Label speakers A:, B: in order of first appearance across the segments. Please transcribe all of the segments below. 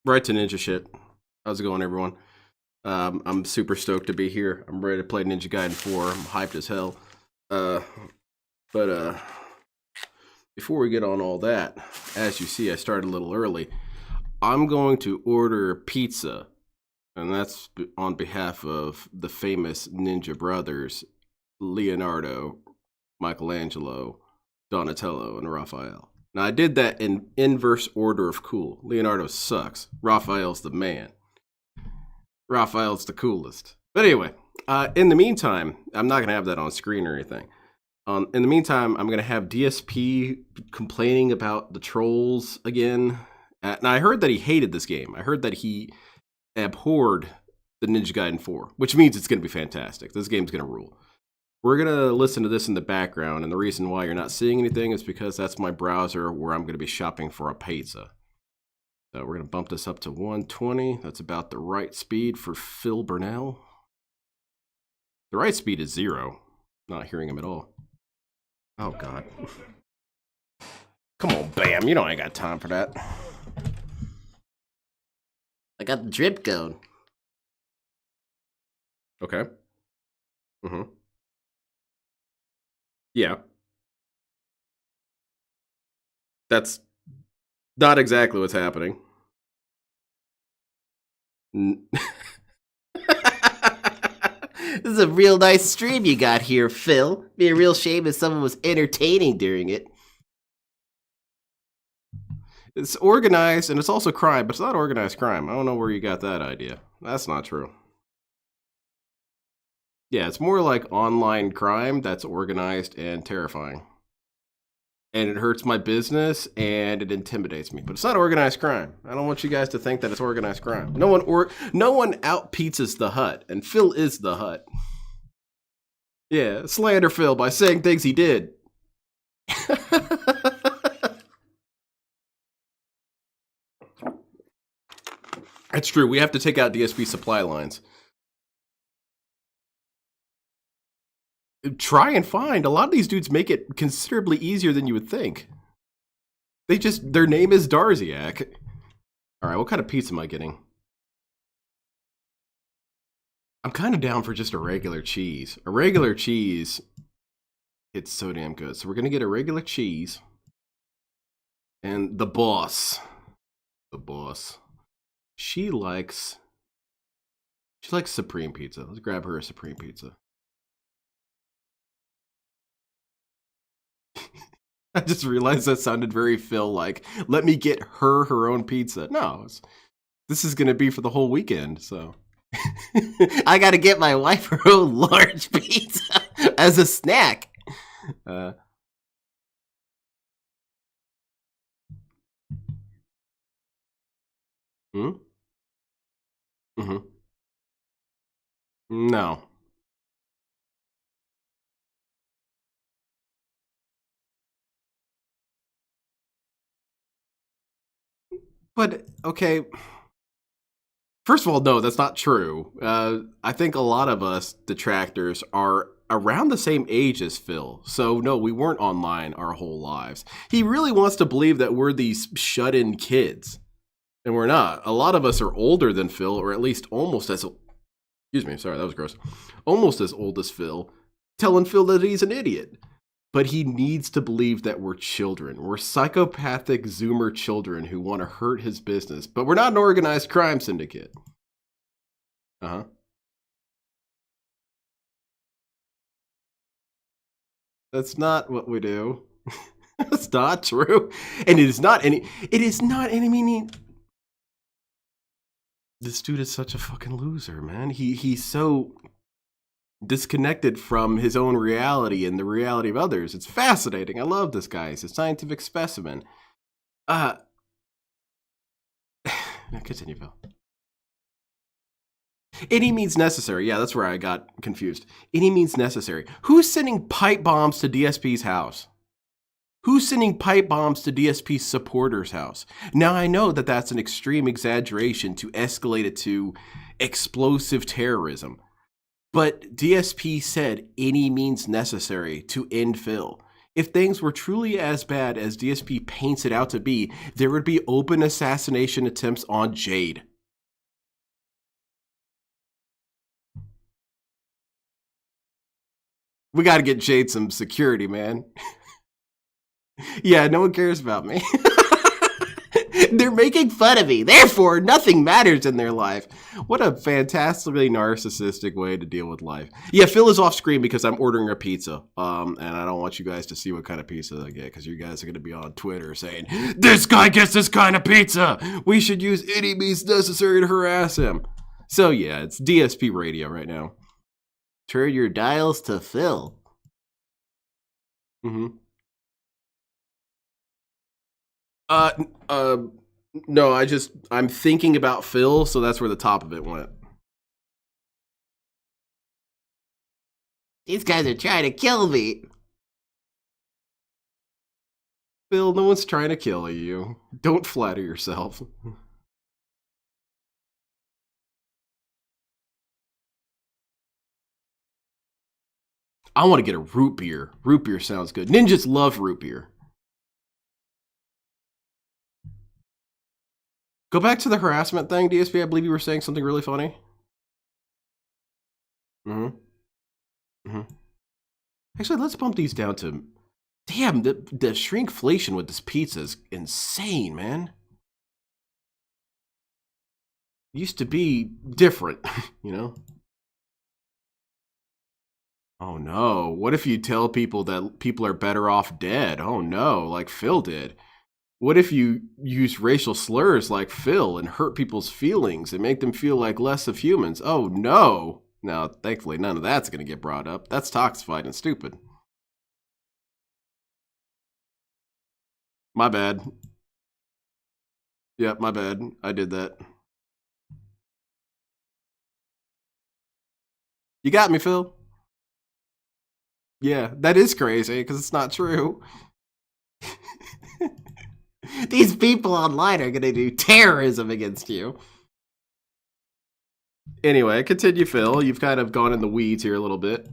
A: Right to ninja shit. How's it going, everyone? I'm super stoked to be here. I'm ready to play Ninja Gaiden 4. I'm hyped as hell. Uh, but before we get on all that, as you see, I started a little early. I'm going to order pizza, and that's on behalf of the famous ninja brothers, Leonardo, Michelangelo, Donatello, and Raphael. Now, I did that in inverse order of cool. Leonardo sucks. Raphael's the man. Raphael's the coolest. But anyway, in the meantime, I'm not going to have that on screen or anything. In the meantime, I'm going to have DSP complaining about the trolls again. And I heard that he hated this game. I heard that he abhorred the Ninja Gaiden 4, which means it's going to be fantastic. This game's going to rule. We're going to listen to this in the background, and the reason why you're not seeing anything is because that's my browser where I'm going to be shopping for a pizza. So we're going to bump this up to 120. That's about the right speed for Phil Burnell. The right speed is 0. Not hearing him at all. Oh, God. Come on, Bam. You know I ain't got time for that.
B: I got the drip going.
A: Okay. Mm-hmm. Yeah. That's not exactly what's happening.
B: This is a real nice stream you got here, Phil. Be a real shame if someone was entertaining during it.
A: It's organized, and it's also crime, but it's not organized crime. I don't know where you got that idea. That's not true. Yeah, it's more like online crime that's organized and terrifying. And it hurts my business, and it intimidates me. But it's not organized crime. I don't want you guys to think that it's organized crime. No one out pizzas the Hut, and Phil is the Hut. Yeah, slander Phil by saying things he did. That's true. We have to take out DSP supply lines. Try and find. A lot of these dudes make it considerably easier than you would think. Their name is Darziak. All right, what kind of pizza am I getting? I'm kind of down for just a regular cheese. A regular cheese, it's so damn good. So we're going to get a regular cheese. And the boss. She likes Supreme Pizza. Let's grab her a Supreme Pizza. I just realized that sounded very Phil like, let me get her own pizza. No, this is going to be for the whole weekend, so.
B: I gotta get my wife her own large pizza as a snack.
A: Hmm? Mm-hmm. No. But, okay. First of all, no, that's not true. I think a lot of us detractors are around the same age as Phil. So, no, we weren't online our whole lives. He really wants to believe that we're these shut-in kids. And we're not. A lot of us are older than Phil, or at least almost as... Excuse me, sorry, that was gross. Almost as old as Phil, telling Phil that he's an idiot. But he needs to believe that we're children. We're psychopathic Zoomer children who want to hurt his business. But we're not an organized crime syndicate. Uh-huh. That's not what we do. That's not true. And it is not any meaning. This dude is such a fucking loser, man. He's so disconnected from his own reality and the reality of others. It's fascinating. I love this guy. He's a scientific specimen. Continue, Phil. Any means necessary. Yeah, that's where I got confused. Any means necessary. Who's sending pipe bombs to DSP's house? Who's sending pipe bombs to DSP's supporters' house? Now, I know that that's an extreme exaggeration to escalate it to explosive terrorism. But DSP said any means necessary to end Phil. If things were truly as bad as DSP paints it out to be, there would be open assassination attempts on Jade. We gotta get Jade some security, man. Yeah, no one cares about me. They're making fun of me. Therefore, nothing matters in their life. What a fantastically narcissistic way to deal with life. Yeah, Phil is off screen because I'm ordering a pizza. And I don't want you guys to see what kind of pizza I get because you guys are going to be on Twitter saying, this guy gets this kind of pizza. We should use any means necessary to harass him. So yeah, it's DSP radio right now.
B: Turn your dials to Phil.
A: Mm-hmm. No, I'm thinking about Phil, so that's where the top of it went.
B: These guys are trying to kill me.
A: Phil, no one's trying to kill you. Don't flatter yourself. I want to get a root beer. Root beer sounds good. Ninjas love root beer. Go back to the harassment thing, DSP. I believe you were saying something really funny. Mm-hmm. Mm-hmm. Actually, let's bump these down to... Damn, the shrinkflation with this pizza is insane, man. Used to be different, you know? Oh no, what if you tell people that people are better off dead? Oh no, like Phil did. What if you use racial slurs like Phil and hurt people's feelings and make them feel like less of humans? Oh no. Now, thankfully, none of that's going to get brought up. That's toxified and stupid. My bad. Yep, my bad. I did that. You got me, Phil. Yeah, that is crazy because it's not true.
B: These people online are going to do terrorism against you.
A: Anyway, continue, Phil. You've kind of gone in the weeds here a little bit.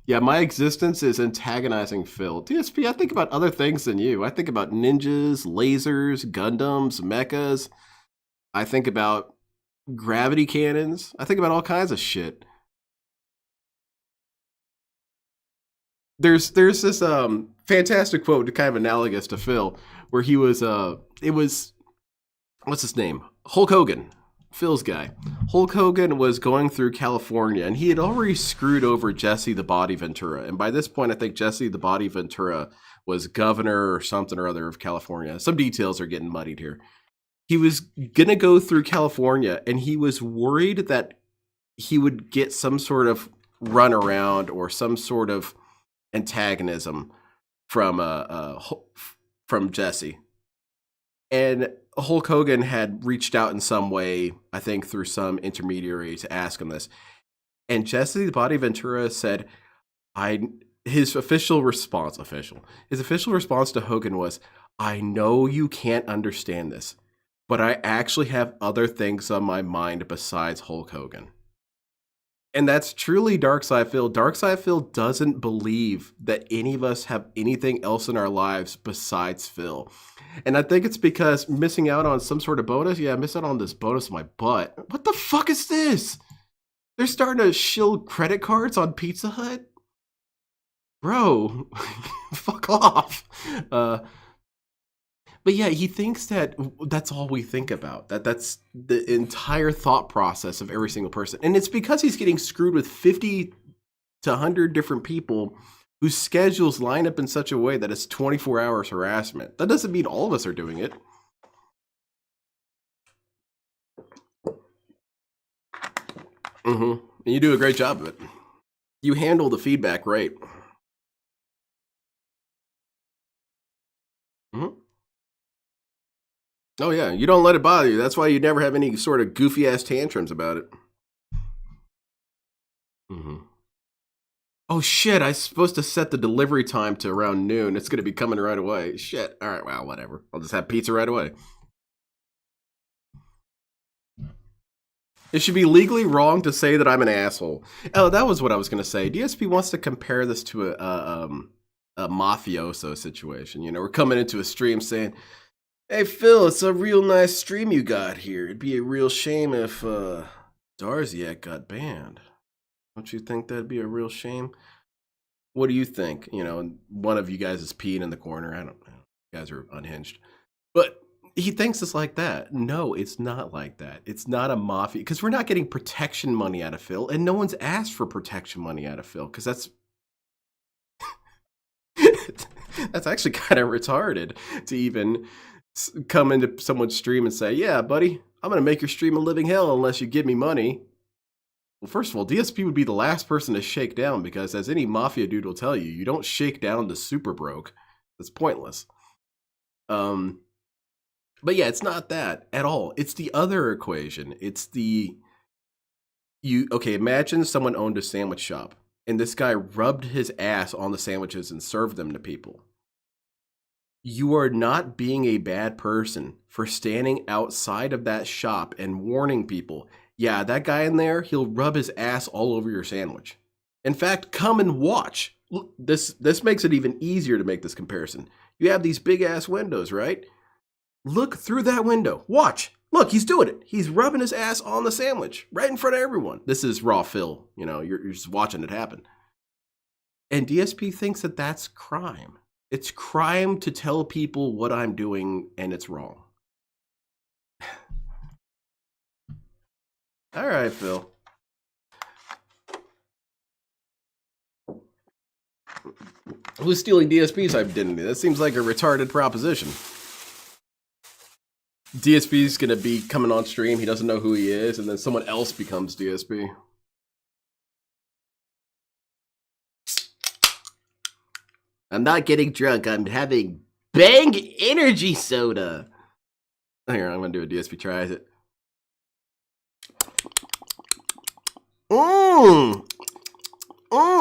A: Yeah, my existence is antagonizing Phil. DSP, I think about other things than you. I think about ninjas, lasers, Gundams, mechas. I think about gravity cannons. I think about all kinds of shit. There's this fantastic quote, kind of analogous to Phil, where he was it was, what's his name? Hulk Hogan, Phil's guy. Hulk Hogan was going through California, and he had already screwed over Jesse the Body Ventura. And by this point, I think Jesse the Body Ventura was governor or something or other of California. Some details are getting muddied here. He was gonna go through California, and he was worried that he would get some sort of runaround or some sort of antagonism from Jesse. And Hulk Hogan had reached out in some way, I think through some intermediary, to ask him this. And Jesse the Body Ventura said, his official response to Hogan was, I know you can't understand this, but I actually have other things on my mind besides Hulk Hogan. And that's truly Darkside Phil. Darkside Phil doesn't believe that any of us have anything else in our lives besides Phil. And I think it's because missing out on some sort of bonus. Yeah, I missed out on this bonus in my butt. What the fuck is this? They're starting to shill credit cards on Pizza Hut? Bro, fuck off. But yeah, he thinks that that's all we think about. That's the entire thought process of every single person. And it's because he's getting screwed with 50 to 100 different people whose schedules line up in such a way that it's 24 hours harassment. That doesn't mean all of us are doing it. And you do a great job of it. You handle the feedback right. Oh yeah, you don't let it bother you. That's why you never have any sort of goofy ass tantrums about it. Oh shit, I'm supposed to set the delivery time to around noon. It's gonna be coming right away. Shit. Alright, well, whatever. I'll just have pizza right away. It should be legally wrong to say that I'm an asshole. Oh, that was what I was going to say. DSP wants to compare this to a mafioso situation. You know, we're coming into a stream saying, "Hey, Phil, it's a real nice stream you got here. It'd be a real shame if Darziak got banned. Don't you think that'd be a real shame? What do you think? You know, one of you guys is peeing in the corner. I don't know. You guys are unhinged. But he thinks it's like that. No, it's not like that. It's not a mafia, because we're not getting protection money out of Phil, and no one's asked for protection money out of Phil, because that's that's actually kind of retarded to even come into someone's stream and say, "Yeah, buddy, I'm gonna make your stream a living hell unless you give me money." Well, first of all, DSP would be the last person to shake down, because as any mafia dude will tell you, you don't shake down to super broke. That's pointless. But yeah, it's not that at all. It's the other equation. It's okay, imagine someone owned a sandwich shop and this guy rubbed his ass on the sandwiches and served them to people. You are not being a bad person for standing outside of that shop and warning people, yeah, that guy in there, he'll rub his ass all over your sandwich. In fact, come and watch. This makes it even easier to make this comparison. You have these big ass windows, right? Look through that window. Watch. Look, he's doing it. He's rubbing his ass on the sandwich right in front of everyone. This is raw Phil. You know, you're just watching it happen. And DSP thinks that that's crime. It's crime to tell people what I'm doing, and it's wrong. All right, Phil. Who's stealing DSP's identity? That seems like a retarded proposition. DSP's gonna be coming on stream, he doesn't know who he is, and then someone else becomes DSP.
B: I'm not getting drunk. I'm having Bang energy soda.
A: Here, I'm gonna do a DSP tries it.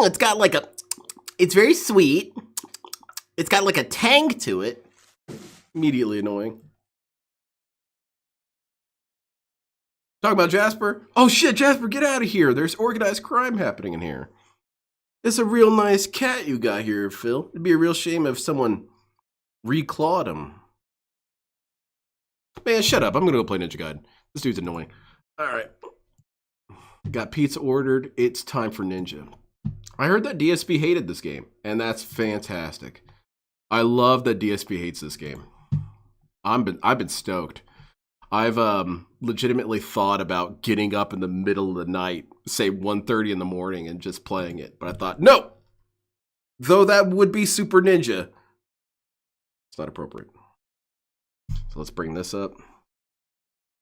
B: It's got like a... It's very sweet. It's got like a tang to it.
A: Immediately annoying. Talk about Jasper? Oh shit, Jasper, get out of here. There's organized crime happening in here. It's a real nice cat you got here, Phil. It'd be a real shame if someone reclawed him. Man, shut up. I'm gonna go play Ninja Gaiden. This dude's annoying. Alright. Got pizza ordered. It's time for Ninja. I heard that DSP hated this game, and that's fantastic. I love that DSP hates this game. I've been stoked. I've legitimately thought about getting up in the middle of the night, say 1:30 in the morning, and just playing it. But I thought, no! Though that would be Super Ninja. It's not appropriate. So let's bring this up.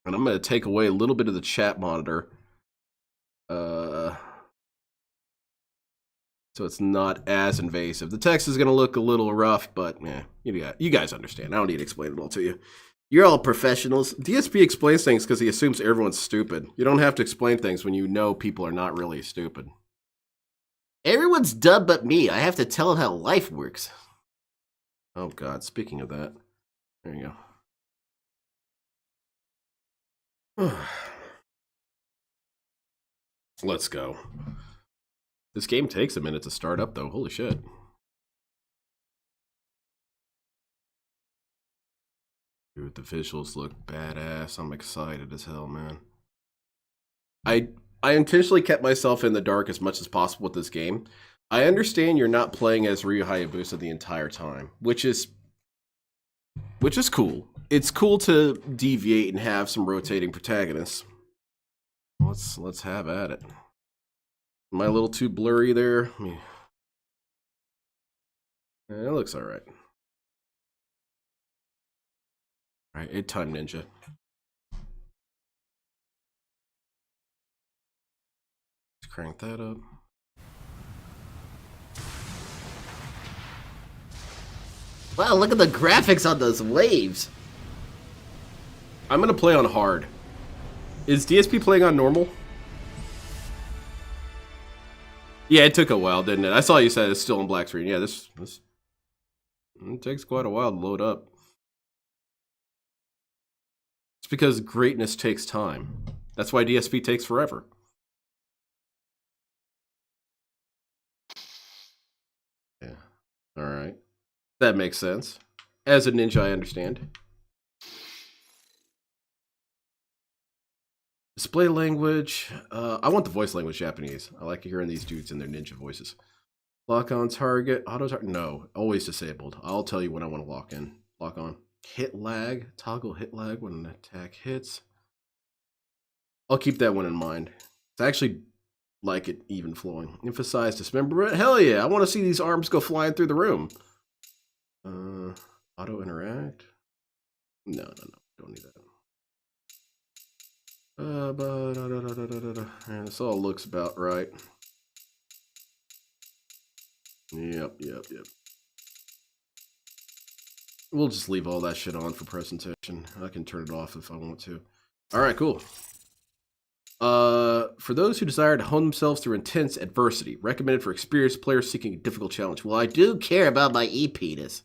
A: And I'm going to take away a little bit of the chat monitor. So it's not as invasive. The text is going to look a little rough, but yeah, you guys understand. I don't need to explain it all to you. You're all professionals. DSP explains things because he assumes everyone's stupid. You don't have to explain things when you know people are not really stupid.
B: Everyone's dumb but me. I have to tell them how life works.
A: Oh god, speaking of that. There you go. Let's go. This game takes a minute to start up though. Holy shit. Dude, the visuals look badass. I'm excited as hell, man. I intentionally kept myself in the dark as much as possible with this game. I understand you're not playing as Ryu Hayabusa the entire time, which is cool. It's cool to deviate and have some rotating protagonists. Let's have at it. Am I a little too blurry there? It looks alright. Alright, 8-time ninja. Let's crank that up.
B: Wow, look at the graphics on those waves.
A: I'm gonna play on hard. Is DSP playing on normal? Yeah, it took a while, didn't it? I saw you said it's still on black screen. Yeah, this it takes quite a while to load up. It's because greatness takes time. That's why DSP takes forever. Yeah. All right. That makes sense. As a ninja, I understand. Display language. I want the voice language Japanese. I like hearing these dudes in their ninja voices. Lock on target. Auto target. No, always disabled. I'll tell you when I want to lock in. Lock on. Hit lag. Toggle hit lag when an attack hits. I'll keep that one in mind. I actually like it even flowing. Emphasize dismemberment. Hell yeah! I want to see these arms go flying through the room. Auto interact. No. Don't need that. And this all looks about right. Yep. We'll just leave all that shit on for presentation. I can turn it off if I want to. All right, cool. For those who desire to hone themselves through intense adversity, recommended for experienced players seeking a difficult challenge. Well, I do care about my e-penis.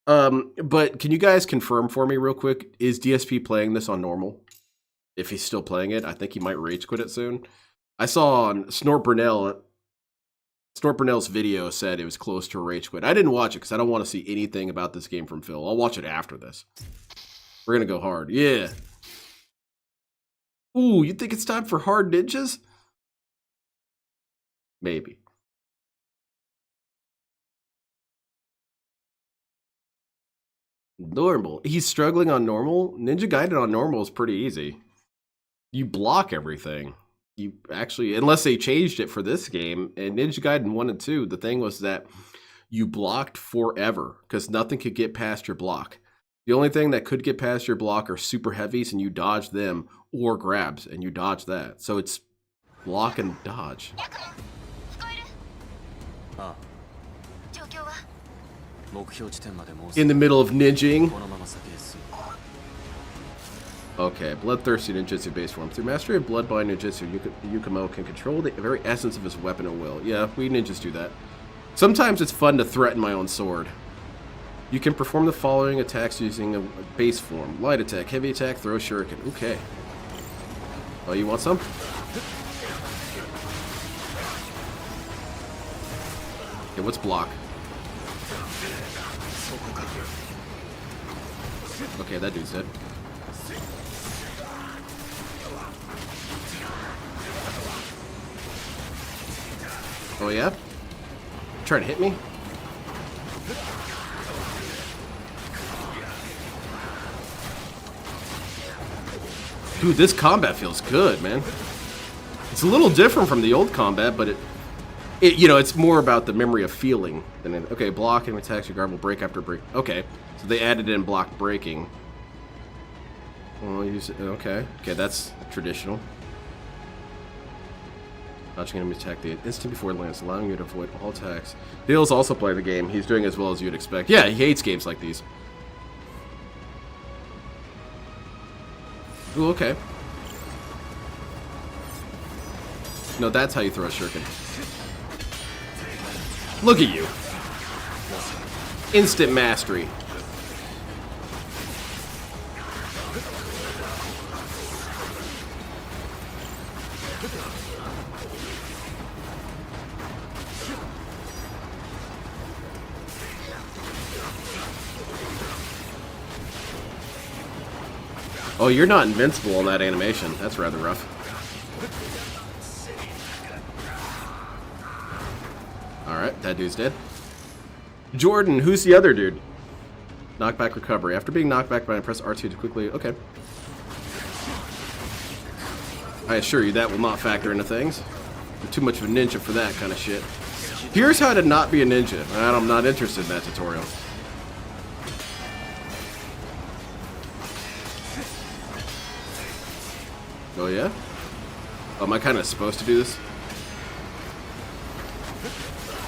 A: But can you guys confirm for me real quick? Is DSP playing this on normal? If he's still playing it, I think he might rage quit it soon. I saw on Snort Brunell's video said it was close to a rage quit. I didn't watch it because I don't want to see anything about this game from Phil. I'll watch it after this. We're going to go hard. Yeah. Ooh, you think it's time for hard ninjas? Maybe. Normal. He's struggling on normal? Ninja Gaiden on normal is pretty easy. You block everything. You actually, unless they changed it for this game, and Ninja Gaiden 1 and 2, the thing was that you blocked forever because nothing could get past your block. The only thing that could get past your block are super heavies, and you dodge them, or grabs, and you dodge that. So it's block and dodge. In the middle of ninjing. Okay, bloodthirsty ninjutsu base form. Through mastery of bloodbind ninjutsu, Yukimo can control the very essence of his weapon at will. Yeah, we ninjas do that. Sometimes it's fun to threaten my own sword. You can perform the following attacks using a base form. Light attack, heavy attack, throw shuriken. Okay. Oh, you want some? Okay, what's block? Okay, that dude's dead. Oh yeah? Trying to hit me? Dude, this combat feels good, man. It's a little different from the old combat, but it's more about the memory of feeling than it. Okay, block and attacks your guard will break after break. Okay, so they added in block breaking. Oh, use it. Okay, that's traditional. Dodging enemy attack the instant before it lands, allowing you to avoid all attacks. Dale's also playing the game. He's doing as well as you'd expect. Yeah, he hates games like these. Ooh, okay. No, that's how you throw a shuriken. Look at you. Instant mastery. Oh, you're not invincible on that animation. That's rather rough. Alright, that dude's dead. Jordan, who's the other dude? Knockback recovery. After being knocked back by press R2 to quickly... Okay. I assure you that will not factor into things. I'm too much of a ninja for that kind of shit. Here's how to not be a ninja. I'm not interested in that tutorial. Oh yeah? Oh, am I kind of supposed to do this?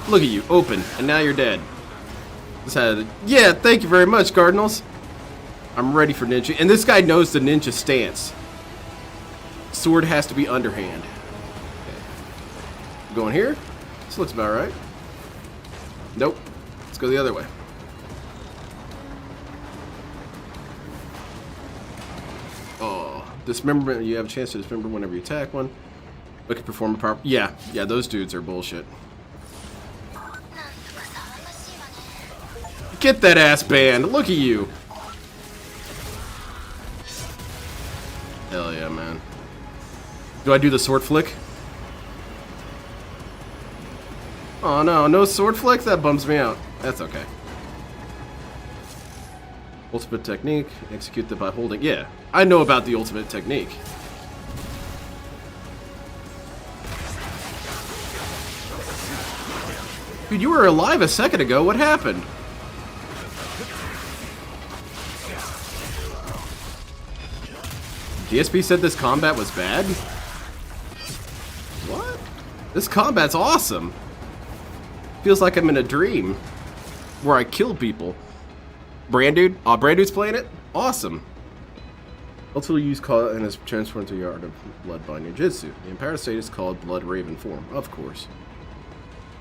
A: Look at you, open, and now you're dead. Yeah, thank you very much, Cardinals. I'm ready for ninja. And this guy knows the ninja stance. Sword has to be underhand. Okay. Going here? This looks about right. Nope. Let's go the other way. Dismemberment, you have a chance to dismember whenever you attack one. But can perform a power... Yeah, those dudes are bullshit. Get that ass banned. Look at you. Hell yeah, man. Do I do the sword flick? Oh no, no sword flick? That bums me out. That's okay. Ultimate technique. Execute that by holding. Yeah, I know about the ultimate technique. Dude, you were alive a second ago. What happened? DSP said this combat was bad? What? This combat's awesome. Feels like I'm in a dream where I kill people. Brandude? Oh, Brandude's playing it? Awesome. Ultimately use call and is transformed to the art of Bloodbind Ninjutsu. The empowered state is called Blood Raven form, of course.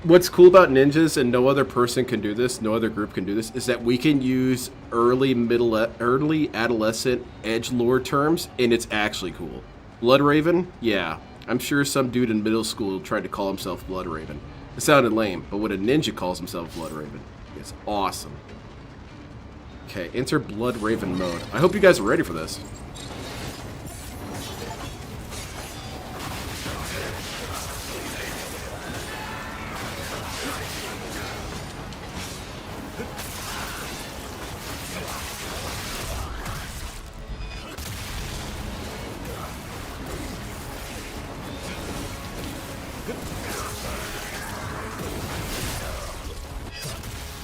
A: What's cool about ninjas, and no other person can do this, no other group can do this, is that we can use early adolescent edgelord terms, and it's actually cool. Blood Raven? Yeah. I'm sure some dude in middle school tried to call himself Blood Raven. It sounded lame, but when a ninja calls himself Blood Raven, it's awesome. Okay, enter Blood Raven mode. I hope you guys are ready for this.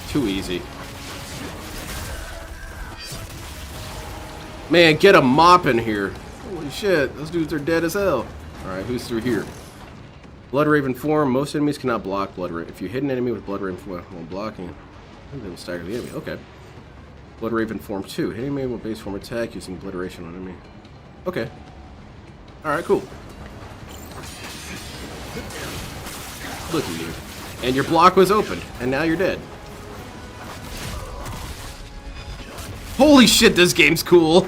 A: Too easy. Man, get a mop in here. Holy shit, those dudes are dead as hell. Alright, who's through here? Blood Raven form. Most enemies cannot block Blood Raven. If you hit an enemy with Blood Raven form while blocking, they will stagger the enemy. Okay. Blood Raven form 2. Hit enemy will base form attack using obliteration on enemy. Okay. Alright, cool. Look at you. And your block was open, and now you're dead. Holy shit, this game's cool.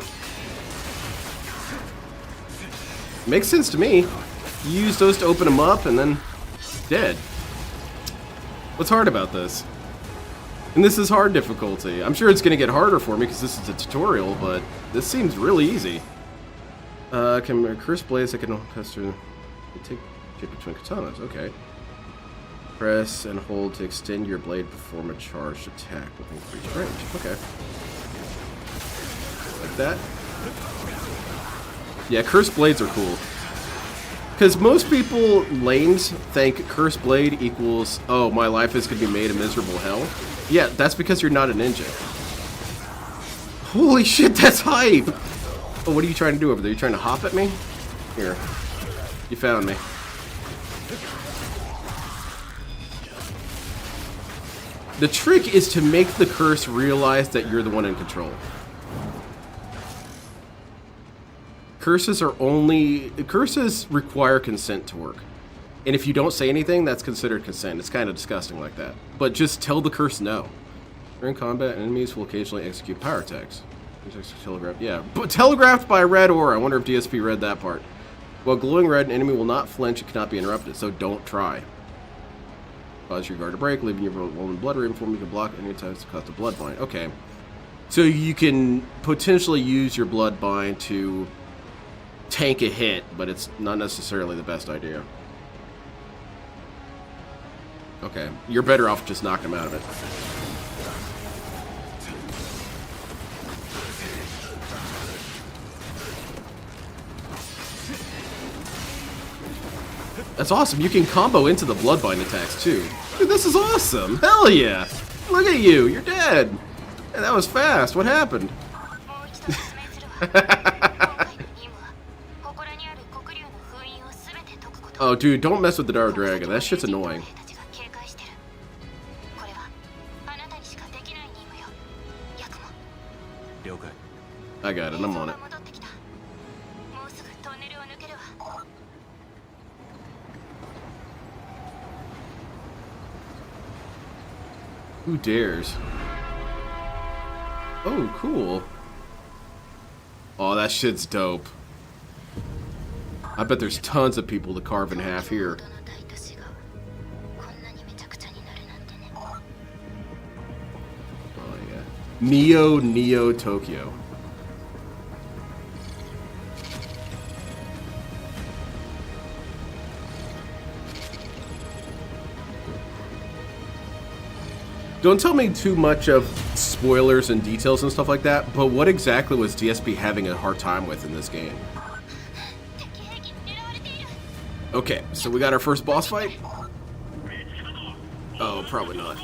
A: Makes sense to me. You use those to open them up and then dead. What's hard about this? And this is hard difficulty. I'm sure it's going to get harder for me because this is a tutorial, but this seems really easy. Can curse blades that can pester take between katanas. Okay. Press and hold to extend your blade, perform a charged attack with increased range. Okay. Like that. Yeah, cursed blades are cool. Because most people, lanes, think cursed blade equals, oh, my life is going to be made a miserable hell. Yeah, that's because you're not a ninja. Holy shit, that's hype! Oh, what are you trying to do over there? You trying to hop at me? Here. You found me. The trick is to make the curse realize that you're the one in control. Curses require consent to work. And if you don't say anything, that's considered consent. It's kind of disgusting like that. But just tell the curse no. During combat, enemies will occasionally execute power attacks. Telegraphed, yeah. But telegraphed by a red aura. I wonder if DSP read that part. While glowing red, an enemy will not flinch and cannot be interrupted, so don't try. Cause your guard to break, leaving your vulnerable blood raven form. You can block any attacks to cause a blood bind. Okay. So you can potentially use your blood bind to tank a hit, but it's not necessarily the best idea. Okay, you're better off just knocking him out of it. That's awesome. You can combo into the bloodbind attacks too. Dude, this is awesome. Hell yeah. Look at you. You're dead. Hey, that was fast. What happened? Oh, dude, don't mess with the Dark Dragon. That shit's annoying. I got it. I'm on it. Who dares? Oh, cool. Oh, that shit's dope. I bet there's tons of people to carve in half here. Oh yeah. Neo Tokyo. Don't tell me too much of spoilers and details and stuff like that, but what exactly was DSP having a hard time with in this game? Okay, so we got our first boss fight? Oh, probably not.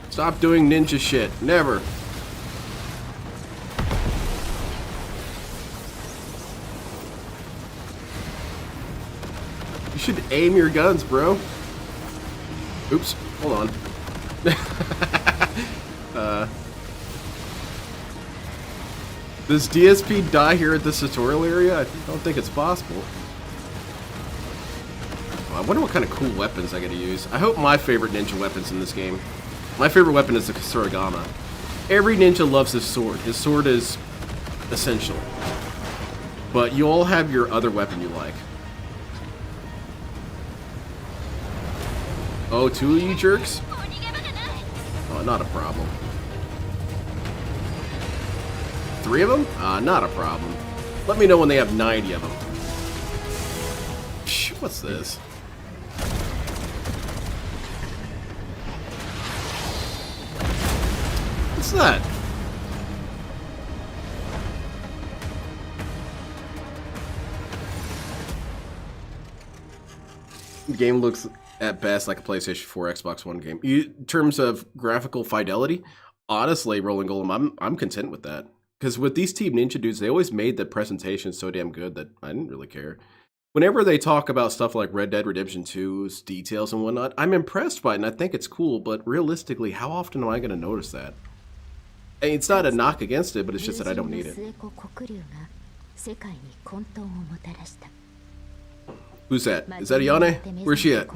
A: Stop doing ninja shit. Never. You should aim your guns, bro. Oops, hold on. Does DSP die here at this tutorial area? I don't think it's possible. I wonder what kind of cool weapons I gotta use. I hope my favorite ninja weapon's in this game. My favorite weapon is the Kasuragama. Every ninja loves his sword. His sword is essential. But you all have your other weapon you like. Oh, two of you jerks? Oh, not a problem. Three of them? Not a problem. Let me know when they have 90 of them. Psh, what's this? What's that? The game looks at best like a PlayStation 4, Xbox One game. In terms of graphical fidelity, honestly, Rolling Golem, I'm content with that. Because with these Team Ninja dudes, they always made the presentation so damn good that I didn't really care. Whenever they talk about stuff like Red Dead Redemption 2's details and whatnot, I'm impressed by it and I think it's cool, but realistically, how often am I going to notice that? And it's not a knock against it, but it's just that I don't need it. Who's that? Is that Ayane? Where's she at?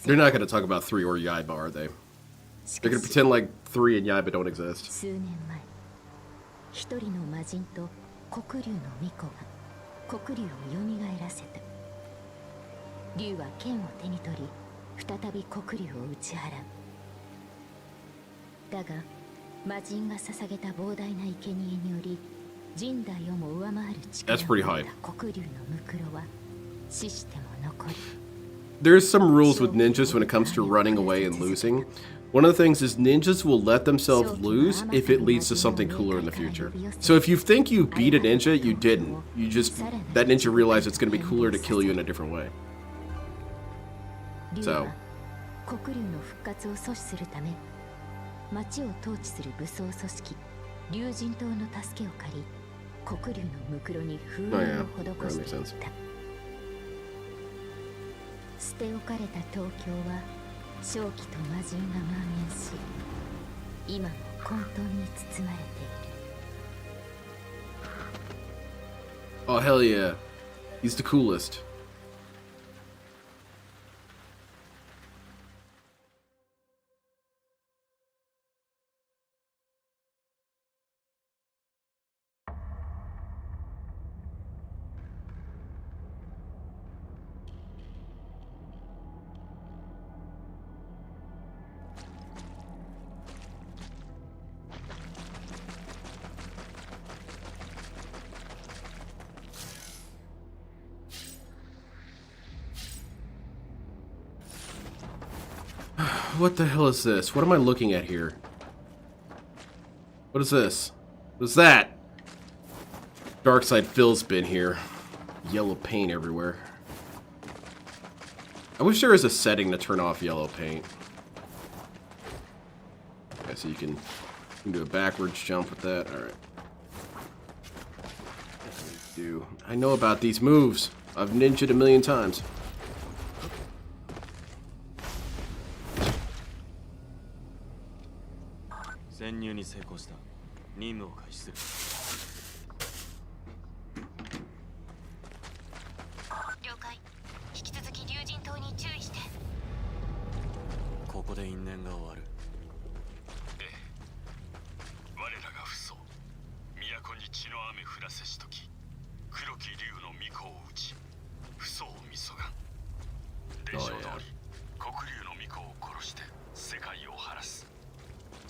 A: They're not going to talk about 3 or Yaiba, are they? They're going to pretend like 3 and Yaiba don't exist. That's pretty hype. There's some rules with ninjas when it comes to running away and losing. One of the things is ninjas will let themselves lose if it leads to something cooler in the future. So if you think you beat a ninja, you didn't. You just, that ninja realized it's going to be cooler to kill you in a different way. So. Oh yeah, that makes sense. Oh hell yeah, he's the coolest. What the hell is this? What am I looking at here? What is this? What's that? Darkside Phil's been here. Yellow paint everywhere. I wish there was a setting to turn off yellow paint. Okay, so you can do a backwards jump with that. Alright. I know about these moves. I've ninja'd a million times.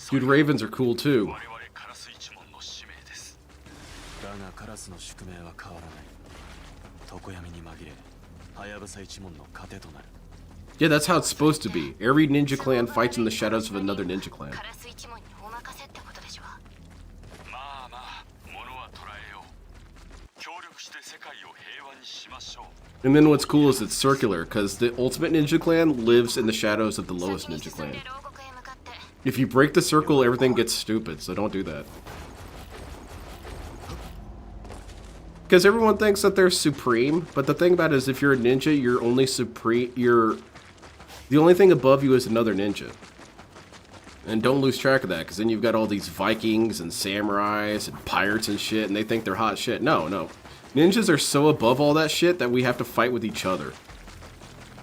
A: Dude, ravens are cool too. Yeah, that's how it's supposed to be. Every ninja clan fights in the shadows of another ninja clan. And then what's cool is it's circular, because the Ultimate Ninja Clan lives in the shadows of the lowest Ninja Clan. If you break the circle, everything gets stupid, so don't do that. Because everyone thinks that they're supreme, but the thing about it is if you're a ninja, you're only supreme, the only thing above you is another ninja. And don't lose track of that, because then you've got all these Vikings and samurais and pirates and shit, and they think they're hot shit. No, no. Ninjas are so above all that shit that we have to fight with each other.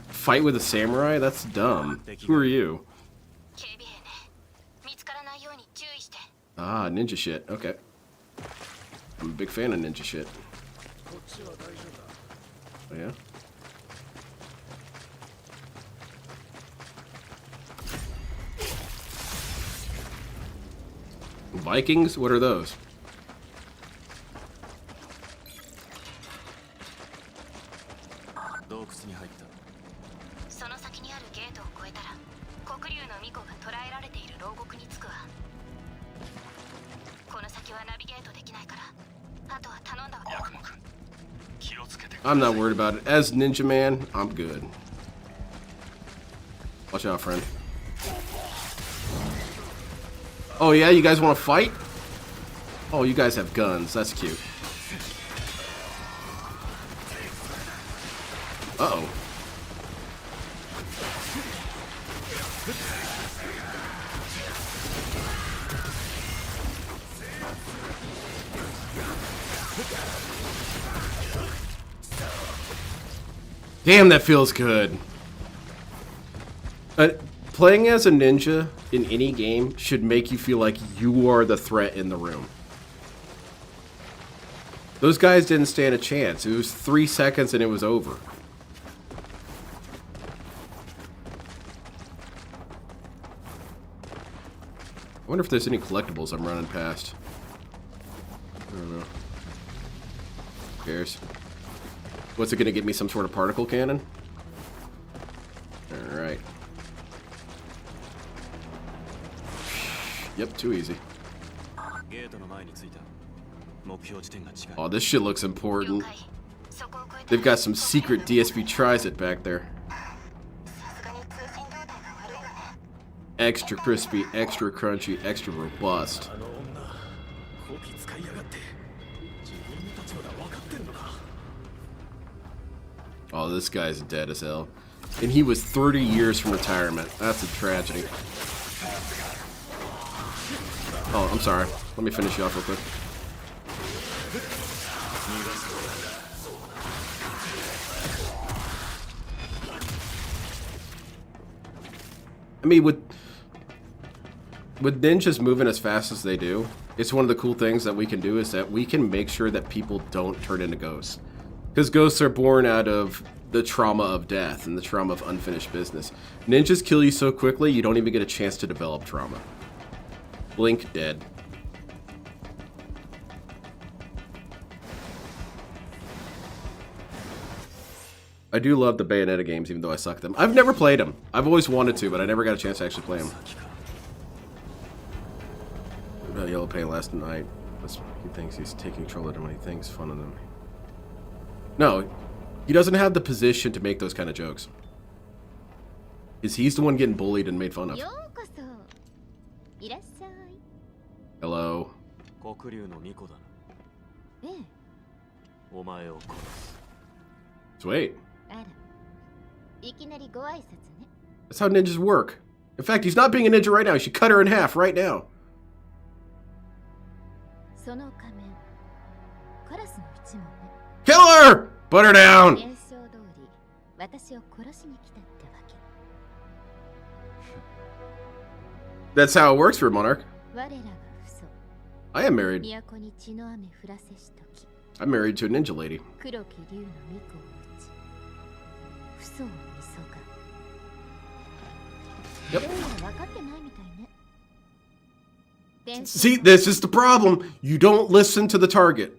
A: Fight with a samurai? That's dumb. Who are you? Ah, ninja shit. Okay. I'm a big fan of ninja shit. Oh, yeah? Vikings? What are those? I'm not worried about it. As Ninja Man, I'm good. Watch out, friend. Oh yeah, you guys want to fight? Oh, you guys have guns. That's cute. Uh-oh. Damn, that feels good. Playing as a ninja in any game should make you feel like you are the threat in the room. Those guys didn't stand a chance. It was 3 seconds and it was over. I wonder if there's any collectibles I'm running past. I don't know. Who cares? What's it gonna get me, some sort of particle cannon? Alright. Yep, too easy. Oh, this shit looks important. They've got some secret DSP tries-it back there. Extra crispy, extra crunchy, extra robust. Oh, this guy's dead as hell. And he was 30 years from retirement. That's a tragedy. Oh, I'm sorry. Let me finish you off real quick. I mean, with ninjas moving as fast as they do, it's one of the cool things that we can do is that we can make sure that people don't turn into ghosts. Because ghosts are born out of the trauma of death and the trauma of unfinished business. Ninjas kill you so quickly, you don't even get a chance to develop trauma. Blink, dead. I do love the Bayonetta games, even though I suck at them. I've never played them. I've always wanted to, but I never got a chance to actually play them. Yellow Paint last night. He thinks he's taking control of them when he thinks fun of them. No, he doesn't have the position to make those kind of jokes. He's the one getting bullied and made fun of. Hello. Sweet.
C: あら、いきなりご挨拶ね。
A: That's how ninjas work. In fact, he's not being a ninja right now. He should cut her in half right now.
C: その仮面、カラスの一問ね。
A: Kill her! Put her down!
C: 伝承通り、私を殺しに来たってわけ。
A: That's how it works for a monarch.
C: 我らが父祖、
A: I am married.
C: 都に血の雨降らせしとき、
A: I'm married to a ninja lady.
C: 黒き竜の巫女を打ち、父祖を見そが。
A: Yep.
C: どうやら分かってないみたいね。
A: See, this is the problem. You don't listen to the target.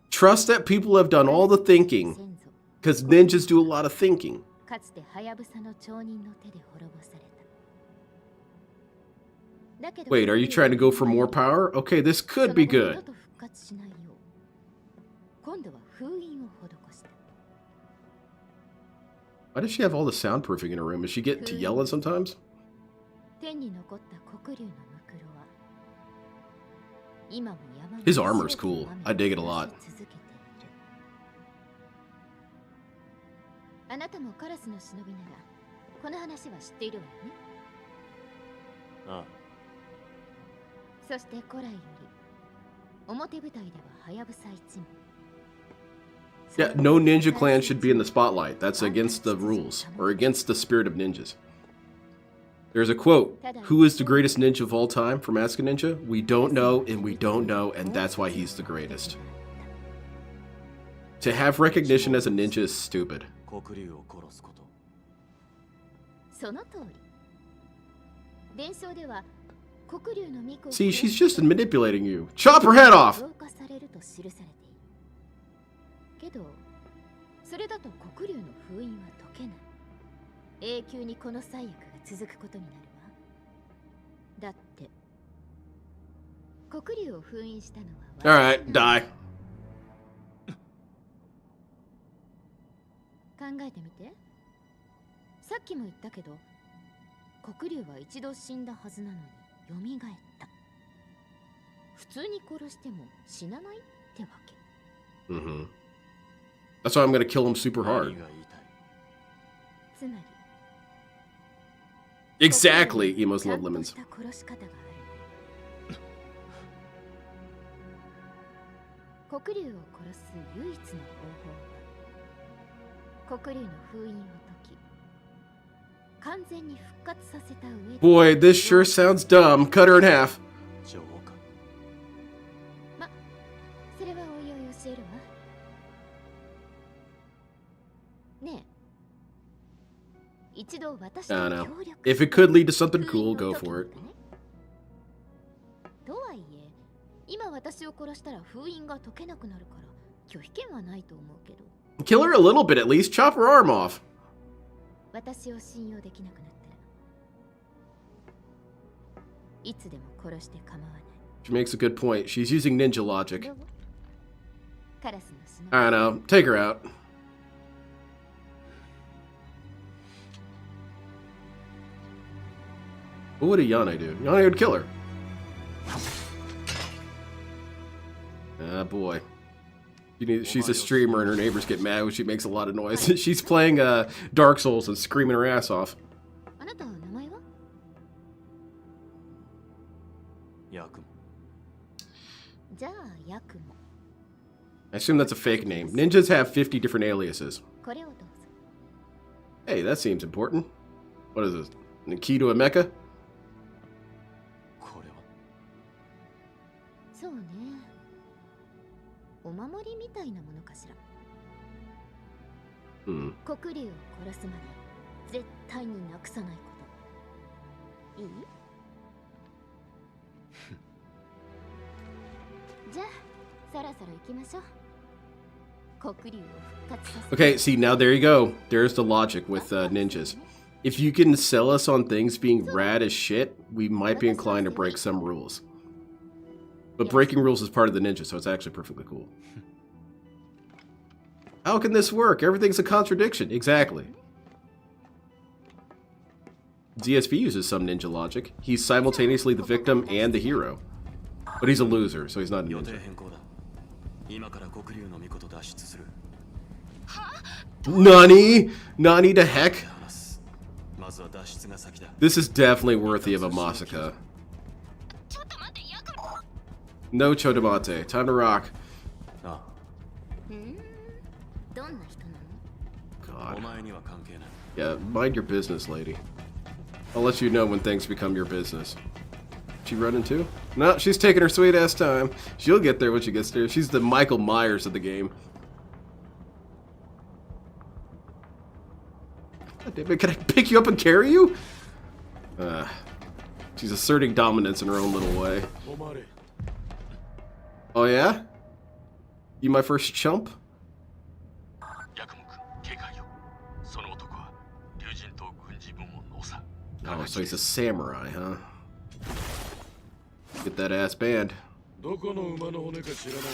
A: Trust that people have done all the thinking. Because ninjas do a lot of thinking.
C: かつてハヤブサの町人の手で滅ぼされた。だけど
A: Wait, are you trying to go for more power? Okay, this could be
C: その後
A: good.
C: 二度と復活しないよう、今度は封印を施した。
A: Why does she have all the soundproofing in her room? Is she getting to yelling sometimes?
C: 天に残った黒竜のムクロは今も山の
A: His armor's cool. I dig it a lot.
C: 続けている。あなたもカラスの忍びならこの話は知っているわよね。
D: ああ、
C: そして古来より表舞台ではハヤブサ一門。
A: Yeah, no ninja clan should be in the spotlight. That's against the rules, or against the spirit of ninjas. There's a quote, "Who is the greatest ninja of all time?" from Ask a Ninja. We don't know, and we don't know, and that's why he's the greatest. To have recognition as a ninja is stupid.
D: 黒竜を殺すこと。
C: その通り。伝承では黒竜の巫女を
A: See, she's just manipulating you. Chop her head off!
C: 浄化されると記されている。けど、それだと黒竜の封印は解けない。永久にこの災厄が続くことになるわ。だって、黒竜を封印したのは
A: Alright, die.
C: 考えてみて。さっきも言ったけど、黒竜は一度死んだはずなのに蘇った。普通に殺しても死なないってわけ。
A: Mm-hmm. That's why I'm gonna kill him super
D: 何
A: hard.
D: が言いたい？
C: つまり、
A: Exactly, Emos love lemons.
C: ちゃんとした殺し方がある。黒竜を殺す唯一の方法は、黒竜の封印を解き、完全に復活させた上で。
A: Boy, this sure sounds dumb. Cut her in half.
D: 浄化。
C: ま、それはおいおい教えるわ。ねえ、一度私
A: I
C: と
A: don't know.
C: 協力
A: If it could lead to something cool, go for it.
C: とはいえ、今私を殺したら封印が解けなくなるから拒否権はないと思うけど。
A: Kill her a little bit at least. Chop her arm off.
C: 私を信用できなくなったらいつでも殺して構わない。
A: She makes a good point. She's using ninja logic.
C: どう？カラスの忍び。
A: I don't know. Take her out. What would a Yane do? Yane would kill her. Ah, boy. She's a streamer and her neighbors get mad when she makes a lot of noise. She's playing Dark Souls and screaming her ass off.
C: あなたは名前は？
D: ヤクモ。
C: じゃあヤクモ。
A: I assume that's a fake name. Ninjas have 50 different aliases.
C: これをどうぞ。
A: Hey, that seems important. What is this? The key to a mecha?
D: これは。
C: そうね。お守りみたいなものかしら。
A: Hmm.
C: 黒竜を殺すまで絶対になくさないこと。いい？じゃあ、そろそろ行きましょう。黒竜を復活させ。
A: Okay, see, now there you go. There's the logic with ninjas. If you can sell us on things being rad as shit, we might be inclined to break some rules. But breaking rules is part of the ninja, so it's actually perfectly cool. How can this work? Everything's a contradiction. Exactly. ZSV uses some ninja logic. He's simultaneously the victim and the hero. But he's a loser, so he's not a
D: 予定
A: ninja.
D: 変更だ。今から黒竜の巫女と脱出する。
C: は？
A: Nani? Nani to heck?
D: 話す。まずは脱出が先だ。
A: This is definitely worthy of a Masaka.
C: ちょっと待ってヤクモ。
A: No Chodomate. Time to rock.
D: あ
C: どんな人なの？
D: あ、お
A: God.
D: 前には関係ない。
A: Yeah, mind your business, lady. I'll let you know when things become your business. She running too? No, she's taking her sweet ass time. She'll get there when she gets there. She's the Michael Myers of the game. God damn it, can I pick you up and carry you? She's asserting dominance in her own little way.
D: 止まれ。
A: Oh yeah? You my first chump?
D: ヤクモ君、警戒よ。その男は竜神と軍事部門の長。
A: Oh, so he's a samurai, huh? Get that ass banned.
E: どこの馬の骨か知らないが、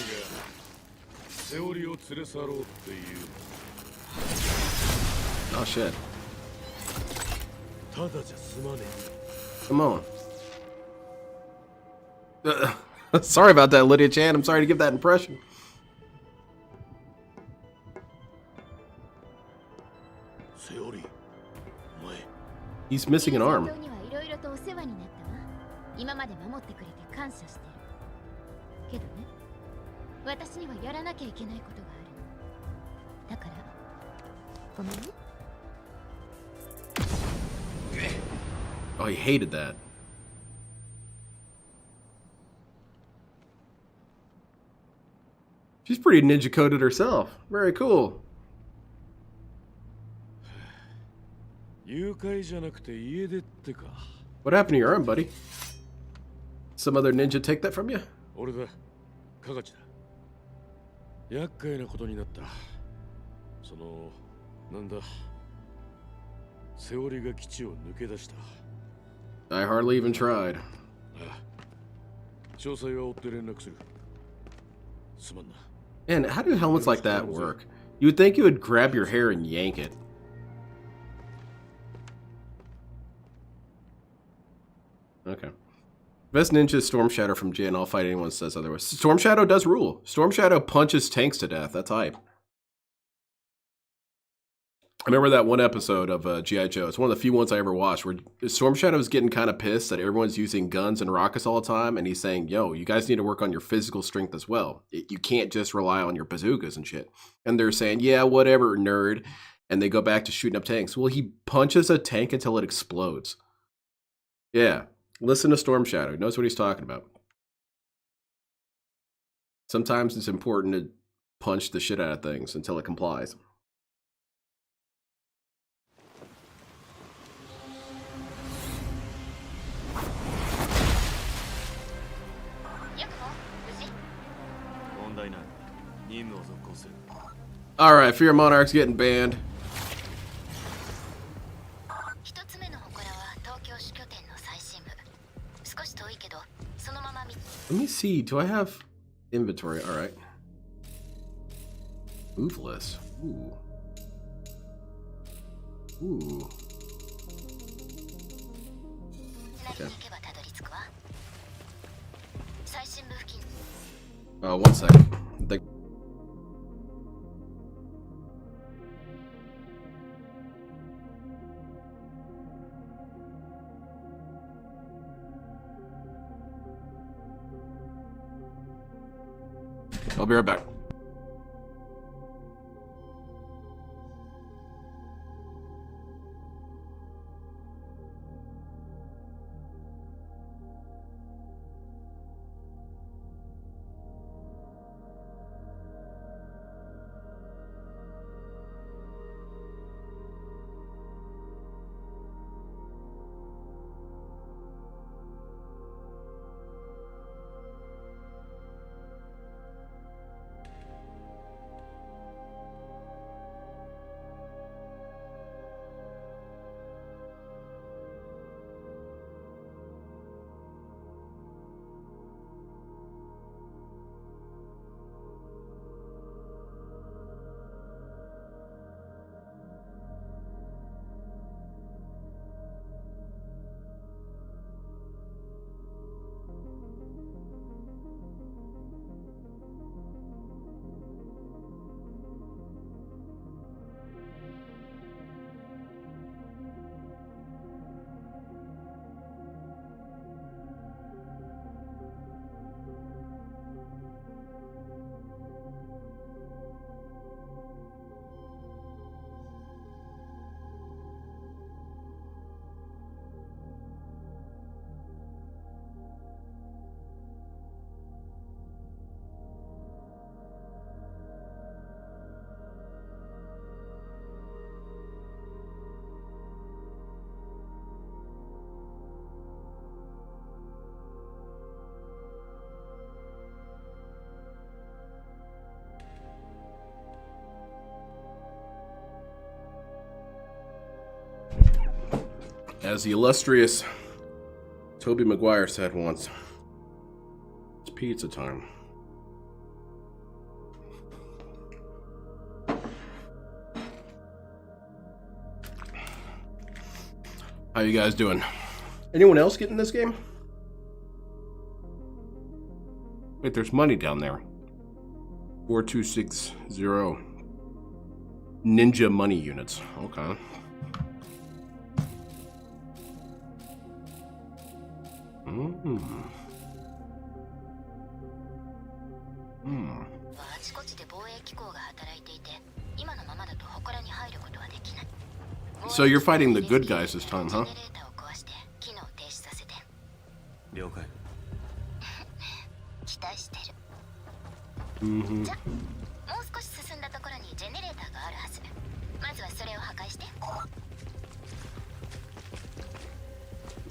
E: セオリを連れ去ろうっていう。
A: Oh shit.
E: ただじゃ済まね
A: Come on. Sorry about that, Lydia Chan. I'm sorry to give that impression.
E: え。セオリ、お前。
A: He's missing an arm.
C: 戦闘にはいろいろとお世話になったわ。今まで守ってくれて感謝してる。けどね、私にはやらなきゃいけないことがある。だから、ごめんね。
A: Oh, he hated that. She's pretty ninja coded herself. Very cool.
E: 誘拐じゃなくて家出ってか。
A: What happened to your arm, buddy? Some other ninja take that from you?
E: 俺だ、カガチだ。厄介なことになった。その、なんだ。セオリが基地を抜け出した。
A: I hardly even tried.
E: ああ。詳細は追って連絡する。すまんな。
A: Man, how do helmets like that work? You would think you would grab your hair and yank it. Okay. Best ninja is Storm Shadow from Jin. I'll fight anyone who says otherwise. Storm Shadow does rule. Storm Shadow punches tanks to death. That's hype. I remember that one episode of G.I. Joe. It's one of the few ones I ever watched where Storm Shadow's getting kind of pissed that everyone's using guns and rockets all the time. And he's saying, yo, you guys need to work on your physical strength as well. You can't just rely on your bazookas and shit. And they're saying, yeah, whatever, nerd. And they go back to shooting up tanks. Well, he punches a tank until it explodes. Yeah. Listen to Storm Shadow. He knows what he's talking about. Sometimes it's important to punch the shit out of things until it complies. Alright, Fear Monarch's getting banned.
C: 一つ目の祠は東京支拠点の最深部。少し遠いけど、そのまま見。
A: Let me see. Do I have inventory? Alright. Move list. Ooh. Ooh.
C: つなぎに行けばたどり着くわ。最深部付近。
A: One second. I'll be right back. As the illustrious Toby Maguire said once, it's pizza time. How you guys doing? Anyone else getting this game? Wait, there's money down there. 4260 ninja money units. Okay. Mm.
C: あちこちで防衛機構が働いていて、今のままだと祠に入ることはできない。
A: So you're fighting the good guys this time, huh?
C: ジェネレーターを壊して機能を停止させて。
D: 了解。
C: 期待してる。
A: Mm-hmm.
C: じゃ、もう少し進んだところにジェネレーターがあるはず。まずはそれを破壊して。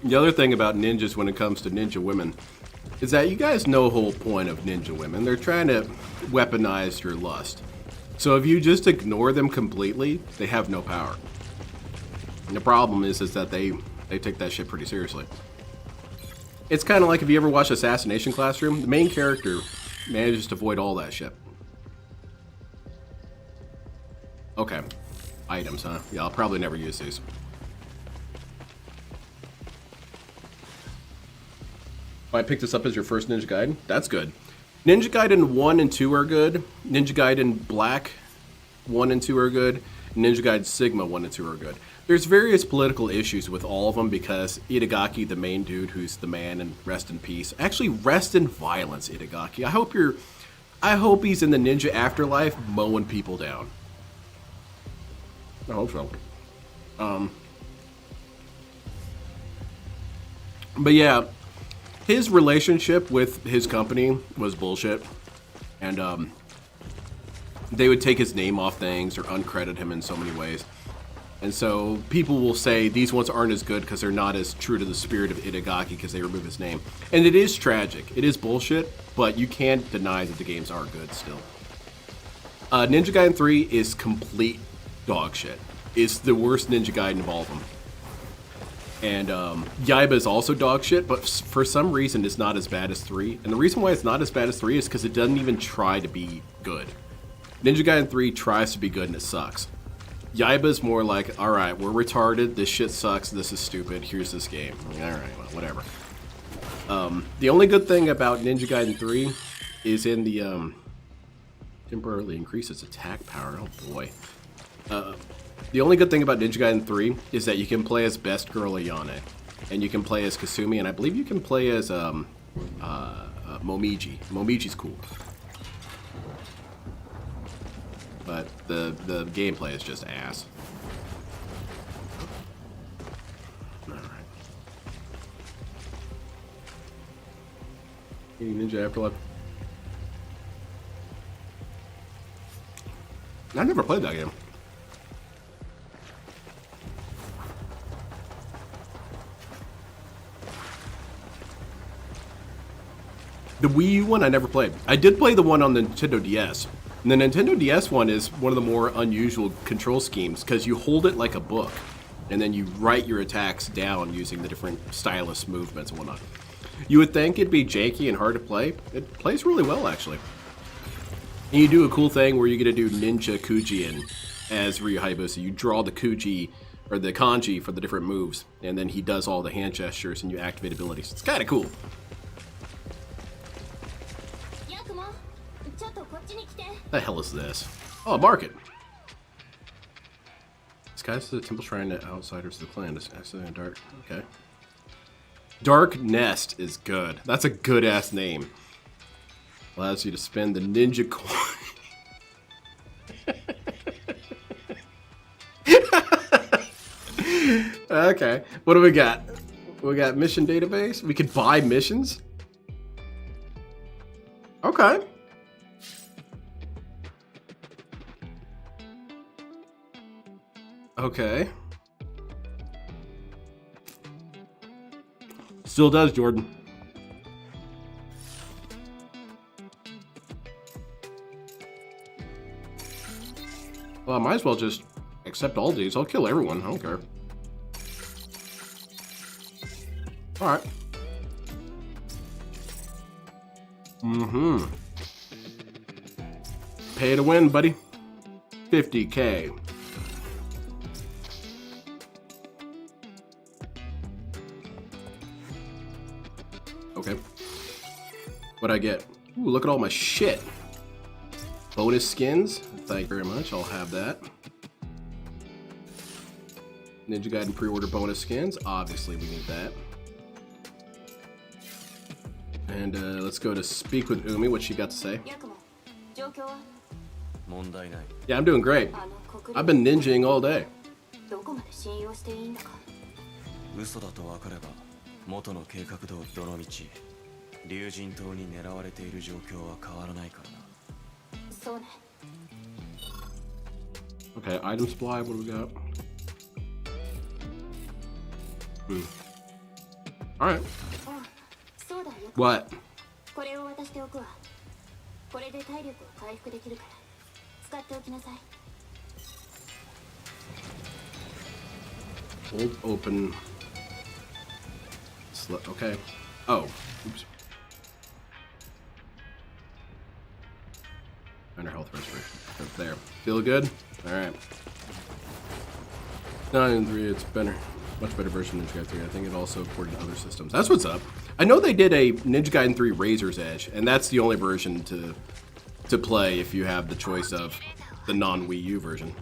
A: The other thing about ninjas when it comes to ninja women is that you guys know the whole point of ninja women. They're trying to weaponize your lust. So if you just ignore them completely, they have no power. And the problem is that they take that shit pretty seriously. It's kind of like if you ever watch Assassination Classroom, the main character manages to avoid all that shit. Okay. Items, huh? Yeah, I'll probably never use these. I picked this up as your first Ninja Gaiden. That's good. Ninja Gaiden 1 and 2 are good. Ninja Gaiden Black 1 and 2 are good. Ninja Gaiden Sigma 1 and 2 are good. There's various political issues with all of them because Itagaki, the main dude who's the man, and rest in peace. Actually, rest in violence, Itagaki. I hope he's in the ninja afterlife mowing people down. I hope so. But yeah, his relationship with his company was bullshit. And they would take his name off things or uncredit him in so many ways. And so people will say these ones aren't as good because they're not as true to the spirit of Itagaki because they remove his name. And it is tragic. It is bullshit, but you can't deny that the games are good still. Ninja Gaiden 3 is complete dog shit. It's the worst Ninja Gaiden of all of them. And Yaiba is also dog shit, but for some reason it's not as bad as 3. And the reason why it's not as bad as 3 is because it doesn't even try to be good. Ninja Gaiden 3 tries to be good and it sucks. Yaiba's more like, alright, we're retarded, this shit sucks, this is stupid, here's this game. Alright, well, whatever. The only good thing about Ninja Gaiden 3 is in the, temporarily increase its attack power, oh boy. The only good thing about Ninja Gaiden 3 is that you can play as Best Girl Ayane. And you can play as Kasumi, and I believe you can play as, Momiji. Momiji's cool. But the gameplay is just ass. Alright. Ninja Afterlife. I never played that game. The Wii U one I never played. I did play the one on the Nintendo DS. And the Nintendo DS one is one of the more unusual control schemes because you hold it like a book and then you write your attacks down using the different stylus movements and whatnot. You would think it'd be janky and hard to play. It plays really well, actually. And you do a cool thing where you get to do Ninja Kujin as Ryu Hayabusa. You draw the Kuji or the kanji for the different moves, and then he does all the hand gestures and you activate abilities. It's kind of cool. The hell is this? Oh, a market. Disguised as a temple shrine to outsiders of the clan. Accidentally dark. Okay. Dark Nest is good. That's a good ass name. Allows you to spend the ninja coin. Okay. What do we got? We got mission database. We could buy missions. Okay. Okay. Still does, Jordan. Well, I might as well just accept all these. I'll kill everyone. I don't care. Alright. Mm-hmm. Pay to win, buddy. 50K. Okay. What'd I get? Ooh, look at all my shit. Bonus skins. Thank you very much. I'll have that. Ninja Gaiden pre-order bonus skins. Obviously, we need that. And let's go to speak with Umi. What she got to say?
C: 状況は
E: 問題ない。
A: Yeah, I'm doing great.
C: あの国
A: I've been ninjaing all day.
C: どこまで信用していいんだか。
E: 嘘だと分かれば元の計画通りどの道竜神島に狙われている状況は変わらないからな。
C: そうね。
A: Okay, item supply. What do we got? All right.
C: うん、そうだよ。
A: What?
C: これを渡しておくわ。これで体力を回復できるから使っておきなさい。
A: Hold open. Okay. Oh. Oops. Under health restoration. Right there. Feel good? Alright. 9 and 3, it's better. Much better version of Ninja Gaiden 3. I think it also ported to other systems. That's what's up. I know they did a Ninja Gaiden 3 Razor's Edge, and that's the only version to play if you have the choice of the non-Wii U version.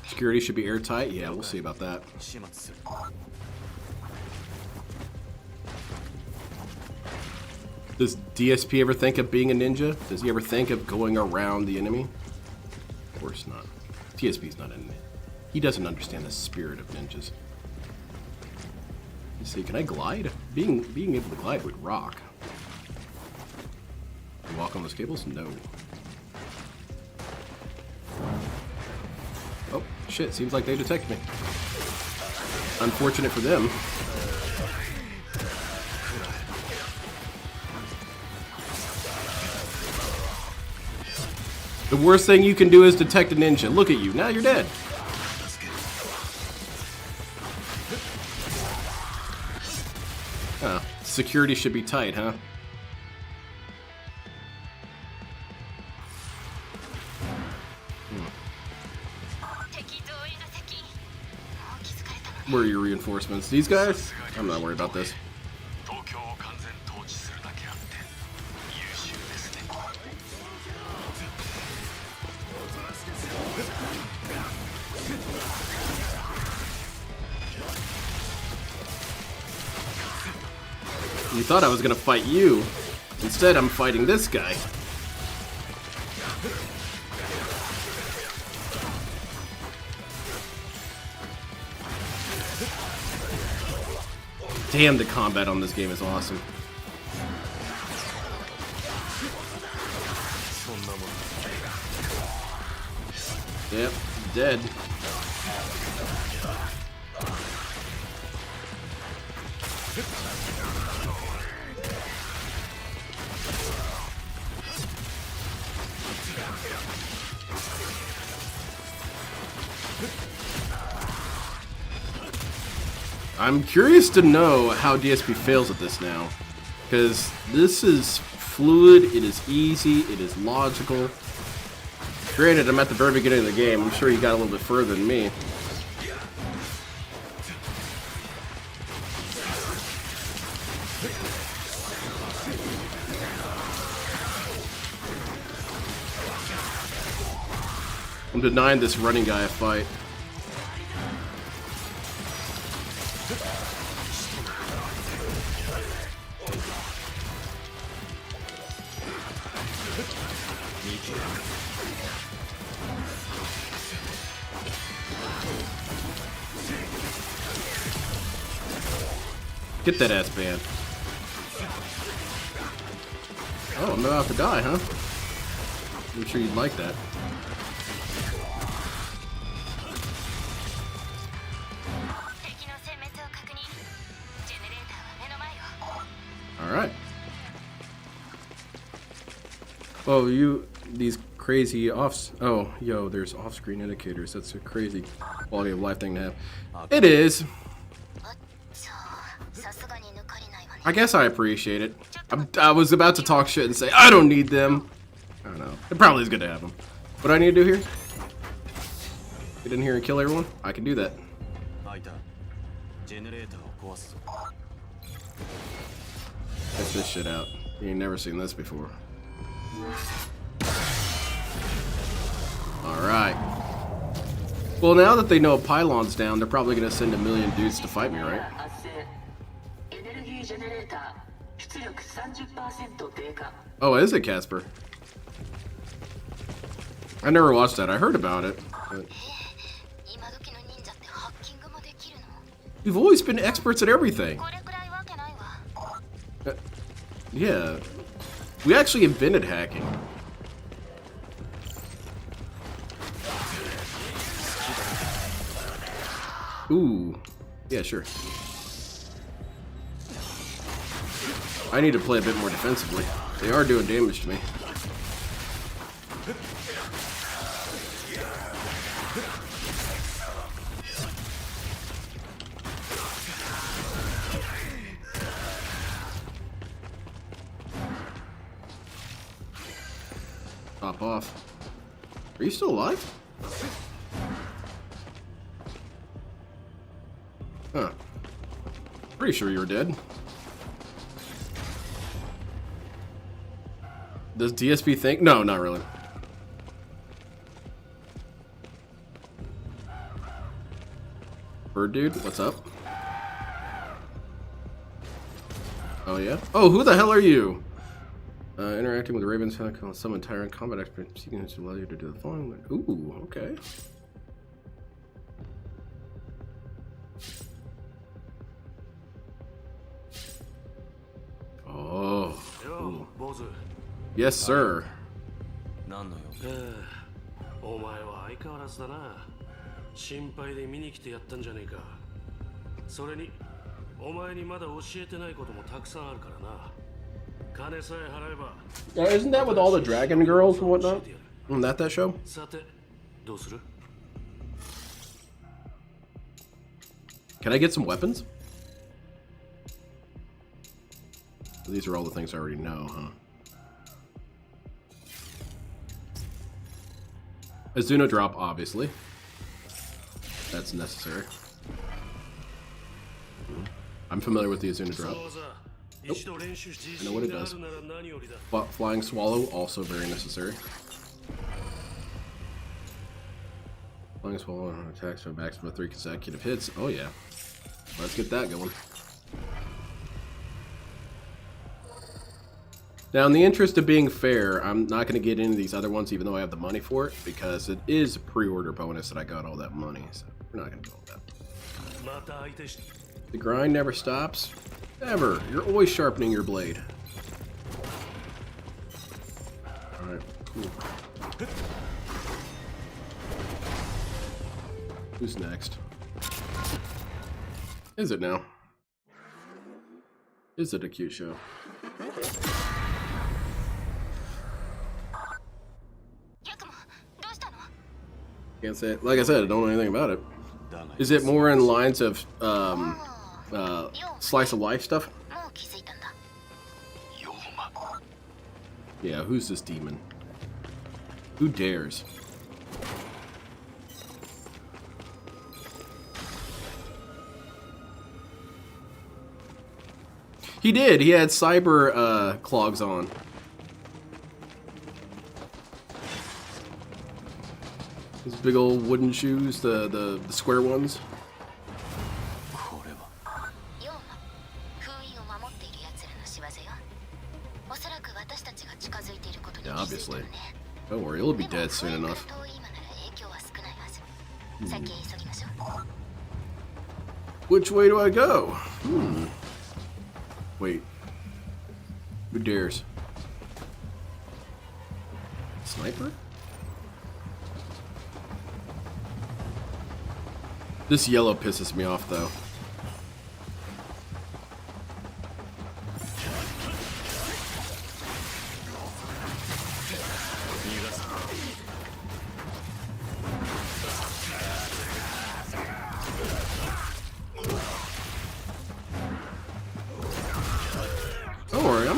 A: Security should be airtight. Yeah, we'll see about that.
E: 始末する。
A: Does DSP ever think of being a ninja? Does he ever think of going around the enemy? Of course not. DSP's not in it. He doesn't understand the spirit of ninjas. Let's see, can I glide? Being able to glide would rock. Can I walk on those cables? No. Oh, shit, seems like they detect me. Unfortunate for them. The worst thing you can do is detect a ninja. Look at you, now you're dead. Oh, security should be tight, huh? Where are your reinforcements? These guys? I'm not worried about this.
D: 東京を完全統治するだけあって優秀ですね。
A: You thought I was gonna fight you. Instead, I'm fighting this guy. Damn, the combat on this game is awesome. Yep, dead. I'm curious to know how DSP fails at this now, because this is fluid, it is easy, it is logical. Granted, I'm at the very beginning of the game. I'm sure you got a little bit further than me. I'm denying this running guy a fight. Get that ass banned. Oh, I'm about to die, huh? I'm sure you'd like that. Alright. Oh, these crazy oh, yo, there's off-screen indicators. That's a crazy quality of life thing to have. It is. I guess I appreciate it. I was about to talk shit and say, I don't need them. I don't know. It probably is good to have them. What do I need to do here? Get in here and kill everyone? I can do that. Check this shit out. You ain't never seen this before. Alright. Well, now that they know a pylon's down, they're probably gonna send a million dudes to fight me, right? Oh, is it Casper? I never watched that. I heard about it. But... We've always been experts at everything. Yeah. We actually invented hacking. Ooh. Yeah, sure. I need to play a bit more defensively. They are doing damage to me. Pop off. Are you still alive? Huh. Pretty sure you were dead. Does DSP think? No, not really. Bird dude, what's up? Oh yeah? Oh, who the hell are you? Interacting with the Ravens, summon tyrant combat expert seeking to allow you to do the following. Ooh, okay. Oh. Ooh. Yes, sir.
E: お前は相変わらずだな。心配で見に来てやったんじゃねえか。それにお前にまだ教えてないこともたくさんあるからな。金さえ払えば。
A: Isn't that with all the dragon girls and whatnot? Isn't that show?
E: さて、どうする?
A: Can I get some weapons? These are all the things I already know, huh? Azuna drop, obviously. That's necessary. I'm familiar with the Azuna drop. Nope. I know what it does. Flying Swallow, also very necessary. Flying Swallow attacks for a maximum of 3 consecutive hits. Oh yeah. Let's get that going. Now, in the interest of being fair, I'm not going to get into these other ones even though I have the money for it, because it is a pre-order bonus that I got all that money, so we're not going to go with that. The grind never stops. Ever. You're always sharpening your blade. Alright, cool. Who's next? Is it now? Is it a cute show? Can't say it. Like I said, I don't know anything about it. Is it more in lines of slice of life stuff? Yeah, who's this demon? Who dares? He did. He had cyber clogs on. His big old wooden shoes, the square ones. Yeah, obviously. Don't worry, it'll be dead soon enough. Which way do I go? Wait. Who dares? Sniper? This yellow pisses me off, though.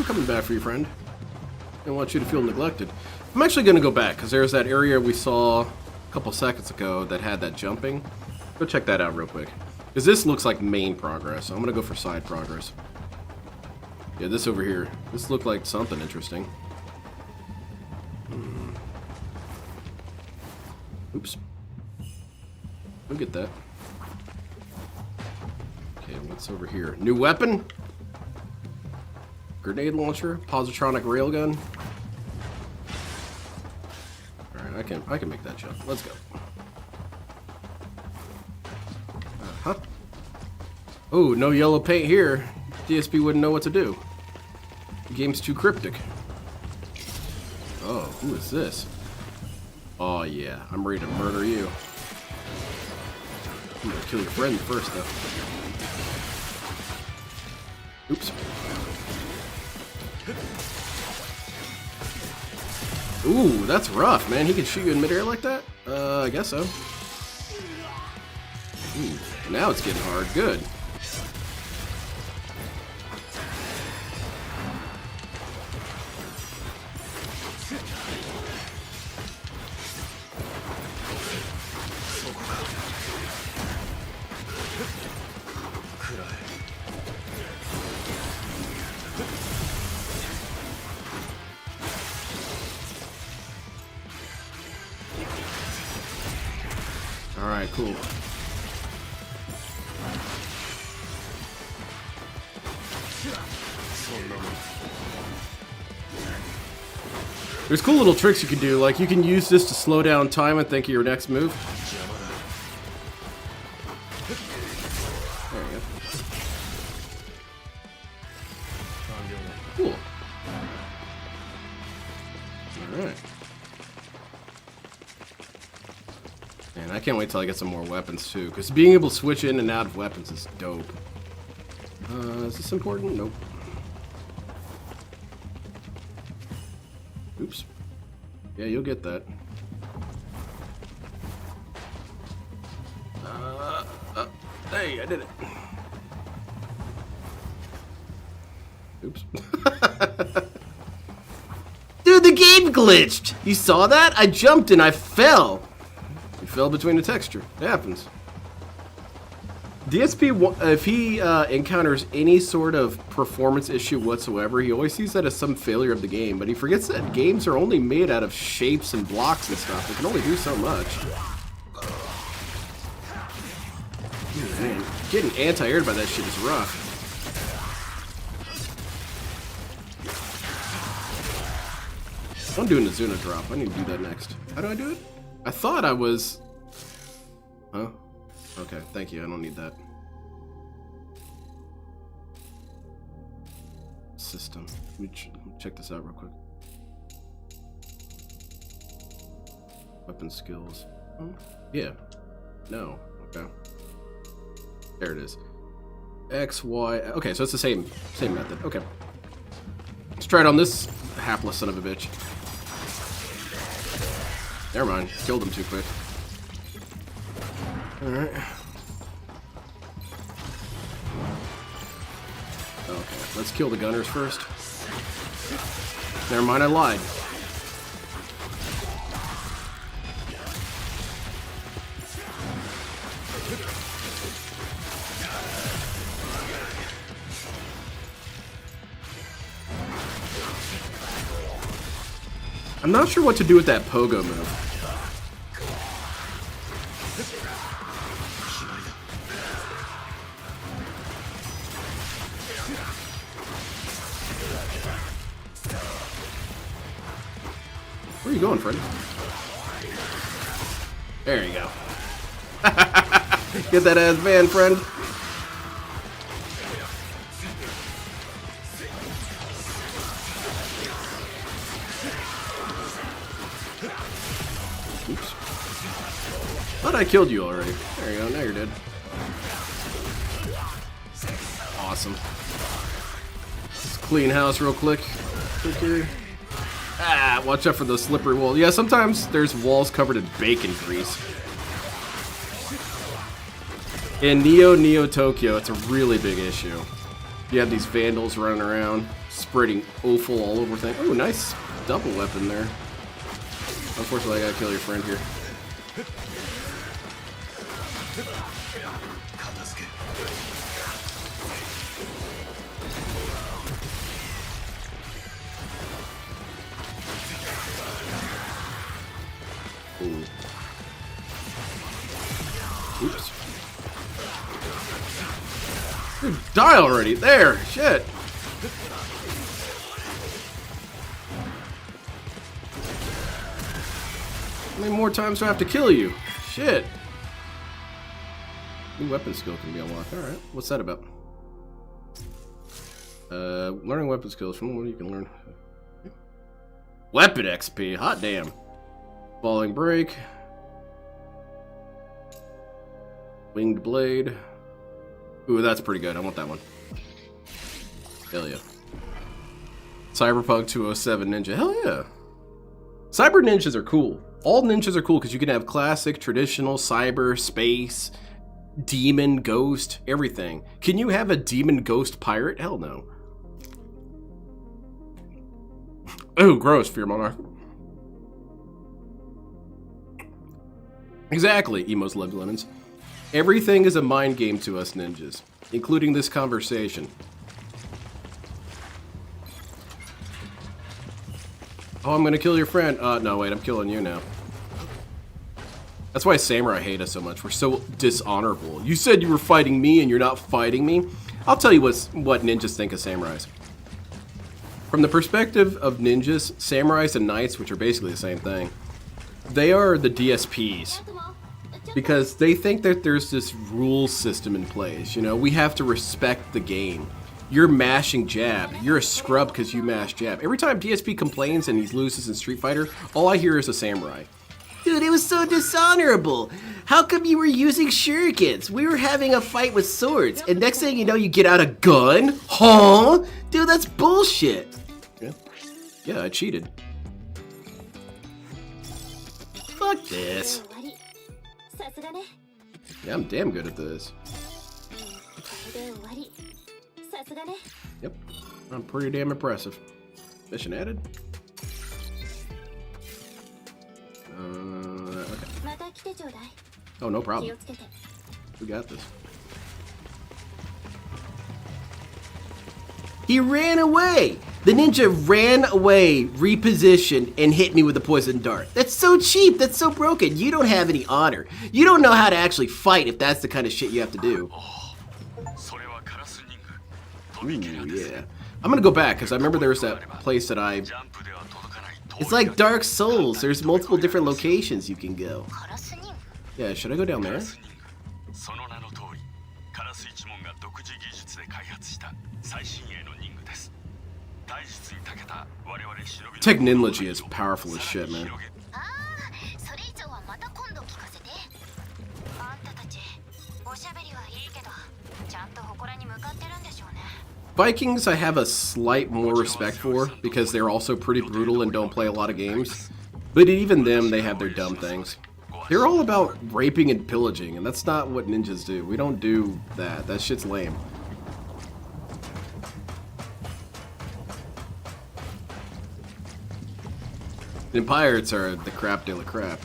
A: I'm coming back for you, friend. I don't want you to feel neglected. I'm actually going to go back, because there's that area we saw a couple seconds ago that had that jumping. Go check that out real quick. Because this looks like main progress, so I'm going to go for side progress. Yeah, this over here. This looked like something interesting. Oops. Look at that. Okay, what's over here? New weapon? Grenade launcher? Positronic railgun? Alright, I can make that jump. Let's go. Uh-huh. Oh, no yellow paint here. DSP wouldn't know what to do. The game's too cryptic. Oh, who is this? Oh yeah, I'm ready to murder you. I'm gonna kill your friend first though. Oops. Ooh, that's rough, man. He can shoot you in midair like that? I guess so. Ooh, now it's getting hard. Good. Alright, cool. There's cool little tricks you can do, like you can use this to slow down time and think of your next move. There you go. Cool. Alright. Man, I can't wait till I get some more weapons too, because being able to switch in and out of weapons is dope. Is this important? Nope. Oops. Yeah, you'll get that. Hey, I did it. Oops.
B: Dude, the game glitched! You saw that? I jumped and I fell.
A: You fell between the texture. It happens. DSP, if he encounters any sort of performance issue whatsoever, he always sees that as some failure of the game, but he forgets that games are only made out of shapes and blocks and stuff. They can only do so much. Man, getting anti-aired by that shit is rough. I'm doing the Zuna drop. I need to do that next. How do I do it? I thought I was... Huh? Okay, thank you. I don't need that. System. Let me check this out real quick. Weapon skills. Oh, yeah. No. Okay. There it is. X, Y... Okay, so it's the same method. Okay. Let's try it on this hapless son of a bitch. Never mind. Killed him too quick. Alright. Okay, let's kill the gunners first. Never mind, I lied. I'm not sure what to do with that pogo move. Where are you going, friend? There you go. Get that ass banned, friend. Oops. Thought I killed you already. There you go, now you're dead. Awesome. Let's clean house real quick. Quick here. Ah, watch out for those slippery walls. Yeah, sometimes there's walls covered in bacon grease. In Neo Tokyo, it's a really big issue. You have these vandals running around, spreading offal all over things. Oh, nice double weapon there. Unfortunately, I gotta kill your friend here. Ooh. Oops. Dude, die already. There. Shit. How many more times do I have to kill you? Shit. New weapon skill can be unlocked. Alright. What's that about? Learning weapon skills. From what you can learn. Weapon XP. Hot damn. Falling break. Winged blade. Ooh, that's pretty good. I want that one. Hell yeah. Cyberpunk 207 ninja. Hell yeah. Cyber ninjas are cool. All ninjas are cool because you can have classic, traditional, cyber, space, demon, ghost, everything. Can you have a demon ghost pirate? Hell no. Ooh, gross, Fear Monarch. Exactly, Emo's Love Lemons. Everything is a mind game to us ninjas, including this conversation. Oh, I'm gonna kill your friend. No, wait, I'm killing you now. That's why samurai hate us so much. We're so dishonorable. You said you were fighting me and you're not fighting me. I'll tell you what ninjas think of samurais. From the perspective of ninjas, samurais and knights, which are basically the same thing, they are the DSPs. Because they think that there's this rule system in place. You know, we have to respect the game. You're mashing jab. You're a scrub because you mash jab. Every time DSP complains and he loses in Street Fighter, all I hear is a samurai.
B: Dude, it was so dishonorable. How come you were using shurikens? We were having a fight with swords, and next thing you know, you get out a gun? Huh? Dude, that's bullshit.
A: Yeah, I cheated.
B: Fuck this.
A: Yeah, I'm damn good at this. Yep, I'm pretty damn impressive. Mission added. Okay. Oh, no problem. We got this.
B: He ran away. The ninja ran away, repositioned, and hit me with a poison dart. That's so cheap. That's so broken. You don't have any honor. You don't know how to actually fight if that's the kind of shit you have to do.
A: Ooh, yeah. I'm gonna go back because I remember there was that place that I...
B: It's like Dark Souls. There's multiple different locations you can go.
A: Yeah, should I go down there? Technology is powerful as shit, man. Vikings I have a slight more respect for because they're also pretty brutal and don't play a lot of games. But even them, they have their dumb things. They're all about raping and pillaging, and that's not what ninjas do. We don't do that. That shit's lame. And pirates are the crap de la crap.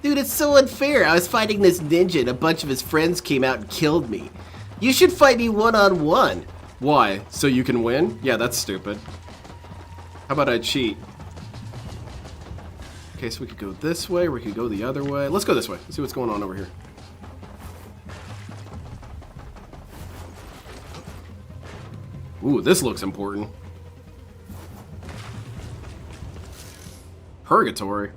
B: Dude, it's so unfair. I was fighting this ninja and a bunch of his friends came out and killed me. You should fight me one-on-one.
A: Why? So you can win? Yeah, that's stupid. How about I cheat? Okay, so we could go this way, or we could go the other way. Let's go this way. Let's see what's going on over here. Ooh, this looks important. Purgatory.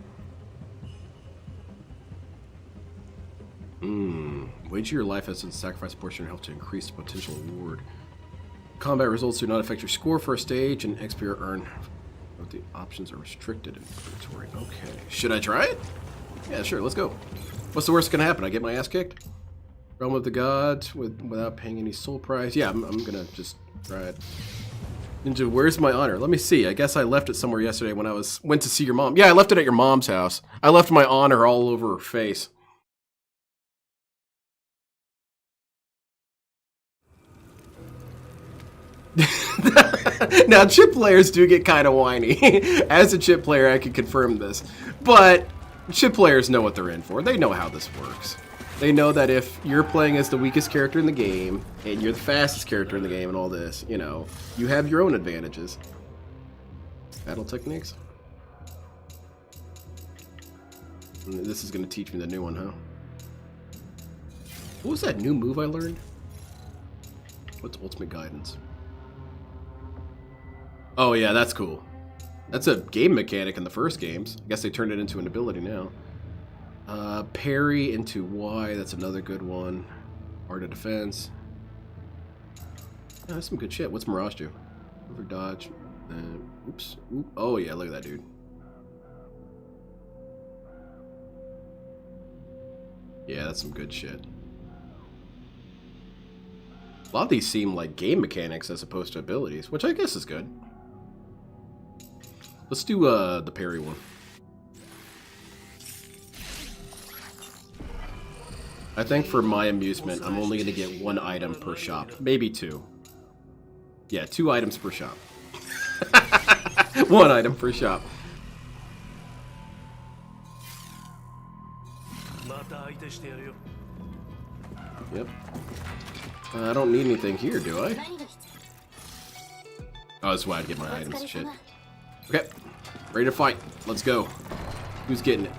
A: Wager your life as a sacrifice a portion of your health to increase the potential reward. Combat results do not affect your score for a stage, and XP are earned. But the options are restricted in Purgatory. Okay. Should I try it? Yeah, sure, let's go. What's the worst gonna happen? I get my ass kicked? Realm of the Gods without paying any soul price. Yeah, I'm gonna just try it. Ninja, where's my honor? Let me see. I guess I left it somewhere yesterday when I went to see your mom. Yeah, I left it at your mom's house. I left my honor all over her face. Now, chip players do get kind of whiny. As a chip player, I can confirm this. But chip players know what they're in for. They know how this works. They know that if you're playing as the weakest character in the game, and you're the fastest character in the game and all this, you know, you have your own advantages. Battle techniques? This is going to teach me the new one, huh? What was that new move I learned? What's ultimate guidance? Oh yeah, that's cool. That's a game mechanic in the first games. I guess they turned it into an ability now. Parry into Y, that's another good one. Art of defense. Yeah, that's some good shit. What's Mirage do? Over dodge. Oops. Oop. Oh yeah, look at that dude. Yeah, that's some good shit. A lot of these seem like game mechanics as opposed to abilities, which I guess is good. Let's do the parry one. I think for my amusement, I'm only going to get 1 item per shop. Maybe 2. Yeah, 2 items per shop. 1 item per shop. Yep. I don't need anything here, do I? Oh, that's why I'd get my items and shit. Okay. Ready to fight. Let's go. Who's getting it?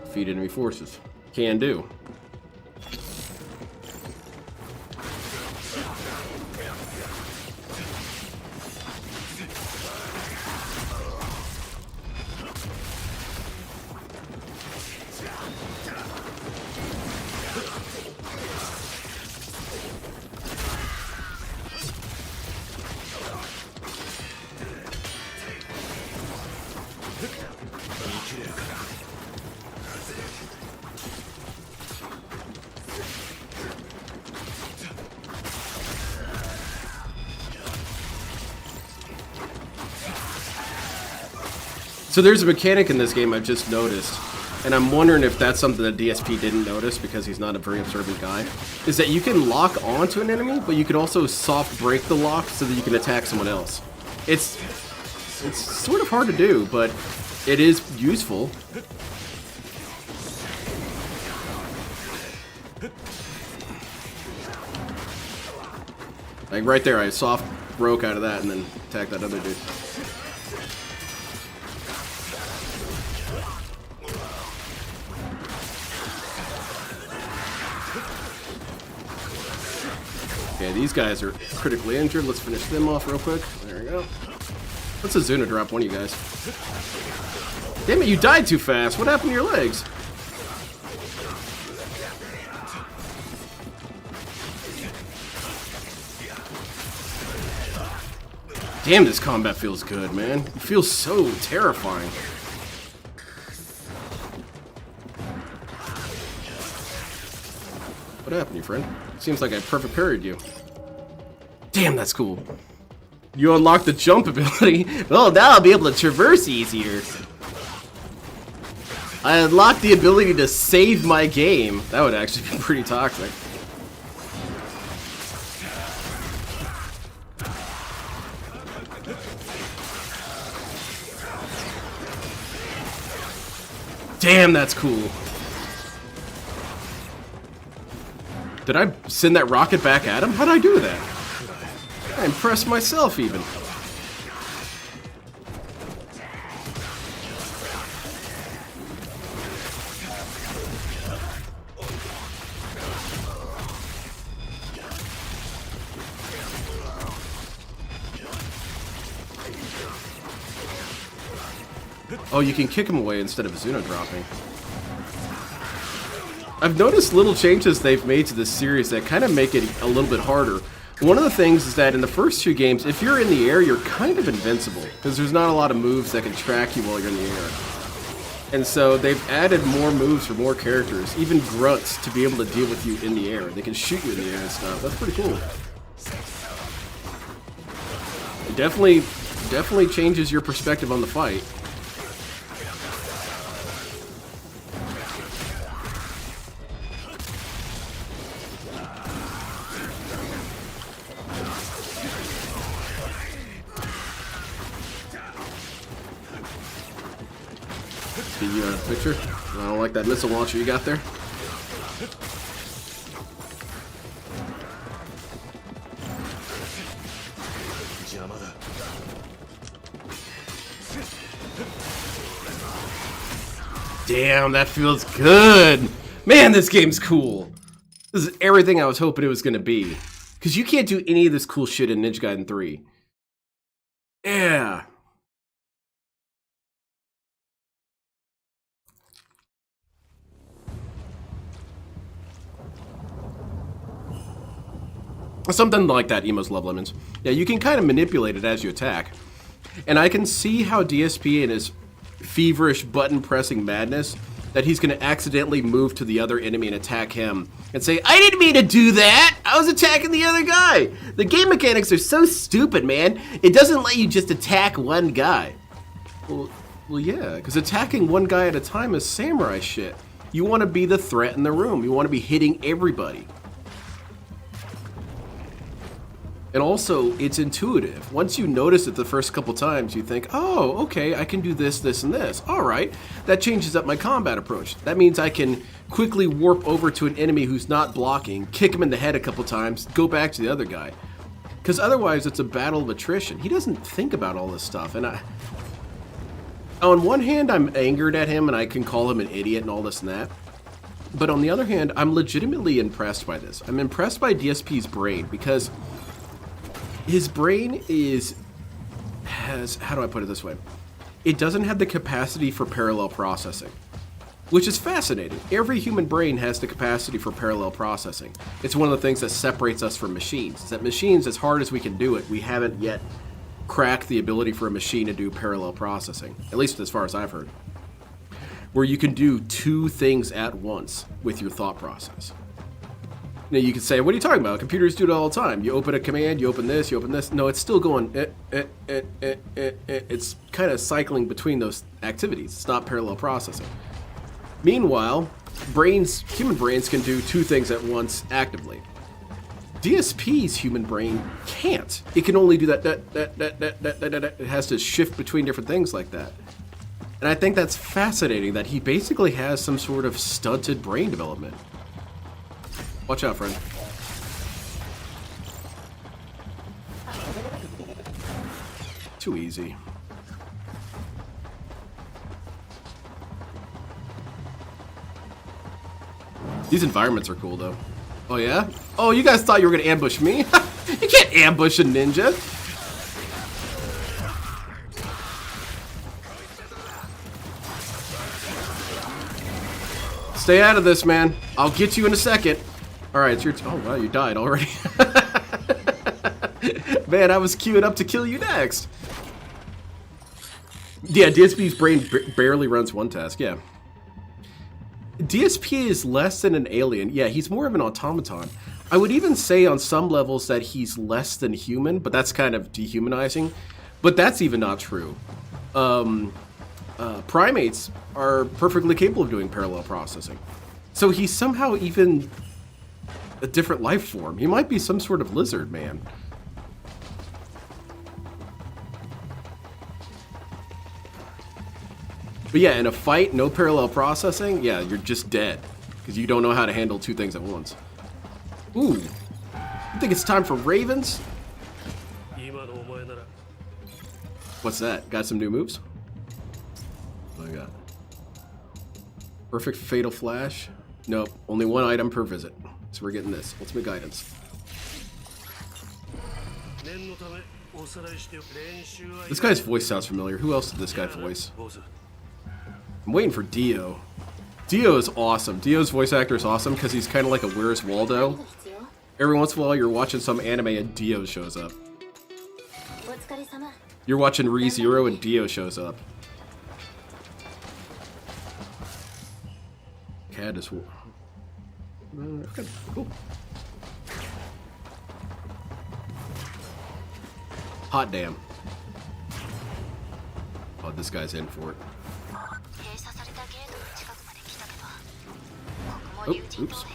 A: Defeat enemy forces. Can do. So there's a mechanic in this game I've just noticed, and I'm wondering if that's something that DSP didn't notice because he's not a very observant guy, is that you can lock onto an enemy, but you can also soft break the lock so that you can attack someone else. It's sort of hard to do, but it is useful. Like right there, I soft broke out of that and then attacked that other dude. Okay, these guys are critically injured. Let's finish them off real quick. There we go. Let's Azuna drop one of you guys. Damn it, you died too fast. What happened to your legs? Damn, this combat feels good, man. It feels so terrifying. What happened, you friend? Seems like I perfect parried you. Damn, that's cool. You unlocked the jump ability. Well, now I'll be able to traverse easier. I unlocked the ability to save my game. That would actually be pretty toxic. Damn, that's cool. Did I send that rocket back at him? How'd I do that? I impressed myself, even. Oh, you can kick him away instead of Azuna dropping. I've noticed little changes they've made to this series that kind of make it a little bit harder. One of the things is that in the first 2 games, if you're in the air, you're kind of invincible, because there's not a lot of moves that can track you while you're in the air. And so they've added more moves for more characters, even grunts, to be able to deal with you in the air. They can shoot you in the air and stuff. That's pretty cool. It definitely changes your perspective on the fight. Get you out of the picture. I don't like that missile launcher you got there. Damn, that feels good. Man, this game's cool. This is everything I was hoping it was going to be. Because you can't do any of this cool shit in Ninja Gaiden 3. Yeah. Something like that, Emo's Love Lemons. Yeah, you can kind of manipulate it as you attack. And I can see how DSP in his feverish button-pressing madness that he's going to accidentally move to the other enemy and attack him and say, I didn't mean to do that! I was attacking the other guy! The game mechanics are so stupid, man. It doesn't let you just attack one guy. Well yeah, because attacking one guy at a time is samurai shit. You want to be the threat in the room. You want to be hitting everybody. And also, it's intuitive. Once you notice it the first couple times, you think, oh, okay, I can do this, this, and this. All right, that changes up my combat approach. That means I can quickly warp over to an enemy who's not blocking, kick him in the head a couple times, go back to the other guy. Because otherwise, it's a battle of attrition. He doesn't think about all this stuff. And on one hand, I'm angered at him, and I can call him an idiot and all this and that. But on the other hand, I'm legitimately impressed by this. I'm impressed by DSP's brain, because his brain has, how do I put it this way? It doesn't have the capacity for parallel processing, which is fascinating. Every human brain has the capacity for parallel processing. It's one of the things that separates us from machines. Is that machines, as hard as we can do it, we haven't yet cracked the ability for a machine to do parallel processing, at least as far as I've heard, where you can do two things at once with your thought process. Now you could say, what are you talking about? Computers do it all the time. You open a command, you open this, you open this. No, it's still going, It's kind of cycling between those activities. It's not parallel processing. Meanwhile, human brains can do two things at once actively. DSP's human brain can't. It can only do that. It has to shift between different things like that. And I think that's fascinating that he basically has some sort of stunted brain development. Watch out, friend. Too easy. These environments are cool, though. Oh, yeah? Oh, you guys thought you were gonna ambush me? You can't ambush a ninja! Stay out of this, man. I'll get you in a second. Alright, it's your oh wow, you died already. Man, I was queuing up to kill you next. Yeah, DSP's brain barely runs one task, yeah. DSP is less than an alien. Yeah, he's more of an automaton. I would even say on some levels that he's less than human, but that's kind of dehumanizing. But that's even not true. Primates are perfectly capable of doing parallel processing. So he's somehow even a different life form. He might be some sort of lizard man. But yeah, in a fight, no parallel processing, yeah, you're just dead. Because you don't know how to handle two things at once. Ooh. You think it's time for Ravens? What's that? Got some new moves? What do I got? Perfect Fatal Flash? Nope, only one item per visit. So we're getting this. Ultimate Guidance. This guy's voice sounds familiar. Who else did this guy voice? I'm waiting for Dio. Dio is awesome. Dio's voice actor is awesome because he's kind of like a Where's Waldo. Every once in a while you're watching some anime and Dio shows up. You're watching ReZero and Dio shows up. Cad is... Okay, cool. Hot damn. Oh, this guy's in for it. Oh, oops.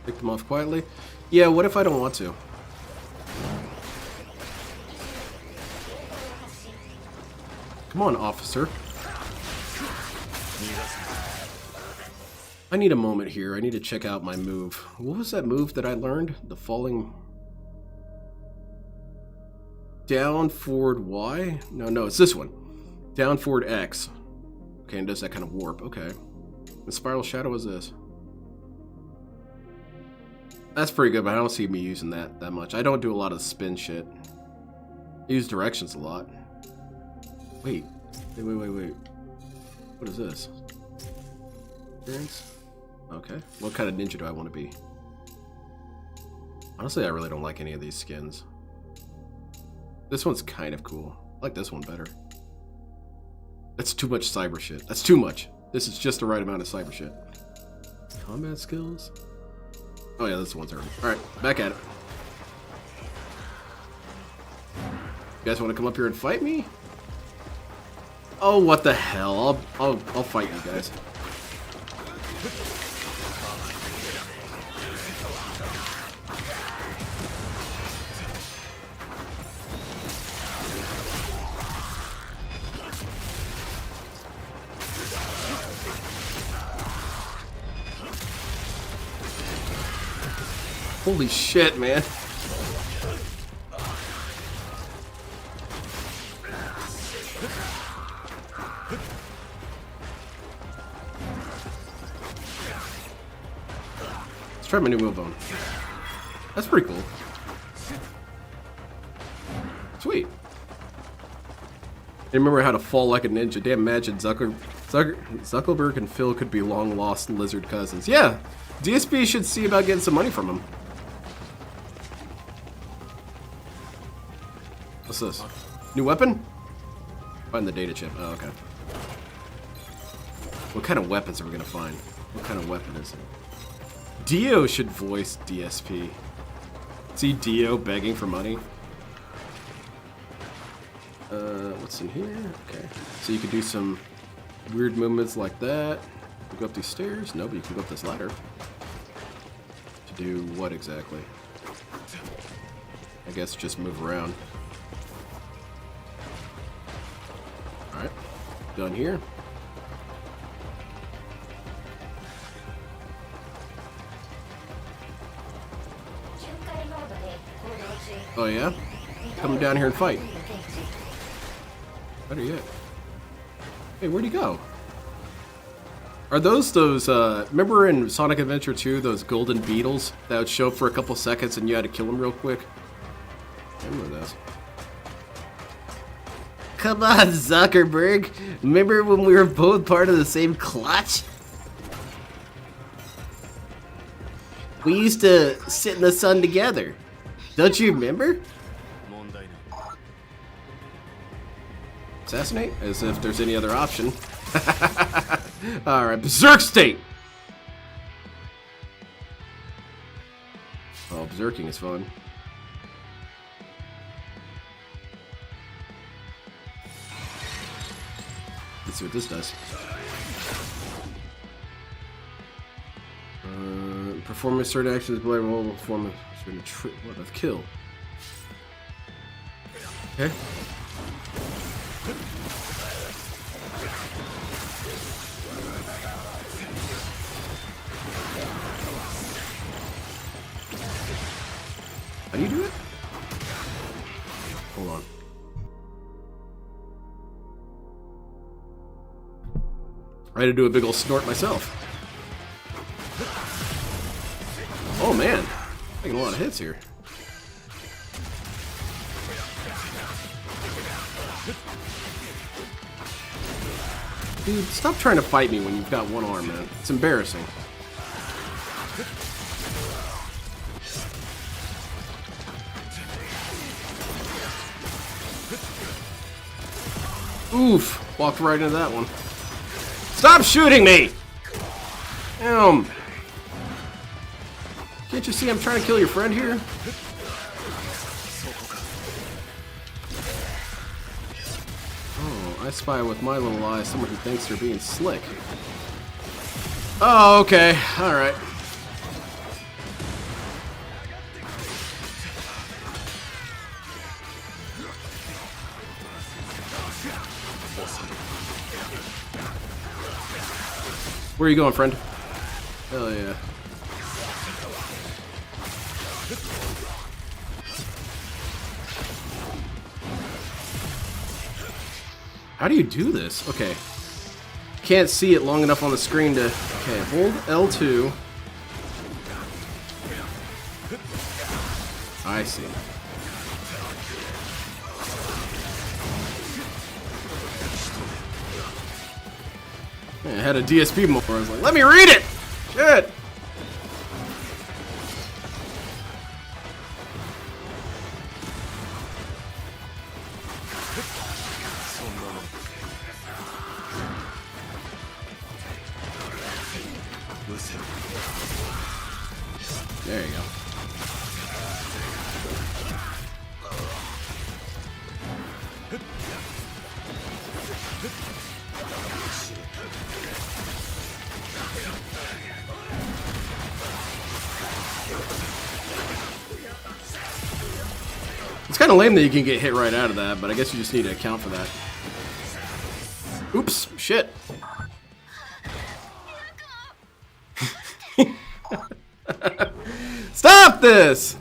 A: Pick them off quietly. Yeah, what if I don't want to? Come on, officer. I need a moment here. I need to check out my move. What was that move that I learned? The falling... Down, forward, Y? No, it's this one. Down, forward, X. Okay, and does that kind of warp. Okay. The spiral shadow is this. That's pretty good, but I don't see me using that much. I don't do a lot of spin shit. I use directions a lot. Wait. What is this? Experience? Okay. What kind of ninja do I want to be? Honestly, I really don't like any of these skins. This one's kind of cool. I like this one better. That's too much cyber shit. That's too much. This is just the right amount of cyber shit. Combat skills? Oh yeah, this one's already. Alright, back at it. You guys want to come up here and fight me? Oh, what the hell? I'll fight you guys. Holy shit, man. Let's try my new move on. That's pretty cool. Sweet. I remember how to fall like a ninja. Damn, imagine Zuckerberg and Phil could be long lost lizard cousins. Yeah, DSP should see about getting some money from him. What's this? New weapon? Find the data chip. Oh, okay. What kind of weapons are we gonna find? What kind of weapon is it? Dio should voice DSP. See Dio begging for money? What's in here? Okay. So you can do some weird movements like that. You go up these stairs? No, but you can go up this ladder. To do what exactly? I guess just move around. Alright. Done here. Oh yeah? Come down here and fight. Better yet. Hey, where'd he go? Are those, remember in Sonic Adventure 2, those golden beetles that would show up for a couple seconds and you had to kill them real quick? I remember those.
B: Come on, Zuckerberg. Remember when we were both part of the same clutch? We used to sit in the sun together. Don't you remember?
A: Assassinate? As if there's any other option. Alright, Berserk State! Oh, berserking is fun. Let's see what this does. Performance certain actions below mobile performance. What a kill. Okay. How do you do it? Hold on. I had to do a big ol' snort myself. Oh man, taking a lot of hits here. Dude, stop trying to fight me when you've got one arm, man. It's embarrassing. Oof, walked right into that one. Stop shooting me! Damn. Can't you see I'm trying to kill your friend here? Oh, I spy with my little eye someone who thinks they're being slick. Oh, okay. Alright. Where are you going, friend? Hell yeah. How do you do this? Okay. Can't see it long enough on the screen to... Okay, hold L2. I see. Man, I had a DSP moment where I was like, let me read it! Shit! There you go. It's kind of lame that you can get hit right out of that, but I guess you just need to account for that. Oops, shit. Stop this!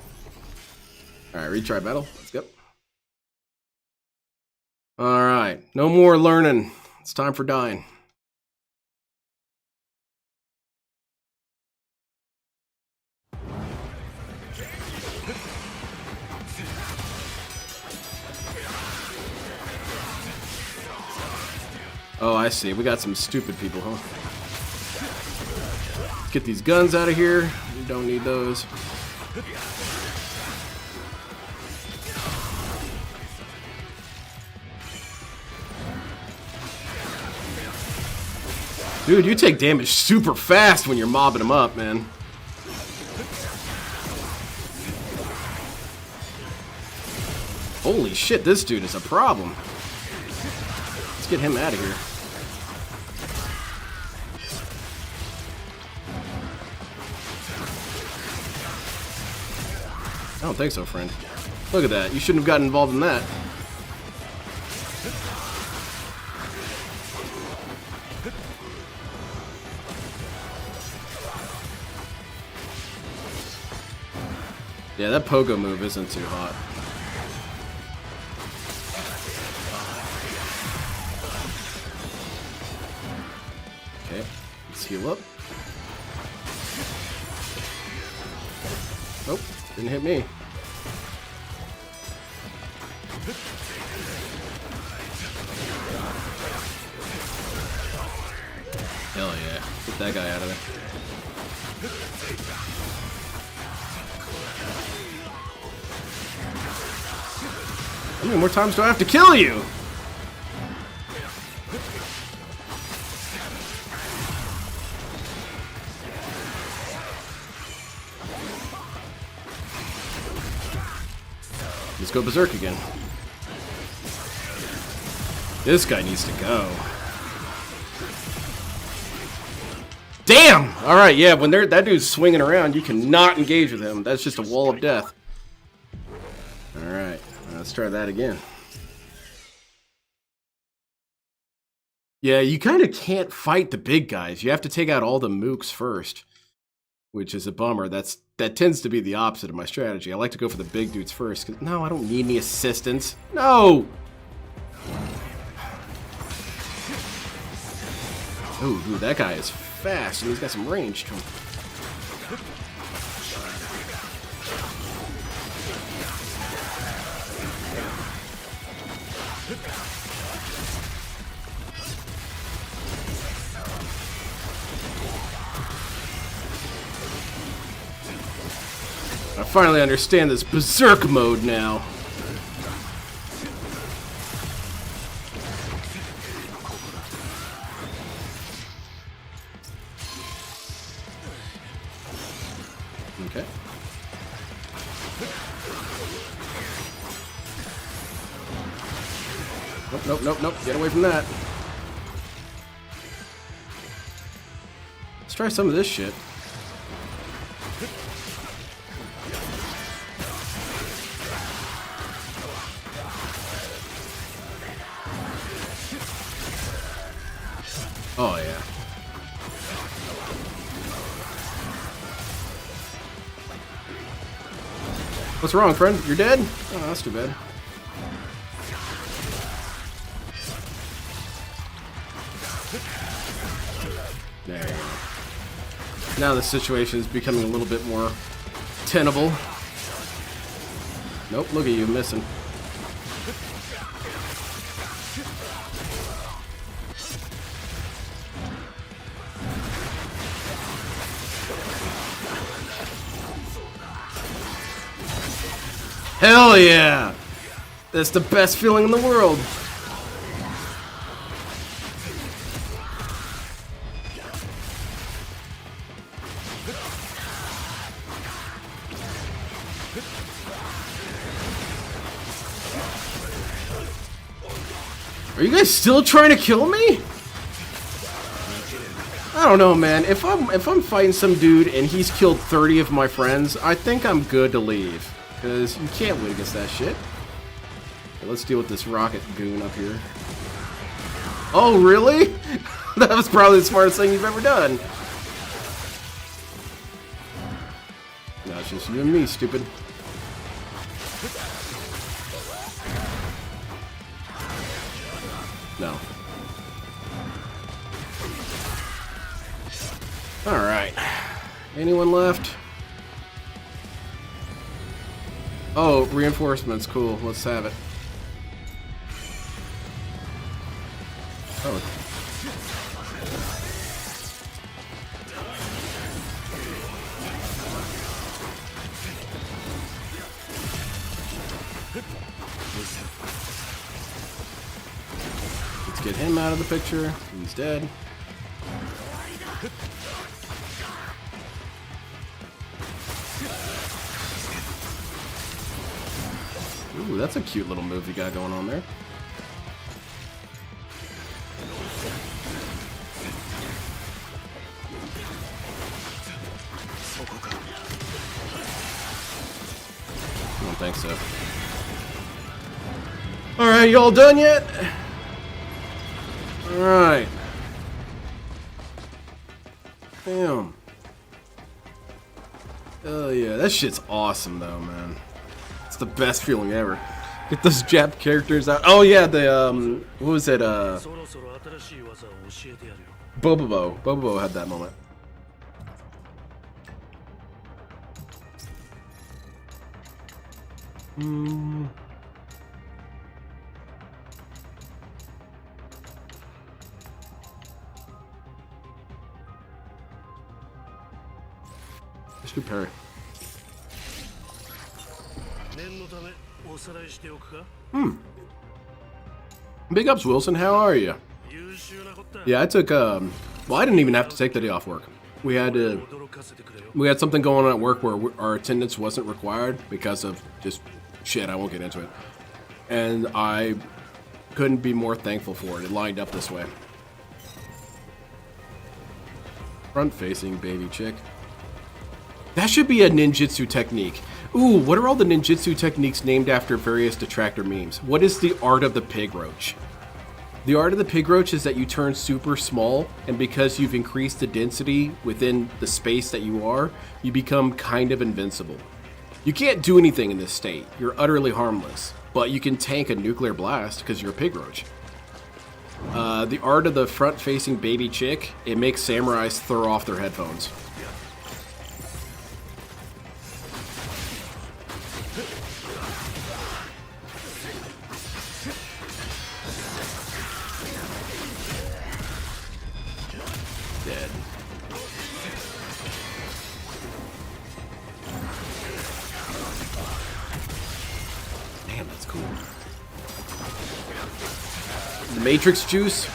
A: Alright, retry battle. Let's go. Alright, no more learning. It's time for dying. Oh, I see. We got some stupid people, huh? Get these guns out of here. We don't need those. Dude, you take damage super fast when you're mobbing them up, man. Holy shit, this dude is a problem. Let's get him out of here. I don't think so, friend. Look at that. You shouldn't have gotten involved in that. Yeah, that pogo move isn't too hot. Okay, let's heal up. Nope, didn't hit me. Hell yeah, get that guy out of there. How many more times do I have to kill you? Let's go berserk again. This guy needs to go. Damn! Alright, yeah, when that dude's swinging around, you cannot engage with him. That's just a wall of death. Alright, let's try that again. Yeah, you kind of can't fight the big guys. You have to take out all the mooks first, which is a bummer. That tends to be the opposite of my strategy. I like to go for the big dudes first. No, I don't need any assistance. No! Oh, dude, that guy is fast, and he's got some range to him. I finally understand this berserk mode now. Okay. Nope, nope, nope, nope. Get away from that. Let's try some of this shit. Oh, yeah. What's wrong, friend? You're dead? Oh, that's too bad. There you go. Now the situation is becoming a little bit more tenable. Nope, look at you missing. Hell yeah! That's the best feeling in the world. Are you guys still trying to kill me? I don't know, man. If I'm fighting some dude and he's killed 30 of my friends, I think I'm good to leave. Because you can't win against that shit. Okay, let's deal with this rocket goon up here. Oh, really? That was probably the smartest thing you've ever done. No, it's just you and me, stupid. No. Alright. Anyone left? Oh, reinforcements. Cool. Let's have it. Oh. Let's get him out of the picture. He's dead. Ooh, that's a cute little move you got going on there. I don't think so. Alright, you all done yet? Alright. Damn. Oh yeah, that shit's awesome though, man. It's the best feeling ever. Get those Jap characters out. Oh yeah, the what was it? Bobobo. Bobobo had that moment. Let's do parry. Big ups, Wilson. How are you? Yeah, I took well, I didn't even have to take the day off work. We had something going on at work where our attendance wasn't required because of just shit. I won't get into it. And I couldn't be more thankful for it. It lined up this way. Front-facing baby chick. That should be a ninjutsu technique. Ooh, what are all the ninjutsu techniques named after various detractor memes? What is the art of the pig roach? The art of the pig roach is that you turn super small, and because you've increased the density within the space that you are, you become kind of invincible. You can't do anything in this state. You're utterly harmless, but you can tank a nuclear blast because you're a pig roach. The art of the front-facing baby chick, it makes samurais throw off their headphones. Dead. Damn, that's cool. The Matrix juice.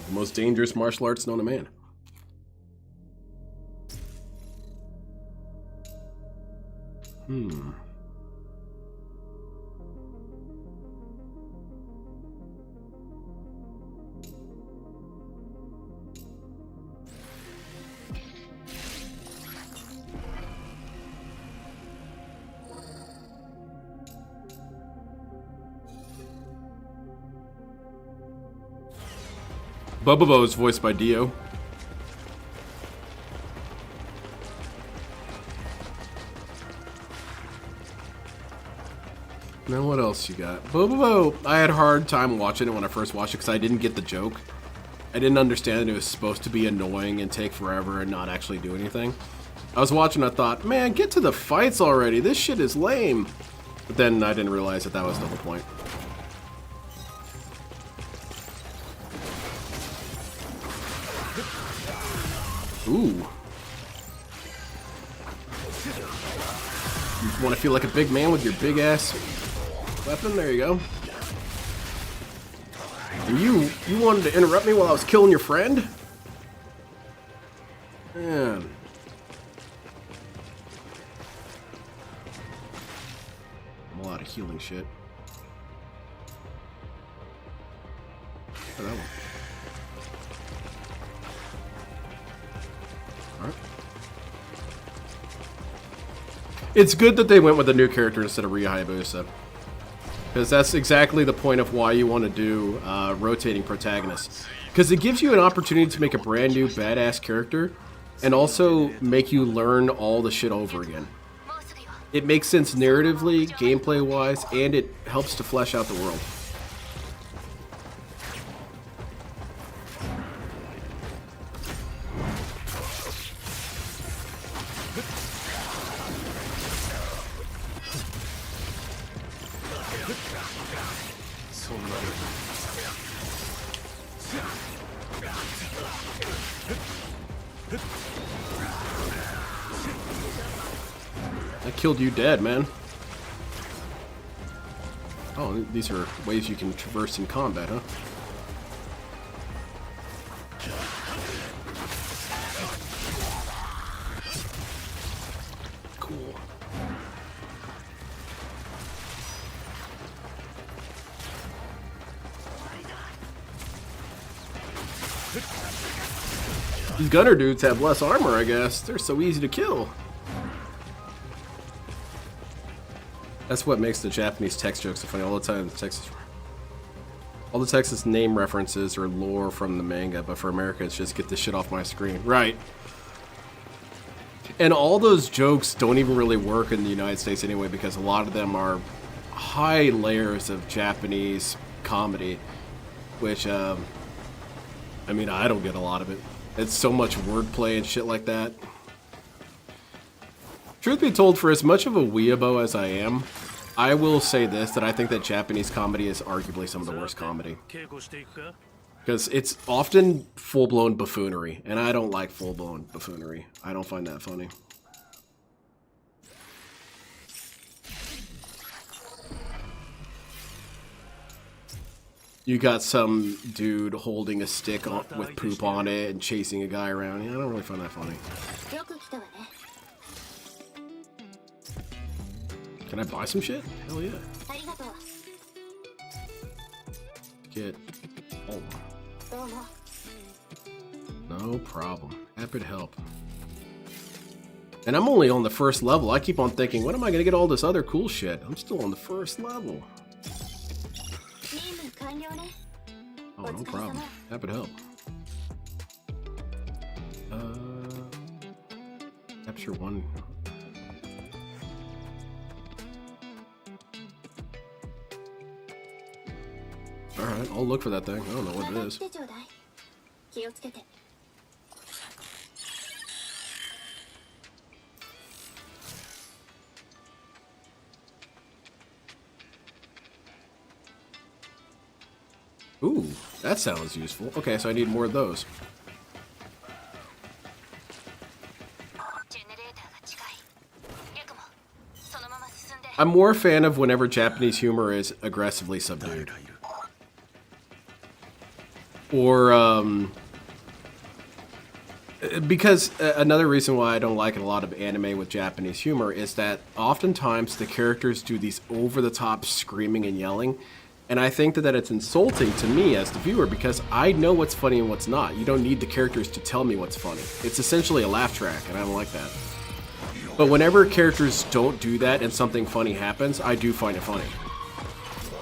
A: The most dangerous martial arts known to man. Bobobo is voiced by Dio. Now what else you got? Bobo. I had a hard time watching it when I first watched it because I didn't get the joke. I didn't understand that it was supposed to be annoying and take forever and not actually do anything. I was watching, I thought, man, get to the fights already. This shit is lame. But then I didn't realize that that was the whole point. Ooh. You want to feel like a big man with your big ass weapon? There you go. And you wanted to interrupt me while I was killing your friend? Man. I'm a lot of healing shit. Oh, that one. Alright. It's good that they went with a new character instead of Ryu Hayabusa. Because that's exactly the point of why you want to do rotating protagonists. Because it gives you an opportunity to make a brand new badass character and also make you learn all the shit over again. It makes sense narratively, gameplay-wise, and it helps to flesh out the world. I killed you dead, man. Oh, these are ways you can traverse in combat, huh? Cool. These gunner dudes have less armor, I guess. They're so easy to kill. That's what makes the Japanese text jokes so funny. All the Texas name references are lore from the manga, but for America, it's just get this shit off my screen. Right. And all those jokes don't even really work in the United States anyway, because a lot of them are high layers of Japanese comedy, which, I mean, I don't get a lot of it. It's so much wordplay and shit like that. Truth be told, for as much of a weeabo as I am, I will say this, that I think that Japanese comedy is arguably some of the worst comedy. Because it's often full-blown buffoonery, and I don't like full-blown buffoonery. I don't find that funny. You got some dude holding a stick with poop on it and chasing a guy around. Yeah, I don't really find that funny. Can I buy some shit? Hell yeah. Get home. No problem. Happy to help. And I'm only on the first level. I keep on thinking, when am I going to get all this other cool shit? I'm still on the first level. Oh, no problem. Happy to help. Capture one. Alright, I'll look for that thing. I don't know what it is. Ooh, that sounds useful. Okay, so I need more of those. I'm more a fan of whenever Japanese humor is aggressively subdued. Or, because another reason why I don't like a lot of anime with Japanese humor is that oftentimes the characters do these over-the-top screaming and yelling, and I think that it's insulting to me as the viewer because I know what's funny and what's not. You don't need the characters to tell me what's funny. It's essentially a laugh track, and I don't like that. But whenever characters don't do that and something funny happens, I do find it funny.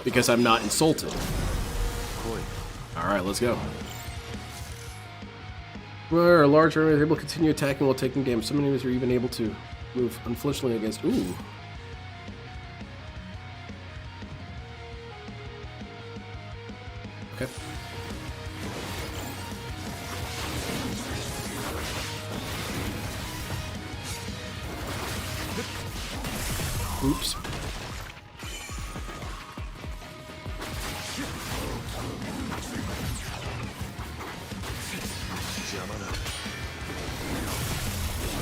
A: Because I'm not insulted. Alright, let's go. Where a large army is able to continue attacking while taking damage. Some enemies are even able to move unflinchingly against... Ooh. Okay. Oops.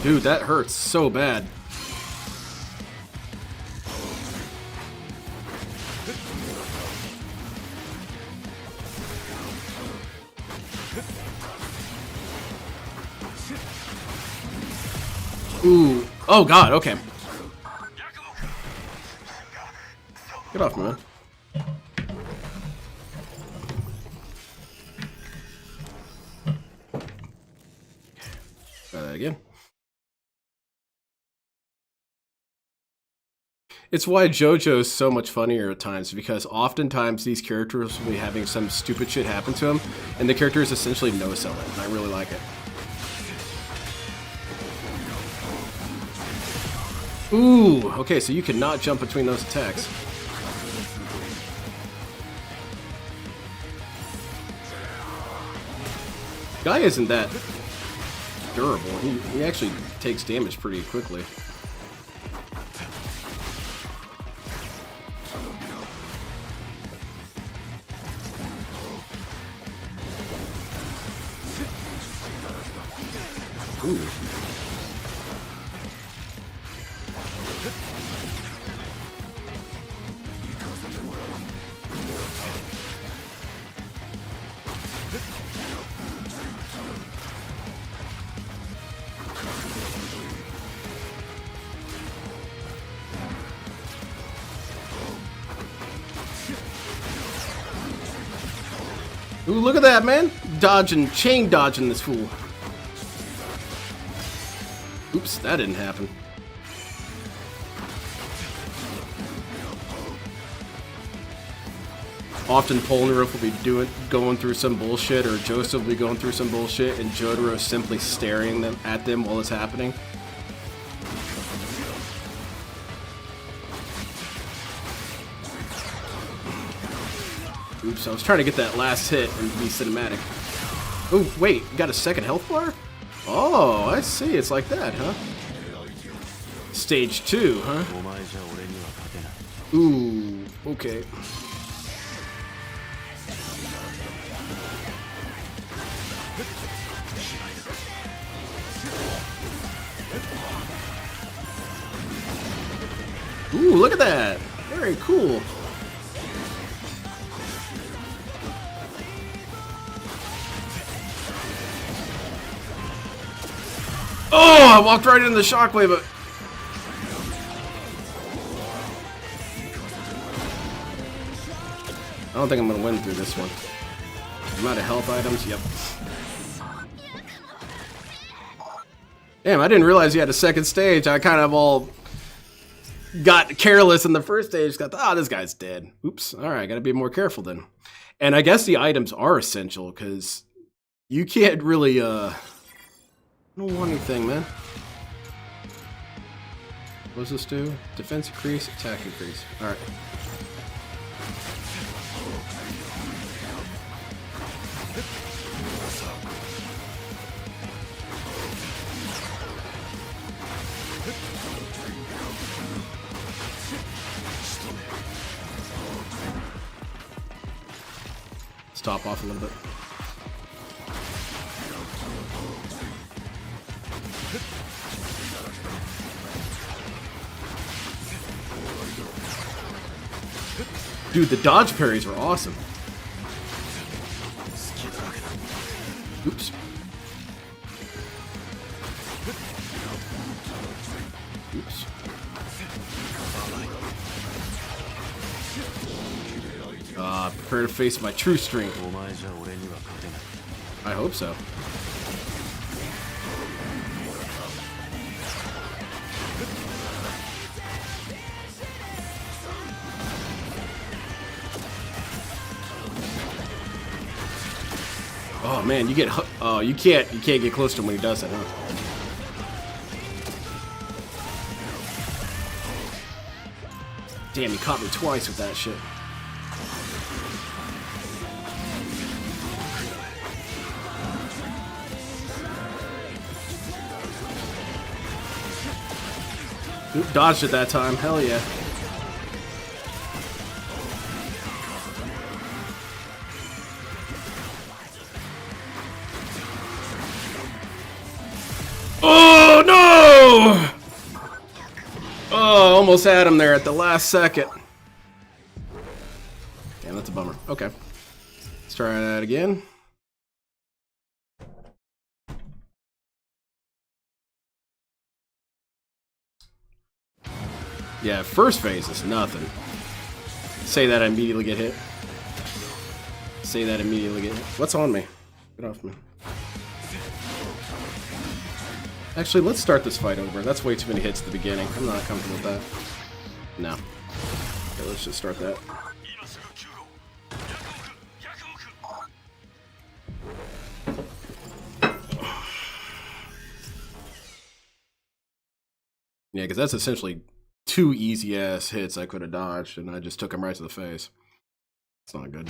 A: Dude, that hurts so bad. Ooh. Oh god, okay. Get off me, man. Try that again. It's why JoJo's so much funnier at times, because oftentimes these characters will be having some stupid shit happen to them, and the characters essentially no-sell it, and I really like it. Ooh, okay, so you cannot jump between those attacks. Guy isn't that durable. He actually takes damage pretty quickly. Ooh. Ooh, look at that, man! Dodging, chain dodging this fool. Oops, that didn't happen. Often Polnareff will be going through some bullshit, or Joseph will be going through some bullshit, and Jotaro is simply staring at them while it's happening. Oops, I was trying to get that last hit and be cinematic. Oh, wait, got a second health bar? Oh, I see, it's like that, huh? Stage 2, huh? Ooh, okay. Ooh, look at that! Very cool. Oh, I walked right into the shockwave, but... I don't think I'm gonna win through this one. I'm out of health items, yep. Damn, I didn't realize you had a second stage. I kind of all got careless in the first stage. Got, oh, this guy's dead. Oops, alright, gotta be more careful then. And I guess the items are essential, because you can't really, I don't want anything, man. What does this do? Defense increase, attack increase. Alright. Stop off a little bit. Dude, the dodge parries were awesome. Oops. Oops. Prepare to face my true strength. I hope so. Oh man, you get you can't get close to him when he does that, huh? Damn, he caught me twice with that shit. Oop, dodged it that time. Hell yeah. Oh no! Oh, almost had him there at the last second. Damn, that's a bummer. Okay. Let's try that again. Yeah, first phase is nothing. Say that I immediately get hit. Say that immediately get hit. What's on me? Get off me. Actually, let's start this fight over. That's way too many hits at the beginning. I'm not comfortable with that. No. Okay, let's just start that. Yeah, because that's essentially 2 easy-ass hits I could have dodged, and I just took him right to the face. It's not good.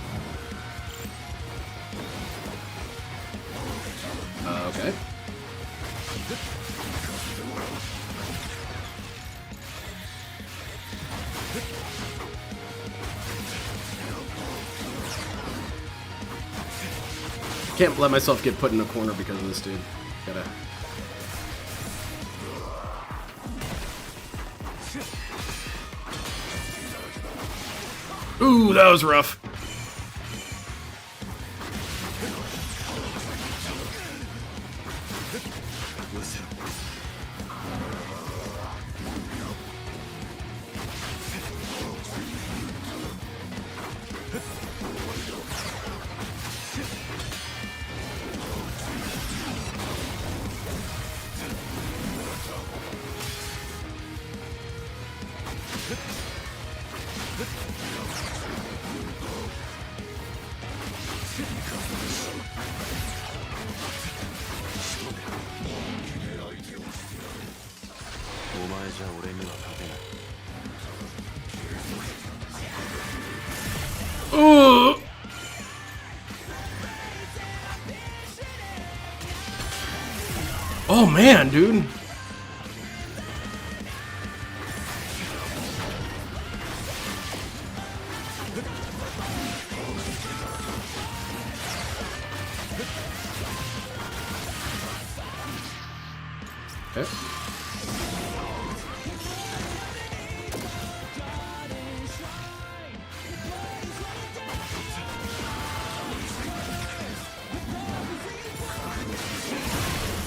A: Okay. Can't let myself get put in a corner because of this dude. Gotta... Ooh, that was rough. Ooh. Oh man, dude. Okay.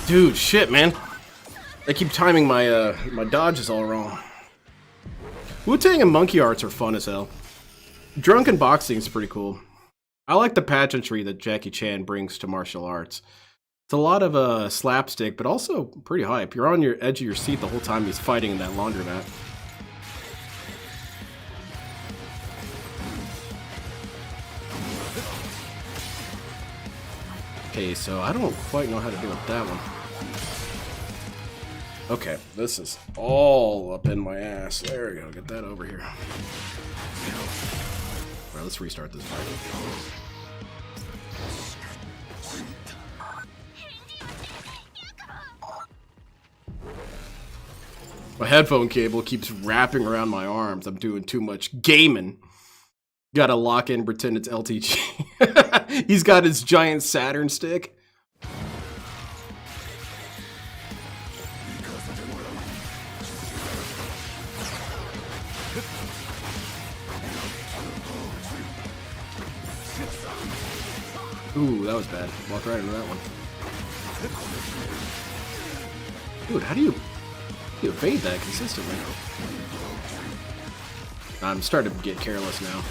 A: Dude, shit, man. I keep timing my my dodges all wrong. Wu-Tang and monkey arts are fun as hell. Drunken boxing is pretty cool. I like the pageantry that Jackie Chan brings to martial arts. It's a lot of slapstick, but also pretty hype. You're on your edge of your seat the whole time he's fighting in that laundromat. Okay, so I don't quite know how to deal with that one. Okay, this is all up in my ass. There we go, get that over here. Alright, let's restart this fight. My headphone cable keeps wrapping around my arms. I'm doing too much gaming. Gotta lock in, pretend it's LTG. He's got his giant Saturn stick. Ooh, that was bad. Walked right into that one. Dude, how do you evade that consistently? I'm starting to get careless now.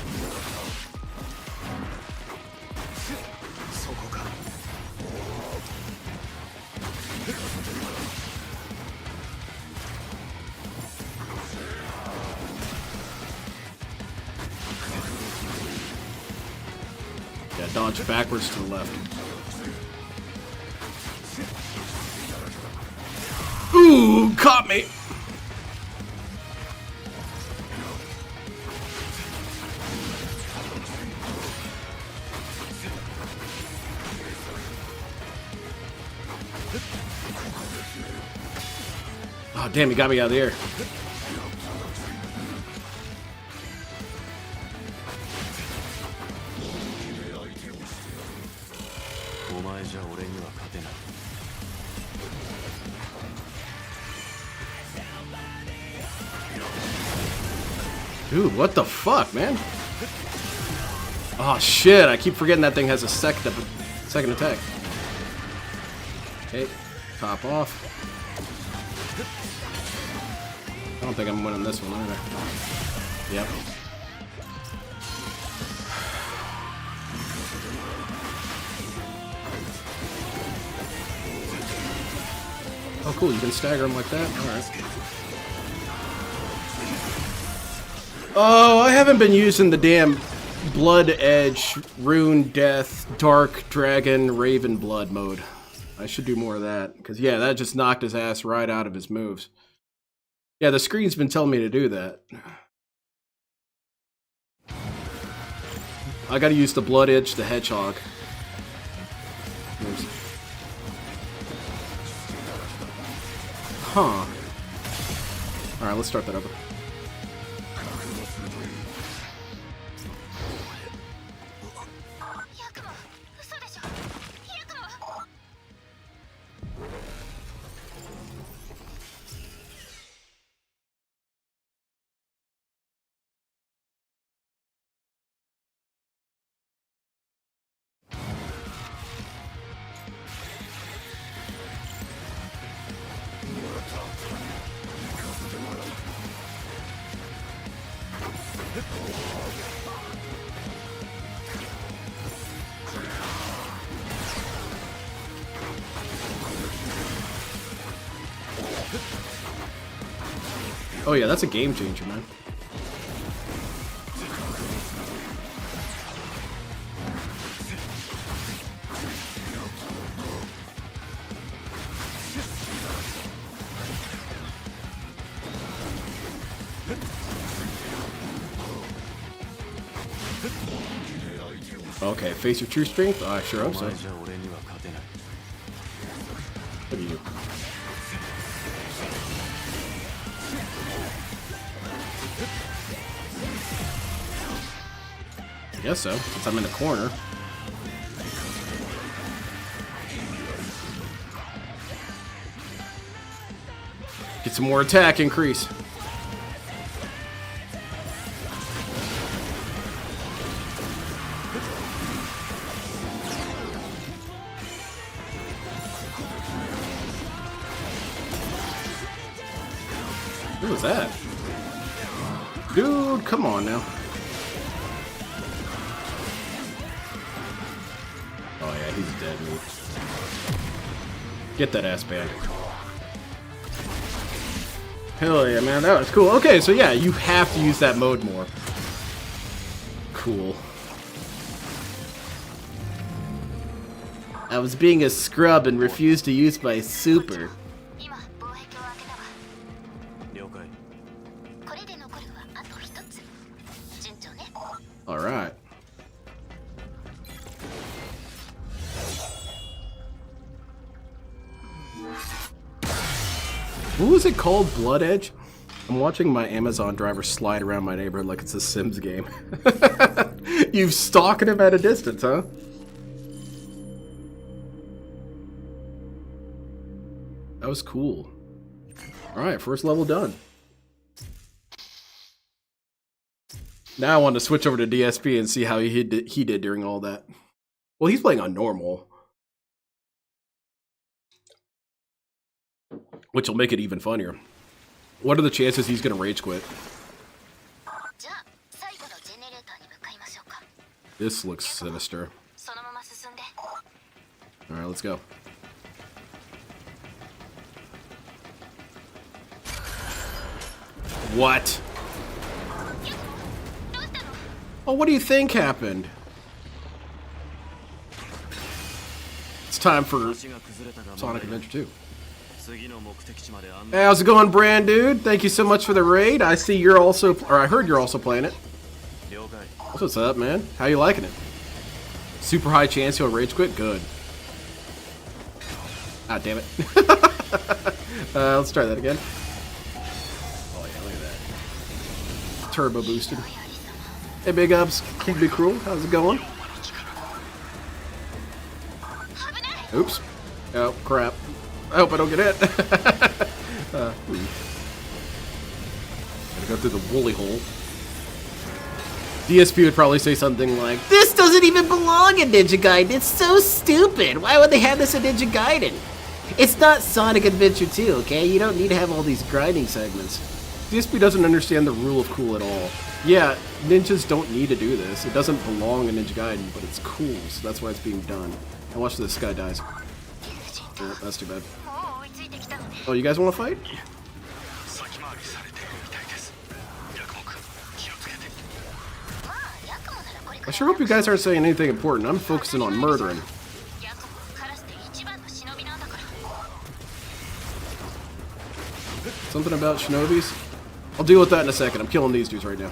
A: Yeah, dodge backwards to the left. Ooh, caught me! Oh, damn, he got me out of the air.
D: じゃ俺には勝てない。
A: Dude, what the fuck, man? Oh shit, I keep forgetting that thing has a second attack. Okay, top off. I don't think I'm winning this one either. Yep. Oh cool, you can stagger him like that? Alright. Oh, I haven't been using the damn Blood Edge, Rune Death, Dark Dragon, Raven Blood mode. I should do more of that, because yeah, that just knocked his ass right out of his moves. Yeah, the screen's been telling me to do that. I gotta use the Blood Edge, the Hedgehog. Oops. Huh. Alright, let's start that over. Oh yeah, that's a game changer, man. Okay, face your true strength? I sure hope so. What do you do? I guess so, since I'm in the corner. Get some more attack increase. What was that? Dude, come on now. Oh yeah, he's dead meat. Get that ass back. Hell yeah, man, that was cool. Okay, so yeah, you have to use that mode more. Cool. I was being a scrub and refused to use my super. Alright. What was it called? Blood Edge? I'm watching my Amazon driver slide around my neighborhood like it's a Sims game. You've stalking him at a distance, huh? That was cool. Alright, first level done. Now I want to switch over to DSP and see how he did during all that. Well, he's playing on normal, which will make it even funnier. What are the chances he's going to rage quit? This looks sinister. Alright, let's go. What? Oh, what do you think happened? It's time for Sonic Adventure 2. Hey, how's it going, Brand Dude? Thank you so much for the raid. I see you're also, or I heard you're also playing it. What's up, man? How you liking it? Super high chance he'll rage quit? Good. Ah, damn it. Let's try that again. Oh yeah, look at that. Turbo boosted. Hey, Big Ups, King Be Cruel, how's it going? Oops. Oh, crap. I hope I don't get hit. Gotta go through the woolly hole. DSP would probably say something like,
B: This doesn't even belong in Ninja Gaiden. It's so stupid. Why would they have this in Ninja Gaiden? It's not Sonic Adventure 2, okay? You don't need to have all these grinding segments.
A: DSP doesn't understand the rule of cool at all. Yeah, ninjas don't need to do this. It doesn't belong in Ninja Gaiden, but it's cool, so that's why it's being done. And watch this guy dies. Oh, that's too bad. Oh, you guys want to fight?
D: 先回りされているみたいです。ヤクモ君、気をつけて。
A: I sure hope you guys aren't saying anything important. I'm focusing on murdering. Something about shinobis? I'll deal with that in a second. I'm killing these dudes right now.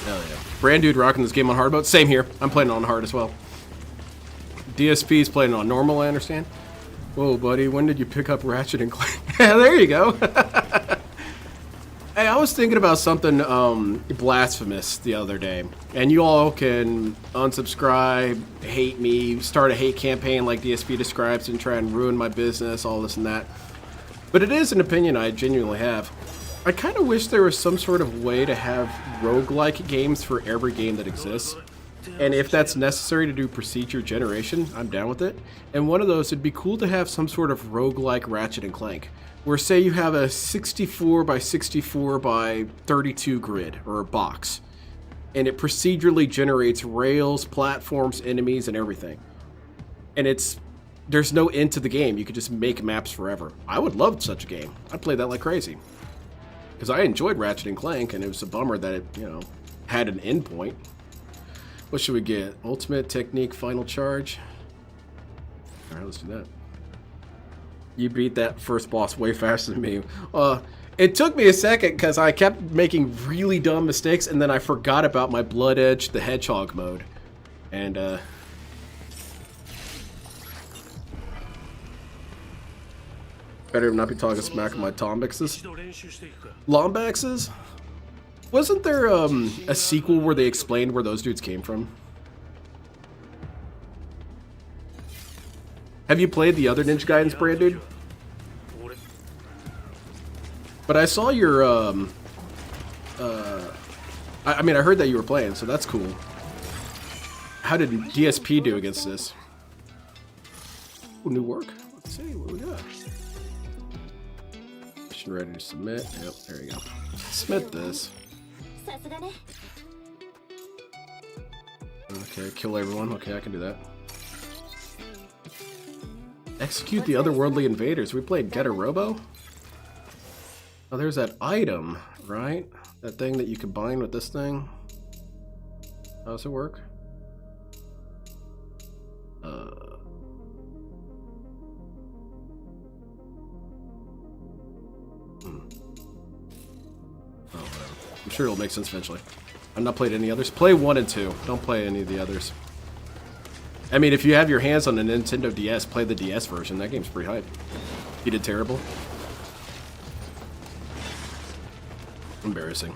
A: Hell yeah. Brand dude rocking this game on hard mode. Same here. I'm playing it on hard as well. DSP's playing it on normal, I understand. Whoa, buddy, when did you pick up Ratchet and Clank? Yeah, there you go. Hey, I was thinking about something blasphemous the other day. And you all can unsubscribe, hate me, start a hate campaign like DSP describes and try and ruin my business, all this and that. But it is an opinion I genuinely have. I kind of wish there was some sort of way to have roguelike games for every game that exists. And if that's necessary to do procedure generation, I'm down with it. And one of those, it'd be cool to have some sort of roguelike Ratchet and Clank, where say you have a 64 by 64 by 32 grid, or a box, and it procedurally generates rails, platforms, enemies, and everything. And there's no end to the game. You could just make maps forever. I would love such a game. I'd play that like crazy. Because I enjoyed Ratchet and Clank, and it was a bummer that it, had an endpoint. What should we get? Ultimate Technique Final Charge? Alright, let's do that. You beat that first boss way faster than me. It took me a second because I kept making really dumb mistakes, and then I forgot about my Blood Edge the Hedgehog mode. And, better not be talking smack on my Tombixes. Lombaxes? Wasn't there a sequel where they explained where those dudes came from? Have you played the other Ninja Gaiden's, brand dude? But I saw your I mean, I heard that you were playing, so that's cool. How did DSP do against this? Ooh, new work. Let's see what we got. Mission ready to submit. Yep, there you go. Submit this. Okay, kill everyone. Okay, I can do that. Execute the otherworldly invaders. We played Getter Robo? Oh, there's that item, right? That thing that you combine with this thing. How does it work? Oh, whatever. I'm sure it'll make sense eventually. I've not played any others. Play 1 and 2. Don't play any of the others. I mean, if you have your hands on the Nintendo DS, play the DS version. That game's pretty hype. You did terrible. Embarrassing.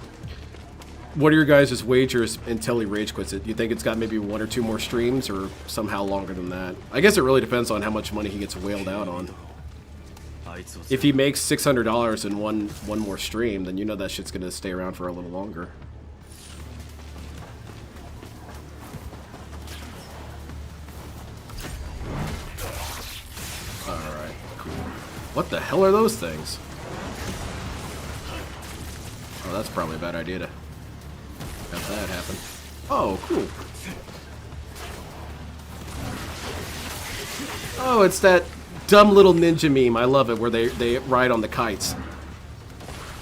A: What are your guys' wagers until he rage quits it? Do you think it's got maybe 1 or 2 more streams, or somehow longer than that? I guess it really depends on how much money he gets whaled out on. If he makes $600 in one more stream, then you know that shit's gonna stay around for a little longer. Alright, cool. What the hell are those things? Oh, that's probably a bad idea to have that happen. Oh, cool. Oh, it's that dumb little ninja meme. I love it, where they ride on the kites.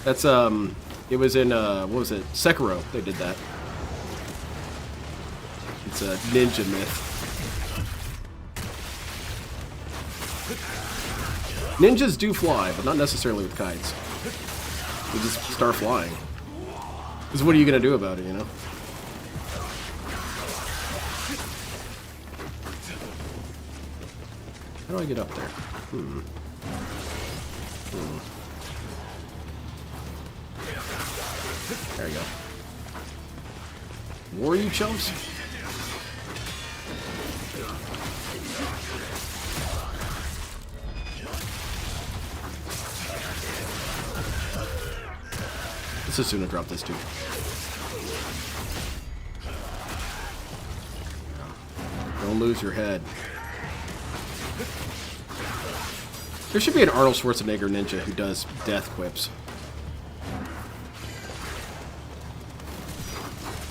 A: That's, it was in, what was it? Sekiro, they did that. It's a ninja myth. Ninjas do fly, but not necessarily with kites. They just start flying. Because what are you going to do about it, you know? How do I get up there? There you go. War you chumps? Let's just soon drop this too. Don't lose your head. There should be an Arnold Schwarzenegger ninja who does death quips.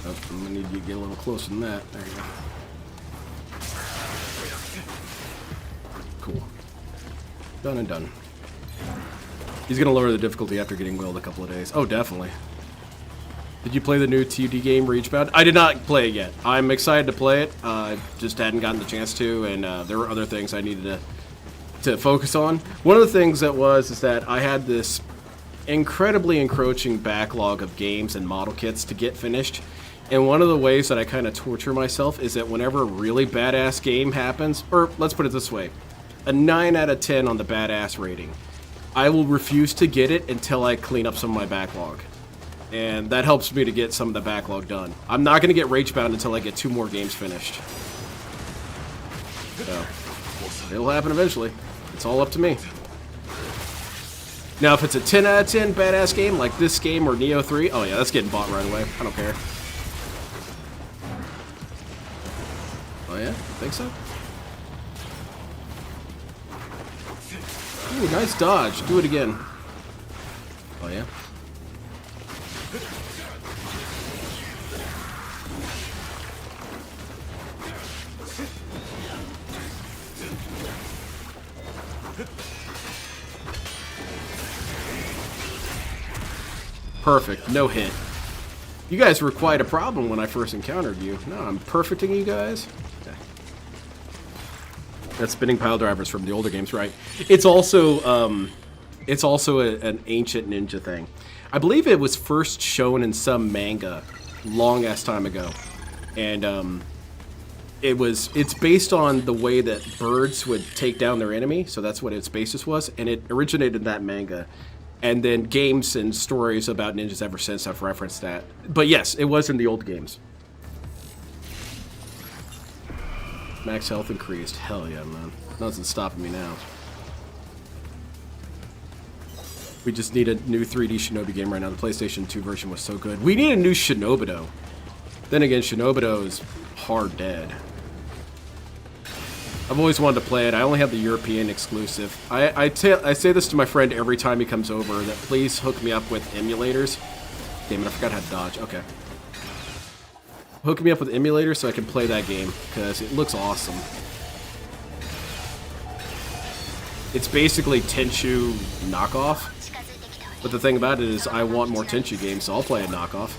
A: Oh, I'm gonna need you to get a little closer than that. There you go. Cool. Done and done. He's gonna lower the difficulty after getting willed a couple of days. Oh, definitely. Did you play the new TUD game, Reachbound? I did not play it yet. I'm excited to play it. I just hadn't gotten the chance to, and there were other things I needed to focus on. One of the things is that I had this incredibly encroaching backlog of games and model kits to get finished. And one of the ways that I kind of torture myself is that whenever a really badass game happens, or let's put it this way, a 9 out of 10 on the badass rating, I will refuse to get it until I clean up some of my backlog. And that helps me to get some of the backlog done. I'm not going to get Ragebound until I get 2 more games finished. So, it'll happen eventually. It's all up to me. Now, if it's a 10 out of 10 badass game, like this game or Neo 3, oh yeah, that's getting bought right away. I don't care. Oh yeah? Think so? Ooh, nice dodge. Do it again. Oh yeah? Perfect. No hit. You guys were quite a problem when I first encountered you. No, I'm perfecting you guys. Okay. That's spinning pile drivers from the older games, right? It's also an ancient ninja thing. I believe it was first shown in some manga long ass time ago, and it's based on the way that birds would take down their enemy. So that's what its basis was, and it originated in that manga. And then games and stories about ninjas ever since have referenced that. But yes, it was in the old games. Max health increased. Hell yeah, man. Nothing's stopping me now. We just need a new 3D Shinobi game right now. The PlayStation 2 version was so good. We need a new Shinobido. Then again, Shinobido is hard dead. I've always wanted to play it. I only have the European exclusive. I say this to my friend every time he comes over, that please hook me up with emulators. Damn it, I forgot how to dodge. Okay. Hook me up with emulators so I can play that game, because it looks awesome. It's basically Tenchu knockoff. But the thing about it is I want more Tenchu games, so I'll play a knockoff.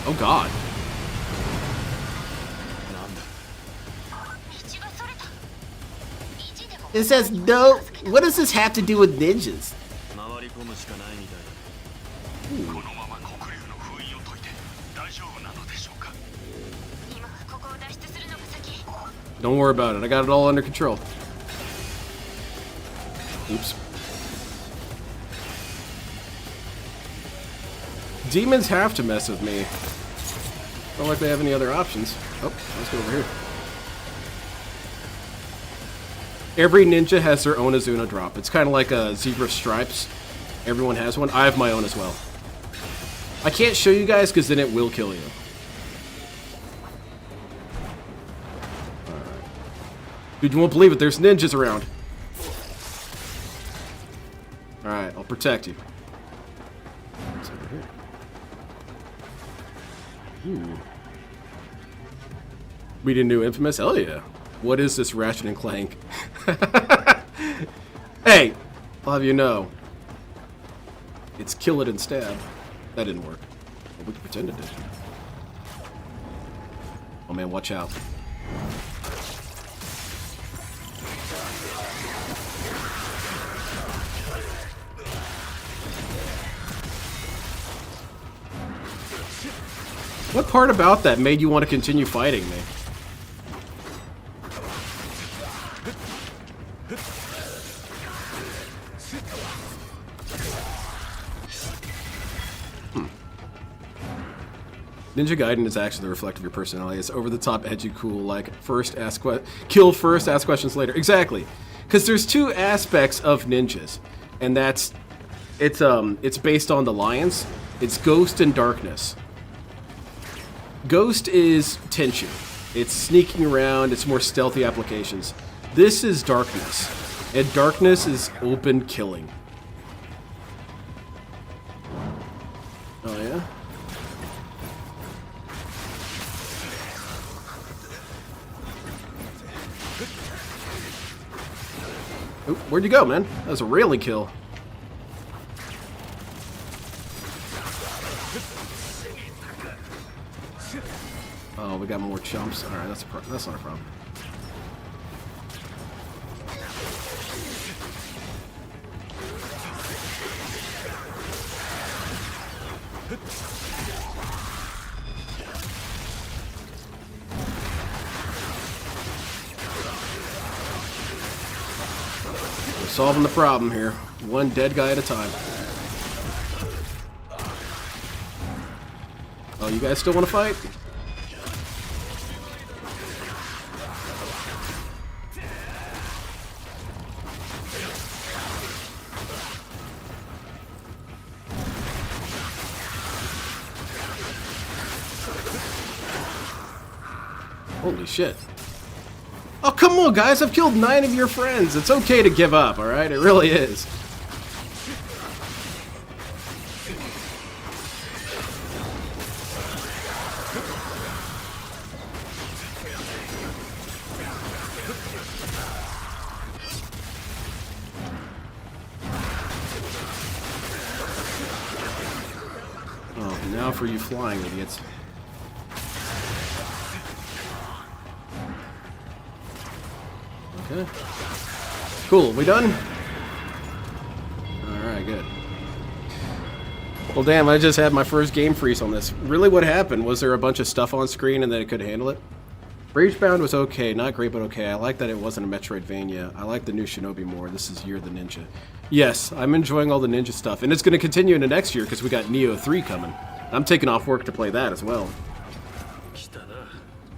A: Oh god.
B: It says no. What does this have to do with ninjas?
A: Don't worry about it. I got it all under control. Oops. Demons have to mess with me. Don't like they have any other options. Oh, let's go over here. Every ninja has their own Azuna drop. It's kind of like a zebra stripes. Everyone has one. I have my own as well. I can't show you guys because then it will kill you. Alright. Dude, you won't believe it. There's ninjas around. Alright, I'll protect you. What's over here? Ooh. We did new Infamous? Hell yeah. What is this Ratchet and Clank? Hey, I'll have you know. It's kill it and stab. That didn't work. But we can pretend it did. Oh man, watch out. What part about that made you want to continue fighting me? Ninja Gaiden is actually the reflect of your personality. It's over the top, edgy, cool. Like kill first, ask questions later. Exactly, because there's two aspects of ninjas, and it's based on the lions. It's Ghost and Darkness. Ghost is tension. It's sneaking around. It's more stealthy applications. This is Darkness, and Darkness is open killing. Oh yeah. Oop, where'd you go, man? That was a railing kill. Oh, we got more chumps. All right, that's not a problem. We're solving the problem here, one dead guy at a time. Oh, you guys still want to fight? Holy shit. Oh, come on, guys. I've killed 9 of your friends. It's okay to give up, alright? It really is. Oh, and now for you flying idiots. Okay. Cool, we done? Alright, good. Well, damn, I just had my first game freeze on this. Really, what happened? Was there a bunch of stuff on screen and then it couldn't handle it? Ragebound was okay, not great, but okay. I like that it wasn't a Metroidvania. I like the new Shinobi more. This is Year of the Ninja. Yes, I'm enjoying all the ninja stuff, and it's going to continue into next year because we got Neo 3 coming. I'm taking off work to play that as well.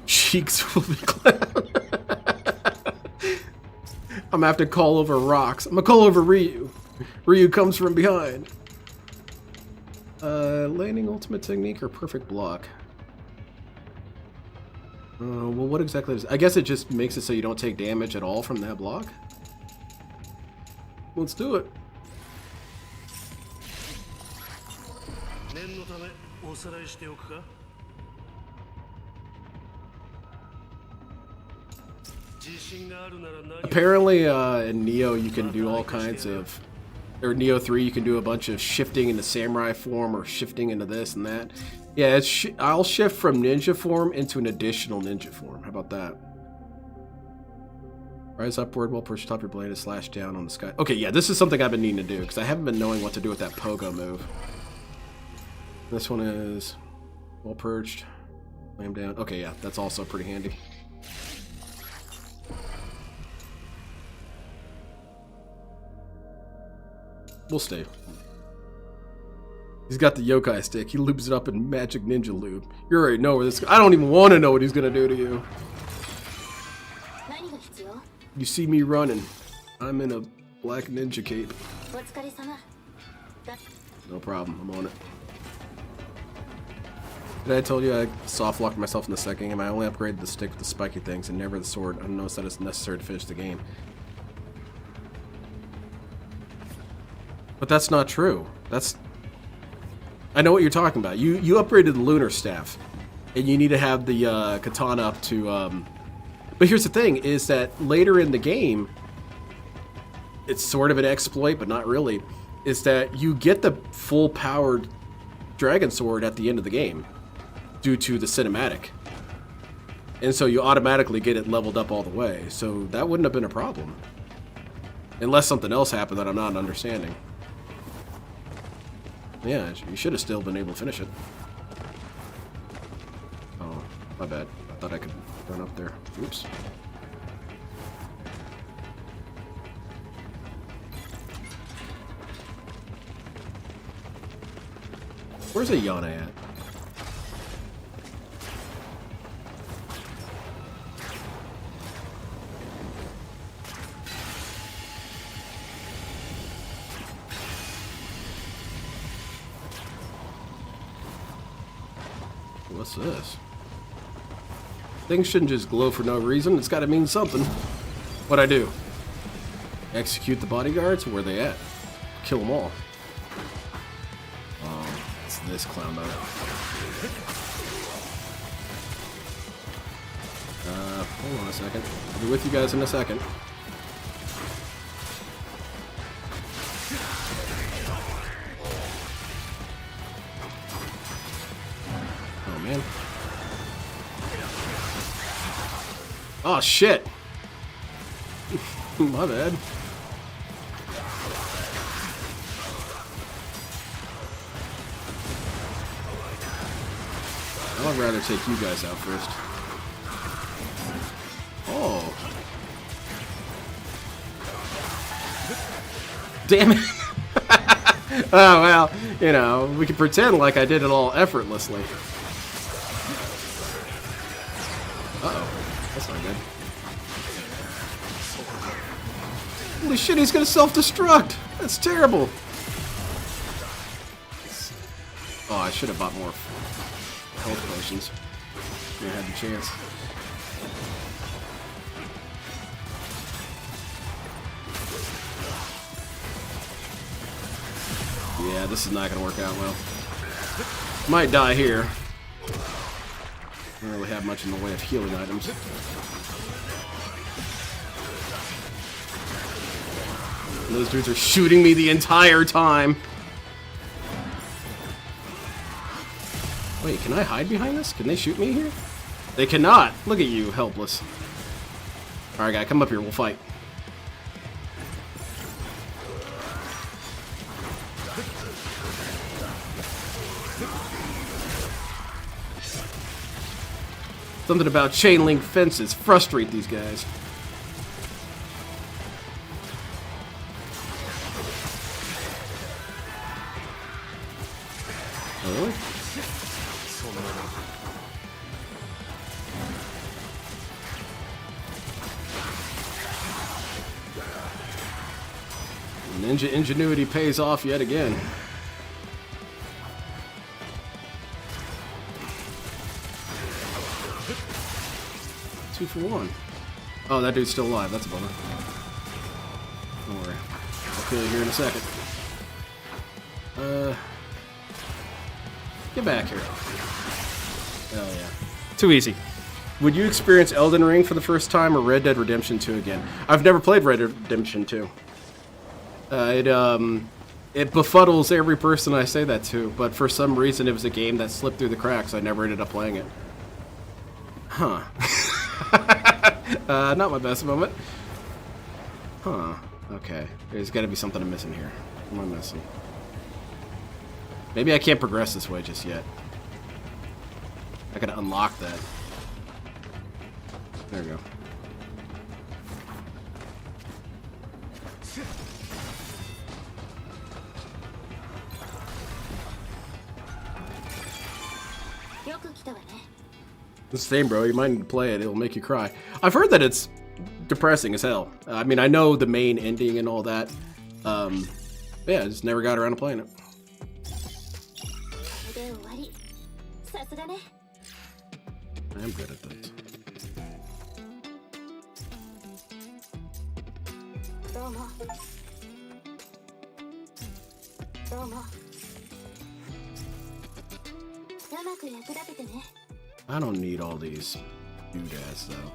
A: Cheeks will be clown. I'm gonna have to call over rocks. I'm gonna call over Ryu. Ryu comes from behind. Landing ultimate technique or perfect block? Well, what exactly is... I guess it just makes it so you don't take damage at all from that block? Let's do it. Apparently, in Neo you can do all kinds of... Or Neo 3 you can do a bunch of shifting into samurai form or shifting into this and that. Yeah, I'll shift from ninja form into an additional ninja form. How about that? Rise upward while pushed top your blade and slash down on the sky. Okay, yeah, this is something I've been needing to do because I haven't been knowing what to do with that pogo move. This one is well perched. Lay him down. Okay, yeah, that's also pretty handy. We'll stay. He's got the yokai stick. He loops it up in magic ninja loop. You already know where this... I don't even want to know what he's going to do to you. You see me running. I'm in a black ninja cape. No problem. I'm on it. Did I told you I soft locked myself in the second game? I only upgraded the stick with the spiky things and never the sword. I noticed that it's necessary to finish the game. But that's not true. That's... I know what you're talking about. You upgraded the lunar staff, and you need to have the katana up to... But here's the thing, is that later in the game, it's sort of an exploit, but not really, is that you get the full-powered dragon sword at the end of the game due to the cinematic. And so you automatically get it leveled up all the way. So that wouldn't have been a problem. Unless something else happened that I'm not understanding. Yeah, you should have still been able to finish it. Oh, my bad. I thought I could run up there. Oops. Where's Ayana at? What's this? Things shouldn't just glow for no reason. It's got to mean something. What'd I do? Execute the bodyguards? Where are they at? Kill them all. Oh, it's this clown though. Hold on a second. I'll be with you guys in a second. Oh man. Oh shit! My bad. I'd rather take you guys out first. Oh. Damn it. Oh, well, you know, we can pretend like I did it all effortlessly. Uh-oh. That's not good. Holy shit, he's gonna self-destruct! That's terrible! Oh, I should have bought more health potions. I had the chance. Yeah, this is not gonna work out well. Might die here. Don't really have much in the way of healing items. And those dudes are shooting me the entire time. Wait, can I hide behind this? Can they shoot me here? They cannot. Look at you, helpless. Alright, guy, come up here. We'll fight. Something about chain link fences frustrate these guys. Oh, really? Ninja ingenuity pays off yet again. Two for one. Oh, that dude's still alive. That's a bummer. Don't worry. I'll kill you here in a second. Get back here. Oh, yeah. Too easy. Would you experience Elden Ring for the first time or Red Dead Redemption 2 again? I've never played Red Dead Redemption 2. It befuddles every person I say that to, but for some reason it was a game that slipped through the cracks. I never ended up playing it. Huh. Not my best moment. Huh. Okay. There's got to be something I'm missing here. What am I missing? Maybe I can't progress this way just yet. I gotta unlock that. There we go. The same, bro. You might need to play it. It'll make you cry. I've heard that it's depressing as hell. I mean, I know the main ending and all that. Yeah, I just never got around to playing it. I'm good at this. I don't need all these doodads though.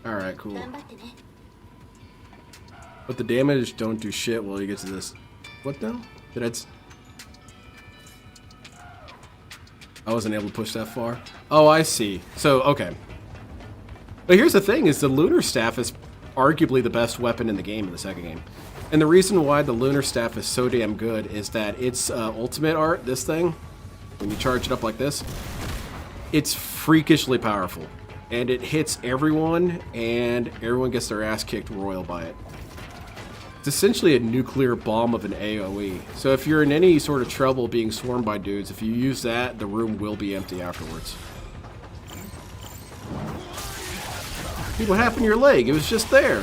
A: Alright, cool. But the damage don't do shit while you get to this. What now? I wasn't able to push that far. Oh, I see. So, okay. But here's the thing, is the Lunar Staff is arguably the best weapon in the game in the second game. And the reason why the Lunar Staff is so damn good is that its ultimate art, this thing, when you charge it up like this, it's freakishly powerful. And it hits everyone, and everyone gets their ass kicked royal by it. It's essentially a nuclear bomb of an AoE. So if you're in any sort of trouble being swarmed by dudes, if you use that, the room will be empty afterwards. Dude, what happened to your leg? It was just there.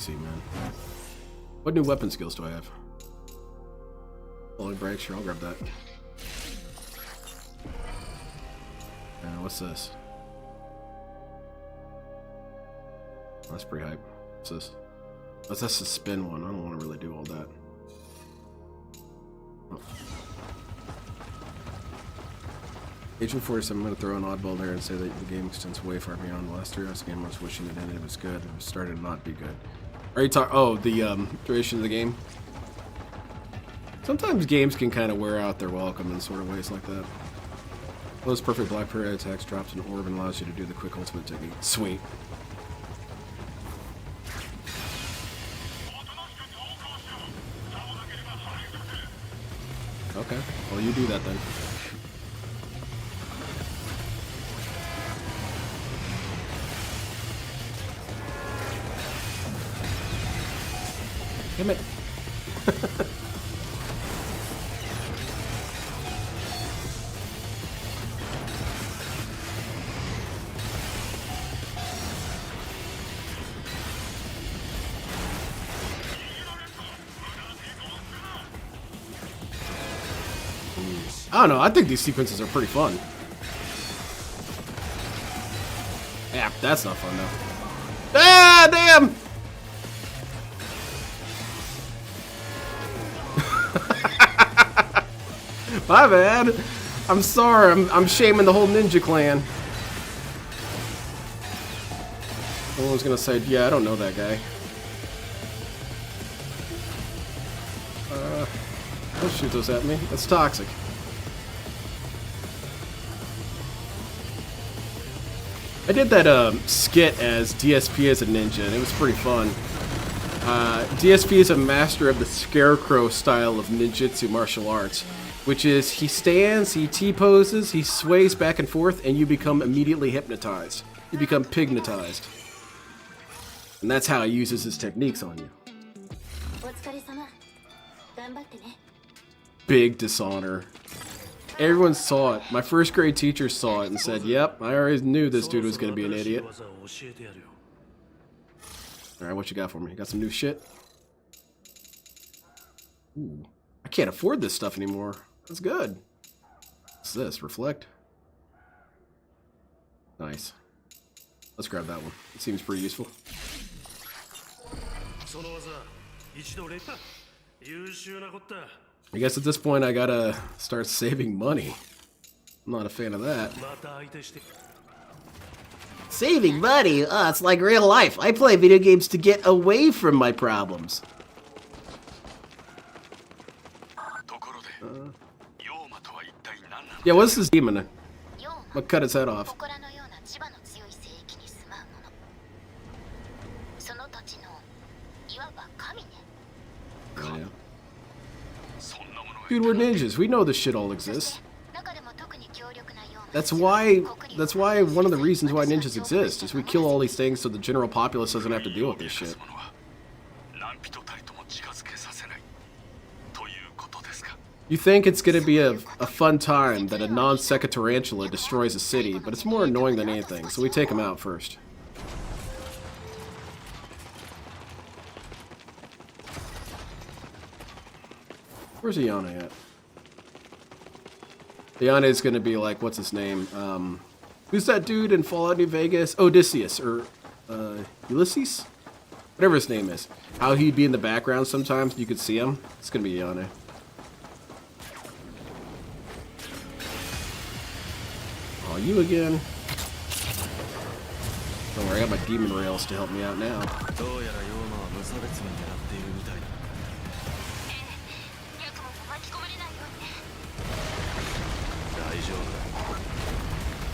A: easy, man. What new weapon skills do I have? Falling break, sure, I'll grab that. What's this? Oh, that's pretty hype. What's this? Oh, that's the spin one. I don't want to really do all that. Oh. Agent 47, I'm going to throw an oddball there and say that the game extends way far beyond the last 3 hours. The game I was wishing it ended. It was good. It was starting to not be good. Are you talking? Oh, the duration of the game? Sometimes games can kind of wear out their welcome in sort of ways like that. Those perfect black parry attacks drops an orb and allows you to do the quick ultimate technique. Sweet. Okay, well you do that then. Damn it. I don't know, I think these sequences are pretty fun. Yeah, that's not fun though. Ah, damn! My bad. I'm sorry, I'm shaming the whole ninja clan. Someone's gonna say, yeah, I don't know that guy. Don't shoot those at me. That's toxic. I did that skit as DSP as a ninja, and it was pretty fun. DSP is a master of the scarecrow style of ninjutsu martial arts, which is he stands, he T-poses, he sways back and forth, and you become immediately hypnotized. You become pignetized. And that's how he uses his techniques on you. Big dishonor. Everyone saw it. My first grade teacher saw it and said, yep, I already knew this dude was going to be an idiot. Alright, what you got for me? You got some new shit? Ooh. I can't afford this stuff anymore. That's good. What's this? Reflect? Nice. Let's grab that one. It seems pretty useful. I guess at this point I gotta start saving money. I'm not a fan of that.
B: Saving money? It's like real life. I play video games to get away from my problems.
A: Yeah, what's this demon? I'm gonna cut its head off. Oh, yeah. Dude, we're ninjas. We know this shit all exists. That's why one of the reasons why ninjas exist is we kill all these things so the general populace doesn't have to deal with this shit. You think it's gonna be a fun time that a non-Sekka tarantula destroys a city, but it's more annoying than anything, so we take him out first. Where's Iana at? Iana is gonna be like, what's his name? Who's that dude in Fallout New Vegas? Odysseus, or Ulysses? Whatever his name is. How he'd be in the background sometimes, you could see him. It's gonna be Iana. Oh, you again? Don't worry, I got my demon rails to help me out now.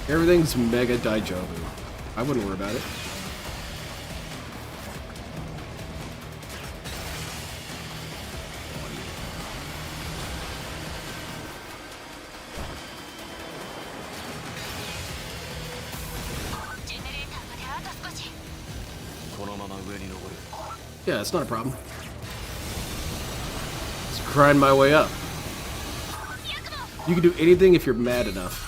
A: Everything's mega daijobu. I wouldn't worry about it. Yeah, it's not a problem. Just grind my way up. You can do anything if you're mad enough.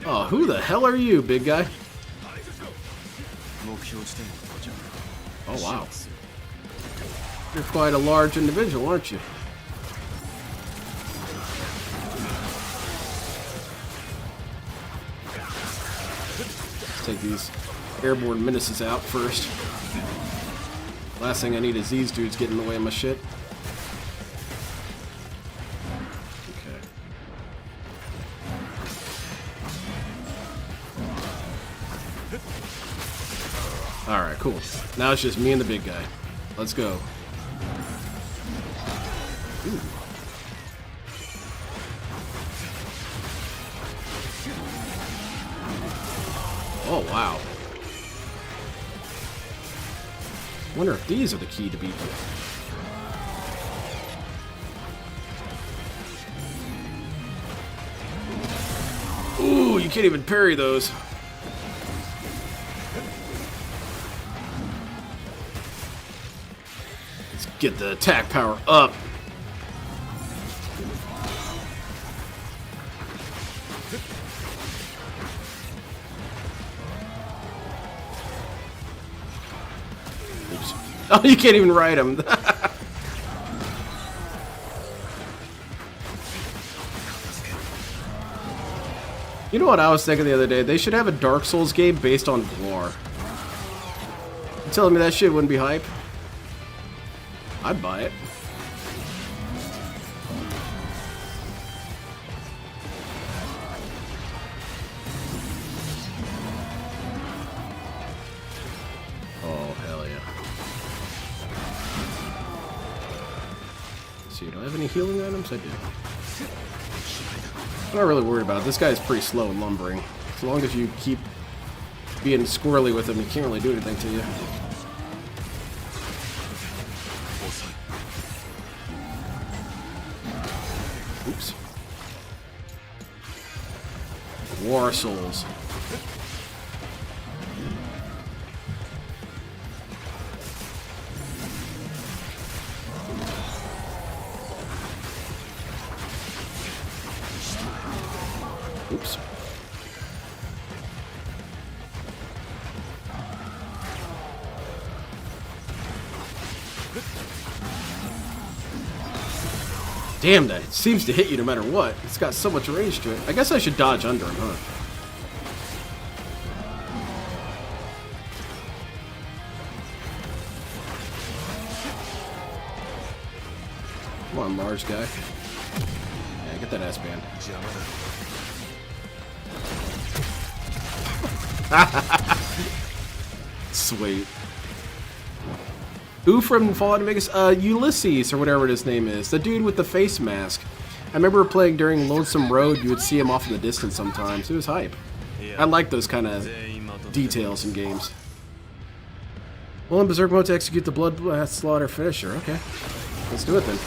A: Oh, who the hell are you, big guy? Oh wow. You're quite a large individual, aren't you? Let's take these airborne menaces out first. Last thing I need is these dudes getting in the way of my shit. Alright, cool. Now it's just me and the big guy. Let's go. Ooh. Oh, wow. Wonder if these are the key to beat them. Ooh, you can't even parry those. Let's get the attack power up. Oops. Oh, you can't even ride them. You know what I was thinking the other day? They should have a Dark Souls game based on Guar. You telling me that shit wouldn't be hype? I'd buy it. Oh, hell yeah. Let's see, do I have any healing items? I do. I'm not really worried about it. This guy's pretty slow and lumbering. As long as you keep being squirrely with him, he can't really do anything to you. Oops. War Souls. Oops. Damn, that seems to hit you no matter what. It's got so much range to it. I guess I should dodge under him, huh? Come on, Mars guy. Yeah, get that ass band. Sweet. Who from Fallout New Vegas? Ulysses, or whatever his name is. The dude with the face mask. I remember playing during Lonesome Road. You would see him off in the distance sometimes. It was hype. I like those kind of details in games. Well, in Berserk mode to execute the Bloodblast Slaughter finisher. Okay. Let's do it then.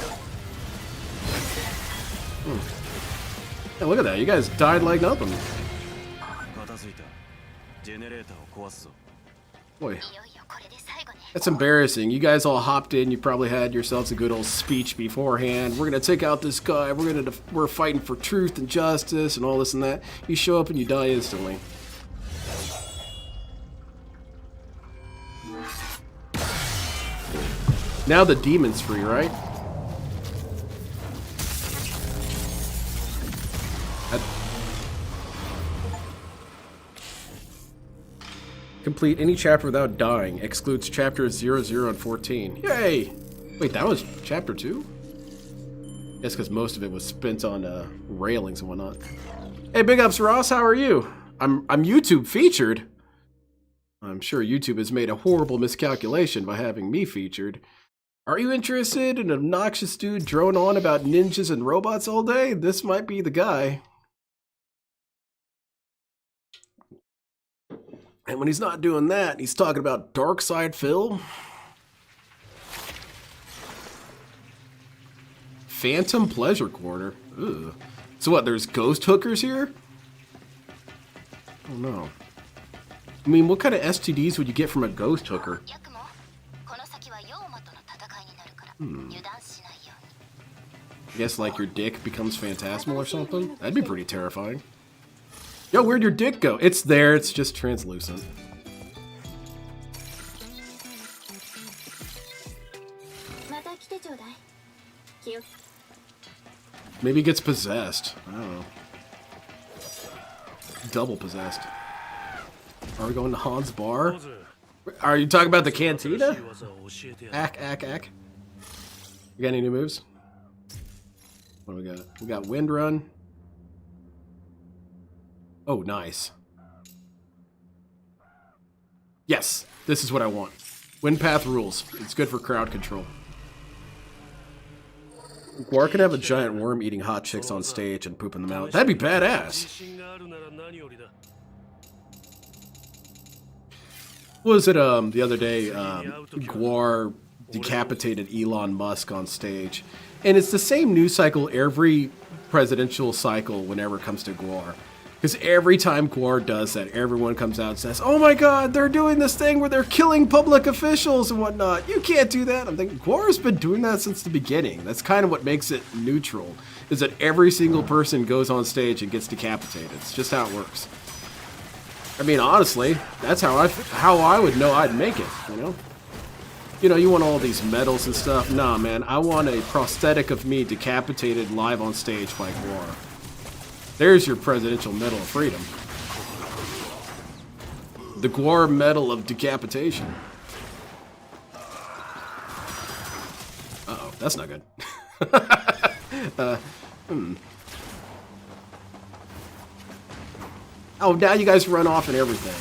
A: Hey, look at that. You guys died like nothing. Boy. That's embarrassing. You guys all hopped in. You probably had yourselves a good old speech beforehand. We're gonna take out this guy. We're fighting for truth and justice and all this and that. You show up and you die instantly. Now the demon's free, right? Complete any chapter without dying. Excludes chapters 0, 0, and 14. Yay! Wait, that was chapter 2? Yes, because most of it was spent on railings and whatnot. Hey, big ups, Ross. How are you? I'm YouTube featured. I'm sure YouTube has made a horrible miscalculation by having me featured. Are you interested in an obnoxious dude drone on about ninjas and robots all day? This might be the guy. And when he's not doing that, he's talking about Dark Side Phil. Phantom Pleasure Quarter. Ugh. So what, there's ghost hookers here? Oh no. I mean, what kind of STDs would you get from a ghost hooker? I guess like your dick becomes phantasmal or something? That'd be pretty terrifying. Yo, where'd your dick go? It's there, it's just translucent. Maybe he gets possessed. I don't know. Double possessed. Are we going to Han's bar? Are you talking about the cantina? Ack. You got any new moves? What do we got? We got Wind Run. Oh, nice. Yes, this is what I want. Wind Path rules. It's good for crowd control. Guar could have a giant worm eating hot chicks on stage and pooping them out. That'd be badass. What was it the other day? Guar decapitated Elon Musk on stage. And it's the same news cycle every presidential cycle whenever it comes to Guar. Because every time Guar does that, everyone comes out and says, oh my god, they're doing this thing where they're killing public officials and whatnot. You can't do that. I'm thinking, Guar's been doing that since the beginning. That's kind of what makes it neutral, is that every single person goes on stage and gets decapitated. It's just how it works. I mean, honestly, that's how I would know I'd make it, you know? You know, you want all these medals and stuff. Nah, man, I want a prosthetic of me decapitated live on stage by Guar. There's your Presidential Medal of Freedom. The Guar Medal of Decapitation. Uh-oh, that's not good. Oh, now you guys run off and everything.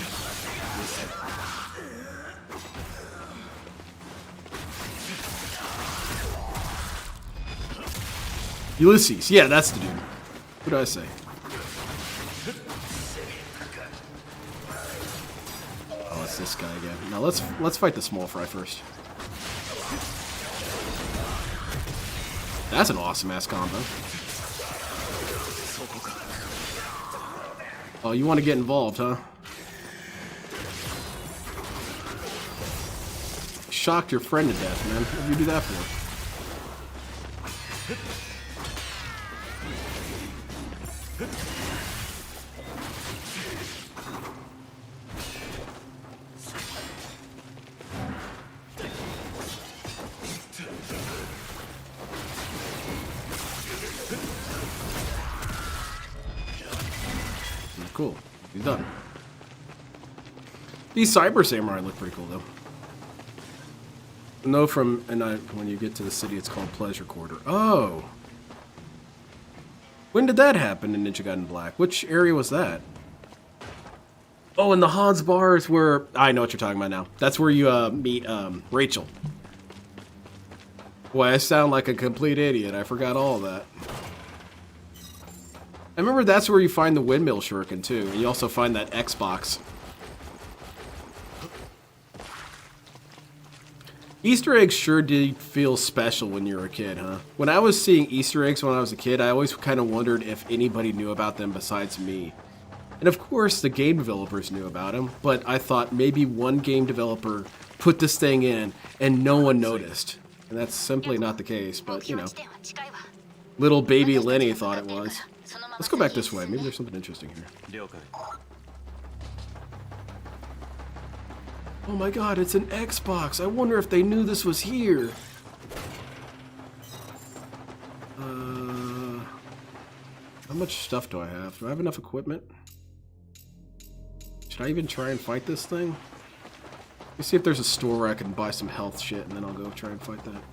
A: Ulysses, yeah, that's the dude. What did I say? Oh, it's this guy again. Now let's fight the small fry first. That's an awesome ass combo. Oh, you want to get involved, huh? Shocked your friend to death, man. What did you do that for? Cool. He's done. These Cyber Samurai look pretty cool, though. No, when you get to the city, it's called Pleasure Quarter. Oh! When did that happen in Ninja Gaiden Black? Which area was that? Oh, in the Hans bar is where... I know what you're talking about now. That's where you meet Rachel. Boy, I sound like a complete idiot. I forgot all of that. I remember that's where you find the windmill shuriken, too. And you also find that Xbox. Easter eggs sure did feel special when you were a kid, huh? When I was seeing Easter eggs when I was a kid, I always kind of wondered if anybody knew about them besides me. And of course, the game developers knew about them, but I thought maybe one game developer put this thing in and no one noticed. And that's simply not the case, but, you know. Little baby Lenny thought it was. Let's go back this way. Maybe there's something interesting here. Oh my god, it's an Xbox. I wonder if they knew this was here. How much stuff do I have? Do I have enough equipment? Should I even try and fight this thing? Let me see if there's a store where I can buy some health shit, and then I'll go try and fight that.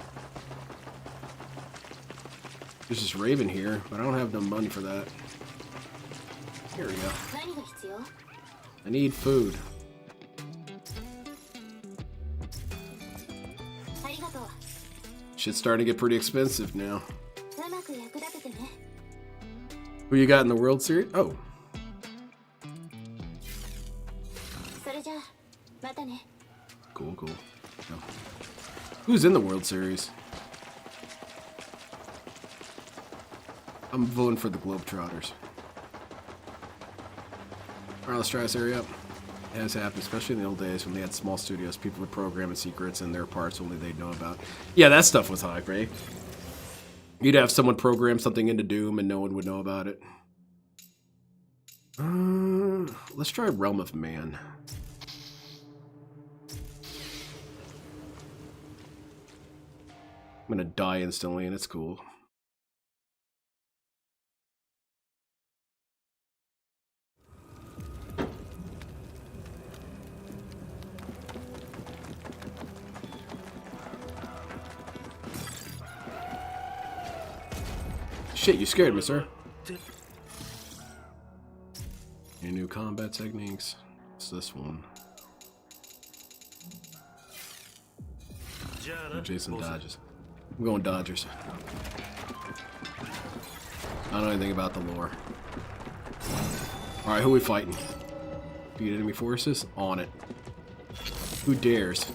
A: There's this Raven here, but I don't have no money for that. Here we go. I need food. Shit's starting to get pretty expensive now. Who you got in the World Series? Oh. Cool, cool. Oh. Who's in the World Series? I'm voting for the Globetrotters. Alright, let's try this area up. It has happened, especially in the old days when they had small studios. People would program in secrets in their parts only they'd know about. Yeah, that stuff was hype, right? You'd have someone program something into Doom and no one would know about it. Let's try Realm of Man. I'm gonna die instantly and it's cool. shit, you scared me, sir. Any new combat techniques? What's this one? Jason dodges. I'm going Dodgers. I don't know anything about the lore. Alright, who are we fighting? Beat enemy forces? On it. Who dares?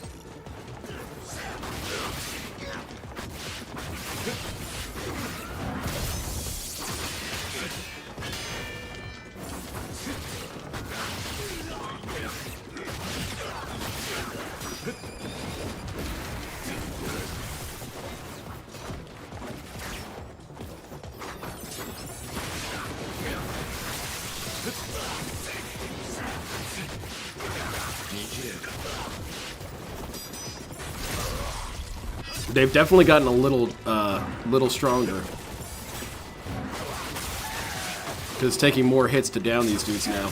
A: They've definitely gotten a little stronger. Because it's taking more hits to down these dudes now.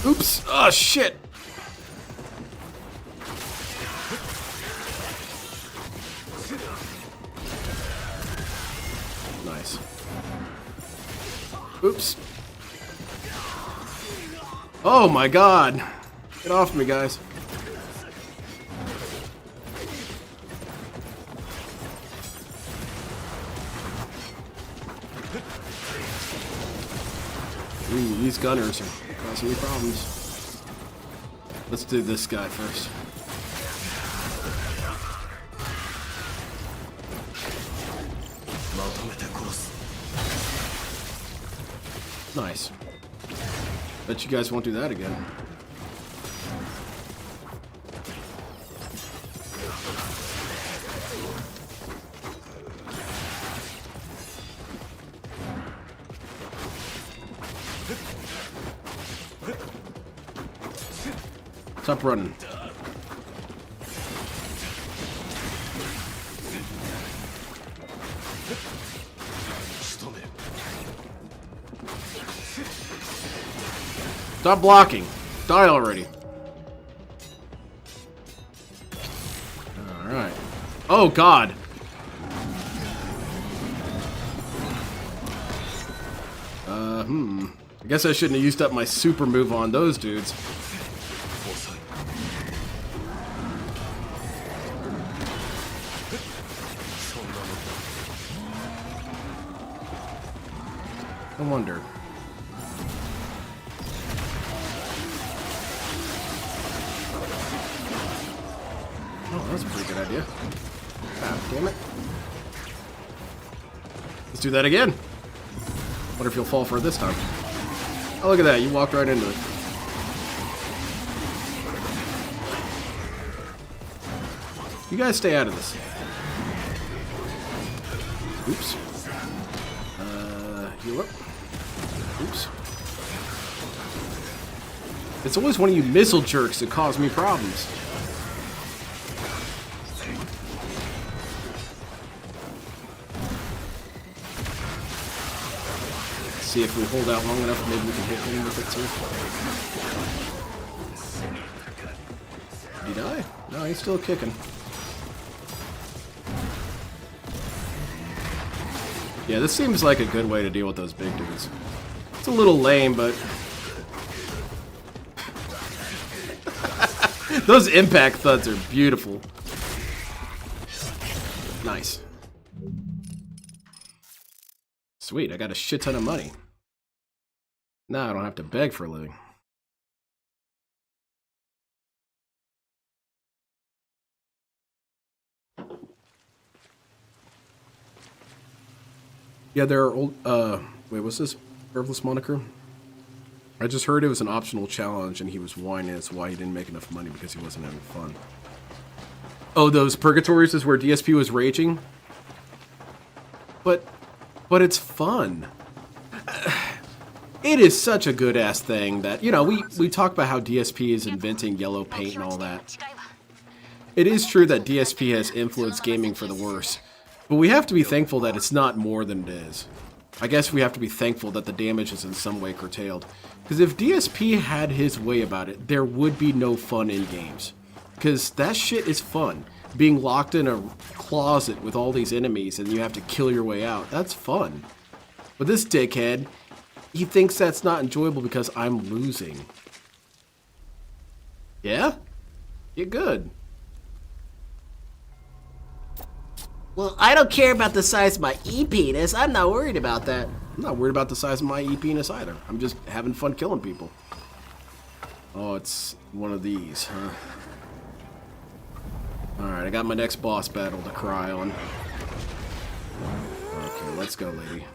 A: Oops! Oh shit! Nice. Oops. Oh my god! Get off me, guys. Ooh, these gunners are causing me problems. Let's do this guy first. Nice. Bet you guys won't do that again. Stop running. Stop blocking. Die already. Alright. Oh, God. I guess I shouldn't have used up my super move on those dudes. I wonder. Oh, that's a pretty good idea. God damn it. Let's do that again. Wonder if you'll fall for it this time. Oh, look at that. You walked right into it. You guys stay out of this. Oops. Heal up. Oops. It's always one of you missile jerks that cause me problems. See if we hold out long enough, maybe we can hit him with it too. Did he die? No, he's still kicking. Yeah, this seems like a good way to deal with those big dudes. It's a little lame, but... those impact thuds are beautiful. Nice. Sweet, I got a shit ton of money. Now I don't have to beg for a living. Yeah, there are old, wait, what's this? Herbless moniker? I just heard it was an optional challenge and he was whining as why he didn't make enough money because he wasn't having fun. Oh, those purgatories is where DSP was raging? But it's fun. It is such a good-ass thing that, you know, we talk about how DSP is inventing yellow paint and all that. It is true that DSP has influenced gaming for the worse, but we have to be thankful that it's not more than it is. I guess we have to be thankful that the damage is in some way curtailed. Because if DSP had his way about it, there would be no fun in games. Because that shit is fun. Being locked in a closet with all these enemies and you have to kill your way out, that's fun. But this dickhead, he thinks that's not enjoyable because I'm losing. Yeah? You're good.
B: Well, I don't care about the size of my e-penis. I'm not worried about that.
A: I'm not worried about the size of my e-penis either. I'm just having fun killing people. Oh, it's one of these, huh? Alright, I got my next boss battle to cry on. Okay, let's go, lady.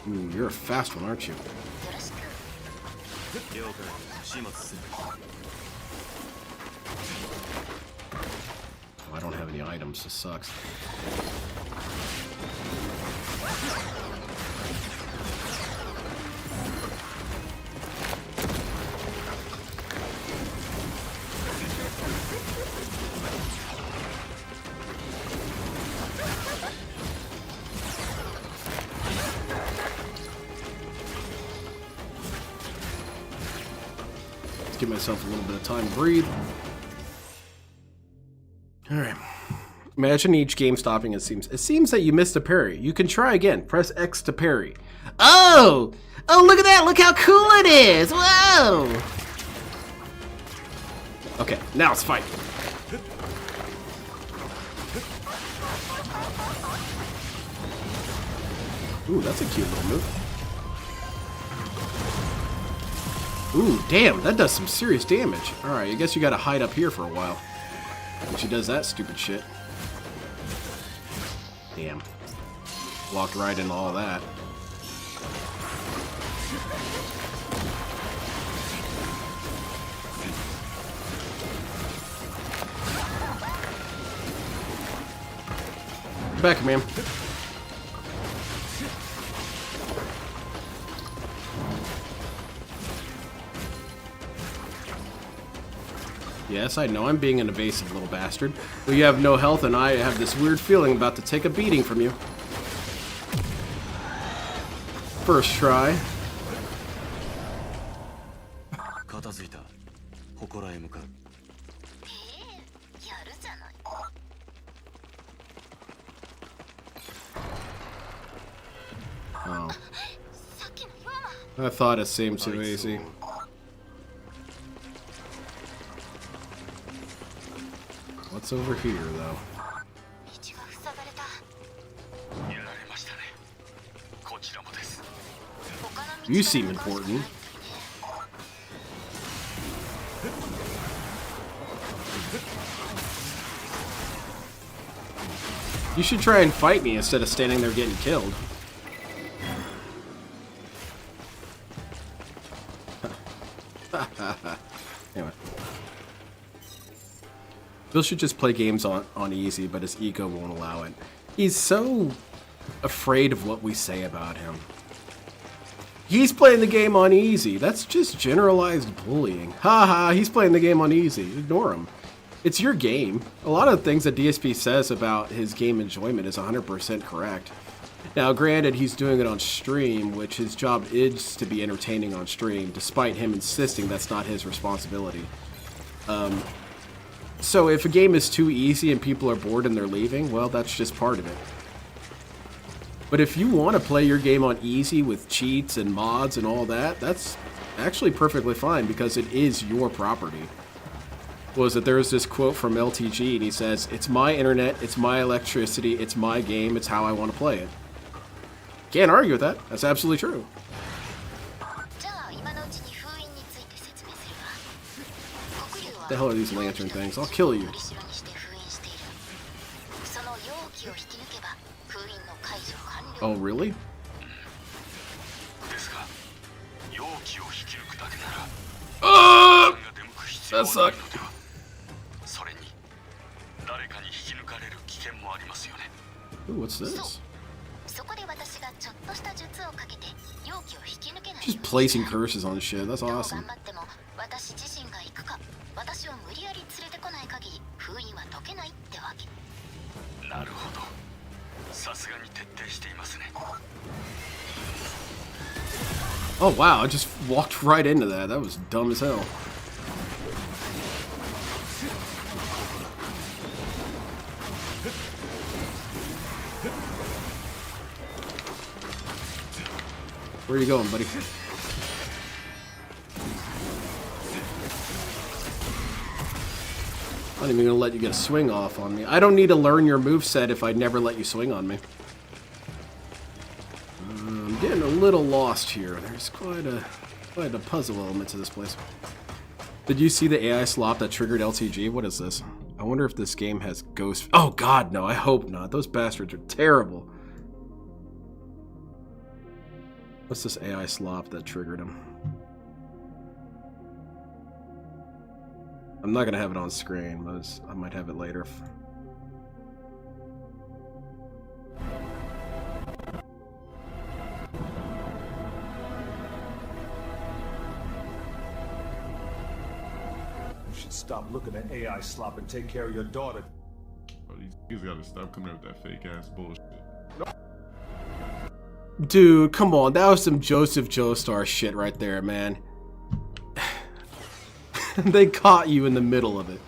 A: Ooh, you're a fast one, aren't you? Oh, I don't have any items, this sucks. Give myself a little bit of time to breathe. Alright. Imagine each game stopping, it seems that you missed a parry. You can try again. Press X to parry.
B: Oh! Oh, look at that! Look how cool it is! Whoa!
A: Okay, now it's fight. Ooh, that's a cute little move. Ooh, damn, that does some serious damage. Alright, I guess you gotta hide up here for a while. When she does that stupid shit. Damn. Walked right into all that. Back, man. Yes, I know I'm being an evasive little bastard, but you have no health and I have this weird feeling about to take a beating from you. First try. Oh. I thought it seemed too easy. What's over here, though? You seem important. You should try and fight me instead of standing there getting killed. Anyway. Bill should just play games on easy, but his ego won't allow it. He's so afraid of what we say about him. He's playing the game on easy. That's just generalized bullying. Haha, he's playing the game on easy. Ignore him. It's your game. A lot of the things that DSP says about his game enjoyment is 100% correct. Now, granted, he's doing it on stream, which his job is to be entertaining on stream, despite him insisting that's not his responsibility. So if a game is too easy and people are bored and they're leaving, well, that's just part of it. But if you want to play your game on easy with cheats and mods and all that, that's actually perfectly fine because it is your property. Was that there's this quote from LTG and he says, "It's my internet, it's my electricity, it's my game, it's how I want to play it." Can't argue with that. That's absolutely true. What the hell are these lantern things? I'll kill you. Oh, really? That sucked. Ooh, what's this? Just placing curses on shit. That's awesome.
C: 私自身が行くか、私を無理やり連れてこない限り封印は解けないってわけ。
D: なるほど。さすがに徹底していますね。
A: Oh wow, I just walked right into that. That was dumb as hell. Where are you going, buddy? I'm not even gonna let you get a swing off on me. I don't need to learn your moveset if I never let you swing on me. I'm getting a little lost here. There's quite a puzzle element to this place. Did you see the AI slop that triggered LTG? What is this? I wonder if this game has ghost... Oh god, no, I hope not. Those bastards are terrible. What's this AI slop that triggered him? I'm not gonna have it on screen, but I might have it later.
F: You should stop looking at AI slop and take care of your daughter.
G: Oh, these gotta stop coming up with that fake ass bullshit.
A: Dude, come on. That was some Joseph Joestar shit right there, man. They caught you in the middle of it.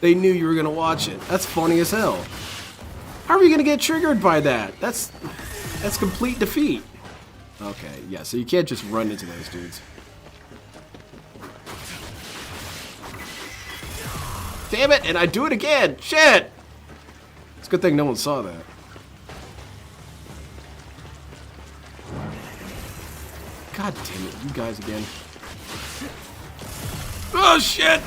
A: They knew you were gonna watch it. That's funny as hell. How are you gonna get triggered by that? That's complete defeat. Okay, yeah, so you can't just run into those dudes. Damn it, and I do it again! Shit! It's a good thing no one saw that. God damn it, you guys again. Oh shit!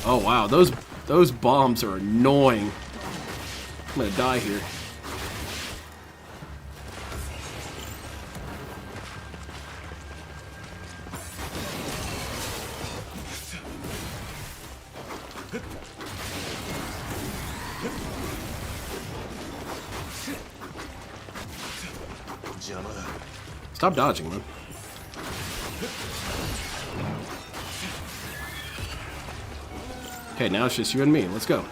A: Oh wow, those bombs are annoying. I'm gonna die here. Stop dodging, man. Okay, now it's just you and me. Let's go.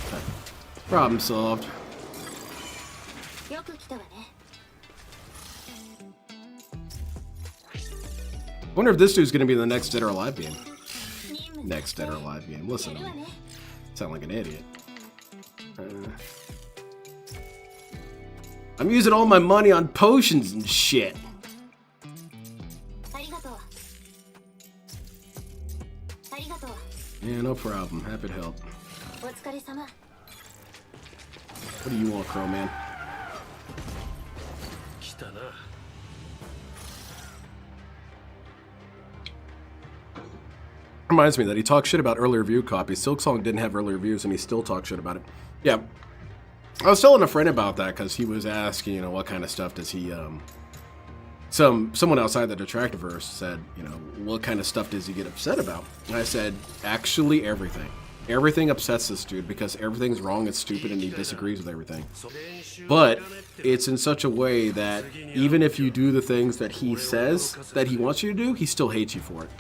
A: Okay. Problem solved. Wonder if this dude's gonna be in the next Dead or Alive game. Next Dead or Alive game. Listen to me. Sound like an idiot. I'm using all my money on potions and shit. Yeah, no problem. Happy to help. What do you want, Crow Man? Reminds me that he talked shit about early review copies. Silksong didn't have early reviews, and he still talked shit about it. Yeah, I was telling a friend about that because he was asking, you know, what kind of stuff does he? Someone outside the Detractiverse said, you know, what kind of stuff does he get upset about? And I said, actually, everything. Everything upsets this dude because everything's wrong and stupid, and he disagrees with everything. But it's in such a way that even if you do the things that he says that he wants you to do, he still hates you for it.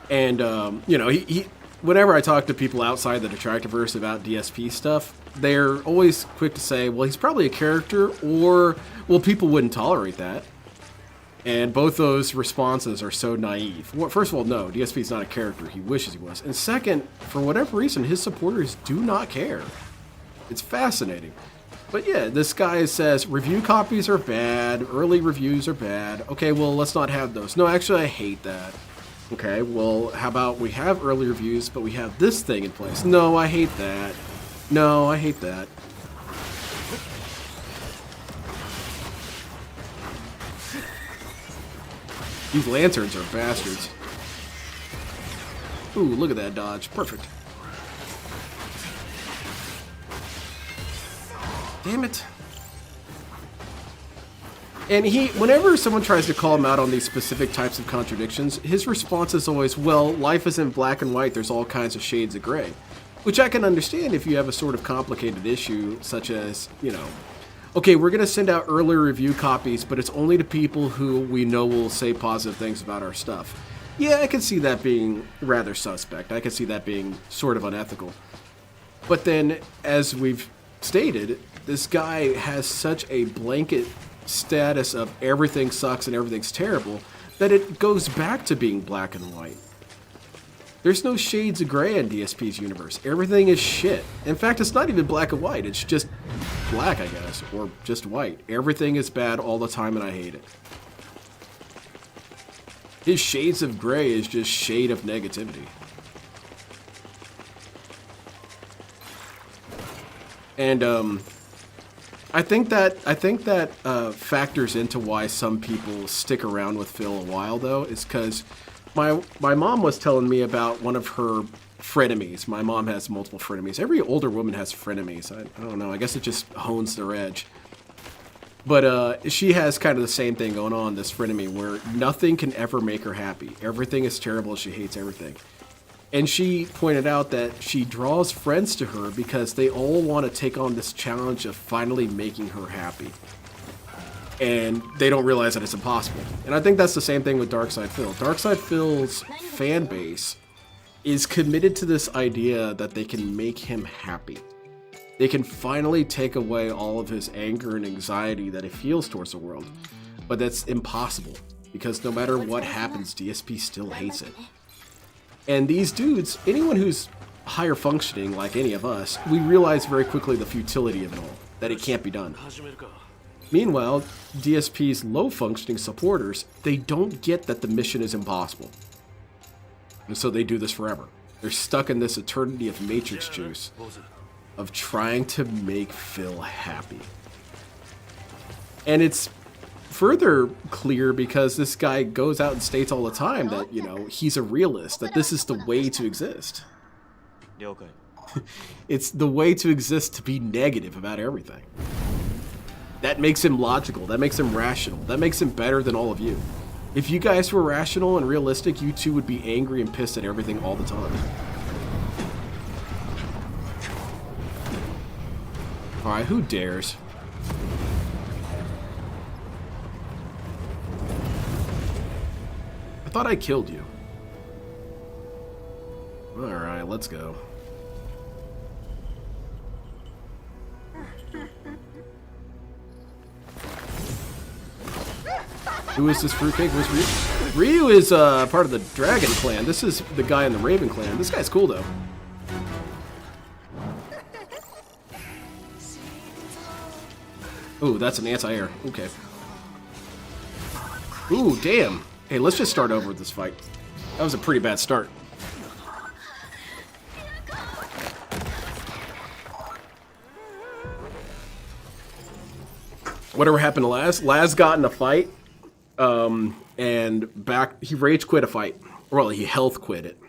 A: And, you know, he whenever I talk to people outside the Detractiverse about DSP stuff, they're always quick to say, well, he's probably a character, or, well, people wouldn't tolerate that. And both those responses are so naive. First of all, no, DSP is not a character. He wishes he was. And second, for whatever reason, his supporters do not care. It's fascinating. But yeah, this guy says, review copies are bad, early reviews are bad. Okay, well, let's not have those. No, actually, I hate that. Okay, well, how about we have early reviews, but we have this thing in place? No, I hate that. No, I hate that. These lanterns are bastards. Ooh, look at that dodge. Perfect. Damn it. And whenever someone tries to call him out on these specific types of contradictions, his response is always, well, life isn't black and white, there's all kinds of shades of gray. Which I can understand if you have a sort of complicated issue, such as, you know, okay, we're going to send out early review copies, but it's only to people who we know will say positive things about our stuff. Yeah, I can see that being rather suspect. I can see that being sort of unethical. But then, as we've stated, this guy has such a blanket status of everything sucks and everything's terrible that it goes back to being black and white. There's no shades of gray in DSP's universe. Everything is shit. In fact, it's not even black and white. It's just black, I guess, or just white. Everything is bad all the time, and I hate it. His shades of gray is just shade of negativity. And I think that factors into why some people stick around with Phil a while, though, is because my mom was telling me about one of her frenemies. My mom has multiple frenemies. Every older woman has frenemies. I don't know. I guess it just hones their edge. But she has kind of the same thing going on, this frenemy, where nothing can ever make her happy. Everything is terrible. She hates everything. And she pointed out that she draws friends to her because they all want to take on this challenge of finally making her happy. And they don't realize that it's impossible. And I think that's the same thing with Darkside Phil. Darkside Phil's fan base is committed to this idea that they can make him happy. They can finally take away all of his anger and anxiety that he feels towards the world. But that's impossible, because no matter what happens, DSP still hates it. And these dudes, anyone who's higher functioning like any of us, we realize very quickly the futility of it all, that it can't be done. Meanwhile, DSP's low-functioning supporters, they don't get that the mission is impossible. And so they do this forever. They're stuck in this eternity of Matrix juice, of trying to make Phil happy. And it's further clear because this guy goes out and states all the time that, you know, he's a realist, that this is the way to exist. It's the way to exist, to be negative about everything. That makes him logical. That makes him rational. That makes him better than all of you. If you guys were rational and realistic, you too would be angry and pissed at everything all the time. Alright, who dares? I thought I killed you. Alright, let's go. Who is this fruitcake? Where's Ryu? Ryu is part of the Dragon clan. This is the guy in the Raven clan. This guy's cool, though. Ooh, that's an anti-air. Okay. Ooh, damn. Hey, let's just start over with this fight. That was a pretty bad start. Whatever happened to Laz? Laz got in a fight. And he rage quit a fight. Well, he health quit it.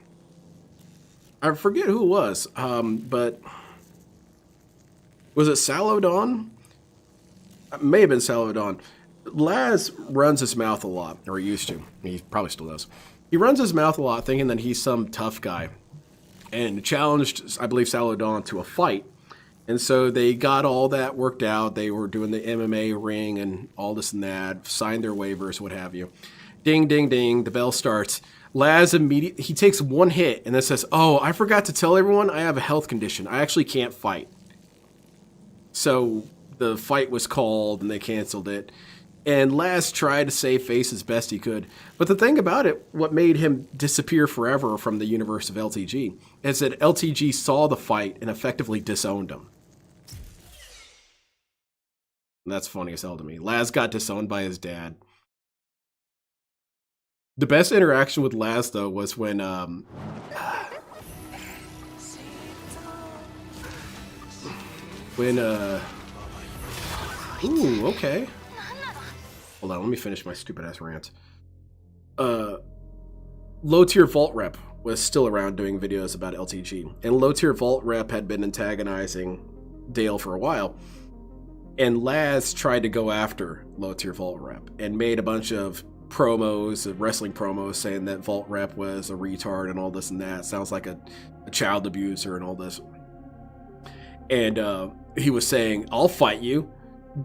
A: I forget who it was, but was it Salodon? It may have been Salodon. Laz runs his mouth a lot, or he used to. He probably still does. He runs his mouth a lot thinking that he's some tough guy, and challenged, I believe, Salodon to a fight. And so they got all that worked out. They were doing the MMA ring and all this and that, signed their waivers, what have you. Ding, ding, ding, the bell starts. Laz immediately, he takes one hit and then says, oh, I forgot to tell everyone I have a health condition. I actually can't fight. So the fight was called and they canceled it. And Laz tried to save face as best he could. But the thing about it, what made him disappear forever from the universe of LTG, is that LTG saw the fight and effectively disowned him. And that's funny as hell to me. Laz got disowned by his dad. The best interaction with Laz, though, was when, ooh, okay. Hold on, let me finish my stupid-ass rant. Low-tier Vault Rep was still around doing videos about LTG. And Low-tier Vault Rep had been antagonizing Dale for a while. And Laz tried to go after Low-tier Vault Rep and made a bunch of promos, wrestling promos, saying that Vault Rep was a retard and all this and that. Sounds like a child abuser and all this. And he was saying, I'll fight you.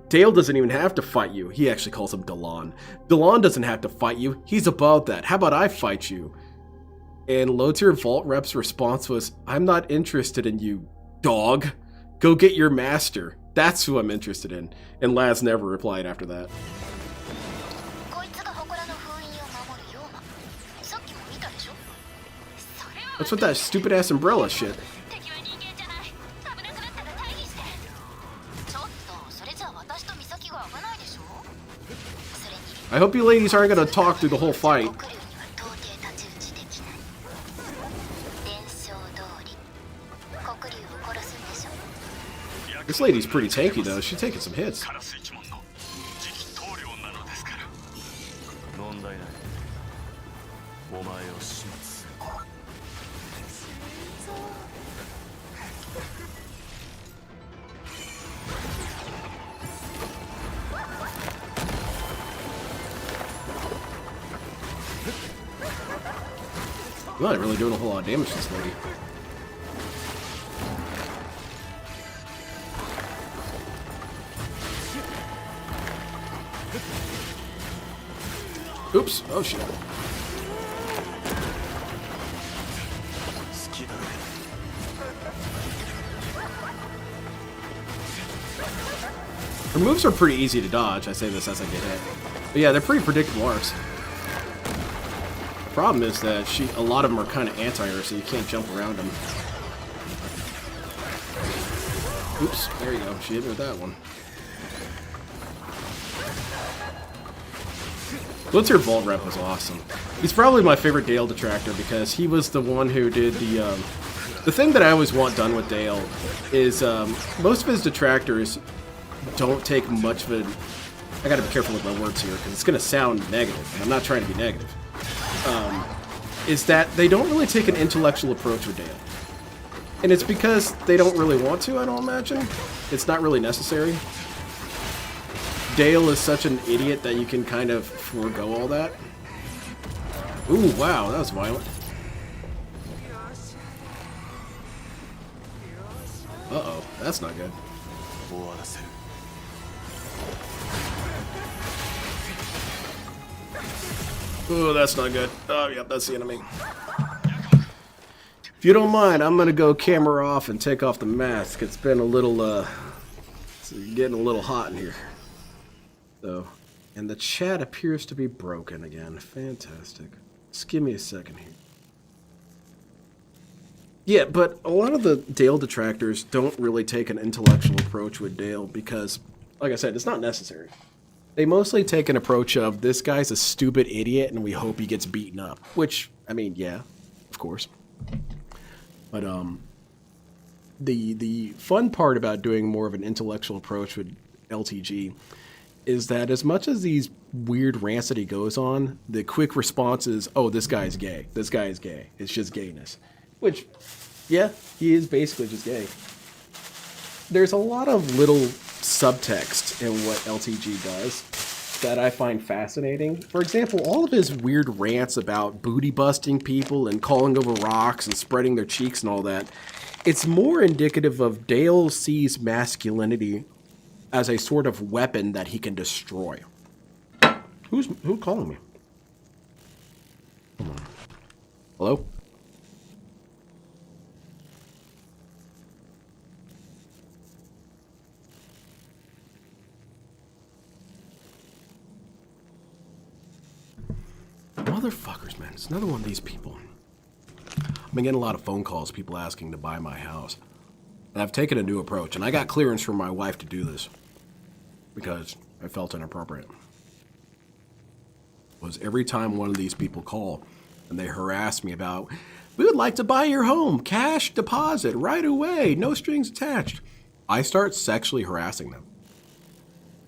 A: Dale doesn't even have to fight you. He actually calls him Delon. Delon doesn't have to fight you. He's above that. How about I fight you? And low-tier Vault Rep's response was, I'm not interested in you, dog. Go get your master. That's who I'm interested in. And Laz never replied after that. What's with that stupid-ass umbrella shit? I hope you ladies aren't going to talk through the whole fight. This lady's pretty tanky, though. She's taking some hits. I'm not really doing a whole lot of damage to this lady. Oops. Oh, shit. Her moves are pretty easy to dodge. I say this as I get hit. But yeah, they're pretty predictable arcs. The problem is that a lot of them are kind of anti-her, so you can't jump around them. Oops. There you go. She hit me with that one. Low-tier Vault Rep was awesome. He's probably my favorite Dale detractor because he was the one who did the thing that I always want done with Dale is most of his detractors don't take much of it. I gotta be careful with my words here because it's gonna sound negative, and I'm not trying to be negative. Is that they don't really take an intellectual approach with Dale. And it's because they don't really want to, I don't imagine. It's not really necessary. Dale is such an idiot that you can kind of forego all that. Ooh, wow, that was violent. Uh-oh, that's not good. Ooh, that's not good. Oh, yep, that's the enemy. If you don't mind, I'm gonna go camera off and take off the mask. It's been a little, it's getting a little hot in here. So, and the chat appears to be broken again. Fantastic. Just give me a second here. Yeah, but a lot of the Dale detractors don't really take an intellectual approach with Dale because, like I said, it's not necessary. They mostly take an approach of, this guy's a stupid idiot and we hope he gets beaten up. Which, I mean, yeah, of course. But, the fun part about doing more of an intellectual approach with LTG is that as much as these weird rants that he goes on, the quick response is, oh, this guy's gay. This guy is gay. It's just gayness. Which, yeah, he is basically just gay. There's a lot of little subtext in what LTG does that I find fascinating. For example, all of his weird rants about booty busting people and calling over rocks and spreading their cheeks and all that, it's more indicative of Dale sees masculinity as a sort of weapon that he can destroy. Who's calling me? Come on. Hello? Motherfuckers, man. It's another one of these people. I've been getting a lot of phone calls, people asking to buy my house. And I've taken a new approach, and I got clearance from my wife to do this because I felt inappropriate. Was every time one of these people call and they harass me about, we would like to buy your home, cash deposit, right away, no strings attached, I start sexually harassing them.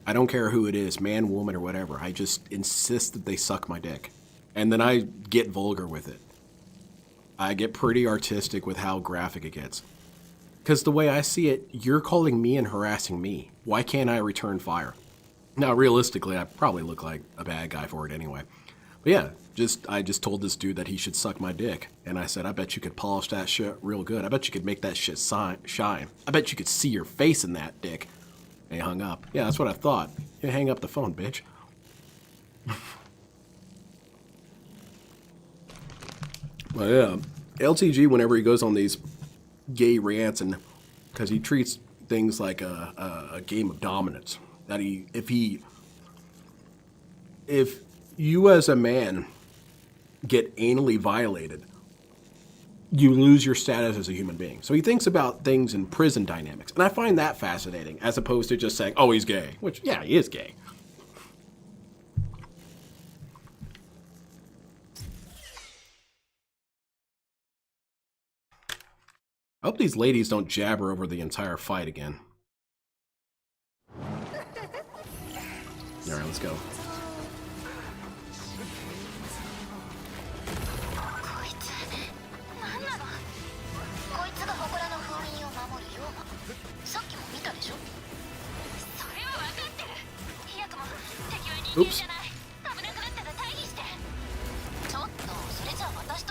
A: I don't care who it is, man, woman, or whatever. I just insist that they suck my dick. And then I get vulgar with it. I get pretty artistic with how graphic it gets. Because the way I see it, you're calling me and harassing me. Why can't I return fire? Now, realistically, I probably look like a bad guy for it anyway. But yeah, I just told this dude that he should suck my dick. And I said, I bet you could polish that shit real good. I bet you could make that shit shine. I bet you could see your face in that dick. And he hung up. Yeah, that's what I thought. You hang up the phone, bitch. But yeah, LTG, whenever he goes on these gay rants, and because he treats things like a game of dominance, that if you as a man get anally violated, you lose your status as a human being. So he thinks about things in prison dynamics, and I find that fascinating, as opposed to just saying, oh, he's gay, which, yeah, he is gay. I hope these ladies don't jabber over the entire fight again. Alright, let's go. Oops.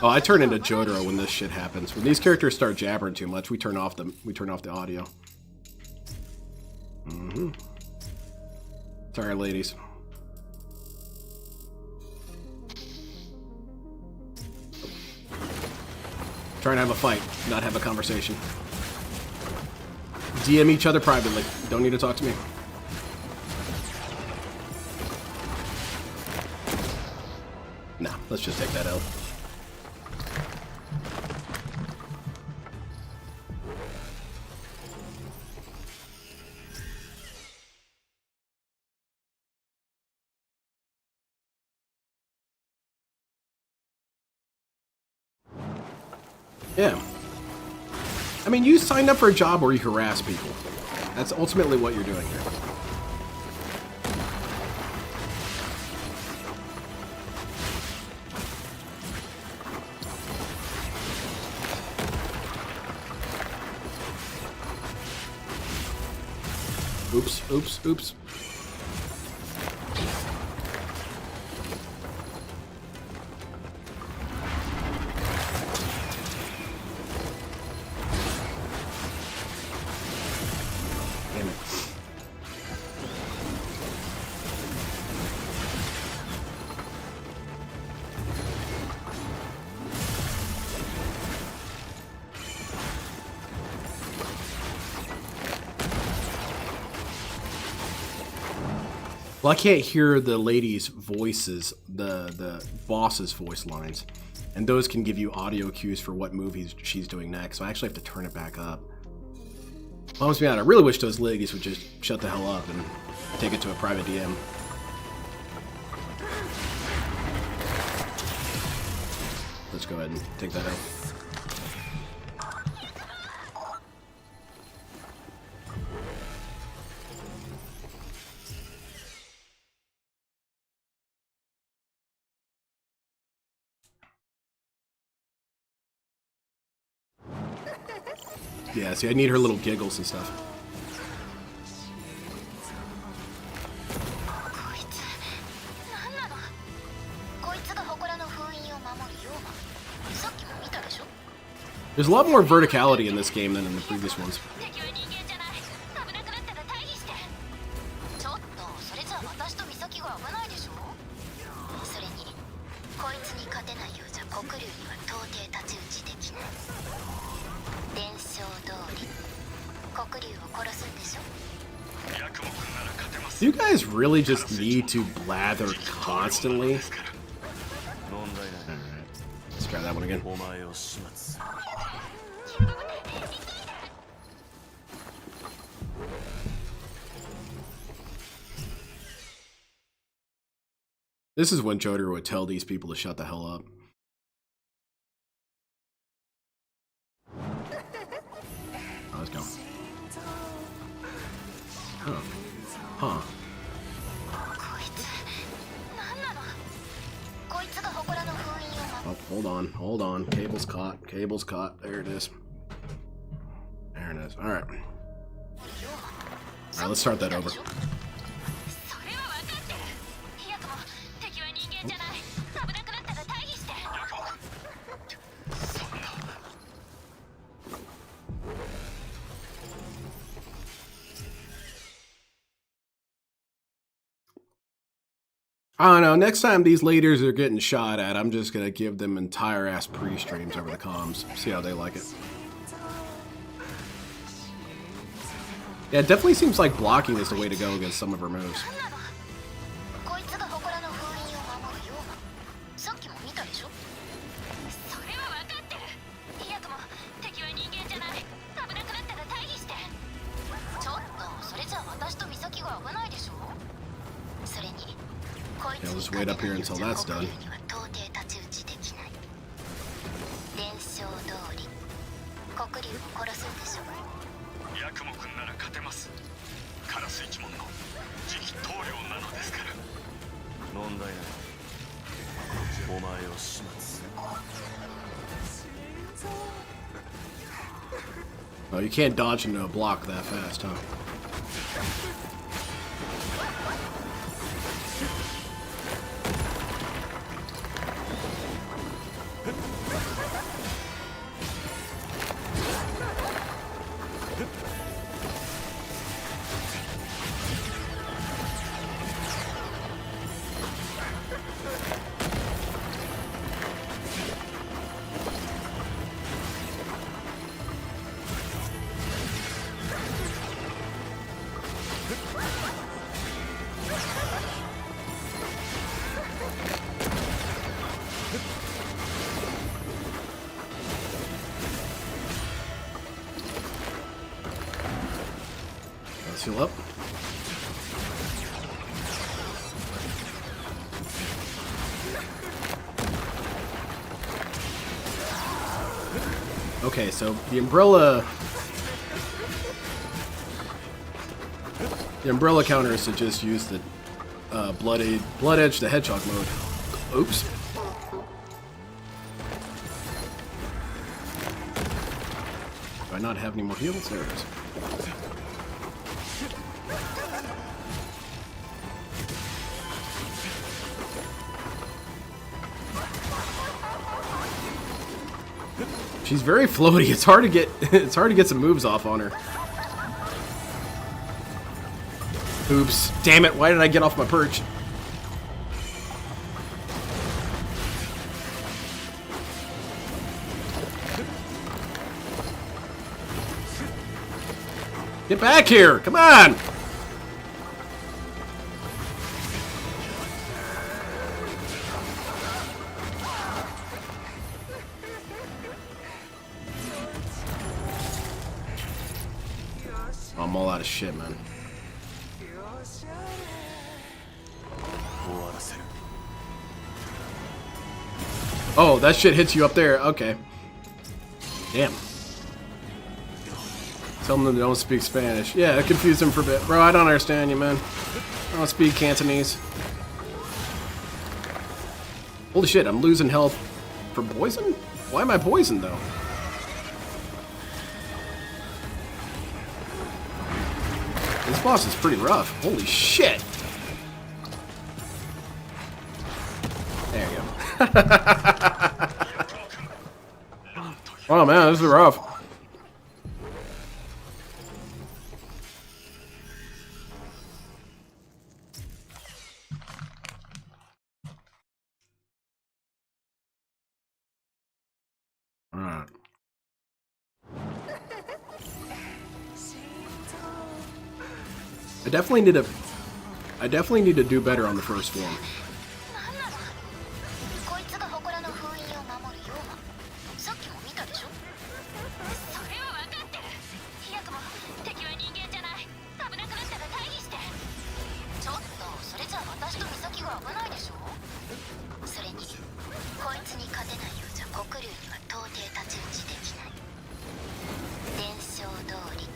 A: Oh, I turn into Jotaro when this shit happens. When these characters start jabbering too much, we turn off the audio. Sorry, ladies. Trying to have a fight, not have a conversation. DM each other privately. Don't need to talk to me. Nah, let's just take that L. Yeah. I mean, you signed up for a job where you harass people. That's ultimately what you're doing here. Oops, oops, oops. Damn it. Well, I can't hear the ladies' voices, the boss's voice lines, and those can give you audio cues for what movies she's doing next, so I actually have to turn it back up. Bums me out. I really wish those ladies would just shut the hell up and take it to a private DM. Let's go ahead and take that out. Yeah, see, I need her little giggles and stuff. There's a lot more verticality in this game than in the previous ones. You guys really just need to blather constantly? Alright, let's try that one again. This is when Jotaro would tell these people to shut the hell up. Oh, let's go. Huh. Huh. Oh, hold on. Cable's caught. There it is. Alright. Alright, let's start that over. I don't know. Next time these leaders are getting shot at, I'm just gonna give them entire ass pre-streams over the comms. See how they like it. Yeah, it definitely seems like blocking is the way to go against some of her moves.
C: こいつが祠の封印を守るような。さっきも見たでしょ。それは分かってる。いやとも敵は人間じゃない。危なくなったら退避して。ちょっとそれじゃあ私と美咲が危ないでしょ。それにこいつ
A: Yeah,
C: に
A: let's wait up here until that's done.
C: には到底太刀打ちできない。伝承通り黒龍を殺すんでしょ。
D: ヤクモ君なら勝てます。カラス一門の次期棟梁なのですから。
E: 問題ない。お前を始末。
A: Oh, you can't dodge into a block that fast, huh? Let's heal up. Okay, so the umbrella counter is to just use the Blood Edge the Hedgehog mode. Oops. Do I not have any more heals? There it is. She's very floaty. It's hard to get some moves off on her. Oops. Damn it. Why did I get off my perch? Get back here. Come on. I'm all out of shit, man. Oh, that shit hits you up there. Okay. Damn. Tell them they don't speak Spanish. Yeah, it confused them for a bit. Bro, I don't understand you, man. I don't speak Cantonese. Holy shit, I'm losing health for poison? Why am I poisoned, though? This boss is pretty rough. Holy shit. There you go. Oh man, this is rough. Alright. I definitely need to do better on the first one.
C: こいつが祠の封印を守るような。さっきも見たでしょ。それは分かってる。いやとも敵は人間じゃない。危なくなったら退避して。ちょっとそれじゃあ私と美咲が危ないでしょ。それにこいつに勝てないようじゃ黒龍には到底太刀打ちできない。伝承通り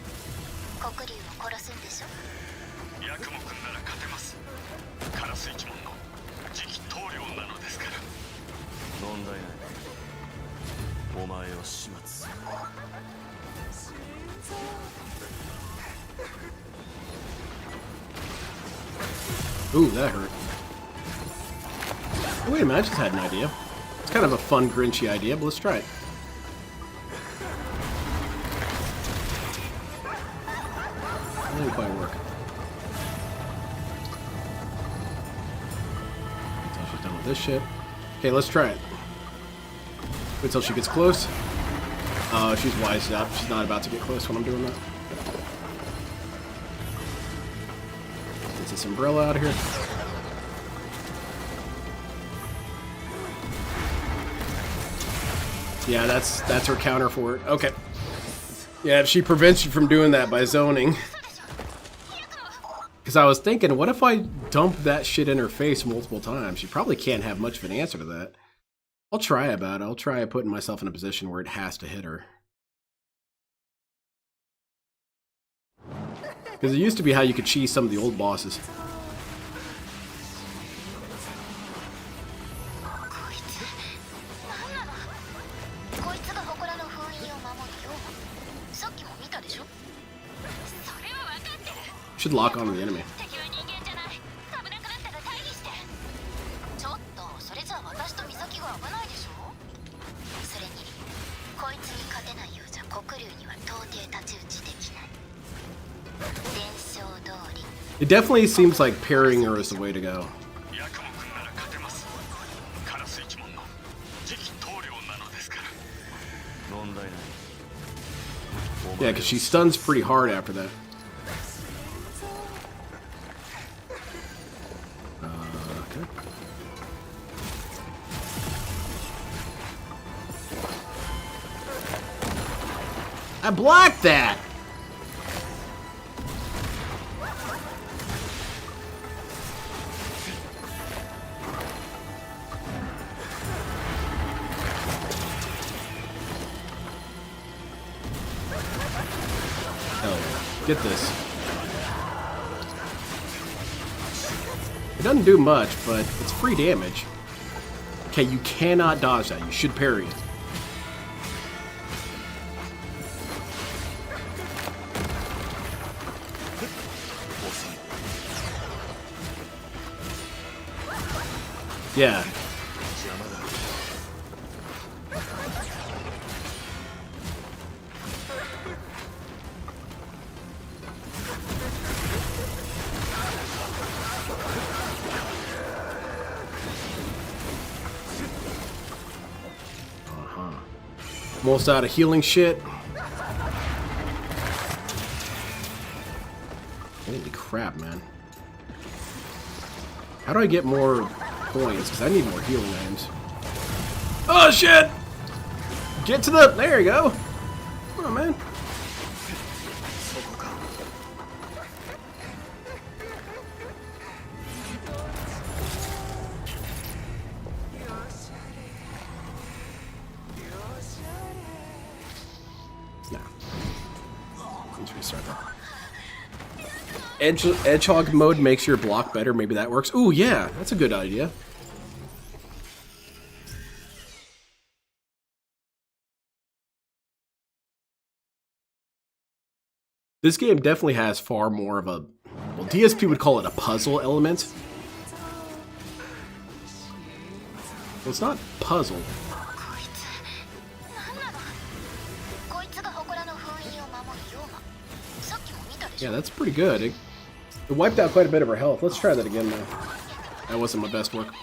C: 黒龍を殺すんでしょ。
D: ヤクモ君なら勝てます。カラス一門の次期棟梁なのですから。
E: 問題ない。お前を始末。
A: Ooh, that hurt. Oh, wait a minute, I just had an idea. It's kind of a fun, grinchy idea, but let's try it. It didn't quite work. this shit. Okay, let's try it. Wait till she gets close. Oh, she's wised up. She's not about to get close when I'm doing that. Get this umbrella out of here. Yeah, that's her counter for it. Okay. Yeah, if she prevents you from doing that by zoning. Because I was thinking, what if I dump that shit in her face multiple times? She probably can't have much of an answer to that. I'll try about it. I'll try putting myself in a position where it has to hit her. Because it used to be how you could cheese some of the old bosses. Should lock on the enemy. It definitely seems like parrying her is the way to go. Yeah, because she stuns pretty hard after that. Okay. I blocked that! Get this. It doesn't do much, but it's free damage. Okay, you cannot dodge that. You should parry it. Yeah. Almost out of healing shit. Holy crap, man. How do I get more points? Because I need more healing items. Oh, shit! Get to the... There you go. Come on, man. Edgehog mode makes your block better. Maybe that works. Ooh, yeah, that's a good idea. This game definitely has far more of a... Well, DSP would call it a puzzle element. Well, it's not puzzle. Yeah, that's pretty good. It wiped out quite a bit of her health. Let's try that again, though. That wasn't my best work.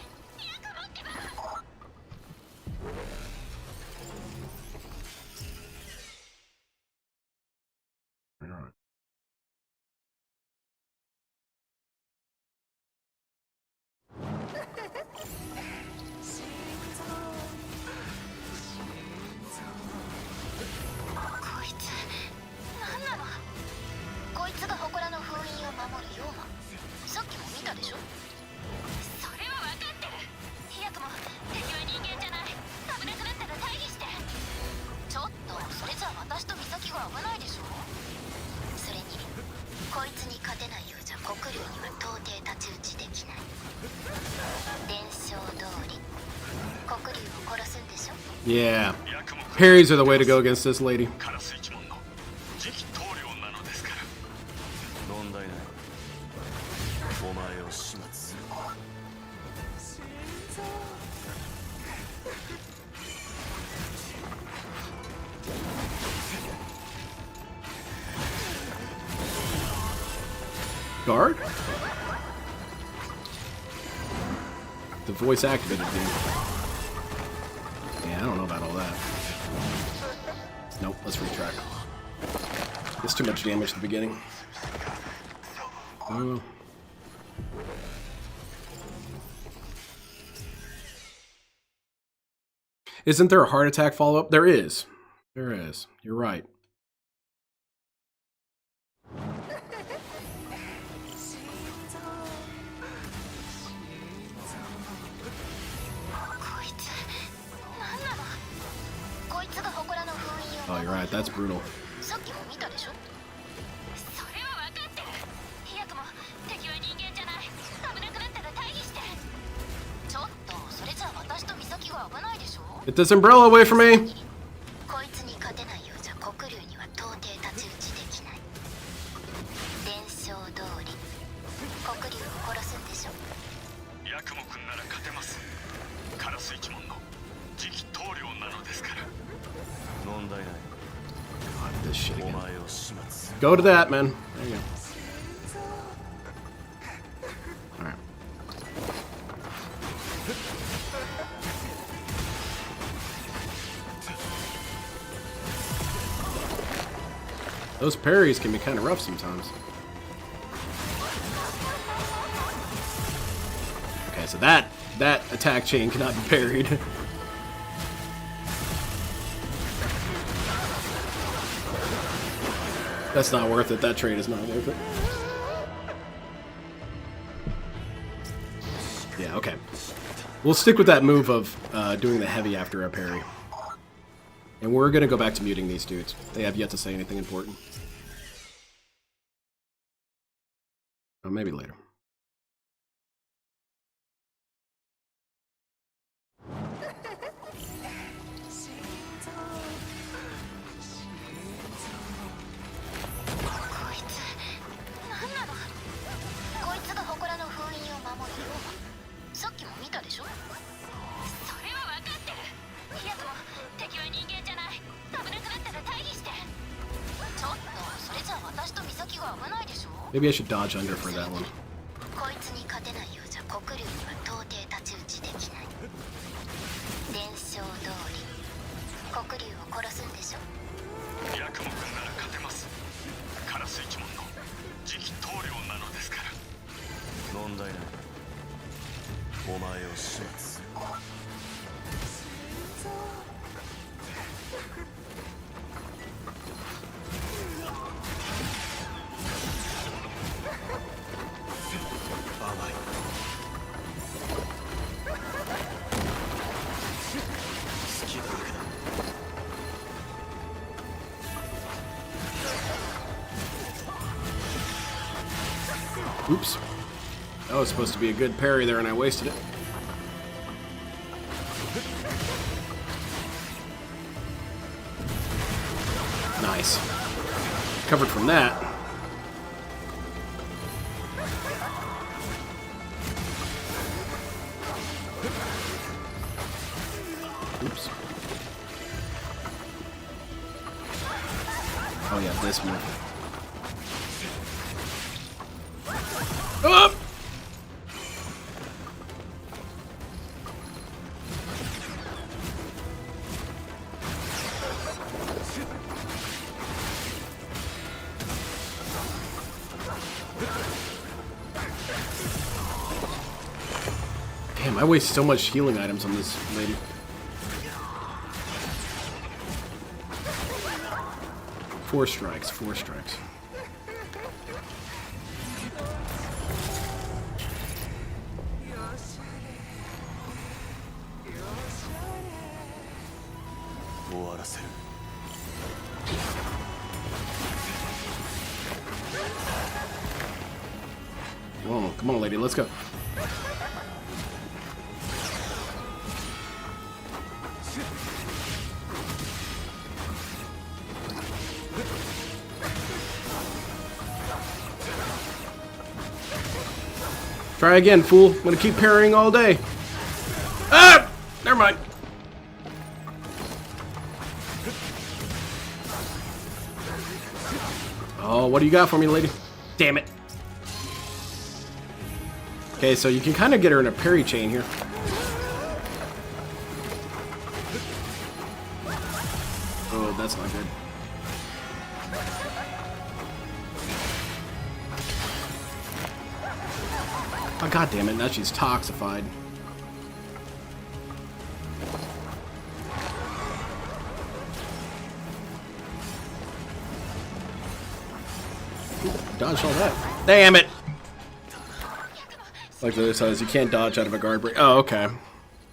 A: Yeah. Parries are the way to go against this lady. Guard? The voice activated thing. Yeah, I don't know about all that. Nope, let's retrack. It's too much damage at the beginning. Oh. Isn't there a heart attack follow-up? There is. There is. You're right. Oh, you're right. That's brutal. Get this umbrella away from me!
C: こいつに勝てないようじゃ黒龍には到底太刀打ちできない。伝承通り黒龍を殺すんでしょ。
D: ヤクモ君なら勝てます。カラス一門の次期棟梁なのですから。問題ない。
A: God, this shit
D: お
A: again.
D: 前を始末。
A: Go to that, man. There you go. Alright. Those parries can be kind of rough sometimes. Okay, so that attack chain cannot be parried. That's not worth it. That trade is not worth it. Yeah, okay. We'll stick with that move of doing the heavy after a parry. And we're going to go back to muting these dudes. They have yet to say anything important. Oh, maybe later. Maybe I should dodge under for that one.
C: こいつに勝てないようじゃ黒龍には到底太刀打ちできない。伝承通り黒龍を殺すんでしょ。
D: ヤクモ君なら勝てます。カラス一門の次期棟梁なのですから。問題ない。お前を始末。
A: Oops. That was supposed to be a good parry there and I wasted it. Nice. Covered from that. Oops. Oh yeah, this move. Up! Damn, I waste so much healing items on this lady. Four strikes, 4 strikes. Whoa, come on, lady, let's go. Try again, fool. I'm gonna keep parrying all day. Ah! Never mind. Oh, what do you got for me, lady? Damn it. Okay, so you can kind of get her in a parry chain here. that's not good. Oh, god damn it, now she's toxified. Dodged all that. Damn it! Like the other side is you can't dodge out of a guard break. Oh, okay.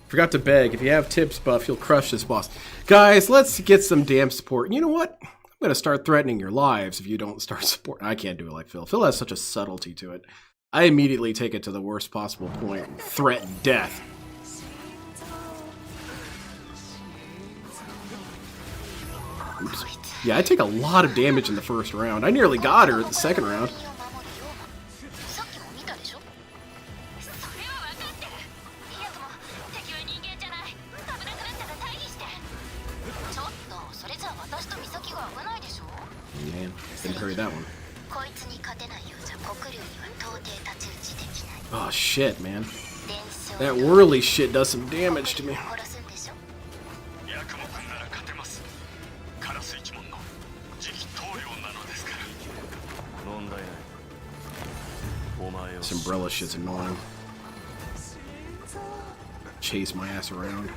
A: Forgot to beg. If you have tips buff, you'll crush this boss. Guys, let's get some damn support. You know what? I'm going to start threatening your lives if you don't start supporting. I can't do it like Phil. Phil has such a subtlety to it. I immediately take it to the worst possible point and threaten death. Oops. Yeah, I take a lot of damage in the first round. I nearly got her at the second round. Man, didn't hurry that one. Oh shit, man. That whirly shit does some damage to me. This umbrella shit's annoying. Chase my ass around.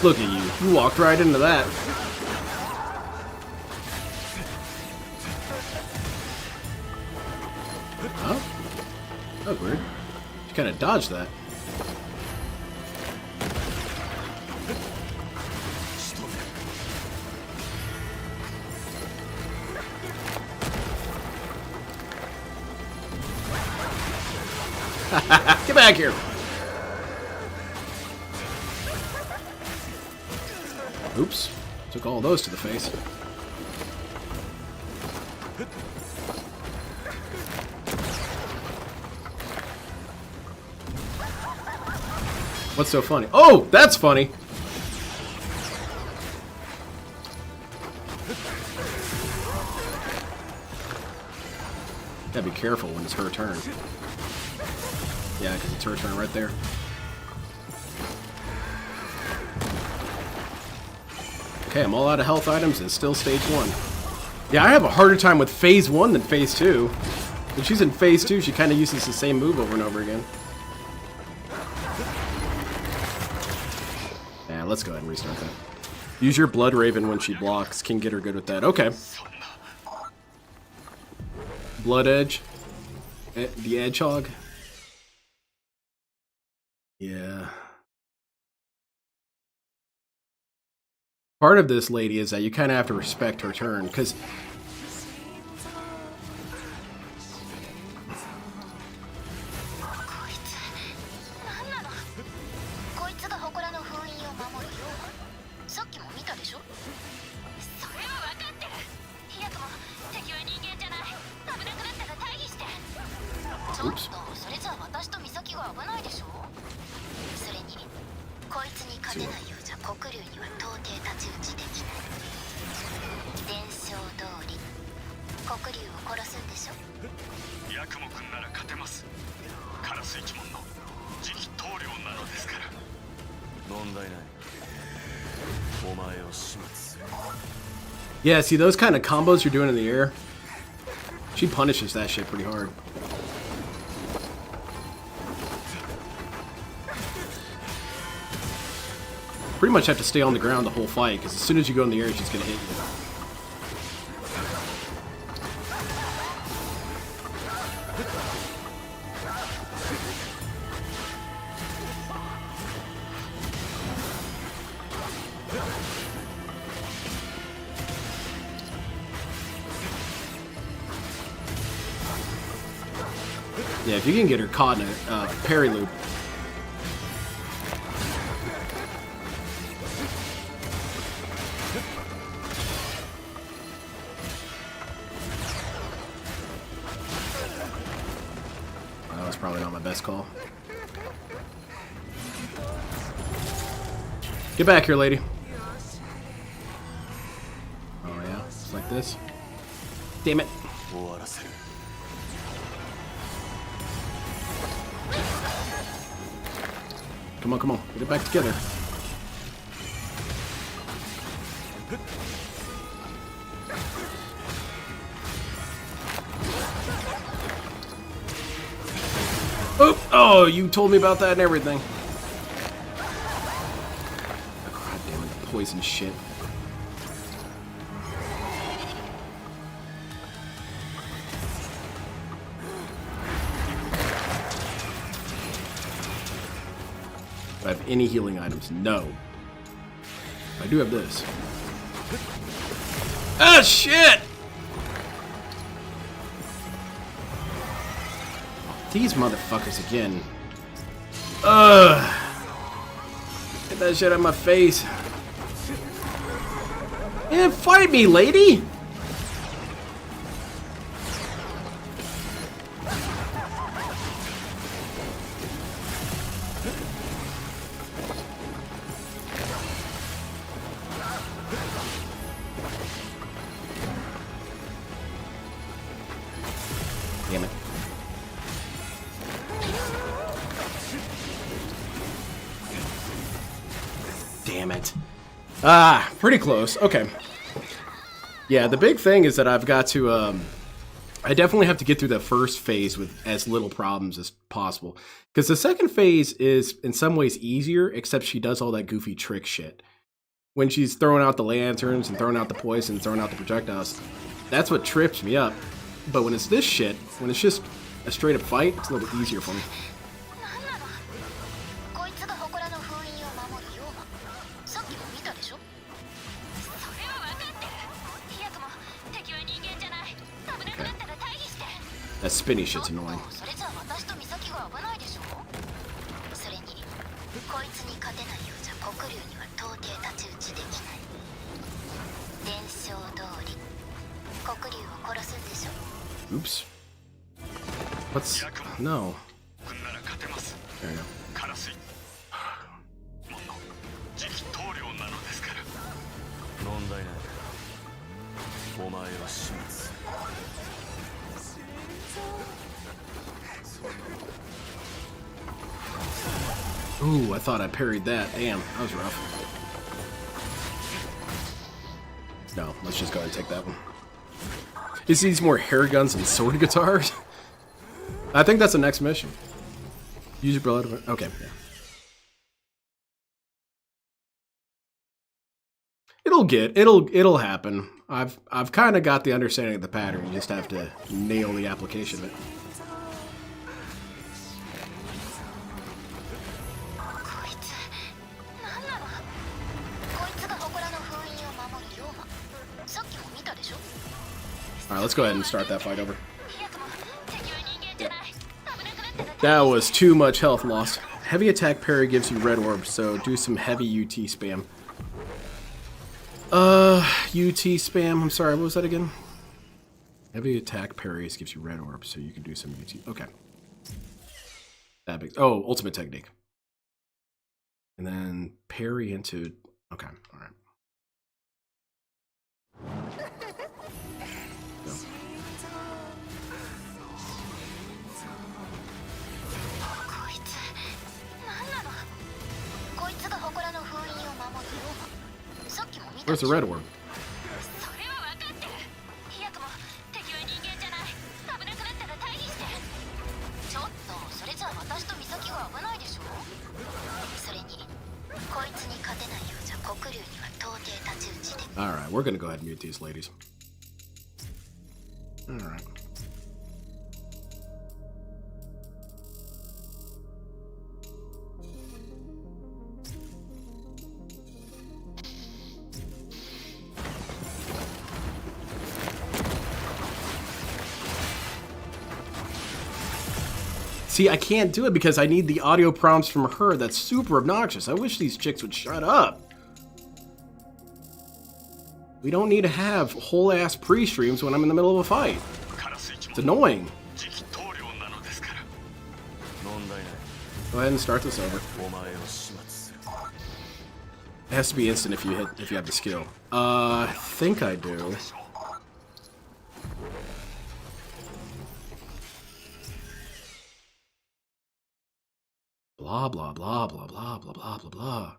A: Look at you. You walked right into that. Oh? That was weird. You kind of dodged that. Get back here! Oops. Took all those to the face. What's so funny? Oh, that's funny! Gotta be careful when it's her turn. Yeah, because it's her turn right there. Okay, I'm all out of health items and still stage 1. Yeah, I have a harder time with phase 1 than phase 2. When she's in phase 2, she kind of uses the same move over and over again. Yeah, let's go ahead and restart that. Use your Blood Raven when she blocks. Can get her good with that. Okay. Blood Edge. The Edgehog. Yeah. Part of this lady is that you kind of have to respect her turn, because oops. Yeah, see those kind of combos you're doing in the air? She punishes that shit pretty hard. Pretty much have to stay on the ground the whole fight, because as soon as you go in the air, she's gonna hit you. Yeah, if you can get her caught in a parry loop. That was probably not my best call. Get back here, lady. Oh yeah, it's like this. Damn it.
D: 終わらせる。
A: Come on, come on. Get it back together. Oh, you told me about that and everything. God damn it, the poison shit. Do I have any healing items? No. I do have this. Ah, shit! These motherfuckers again. Ugh. Get that shit out of my face. Yeah, fight me, lady! Damn it. Damn it. Ah, pretty close. Okay. Yeah, the big thing is that I've got to, I definitely have to get through that first phase with as little problems as possible. Because the second phase is in some ways easier, except she does all that goofy trick shit. When she's throwing out the lanterns and throwing out the poison and throwing out the projectiles, that's what trips me up. But when it's this shit, when it's just a straight up fight, it's a little bit easier for me. That spinny shit's annoying. Oops. What's... No. There you go.
D: 問題ない。お前を始末。
A: Ooh, I thought I parried that. Damn, that was rough. No, let's just go ahead and take that one. Is these more hair guns and sword guitars? I think that's the next mission. Use your blood. Okay. Yeah. It'll happen. I've kind of got the understanding of the pattern. You just have to nail the application of it. Alright, let's go ahead and start that fight over. Yep. That was too much health lost. Heavy attack parry gives you red orbs, so do some heavy UT spam. UT spam, I'm sorry, what was that again? Heavy attack parries gives you red orbs, so you can do some UT. Okay. That big. Oh, ultimate technique. And then parry into. Okay, alright. Where's the red orb? Alright, we're gonna go ahead and mute these ladies. Alright. See, I can't do it because I need the audio prompts from her. That's super obnoxious. I wish these chicks would shut up. We don't need to have whole-ass pre-streams when I'm in the middle of a fight. It's annoying. Go ahead and start this over. It has to be instant if you have the skill. I think I do. blah, blah, blah, blah, blah, blah, blah, blah, blah.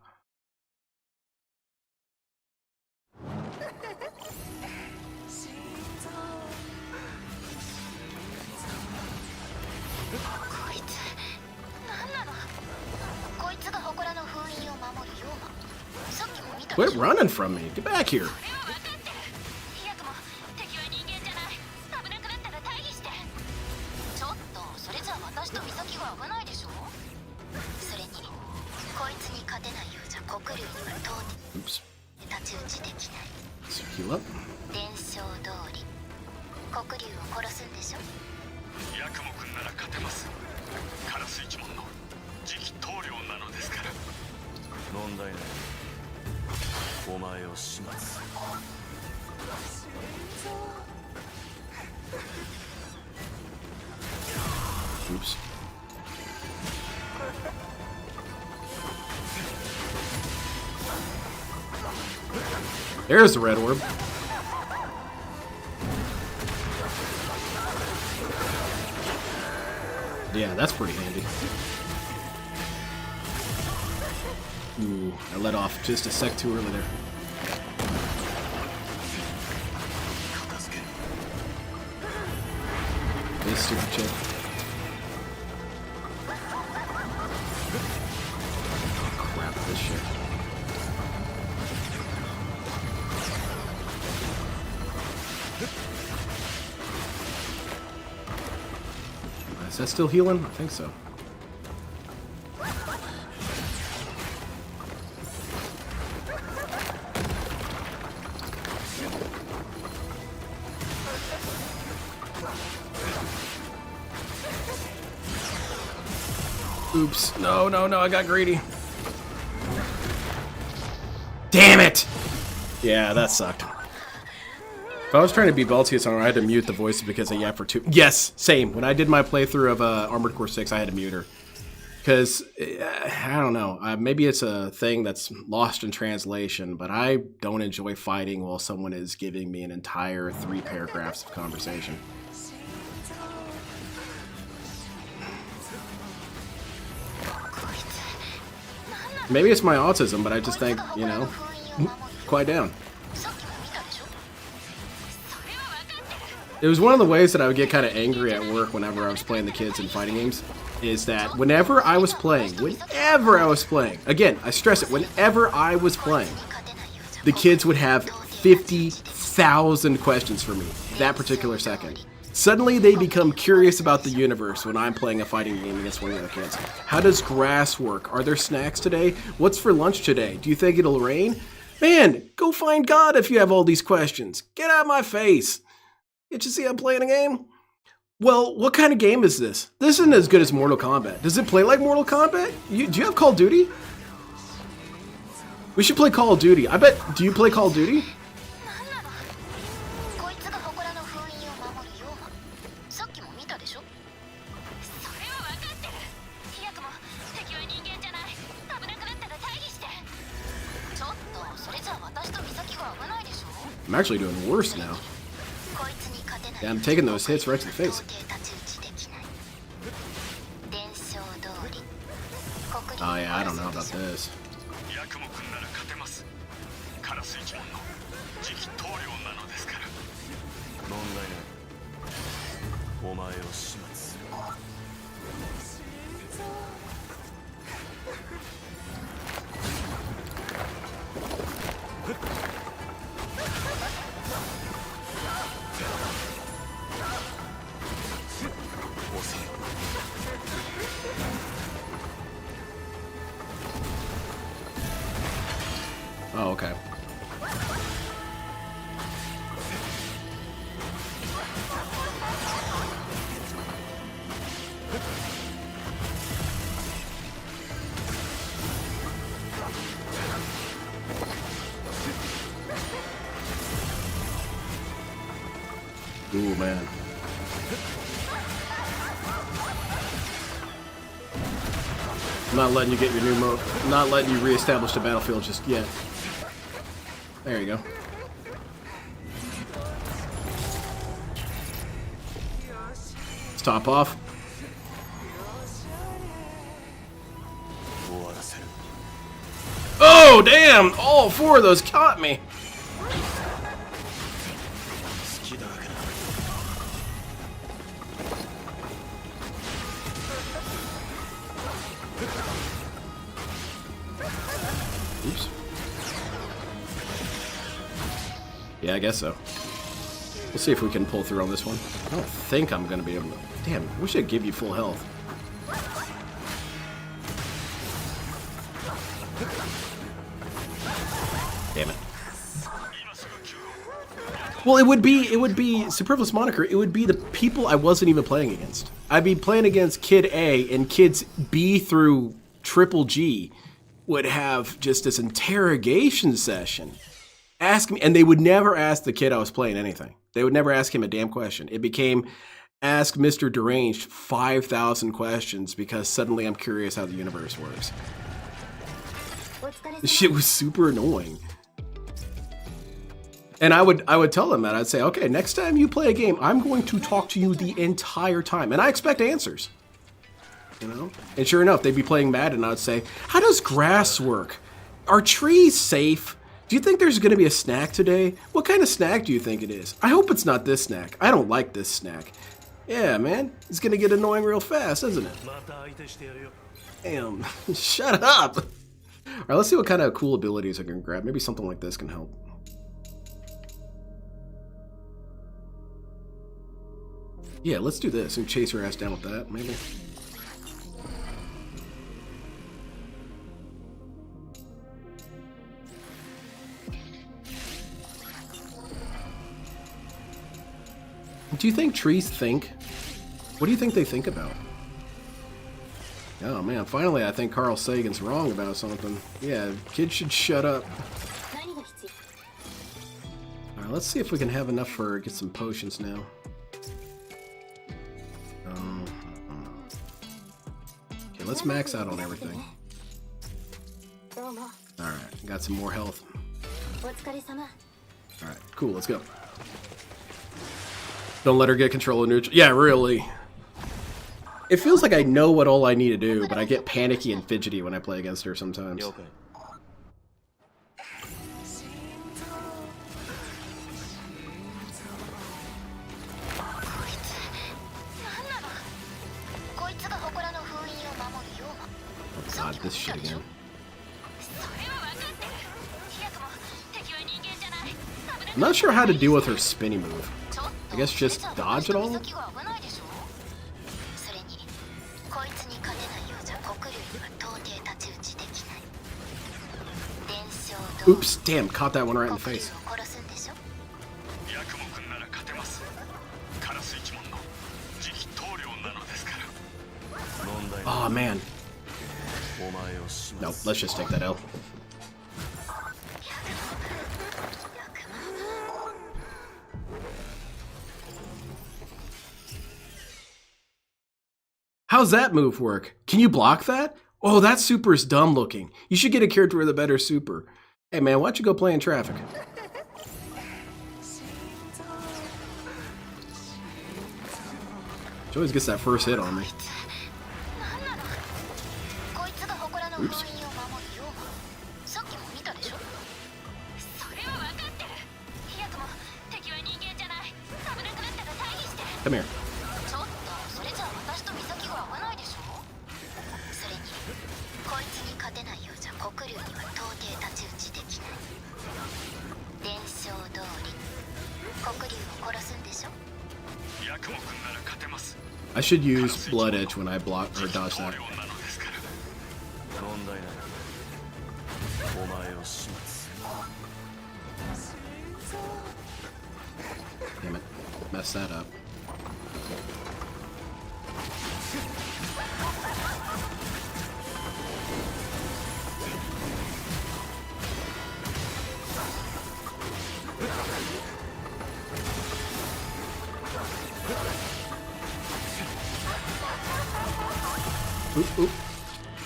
A: Quit running from me. Get back here. Oops. Let's heal up.
D: ヤクモ君なら勝てます。カラス一門の次期棟梁なのですから。問題ない。お前を始末。
A: Oops. There's the red orb. Yeah, that's pretty handy. Ooh, I let off just a sec too early there. This stupid chick. Crap, this shit. Is that still healing? I think so. Oops. No, no, no, I got greedy. Damn it! Yeah, that sucked. If I was trying to be Baltius on her, I had to mute the voice because I yapped for 2. Yes, same. When I did my playthrough of Armored Core 6, I had to mute her. Because, I don't know, maybe it's a thing that's lost in translation, but I don't enjoy fighting while someone is giving me an entire 3 paragraphs of conversation. Maybe it's my autism, but I just think, you know, quiet down. It was one of the ways that I would get kind of angry at work whenever I was playing the kids in fighting games, is that whenever I was playing, again, I stress it, whenever I was playing, the kids would have 50,000 questions for me that particular second. Suddenly they become curious about the universe when I'm playing a fighting game against one of the other kids. How does grass work? Are there snacks today? What's for lunch today? Do you think it'll rain? Man, go find God if you have all these questions. Get out of my face. Can't you see I'm playing a game? Well, what kind of game is this? This isn't as good as Mortal Kombat. Does it play like Mortal Kombat? Do you have Call of Duty? We should play Call of Duty. I bet, do you play Call of Duty? I'm actually doing worse now. Yeah, I'm taking those hits right to the face. Oh yeah, I don't know about this. Oh, okay. Ooh, man. I'm not letting you get your new mode. I'm not letting you reestablish the battlefield just yet. There you go. Let's top off. Oh, damn! All 4 of those caught me. Oops. Yeah, I guess so. We'll see if we can pull through on this one. I don't think I'm gonna be able to. Damn, we should give you full health. Damn it. Well, it would be superfluous moniker. It would be the people I wasn't even playing against. I'd be playing against Kid A, and kids B through Triple G would have just this interrogation session. Ask me, and they would never ask the kid I was playing anything. They would never ask him a damn question. It became ask Mr. Deranged 5,000 questions because suddenly I'm curious how the universe works. This shit was super annoying. And I would tell them that. I'd say, okay, next time you play a game, I'm going to talk to you the entire time. And I expect answers. You know? And sure enough, they'd be playing Madden, and I'd say, how does grass work? Are trees safe? Do you think there's going to be a snack today? What kind of snack do you think it is? I hope it's not this snack. I don't like this snack. Yeah, man. It's going to get annoying real fast, isn't it? Damn. Shut up. All right, let's see what kind of cool abilities I can grab. Maybe something like this can help. Yeah, let's do this and chase her ass down with that, maybe. Do you think trees think? What do you think they think about? Oh man, finally I think Carl Sagan's wrong about something. Yeah, kids should shut up. Alright, let's see if we can have enough for get some potions now. Okay, let's max out on everything. Alright, got some more health. Alright, cool, let's go. Don't let her get control of neutral. Yeah, really. It feels like I know what all I need to do, but I get panicky and fidgety when I play against her sometimes. Oh god, this shit again. I'm not sure how to deal with her spinny move. I guess just dodge it all? Oops, damn, caught that one right in the face. Oh man. No, let's just take that L. How's that move work? Can you block that? Oh, that super is dumb looking. You should get a character with a better super. Hey man, why don't you go play in traffic? She always gets that first hit on me. Oops. Come here. I should use Blood Edge when I block or dodge that. Damn it. Messed that up. Oop, oop.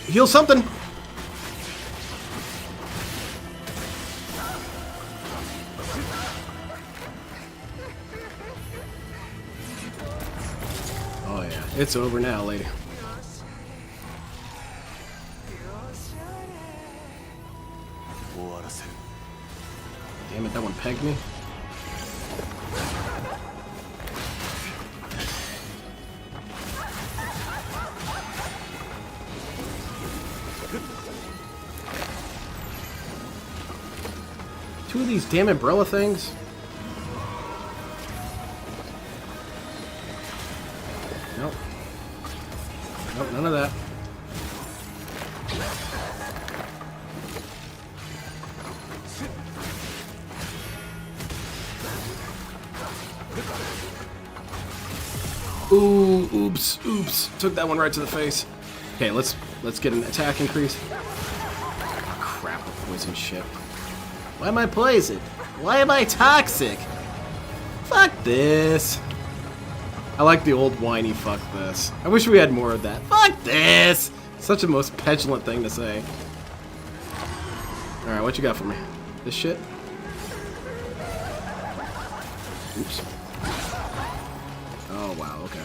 A: Heal something! Oh yeah, it's over now, lady. Damn it, that one pegged me. Two of these damn umbrella things. Nope. Nope, none of that. Ooh, oops, oops. Took that one right to the face. Okay, let's get an attack increase. Oh, crap, the poison shit. Why am I poisoned? Why am I toxic? Fuck this. I like the old whiny fuck this. I wish we had more of that. Fuck this! Such a most petulant thing to say. Alright, what you got for me? This shit? Oops. Oh, wow, okay.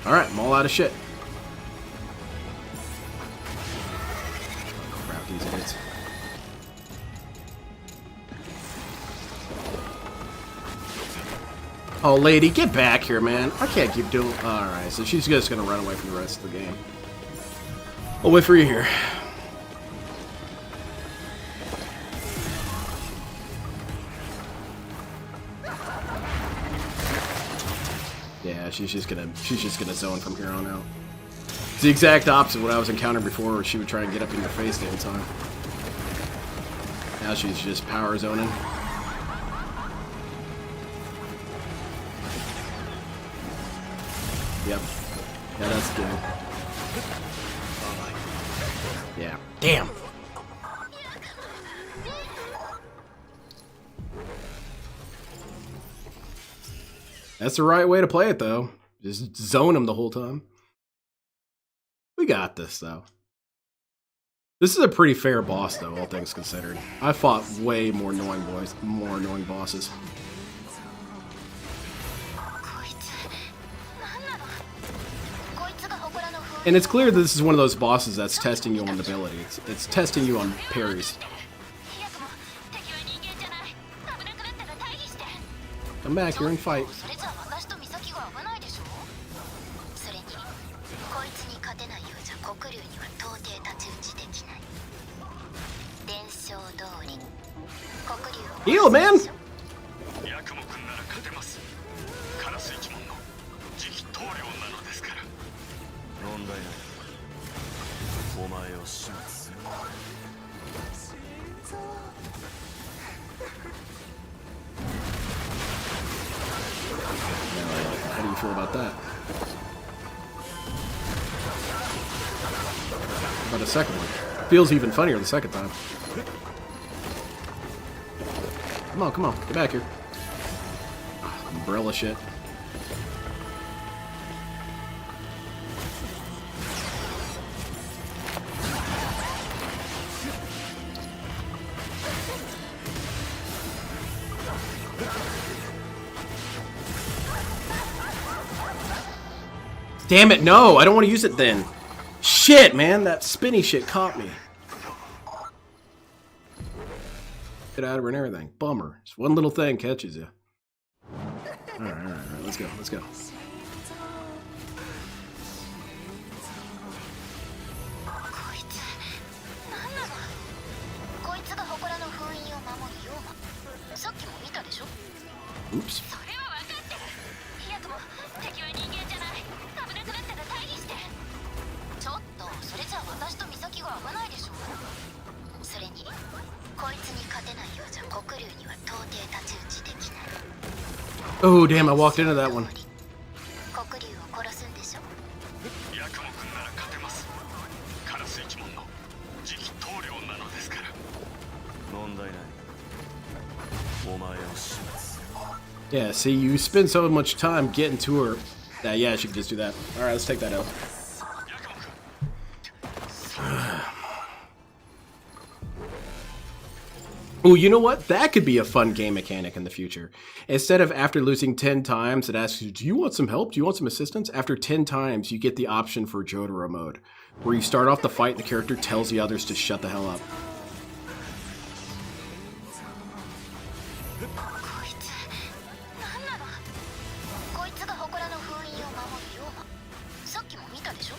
A: Alright, I'm all out of shit. Oh, crap, these idiots. Oh, lady, get back here, man. I can't keep doing... Alright, so she's just gonna run away from the rest of the game. I'll wait for you here. Yeah, she's just gonna zone from here on out. It's the exact opposite of what I was encountering before, where she would try and get up in your face the whole time. Now she's just power zoning. Yep. Yeah, that's good. Yeah. Damn! That's the right way to play it, though. Just zone him the whole time. We got this, though. This is a pretty fair boss, though, all things considered. I fought way more annoying bosses. And it's clear that this is one of those bosses that's testing you on ability. It's testing you on parries. Come back, you're in fight. Heal, man! How do you feel about that? How about a second one? Feels even funnier the second time. Come on, get back here. Umbrella shit. Damn it, no! I don't want to use it then. Shit, man, that spinny shit caught me. Get out of her and everything. Bummer. Just one little thing catches you. Alright, let's go, let's go. Oops. Oh, damn, I walked into that one. Yeah, see, you spend so much time getting to her that, yeah, she can just do that. Alright, let's take that out. Oh, you know what? That could be a fun game mechanic in the future. Instead of after losing 10 times, it asks you, do you want some help? Do you want some assistance? After 10 times, you get the option for Jotaro mode, where you start off the fight and the character tells the others to shut the hell up.
C: こいつ何なの。こいつが祠の封印を守る妖魔。さっきも見たでしょ。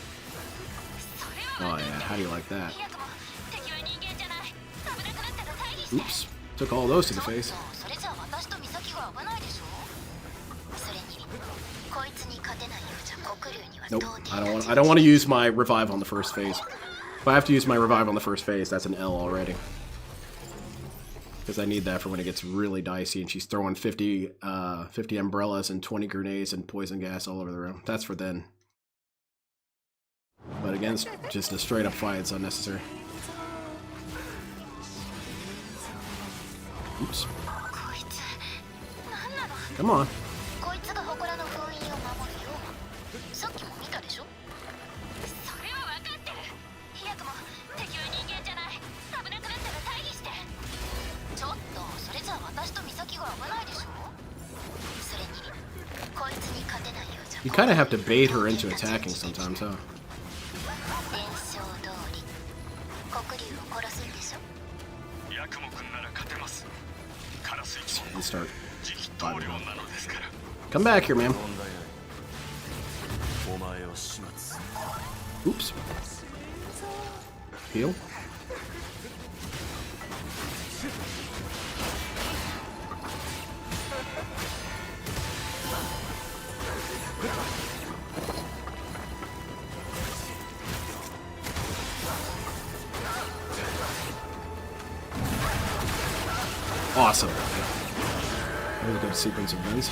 C: それは
A: Oh yeah, how do you like that?
C: 早くも敵は人間じゃない。危なくなったら退避して。
A: Oops. Took all those to the face.
C: それじゃあ私と美咲が危ないでしょ。それにこいつに勝てないようじゃ黒龍には
A: Nope.
C: 到底
A: I don't want to use my revive on the first phase. If I have to use my revive on the first phase, that's an L already. Because I need that for when it gets really dicey and she's throwing 50 umbrellas and 20 grenades and poison gas all over the room. That's for then. But against just a straight up fight, it's unnecessary. Oops.
C: こいつ何なの。
A: Come on.
C: こいつが祠の封印を守る妖魔。さっきも見たでしょ。それは分かってる。早くも敵は人間じゃない。危なくなったら退避して。ちょっとそれじゃあ私と美咲が危ないでしょ。それにこいつに勝てないようじゃ。
A: You kind of have to bait her into attacking sometimes, huh?
C: 伝承通り黒龍を殺すんでしょ。
D: ヤクモ君なら勝てます。カラス一
A: And
D: 門
A: start.
D: 次期棟梁なのですから。
A: Come back here, man.
D: 問題ない。お前を始末。
A: Oops. Heal. Awesome. Really good sequence of events.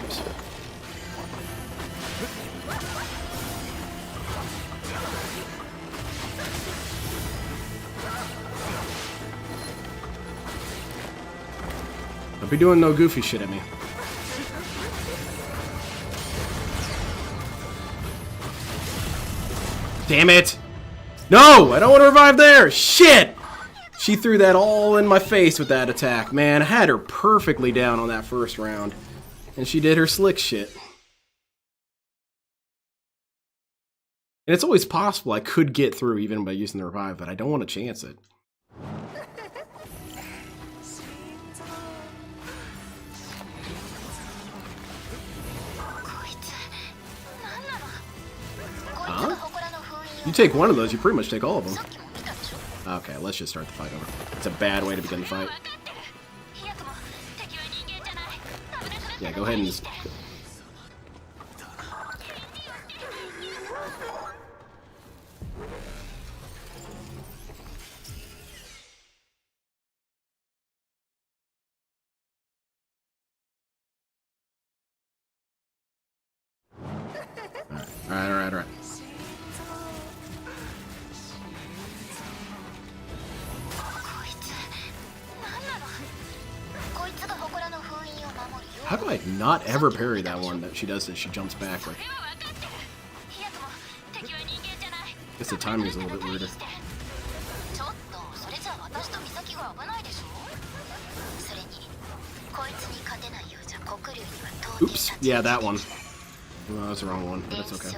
A: Oops. Don't be doing no goofy shit at me. Damn it! No! I don't want to revive there! Shit! She threw that all in my face with that attack, man. I had her perfectly down on that first round. And she did her slick shit. And it's always possible I could get through even by using the revive, but I don't want to chance it. Huh? You take one of those, you pretty much take all of them. Okay, let's just start the fight over. It's a bad way to begin the fight. Yeah, go ahead and just... Alright. How do I not ever parry that one that she does this? She jumps back like... I guess the timing is a little bit weirder. Oops. Yeah, that one. No, that's the wrong one, but it's okay.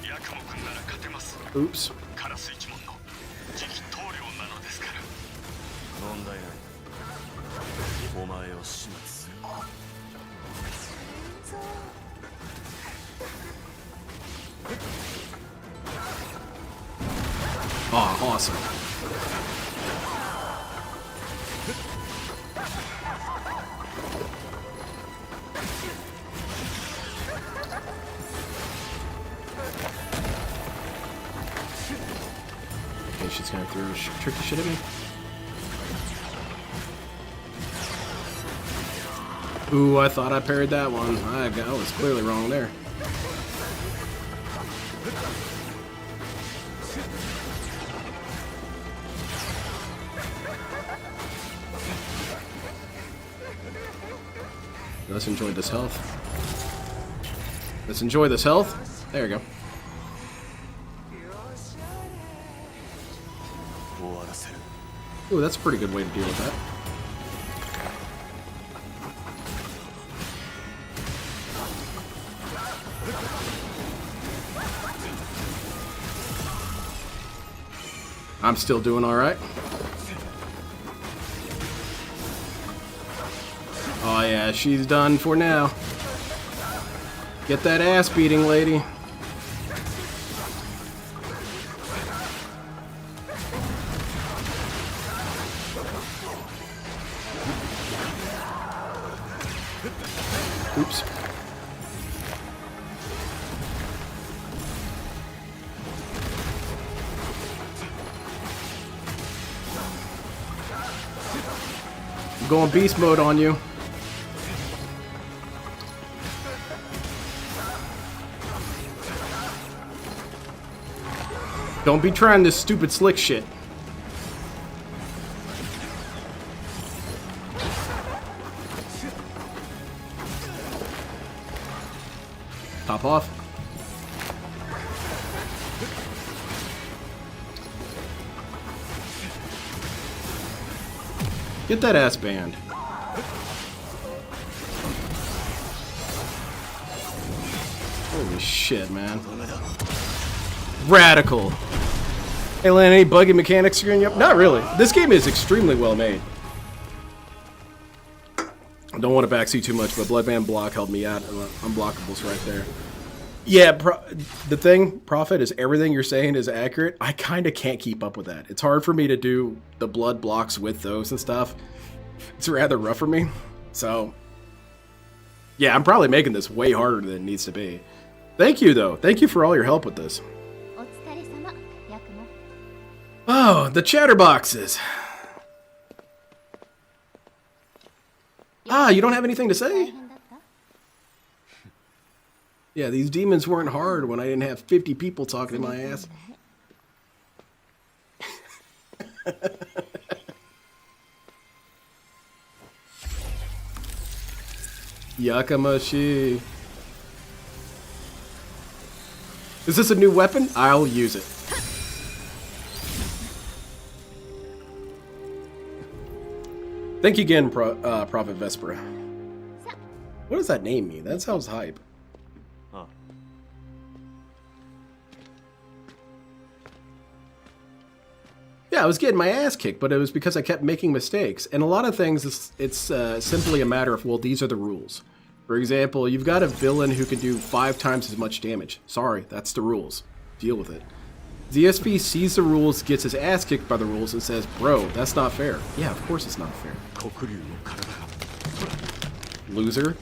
D: ヤクモ君なら勝てます。
A: Oops.
D: カラス一門の次期棟梁なのですから。問題ない。お前を始末する。
A: Oh, awesome. Okay, she's gonna throw tricky shit at me. Ooh, I thought I parried that one. I was clearly wrong there. Let's enjoy this health. Let's enjoy this health. There you go. Ooh, that's a pretty good way to deal with that. I'm still doing all right. Oh yeah, she's done for now. Get that ass beating, lady. Oops. I'm going beast mode on you. Don't be trying this stupid slick shit. Top off. Get that ass banned. Holy shit, man. Radical. Hey, Lan, any buggy mechanics screwing you up? Not really. This game is extremely well made. I don't want to backseat too much, but Bloodband block held me out. Unblockables right there. Yeah, the thing, Prophet, is everything you're saying is accurate. I kind of can't keep up with that. It's hard for me to do the blood blocks with those and stuff. It's rather rough for me. So, yeah, I'm probably making this way harder than it needs to be. Thank you, though. Thank you for all your help with this. Oh, the chatterboxes. Ah, you don't have anything to say? Yeah, these demons weren't hard when I didn't have 50 people talking in my ass. Yakamashi. Is this a new weapon? I'll use it. Thank you again, Prophet Vespera. What does that name mean? That sounds hype.
D: Huh.
A: Yeah, I was getting my ass kicked, but it was because I kept making mistakes. And a lot of things, it's simply a matter of, well, these are the rules. For example, you've got a villain who can do 5 times as much damage. Sorry, that's the rules. Deal with it. DSP sees the rules, gets his ass kicked by the rules, and says, bro, that's not fair. Yeah, of course it's not fair. Loser.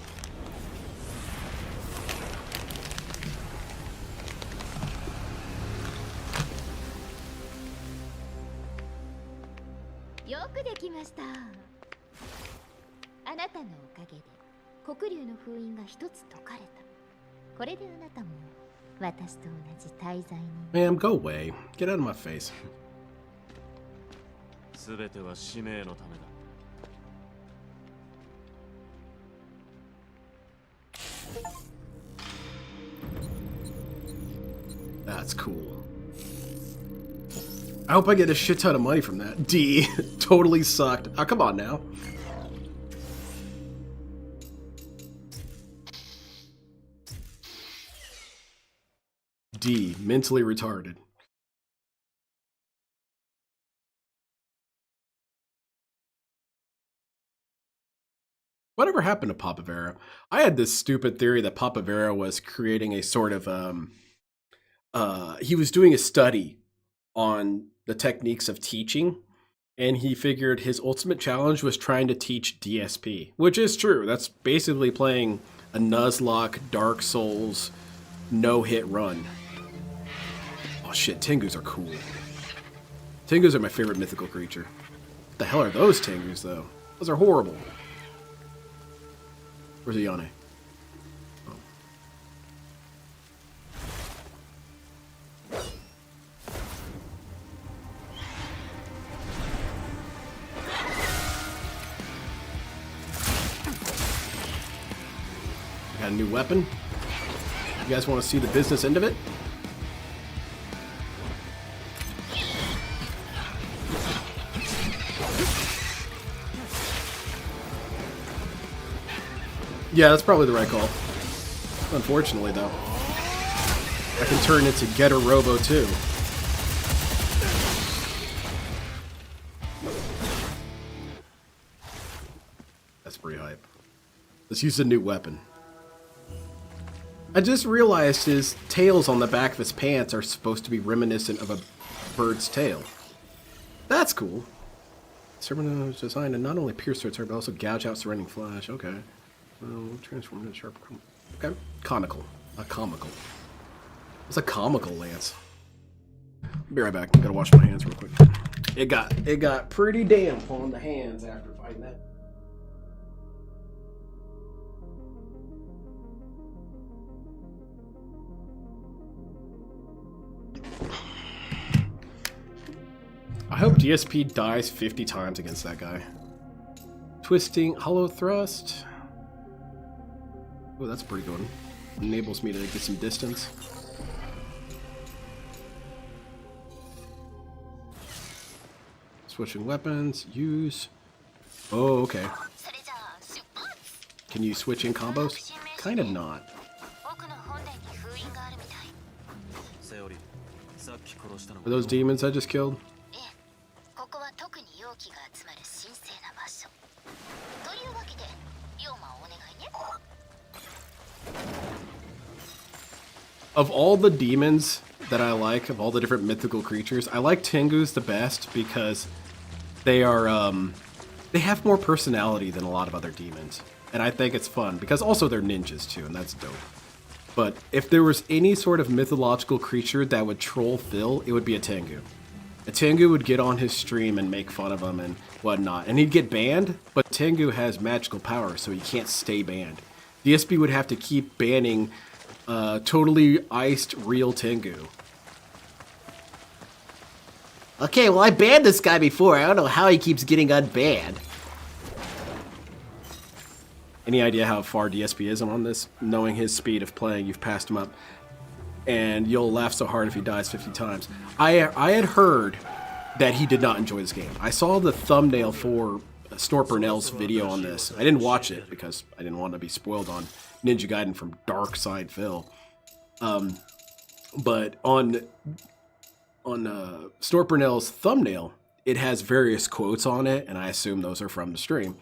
A: Ma'am, go away. Get out of my face. That's cool. I hope I get a shit ton of money from that. D. Totally sucked. Oh, come on now. D. Mentally retarded. Whatever happened to Papa Vera? I had this stupid theory that Papa Vera was creating a sort of, he was doing a study on the techniques of teaching, and he figured his ultimate challenge was trying to teach DSP, which is true. That's basically playing a Nuzlocke, Dark Souls, no-hit run. Oh shit, Tengus are cool. Tengus are my favorite mythical creature. What the hell are those Tengus, though? Those are horrible. Where's Ayane? Oh. Got a new weapon. You guys want to see the business end of it? Yeah, that's probably the right call. Unfortunately, though. I can turn into Getter Robo, too. That's pretty hype. Let's use a new weapon. I just realized his tails on the back of his pants are supposed to be reminiscent of a bird's tail. That's cool. Serpent was designed to not only pierce their but also gouge out surrounding flesh. Okay. Well, transform into sharp. Okay. Conical. Not comical. It's a comical lance. Be right back. Gotta wash my hands real quick. It got pretty damp on the hands after fighting that. I hope DSP dies 50 times against that guy. Twisting hollow thrust. Oh, that's pretty good. Enables me to get some distance. Switching weapons. Use. Oh, okay. Can you switch in combos? Kind of not. Are those demons I just killed? Of all the demons that I like, of all the different mythical creatures, I like Tengu's the best because they are, they have more personality than a lot of other demons. And I think it's fun because also they're ninjas too, and that's dope. But if there was any sort of mythological creature that would troll Phil, it would be a Tengu. A Tengu would get on his stream and make fun of him and whatnot, and he'd get banned, but Tengu has magical power, so he can't stay banned. DSP would have to keep banning totally iced real Tengu.
B: Okay, well I banned this guy before. I don't know how he keeps getting unbanned.
A: Any idea how far DSP is on this? Knowing his speed of playing, you've passed him up. And you'll laugh so hard if he dies 50 times. I had heard that he did not enjoy this game. I saw the thumbnail for Snorpernell's video on this. I didn't watch it because I didn't want to be spoiled on Ninja Gaiden from Dark Side Phil. But on Snorpernell's thumbnail, it has various quotes on it, and I assume those are from the stream.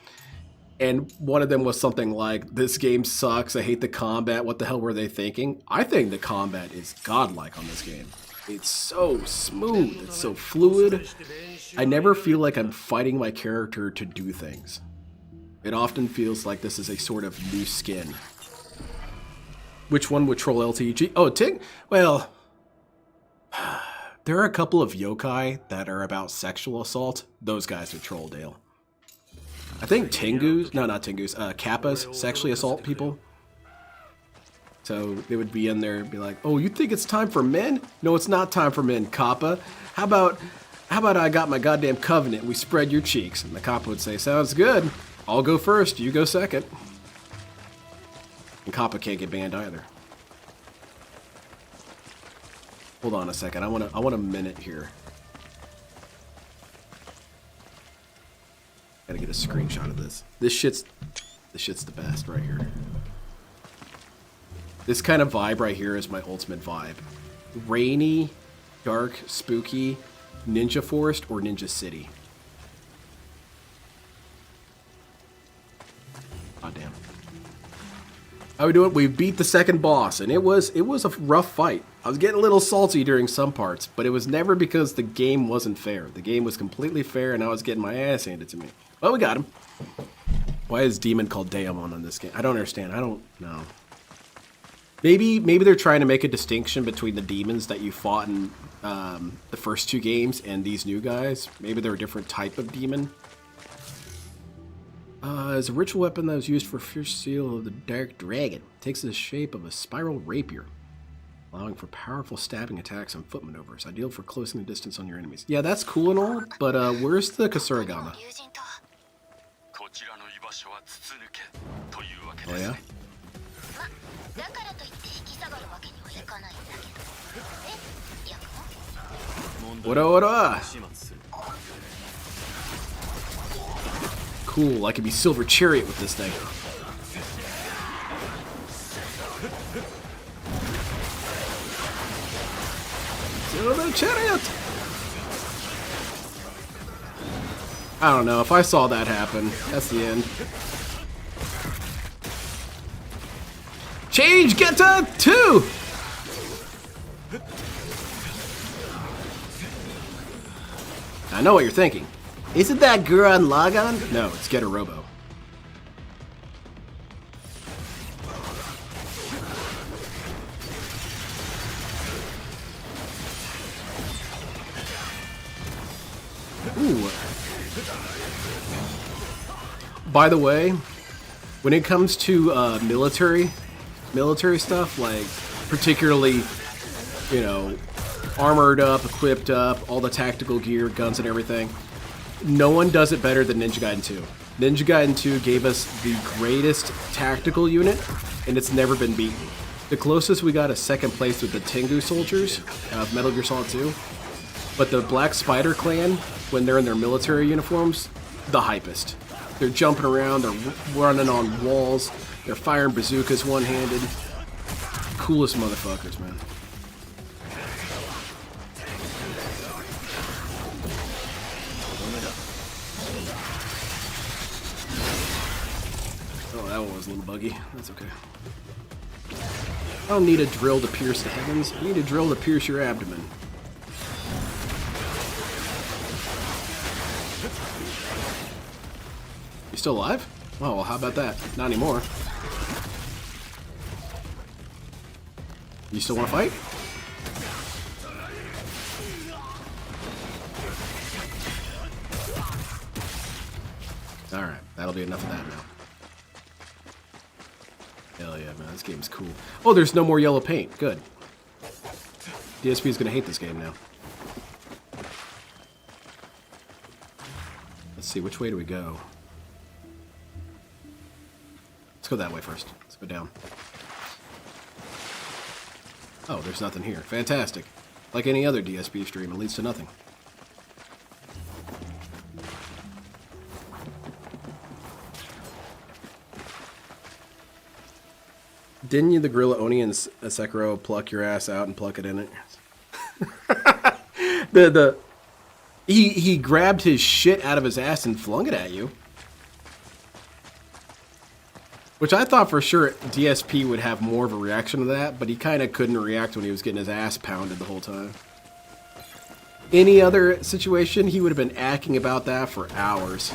A: And one of them was something like, "This game sucks, I hate the combat, what the hell were they thinking?" I think the combat is godlike on this game. It's so smooth, it's so fluid. I never feel like I'm fighting my character to do things. It often feels like this is a sort of new skin. Which one would troll LTG? Oh, Ting? Well, there are a couple of yokai that are about sexual assault. Those guys would troll Dale. I think Tengu's, no, not Tengu's, Kappas sexually assault people. So they would be in there and be like, "Oh, you think it's time for men? No, it's not time for men, Kappa. How about I got my goddamn covenant, we spread your cheeks?" And the Kappa would say, "Sounds good. I'll go first, you go second." And Kappa can't get banned either. Hold on a second, I want a minute here. Gotta get a screenshot of this. This shit's the best right here. This kind of vibe right here is my ultimate vibe. Rainy, dark, spooky, Ninja Forest or Ninja City. God damn. How we doing? We beat the second boss, and it was a rough fight. I was getting a little salty during some parts, but it was never because the game wasn't fair. The game was completely fair, and I was getting my ass handed to me. Well, we got him. Why is Demon called Daemon on this game? I don't understand. I don't know. Maybe they're trying to make a distinction between the demons that you fought in the first two games and these new guys. Maybe they're a different type of demon. It's a ritual weapon that was used for Fierce Seal of the Dark Dragon. It takes the shape of a spiral rapier, allowing for powerful stabbing attacks and foot maneuvers. Ideal for closing the distance on your enemies. Yeah, that's cool and all, but where's the Kasuragama? Oh yeah? What? Cool, I could be Silver Chariot with this thing. To the chariot! I don't know, if I saw that happen, that's the end. Change Geta 2! I know what you're thinking.
B: Isn't that Gurren Lagann?
A: No, it's Geta Robo. Ooh. By the way, when it comes to military stuff, like particularly, you know, armored up, equipped up, all the tactical gear, guns and everything, no one does it better than Ninja Gaiden 2. Ninja Gaiden 2 gave us the greatest tactical unit, and it's never been beaten. The closest we got is second place with the Tengu soldiers of Metal Gear Solid 2. But the Black Spider Clan, when they're in their military uniforms, the hypest. They're jumping around, they're running on walls, they're firing bazookas one-handed. Coolest motherfuckers, man. Oh, that one was a little buggy. That's okay. I don't need a drill to pierce the heavens. I need a drill to pierce your abdomen. You still alive? Oh, well, how about that? Not anymore. You still want to fight? Alright, that'll be enough of that now. Hell yeah, man, this game's cool. Oh, there's no more yellow paint. Good. DSP's gonna hate this game now. Let's see, which way do we go? Let's go that way first. Let's go down. Oh, there's nothing here. Fantastic. Like any other DSP stream, it leads to nothing. Didn't you, the Gorilla Oni and Sekiro, pluck your ass out and pluck it in it? He grabbed his shit out of his ass and flung it at you. Which I thought for sure DSP would have more of a reaction to that, but he kind of couldn't react when he was getting his ass pounded the whole time. Any other situation, he would have been acting about that for hours.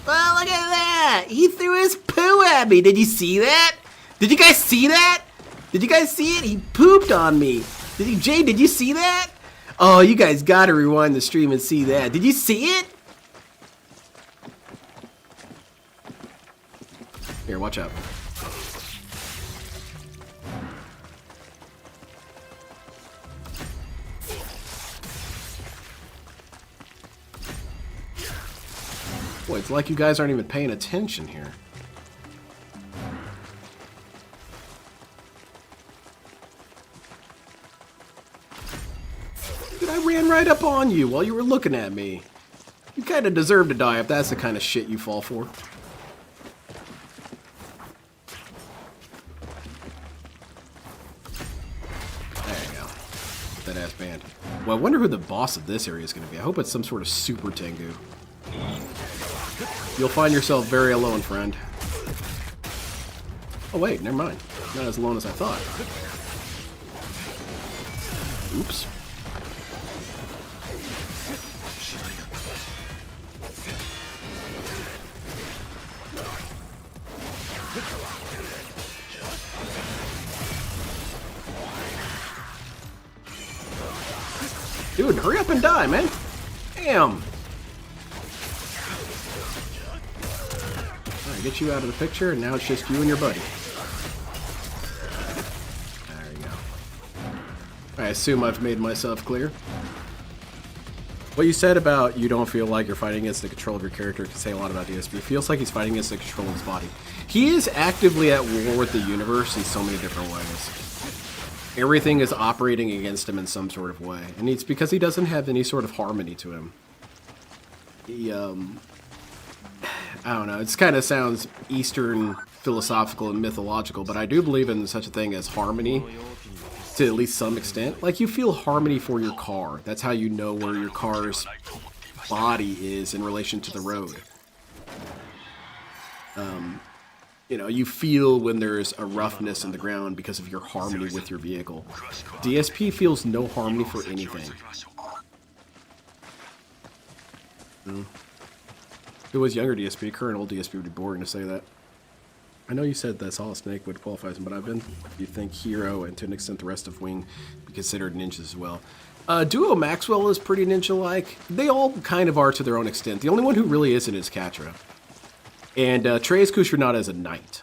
B: Oh, look at that! He threw his poo at me. Did you see that? Did you guys see that? Did you guys see it? He pooped on me. Jay, did you see that? Oh, you guys gotta rewind the stream and see that. Did you see it?
A: Here, watch out. Boy, it's like you guys aren't even paying attention here. Dude, I ran right up on you while you were looking at me. You kind of deserve to die if that's the kind of shit you fall for. That ass band. Well, I wonder who the boss of this area is going to be. I hope it's some sort of super Tengu. You'll find yourself very alone, friend. Oh wait, never mind. Not as alone as I thought. Oops. Dude, hurry up and die, man. Damn. Alright, get you out of the picture, and now it's just you and your buddy. There you go. I assume I've made myself clear. What you said about you don't feel like you're fighting against the control of your character can say a lot about DSP. It feels like he's fighting against the control of his body. He is actively at war with the universe in so many different ways. Everything is operating against him in some sort of way. And it's because he doesn't have any sort of harmony to him. He, I don't know, it kind of sounds Eastern philosophical and mythological, but I do believe in such a thing as harmony. to at least some extent. Like, you feel harmony for your car. That's how you know where your car's body is in relation to the road. You know, you feel when there's a roughness in the ground because of your harmony with your vehicle. DSP feels no harmony for anything. If it was younger DSP, current old DSP would be boring to say that. I know you said that Solid Snake would qualify him, but you think Hero and to an extent the rest of Wing be considered ninjas as well. Duo Maxwell is pretty ninja-like. They all kind of are to their own extent. The only one who really isn't is Katra. And Treize Kushrunada is a knight.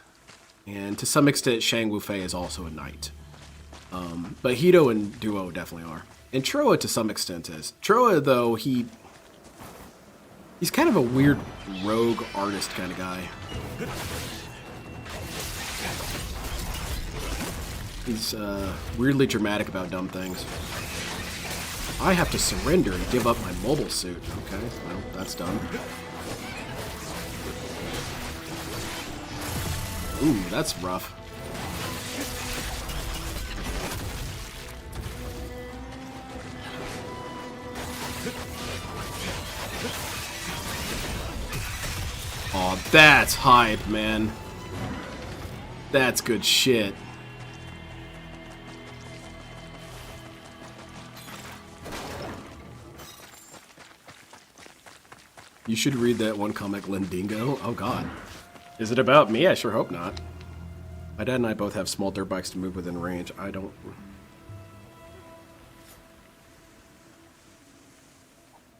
A: And to some extent, Shang Wufei is also a knight. But Hito and Duo definitely are. And Troa to some extent is. Troa, though, he's kind of a weird rogue artist kind of guy. He's weirdly dramatic about dumb things. I have to surrender and give up my mobile suit. Okay, well, that's done. Ooh, that's rough. Aw, that's hype, man. That's good shit. You should read that one comic, Lendingo. Oh god. Is it about me? I sure hope not. My dad and I both have small dirt bikes to move within range. I don't...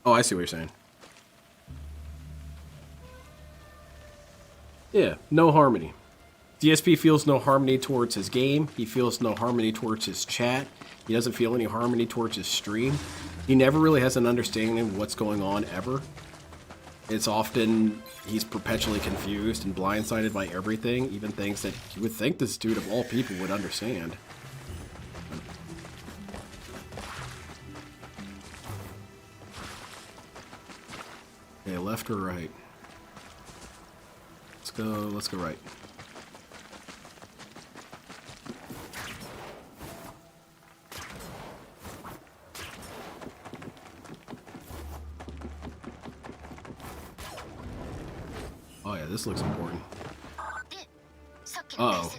A: Oh, I see what you're saying. Yeah, no harmony. DSP feels no harmony towards his game. He feels no harmony towards his chat. He doesn't feel any harmony towards his stream. He never really has an understanding of what's going on ever. It's often he's perpetually confused and blindsided by everything, even things that you would think this dude of all people would understand. Okay, left or right? Let's go right. Oh yeah, this looks important. Uh-oh.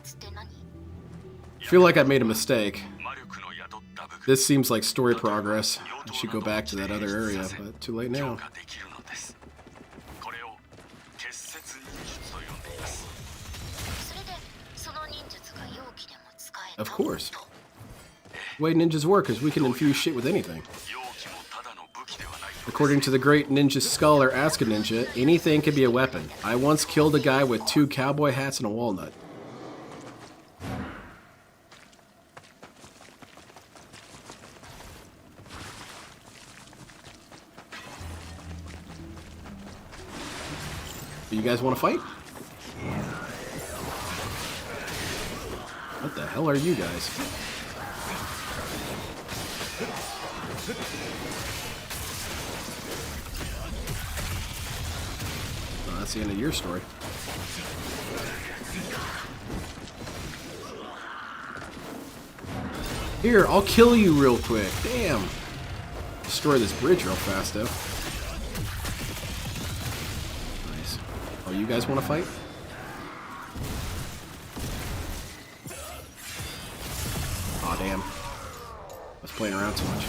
A: I feel like I made a mistake. This seems like story progress. I should go back to that other area, but too late now. Of course. The way ninjas work is we can infuse shit with anything. According to the great ninja scholar Ask a Ninja, anything can be a weapon. I once killed a guy with 2 cowboy hats and a walnut. Do you guys want to fight? What the hell are you guys? Oh, that's the end of your story. Here, I'll kill you real quick. Damn. Destroy this bridge real fast, though. Nice. Oh, you guys want to fight? Aw, damn. I was playing around too much.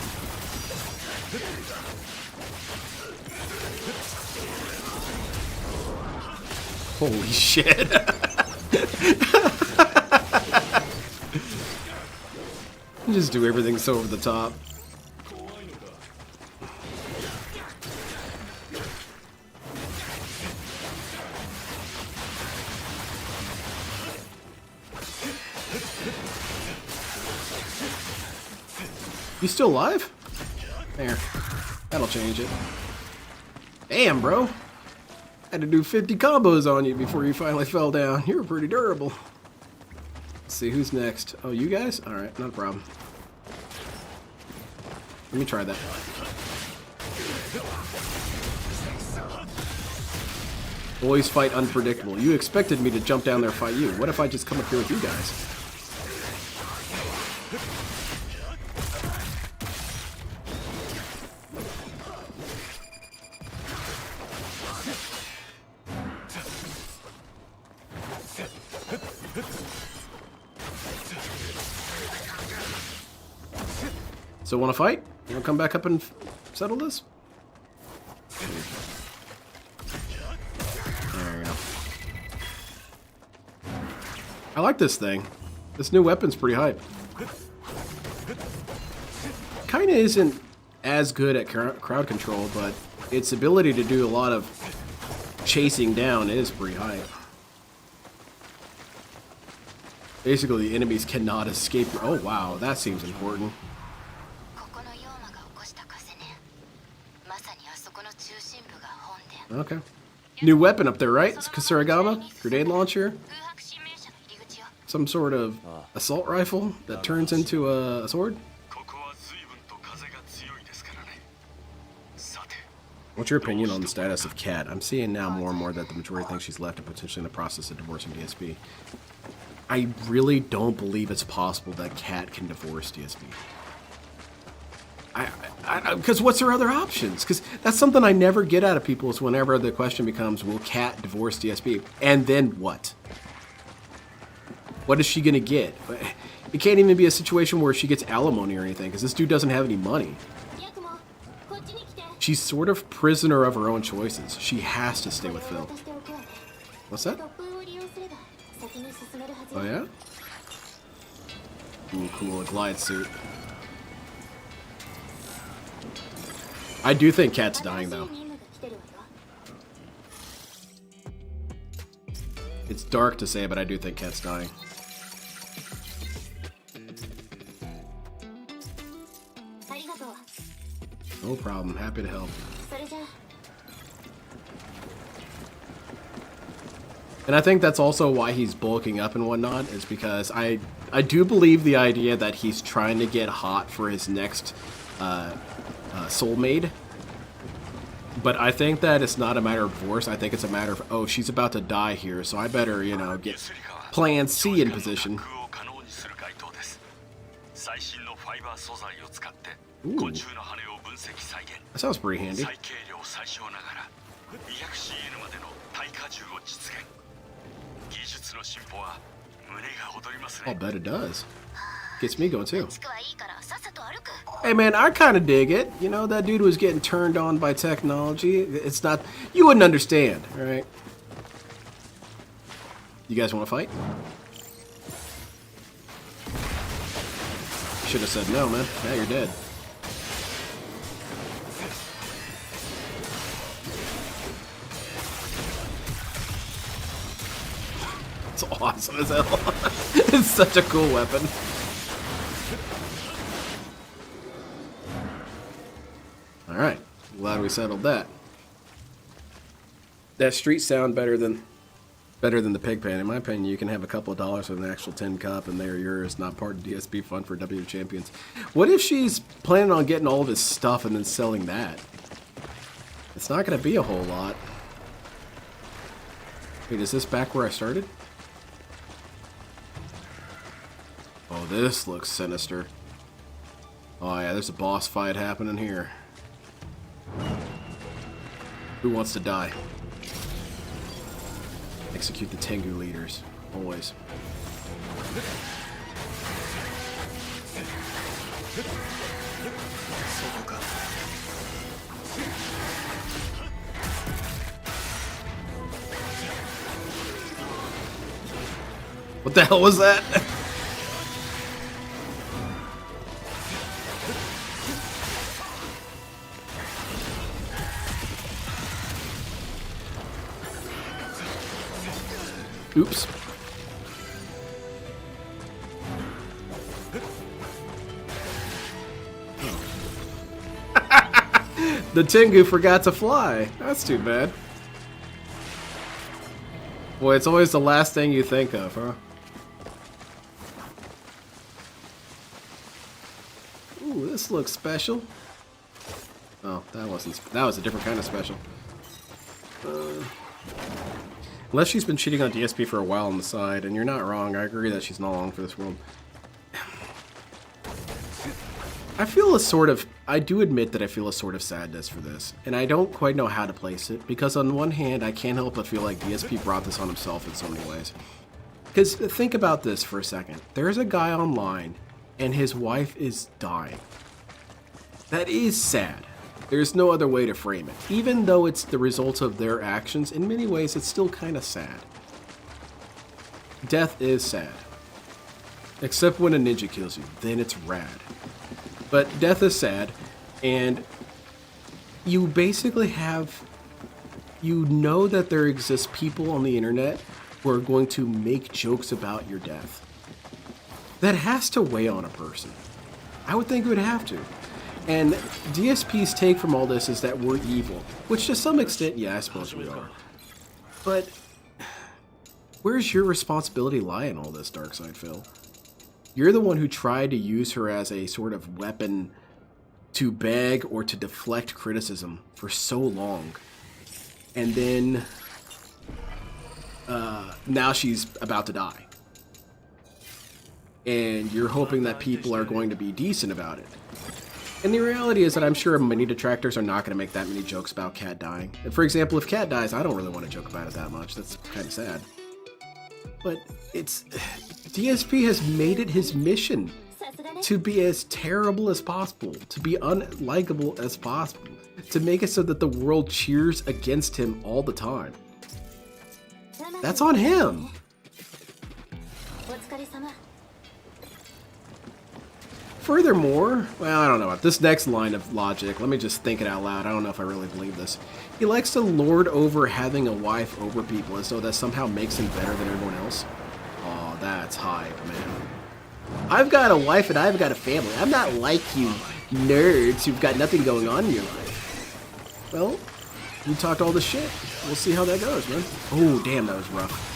A: Holy shit. Just do everything so over the top. You still alive? There. That'll change it. Damn, bro. I had to do 50 combos on you before you finally fell down. You were pretty durable. Let's see, who's next? Oh, you guys? Alright, not a problem. Let me try that. Boys fight unpredictable. You expected me to jump down there and fight you. What if I just come up here with you guys? So want to fight? You want to come back up and settle this? There we go. I like this thing. This new weapon's pretty hype. Kinda isn't as good at crowd control, but its ability to do a lot of chasing down is pretty hype. Basically, the enemies cannot escape. Oh wow, that seems important. Okay. New weapon up there, right? It's Kasuragama? Grenade launcher? Some sort of assault rifle that turns into a sword? What's your opinion on the status of Kat? I'm seeing now more and more that the majority thinks she's left and potentially in the process of divorcing DSP. I really don't believe it's possible that Kat can divorce DSP. Because what's her other options? Because that's something I never get out of people is whenever the question becomes, will Kat divorce DSP? And then what? What is she going to get? It can't even be a situation where she gets alimony or anything, because this dude doesn't have any money. She's sort of prisoner of her own choices. She has to stay with Phil. What's that? Oh yeah? Ooh, cool, a glide suit. I do think Kat's dying, though. It's dark to say, but I do think Kat's dying. No problem. Happy to help. And I think that's also why he's bulking up and whatnot, is because I do believe the idea that he's trying to get hot for his next soulmate. But I think that it's not a matter of divorce. I think it's a matter of, oh, she's about to die here, so I better, you know, get plan C in position. Ooh. That sounds pretty handy. I'll bet it does. Gets me going too. Hey man, I kind of dig it. You know, that dude was getting turned on by technology. It's not... You wouldn't understand, alright? You guys want to fight? Should have said no, man. Now you're dead. It's awesome as hell. It's such a cool weapon. Alright, glad we settled that. That street sound better than the pig pan. In my opinion, you can have a couple of dollars with an actual tin cup and they're yours, not part of DSP fund for W Champions. What if she's planning on getting all of his stuff and then selling that? It's not going to be a whole lot. Wait, is this back where I started? Oh, this looks sinister. Oh yeah, there's a boss fight happening here. Who wants to die? Execute the Tengu leaders. Always. What the hell was that? Oops. The Tengu forgot to fly. That's too bad. Boy, it's always the last thing you think of, huh? Ooh, this looks special. Oh, that was a different kind of special. Unless she's been cheating on DSP for a while on the side, and you're not wrong, I agree that she's not long for this world. I do admit that I feel a sort of sadness for this, and I don't quite know how to place it, because on one hand, I can't help but feel like DSP brought this on himself in so many ways. Because think about this for a second. There's a guy online, and his wife is dying. That is sad. There's no other way to frame it. Even though it's the result of their actions, in many ways it's still kind of sad. Death is sad. Except when a ninja kills you, then it's rad. But death is sad, and you basically have... You know that there exists people on the internet who are going to make jokes about your death. That has to weigh on a person. I would think it would have to. And DSP's take from all this is that we're evil, which to some extent, yeah, I suppose we are. But where's your responsibility lie in all this, Darkseid Phil? You're the one who tried to use her as a sort of weapon to beg or to deflect criticism for so long. And then now she's about to die. And you're hoping that people are going to be decent about it. And the reality is that I'm sure many detractors are not going to make that many jokes about Cat dying. And for example, if Cat dies, I don't really want to joke about it that much. That's kind of sad. But it's... DSP has made it his mission to be as terrible as possible, to be unlikable as possible, to make it so that the world cheers against him all the time. That's on him. Furthermore, well, I don't know. This next line of logic, let me just think it out loud. I don't know if I really believe this. He likes to lord over having a wife over people as though that somehow makes him better than everyone else. Oh, that's hype, man. I've got a wife and I've got a family. I'm not like you nerds who've got nothing going on in your life. Well, you talked all this shit. We'll see how that goes, man. Oh, damn, that was rough.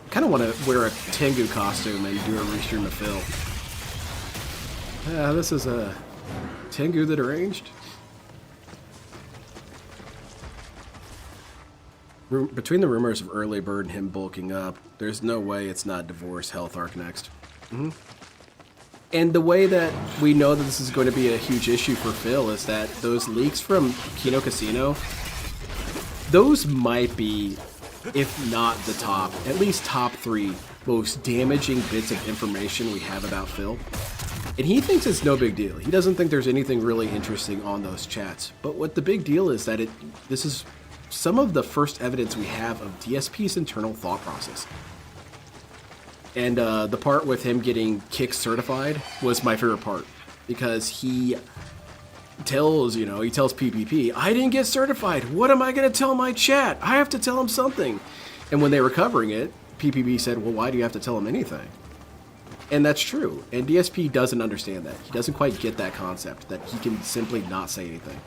A: I kind of want to wear a Tengu costume and do a restream of Phil. This is a Tengu the Deranged. Between the rumors of Early Bird and him bulking up, there's no way it's not Divorce Health arc next. And the way that we know that this is going to be a huge issue for Phil is that those leaks from Kino Casino, those might be, if not the top, at least top 3 most damaging bits of information we have about Phil. And he thinks it's no big deal. He doesn't think there's anything really interesting on those chats. But what the big deal is that this is some of the first evidence we have of DSP's internal thought process. And the part with him getting kick certified was my favorite part, because he tells PPP, I didn't get certified. What am I going to tell my chat? I have to tell him something. And when they were covering it, PPP said, well, why do you have to tell him anything? And that's true. And DSP doesn't understand that. He doesn't quite get that concept, that he can simply not say anything.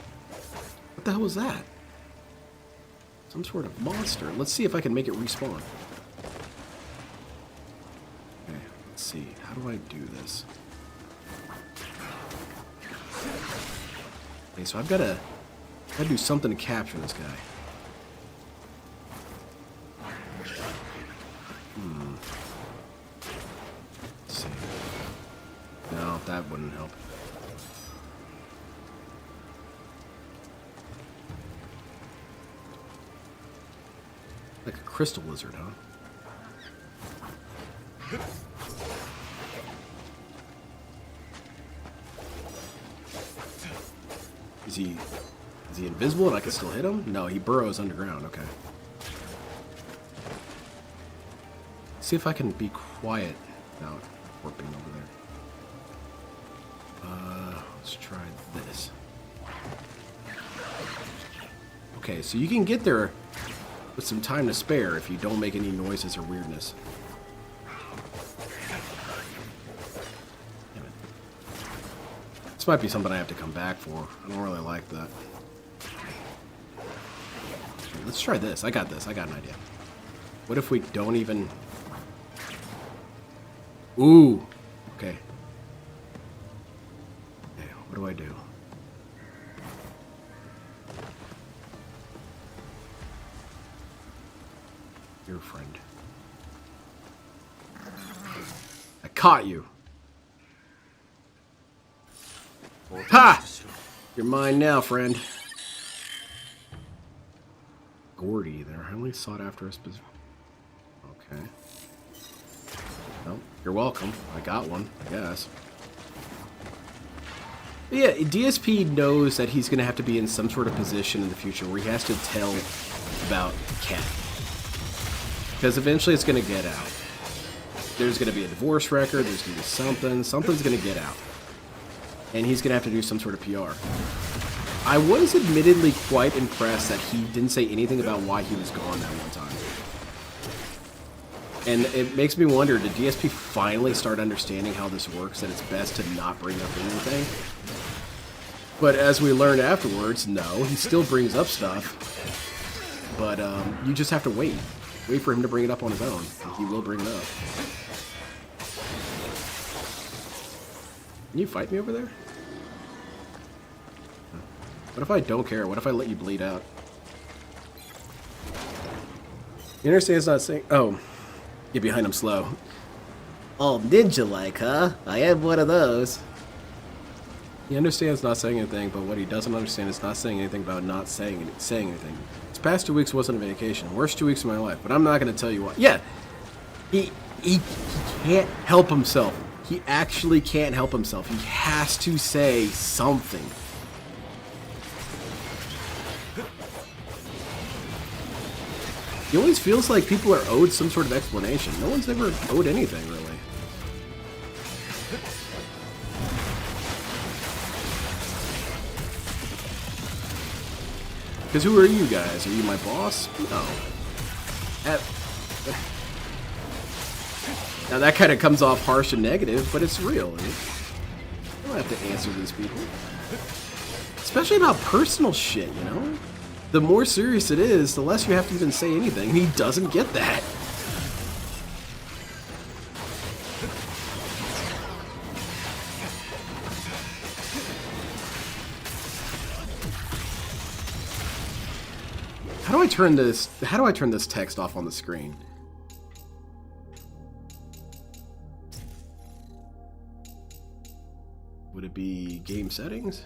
A: What the hell was that? Some sort of monster. Let's see if I can make it respawn. Okay, let's see. How do I do this? Okay, so I've got to do something to capture this guy. Let's see. No, that wouldn't help. Like a crystal lizard, huh? Is he invisible and I can still hit him? No, he burrows underground. Okay. See if I can be quiet without warping over there. Let's try this. Okay, so you can get there with some time to spare if you don't make any noises or weirdness. Damn it. This might be something I have to come back for. I don't really like that. Okay, let's try this. I got this. I got an idea. What if we don't even... Ooh! Okay. Okay, what do I do? Your friend. I caught you. Ha! You're mine now, friend. Gordy, they're highly sought after a specific... Okay. Well, you're welcome. I got one, I guess. But yeah, DSP knows that he's going to have to be in some sort of position in the future where he has to tell about Cat. Because eventually it's going to get out. There's going to be a divorce record, there's going to be something. Something's going to get out. And he's going to have to do some sort of PR. I was admittedly quite impressed that he didn't say anything about why he was gone that one time. And it makes me wonder, did DSP finally start understanding how this works, that it's best to not bring up anything? But as we learned afterwards, no, he still brings up stuff. But you just have to wait. Wait for him to bring it up on his own. And he will bring it up. Can you fight me over there? What if I don't care? What if I let you bleed out? You understand it's not saying... Oh. Get behind him slow.
B: All ninja-like, huh? I am one of those.
A: He understands not saying anything, but what he doesn't understand is not saying anything about not saying anything. This past 2 weeks wasn't a vacation. Worst 2 weeks of my life, but I'm not going to tell you why. Yeah, he can't help himself. He actually can't help himself. He has to say something. It always feels like people are owed some sort of explanation. No one's ever owed anything, really. Because who are you guys? Are you my boss? No. Now that kind of comes off harsh and negative, but it's real. I don't have to answer these people. Especially about personal shit, you know? The more serious it is, the less you have to even say anything, and he doesn't get that. How do I turn this text off on the screen? Would it be game settings?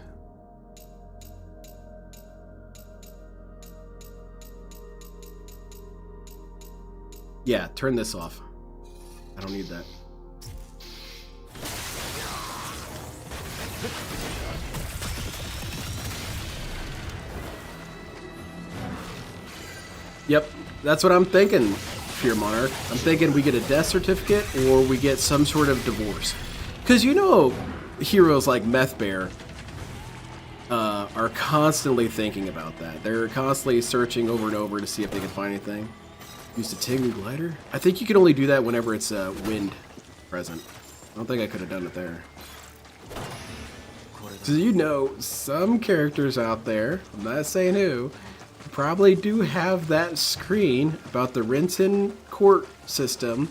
A: Yeah, turn this off. I don't need that. Yep, that's what I'm thinking, Fear Monarch. I'm thinking we get a death certificate or we get some sort of divorce. Because you know, heroes like Meth Bear are constantly thinking about that. They're constantly searching over and over to see if they can find anything. Use the Tengu glider? I think you can only do that whenever it's wind present. I don't think I could have done it there. So you know, some characters out there, I'm not saying who, probably do have that screen about the Renton court system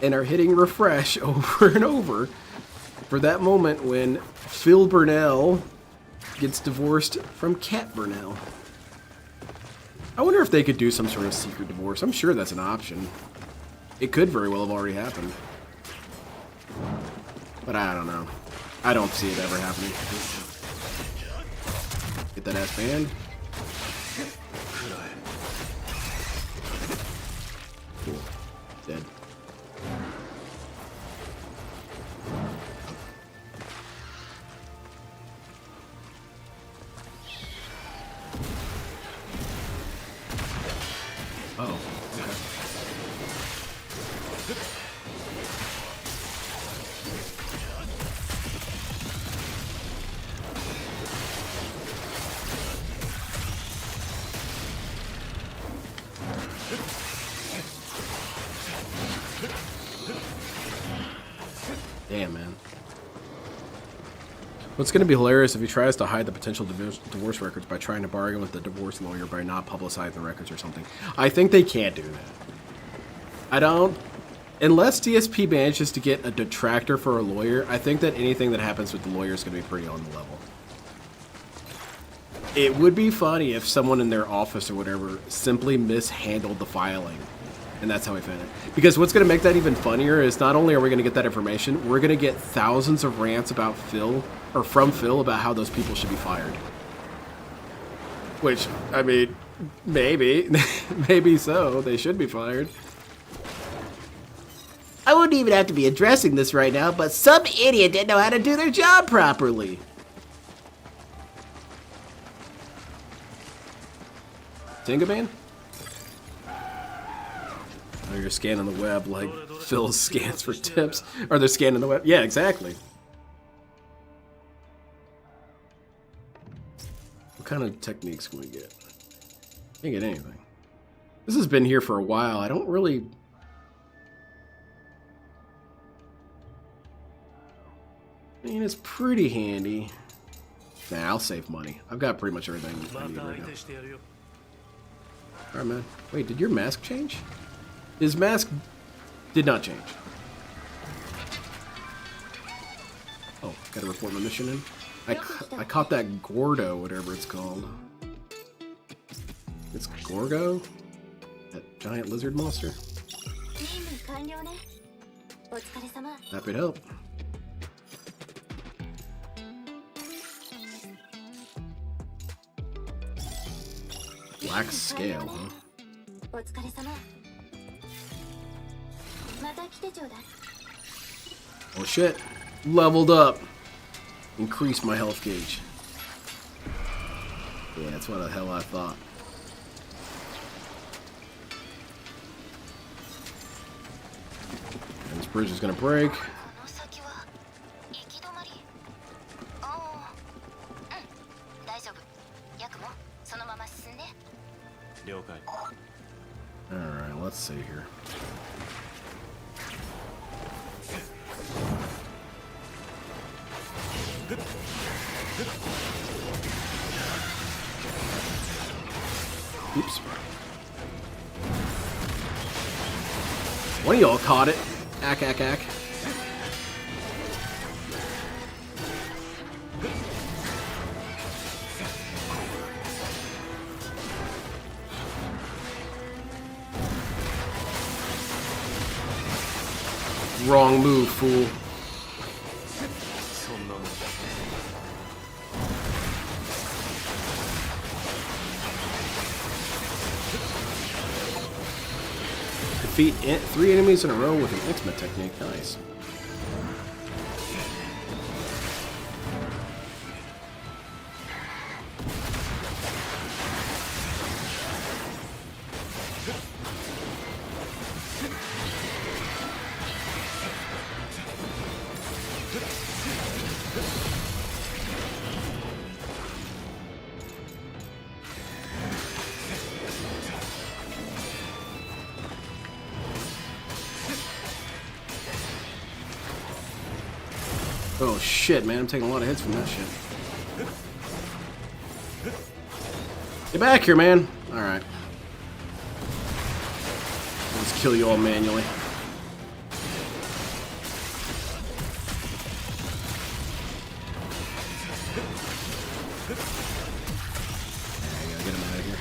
A: and are hitting refresh over and over for that moment when Phil Burnell gets divorced from Kat Burnell. I wonder if they could do some sort of secret divorce. I'm sure that's an option. It could very well have already happened. But I don't know. I don't see it ever happening. Get that ass banned. Cool. Dead. Oh, okay. Damn, man. What's going to be hilarious if he tries to hide the potential divorce records by trying to bargain with the divorce lawyer by not publicizing the records or something. I think they can't do that. I don't... Unless DSP manages to get a detractor for a lawyer, I think that anything that happens with the lawyer is going to be pretty on the level. It would be funny if someone in their office or whatever simply mishandled the filing. And that's how we found it. Because what's going to make that even funnier is not only are we going to get that information, we're going to get thousands of rants about Phil, or from Phil, about how those people should be fired. Which, I mean, maybe. Maybe so. They should be fired.
B: don't even have to be addressing this right now, but some idiot didn't know how to do their job properly.
A: Tingaman? Oh, you're scanning the web like Phil scans for tips. Or they're scanning the web. Yeah, exactly. What kind of techniques can we get? Can't get anything. This has been here for a while. I don't really... I mean, it's pretty handy. Nah, I'll save money. I've got pretty much everything I need right now. Alright, man. Wait, did your mask change? His mask did not change. Oh, gotta report my mission in. I caught that Gordo, whatever it's called. It's Gorgo? That giant lizard monster? Happy to help. Black scale, huh? Oh shit. Leveled up. Increased my health gauge. Yeah, that's what the hell I thought. And this bridge is gonna break. Alright, let's see here. Oops. One of y'all caught it. Ack, ack, ack. Wrong move, fool. Defeat 3 enemies in a row with an X-Men technique. Nice. Oh shit, man, I'm taking a lot of hits from that shit. Get back here, man. Alright. Let's kill you all manually. I gotta get him out of here.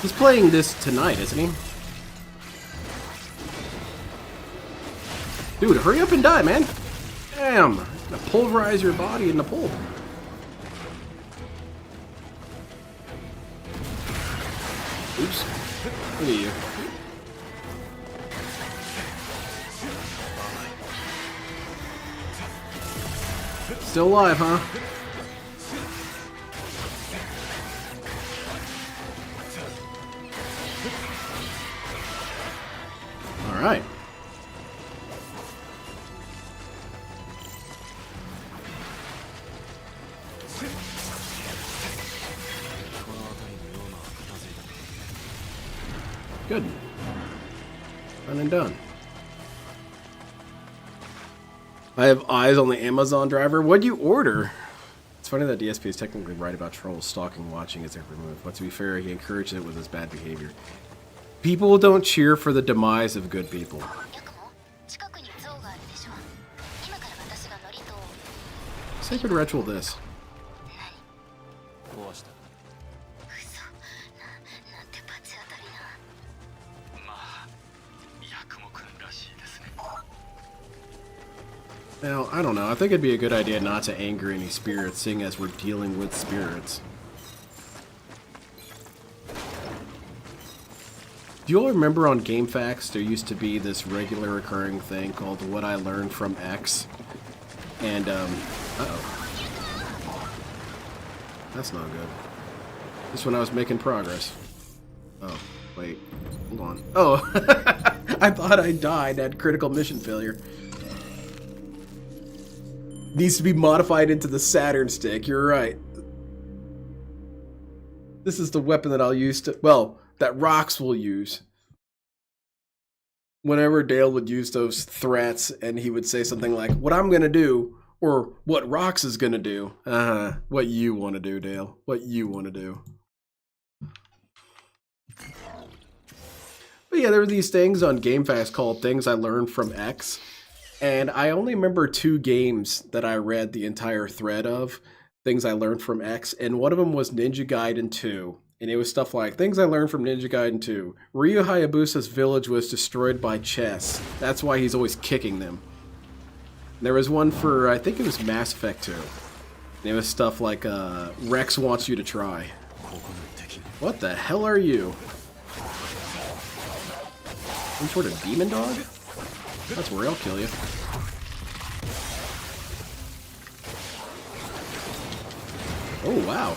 A: He's playing this tonight, isn't he? Dude, hurry up and die, man. Damn. Gonna pulverize your body in the pulp. Oops. Look at you. Still alive, huh? Alright. Good. Done and done. I have eyes on the Amazon driver. What'd you order? It's funny that DSP is technically right about trolls stalking, watching his every move. But to be fair, he encourages it with his bad behavior. People don't cheer for the demise of good people. Sacred ritual this. Now, I don't know. I think it'd be a good idea not to anger any spirits, seeing as we're dealing with spirits. Do you all remember on GameFAQs there used to be this regular recurring thing called What I Learned from X? And, uh-oh. That's not good. Just when I was making progress. Oh, wait. Hold on. Oh! I thought I died at critical mission failure. Needs to be modified into the Saturn stick, you're right. This is the weapon that I'll use to... Well, that Rox will use. Whenever Dale would use those threats and he would say something like, what I'm gonna do, or what Rox is gonna do. What you want to do, Dale. What you want to do. But yeah, there were these things on GameFAQs called Things I Learned from X. And I only remember 2 games that I read the entire thread of. Things I learned from X, and one of them was Ninja Gaiden 2, and it was stuff like, things I learned from Ninja Gaiden 2. Ryu Hayabusa's village was destroyed by chess. That's why he's always kicking them. And there was one for, I think it was Mass Effect 2. And it was stuff like, Rex wants you to try. What the hell are you? Some sort of demon dog? That's where I'll kill you. Oh, wow.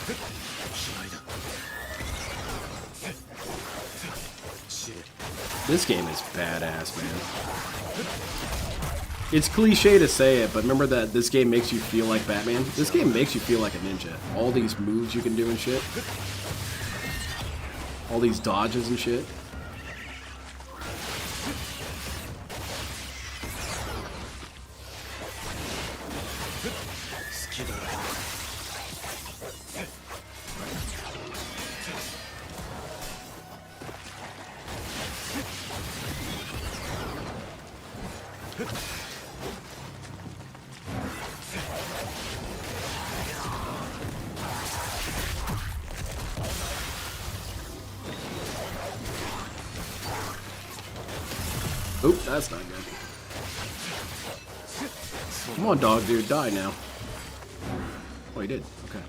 A: This game is badass, man. It's cliche to say it, but remember that this game makes you feel like Batman? This game makes you feel like a ninja. All these moves you can do and shit. All these dodges and shit. Oop, that's not good. Come on, dog dude, die now. Oh, he did. Okay.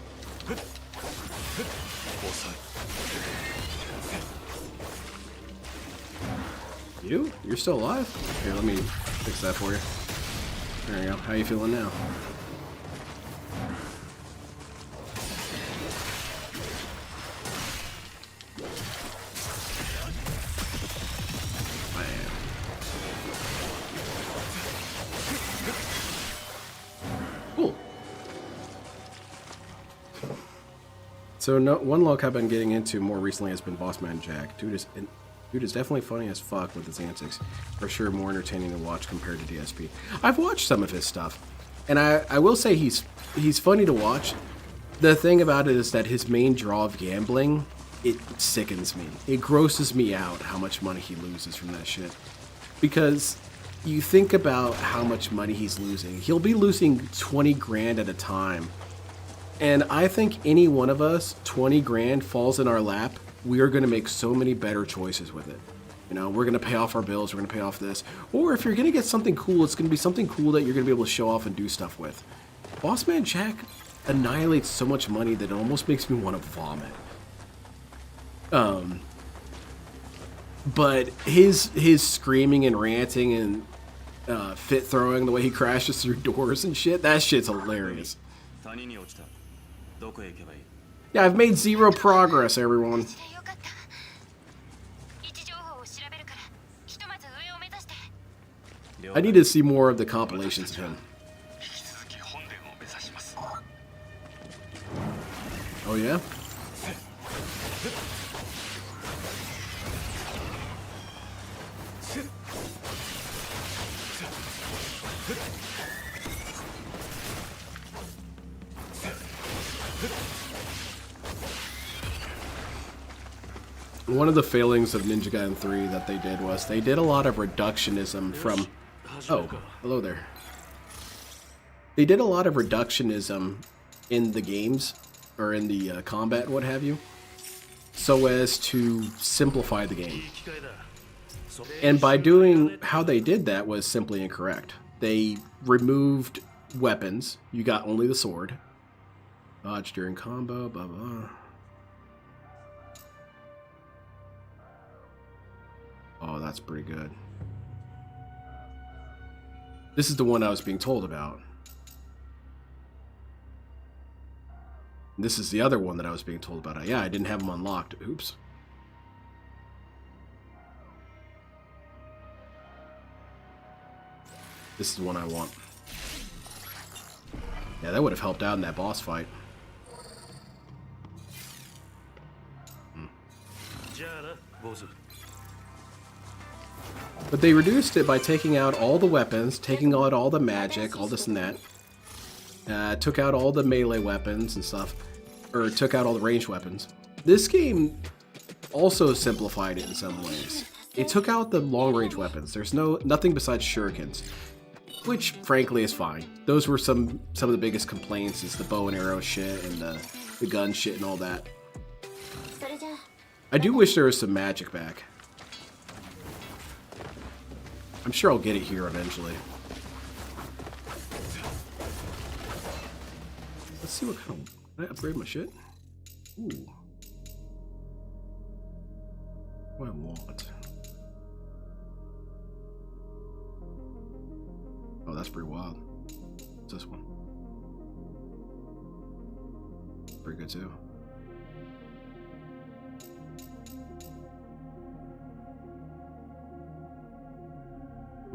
A: You? You're still alive? Here, let me fix that for you. There you go. How you feeling now? Cool. So one look I've been getting into more recently has been Boss Man Jack. Dude is definitely funny as fuck with his antics. For sure more entertaining to watch compared to DSP. I've watched some of his stuff, and I will say he's funny to watch. The thing about it is that his main draw of gambling, it sickens me. It grosses me out how much money he loses from that shit. Because you think about how much money he's losing. He'll be losing 20 grand at a time. And I think any one of us, 20 grand falls in our lap, we are going to make so many better choices with it. You know, we're going to pay off our bills, we're going to pay off this. Or if you're going to get something cool, it's going to be something cool that you're going to be able to show off and do stuff with. Boss Man Jack annihilates so much money that it almost makes me want to vomit. But his screaming and ranting and fit throwing, the way he crashes through doors and shit, that shit's hilarious. Yeah, I've made 0 progress, everyone. I need to see more of the compilations of him. Oh yeah? One of the failings of Ninja Gaiden 3 that they did was they did a lot of reductionism from... Oh, hello there. They did a lot of reductionism in the games, or in the combat and what have you, so as to simplify the game. And by doing how they did that was simply incorrect. They removed weapons. You got only the sword. Dodge during combo, blah blah. Oh, that's pretty good. This is the one I was being told about. This is the other one that I was being told about. Yeah, I didn't have them unlocked. Oops. This is the one I want. Yeah, that would have helped out in that boss fight. But they reduced it by taking out all the weapons, taking out all the magic, all this and that. Took out all the melee weapons and stuff. Or took out all the ranged weapons. This game also simplified it in some ways. It took out the long-range weapons. There's nothing besides shurikens. Which, frankly, is fine. Those were some of the biggest complaints, is the bow and arrow shit and the gun shit and all that. I do wish there was some magic back. I'm sure I'll get it here eventually. Let's see what kind of... Can I upgrade my shit? Ooh. What do I want? Oh, that's pretty wild. What's this one? Pretty good too.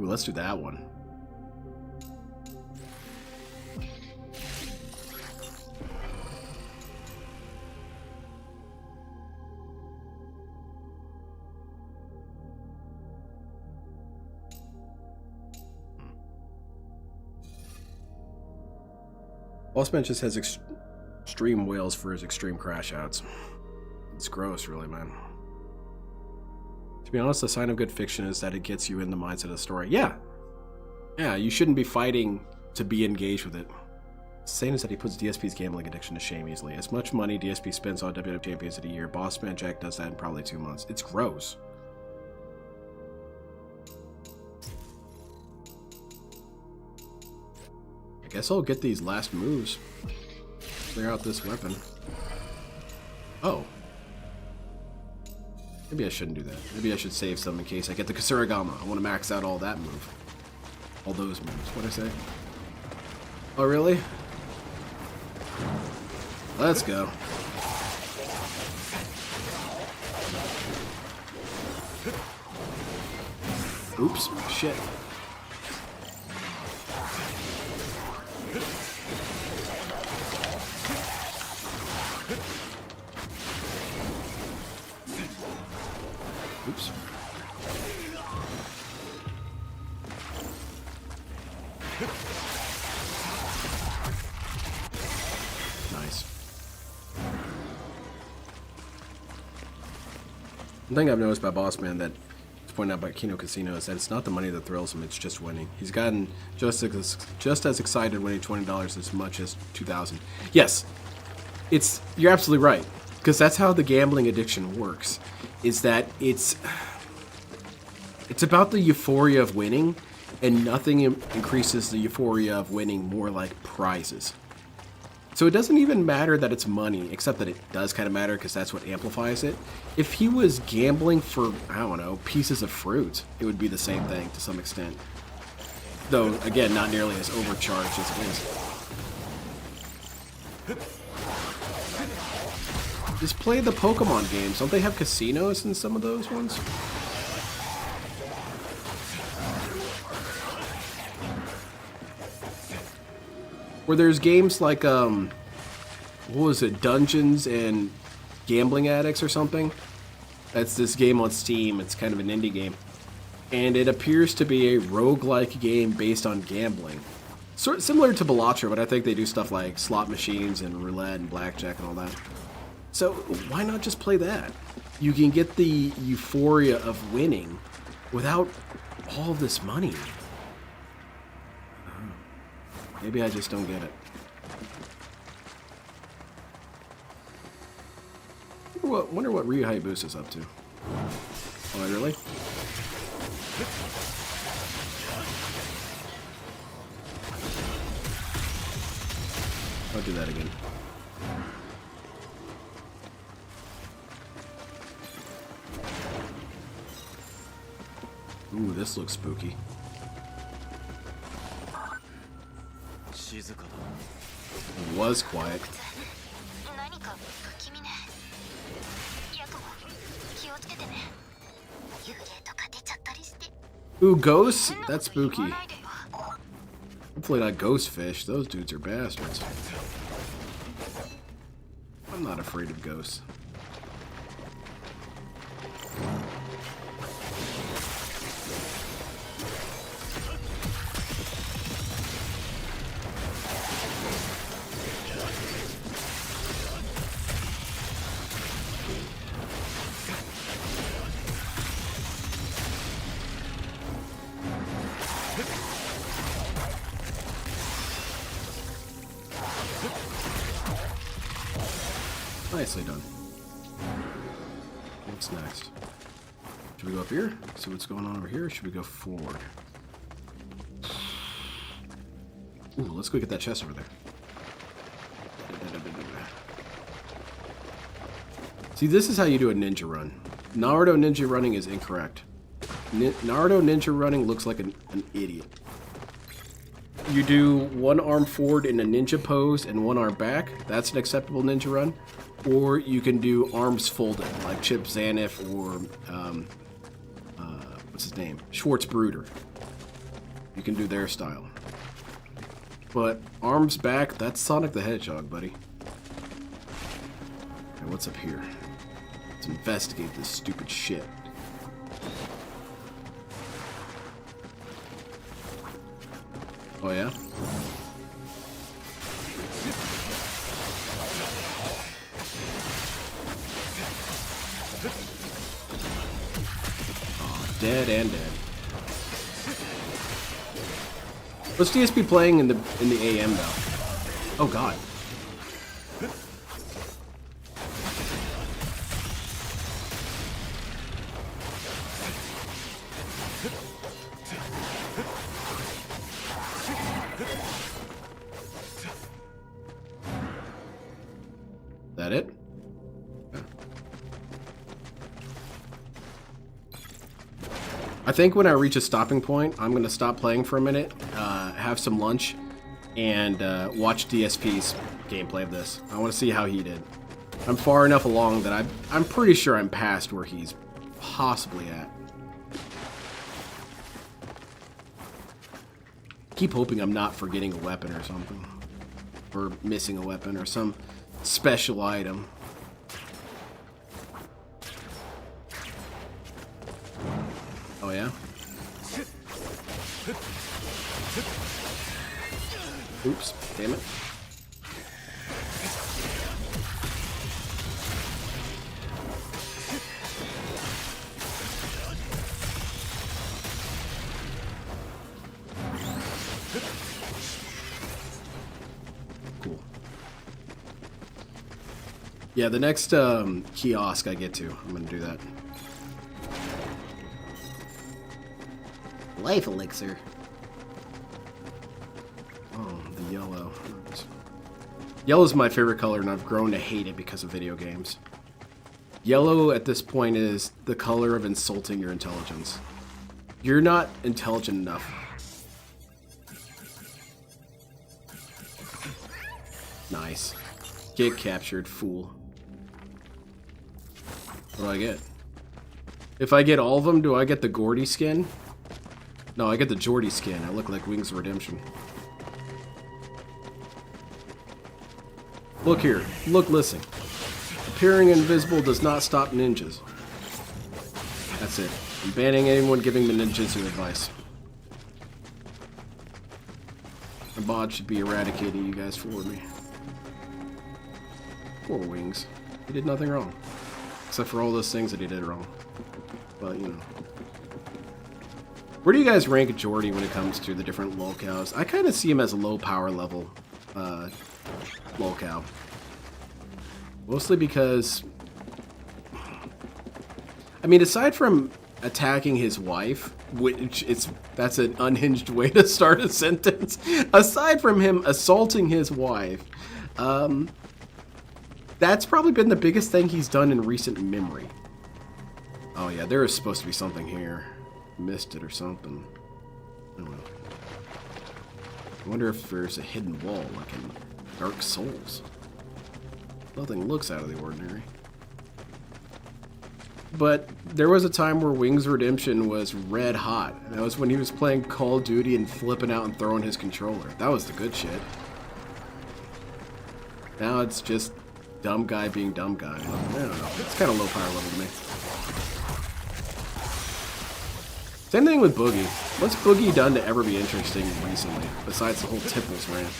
A: Ooh, let's do that one. Bossman just has extreme whales for his extreme crash outs. It's gross, really, man. To be honest, the sign of good fiction is that it gets you in the mindset of the story. Yeah. Yeah, you shouldn't be fighting to be engaged with it. Saying is that he puts DSP's gambling addiction to shame easily. As much money DSP spends on WWF champions in a year, Bossman Jack does that in probably 2 months. It's gross. I guess I'll get these last moves. Clear out this weapon. Oh. Maybe I shouldn't do that. Maybe I should save some in case I get the Kasuragama. I want to max out all that move. All those moves. What'd I say? Oh, really? Let's go. Oops. Shit. Oops. Nice. One thing I've noticed by Bossman that is pointed out by Kino Casino is that it's not the money that thrills him, it's just winning. He's gotten just as excited winning $20 as much as $2,000. Yes, you're absolutely right, because that's how the gambling addiction works. Is that it's about the euphoria of winning, and nothing increases the euphoria of winning more like prizes. So it doesn't even matter that it's money, except that it does kind of matter because that's what amplifies it. If he was gambling for, I don't know, pieces of fruit, it would be the same thing to some extent. Though, again, not nearly as overcharged as it is. Just play the Pokemon games. Don't they have casinos in some of those ones? Where there's games like, what was it, Dungeons and Gambling Addicts or something? That's this game on Steam. It's kind of an indie game. And it appears to be a roguelike game based on gambling. Sort of similar to Balatro, but I think they do stuff like slot machines and roulette and blackjack and all that. So why not just play that? You can get the euphoria of winning without all this money. Maybe I just don't get it. Wonder what Ryu Hayabusa's up to. Oh, really? I'll do that again. Ooh, this looks spooky.
D: 静かだ。
A: It was quiet.
C: 何か不気味ね。ヤクモ気をつけてね。幽霊とか出ちゃったりして。
A: Ooh, ghosts? That's spooky.
C: 言わないでよ。
A: Hopefully not ghost fish. Those dudes are bastards. I'm not afraid of ghosts. Nicely done. What's next? Should we go up here? See what's going on over here? Or should we go forward? Ooh, let's go get that chest over there. See, this is how you do a ninja run. Naruto ninja running is incorrect. Naruto ninja running looks like an idiot. You do one arm forward in a ninja pose and one arm back. That's an acceptable ninja run. Or you can do arms folded, like Chip Zanif or, what's his name? Schwartz Bruder. You can do their style. But arms back, that's Sonic the Hedgehog, buddy. Okay, what's up here? Let's investigate this stupid shit. Oh yeah? Oh, dead and dead. What's DSP playing in the AM though? Oh god. That it? Okay. I think when I reach a stopping point, I'm going to stop playing for a minute, have some lunch, and watch DSP's gameplay of this. I want to see how he did. I'm far enough along that I'm pretty sure I'm past where he's possibly at. Keep hoping I'm not forgetting a weapon or something. Or missing a weapon or some special item. Oh yeah? Oops, damn it. Cool. Yeah, the next kiosk I get to, I'm gonna do that.
B: Life elixir.
A: Oh, the yellow. Yellow's my favorite color, and I've grown to hate it because of video games. Yellow at this point is the color of insulting your intelligence. You're not intelligent enough. Nice. Get captured, fool. What do I get? If I get all of them, do I get the Gordy skin? No, I get the Jordy skin. I look like Wings of Redemption. Look here. Look, listen. Appearing invisible does not stop ninjas. That's it. I'm banning anyone giving me ninjutsu advice. My bot should be eradicating you guys for me. Poor Wings. He did nothing wrong. Except for all those things that he did wrong. But, you know. Where do you guys rank Jordy when it comes to the different lolcows? I kind of see him as a low power level lolcow. Mostly because... I mean, aside from attacking his wife, which that's an unhinged way to start a sentence. Aside from him assaulting his wife, that's probably been the biggest thing he's done in recent memory. Oh yeah, there is supposed to be something here. missed it or something. I don't know. I wonder if there's a hidden wall like in Dark Souls. Nothing looks out of the ordinary. But there was a time where Wings Redemption was red hot. And that was when he was playing Call of Duty and flipping out and throwing his controller. That was the good shit. Now it's just dumb guy being dumb guy. I don't know. It's kind of low power level to me. Same thing with Boogie. What's Boogie done to ever be interesting recently, besides the whole Tipples rant?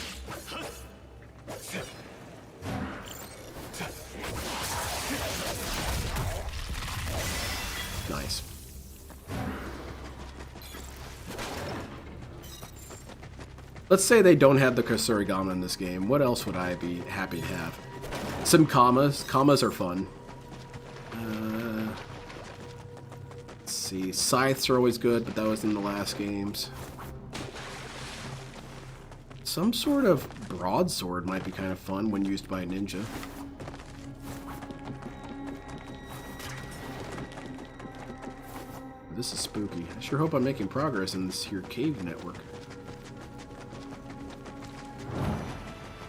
A: Nice. Let's say they don't have the Kasurigama in this game. What else would I be happy to have? Some commas. Commas are fun. Let's see. Scythes are always good, but that was in the last games. Some sort of broadsword might be kind of fun when used by a ninja. This is spooky. I sure hope I'm making progress in this here cave network.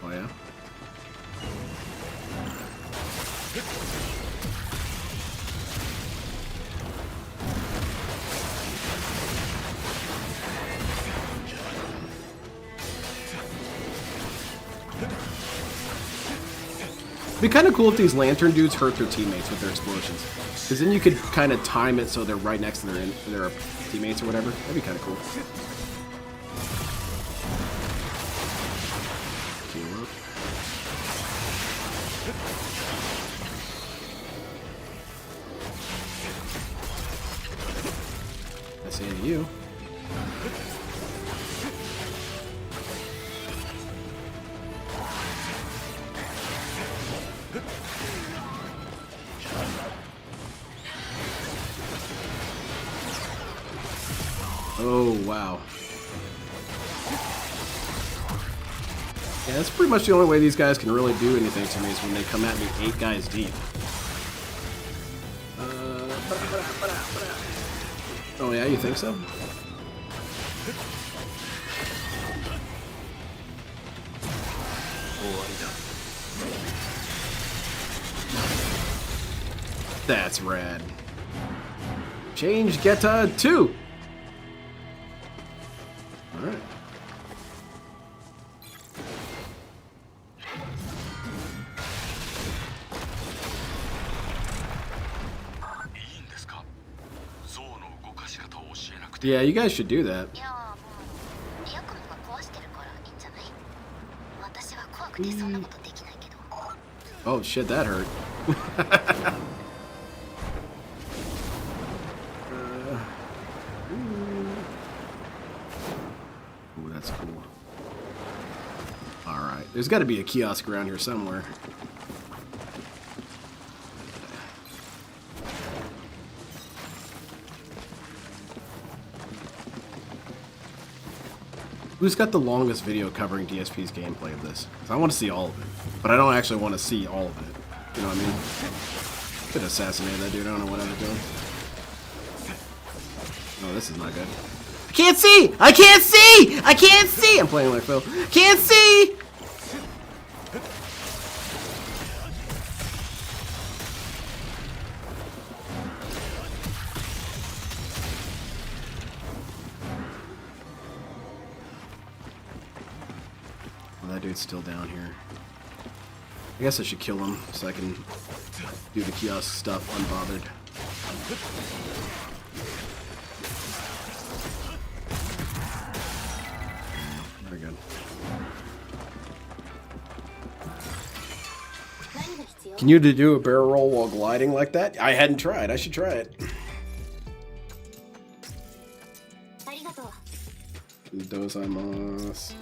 A: Oh yeah? It'd be kind of cool if these lantern dudes hurt their teammates with their explosions. Because then you could kind of time it so they're right next to their teammates or whatever. That'd be kind of cool. Heal up. I say to you. Oh, wow. Yeah, that's pretty much the only way these guys can really do anything to me is when they come at me 8 guys deep. Oh yeah, you think so? That's rad. Change Geta 2! Alright. Yeah, you guys should do that. Oh shit, that hurt. Ooh, that's cool. Alright, there's got to be a kiosk around here somewhere. Who's got the longest video covering DSP's gameplay of this? 'Cause I want to see all of it, but I don't actually want to see all of it. You know what I mean? Could assassinate that dude. I don't know what I was doing. Oh, this is not good. I can't see! I can't see! I can't see! I'm playing like Phil. Can't see! That dude's still down here. I guess I should kill him so I can do the kiosk stuff unbothered. Very good. Can you do a barrel roll while gliding like that? I hadn't tried. I should try it. Dozaimasu.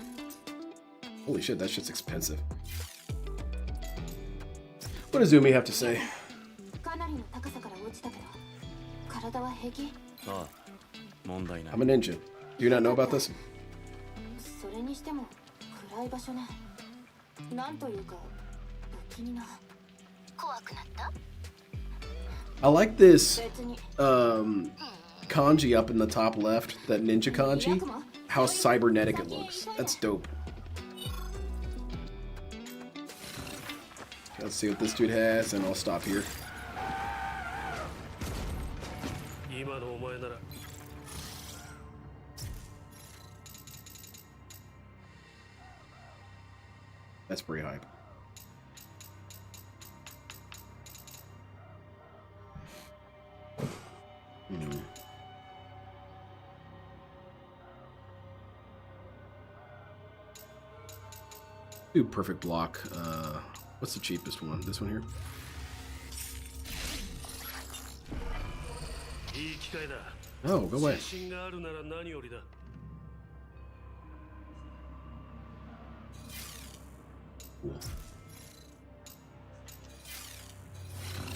A: Holy shit, that shit's expensive. What does Umi have to say? I'm a ninja. Do you not know about this? I like this kanji up in the top left, that ninja kanji, how cybernetic it looks. That's dope. Let's see what this dude has, and I'll stop here.
E: 今のお前なら
A: That's pretty hype. Do perfect block. What's the cheapest one? This one here?
E: いい機会だ
A: Oh, go away.
E: 自信があるなら何よりだ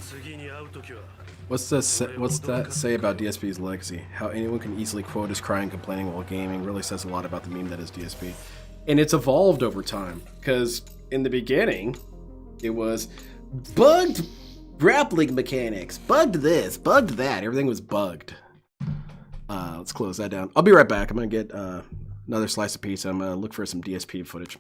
E: 次に会うときは
A: What's that say about DSP's legacy? How anyone can easily quote as crying, complaining while gaming really says a lot about the meme that is DSP. And it's evolved over time, because in the beginning, it was bugged grappling mechanics, bugged this, bugged that. Everything was bugged. Let's close that down. I'll be right back. I'm gonna get another slice of pizza. I'm gonna look for some DSP footage.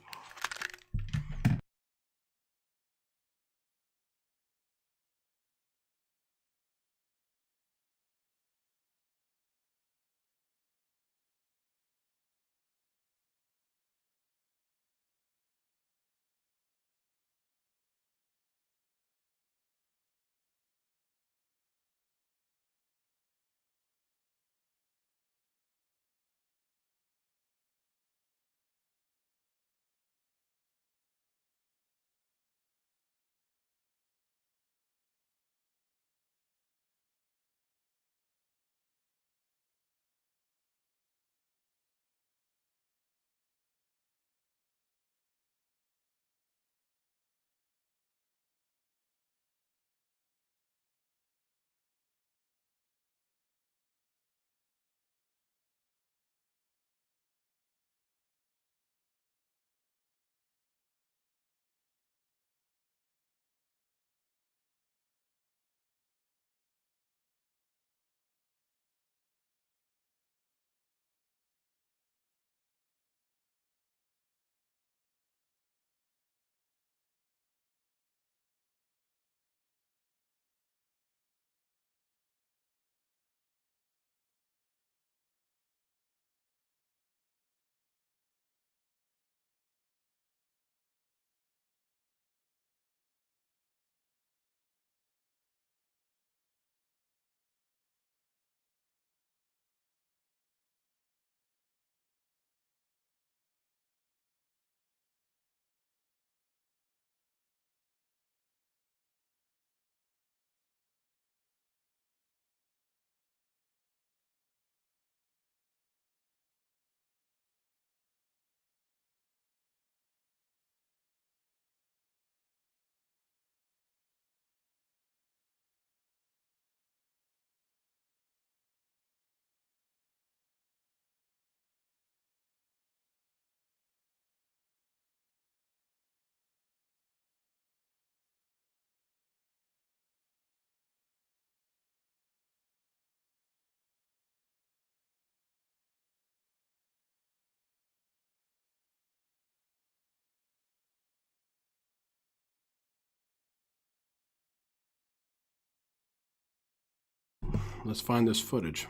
A: Let's find this footage.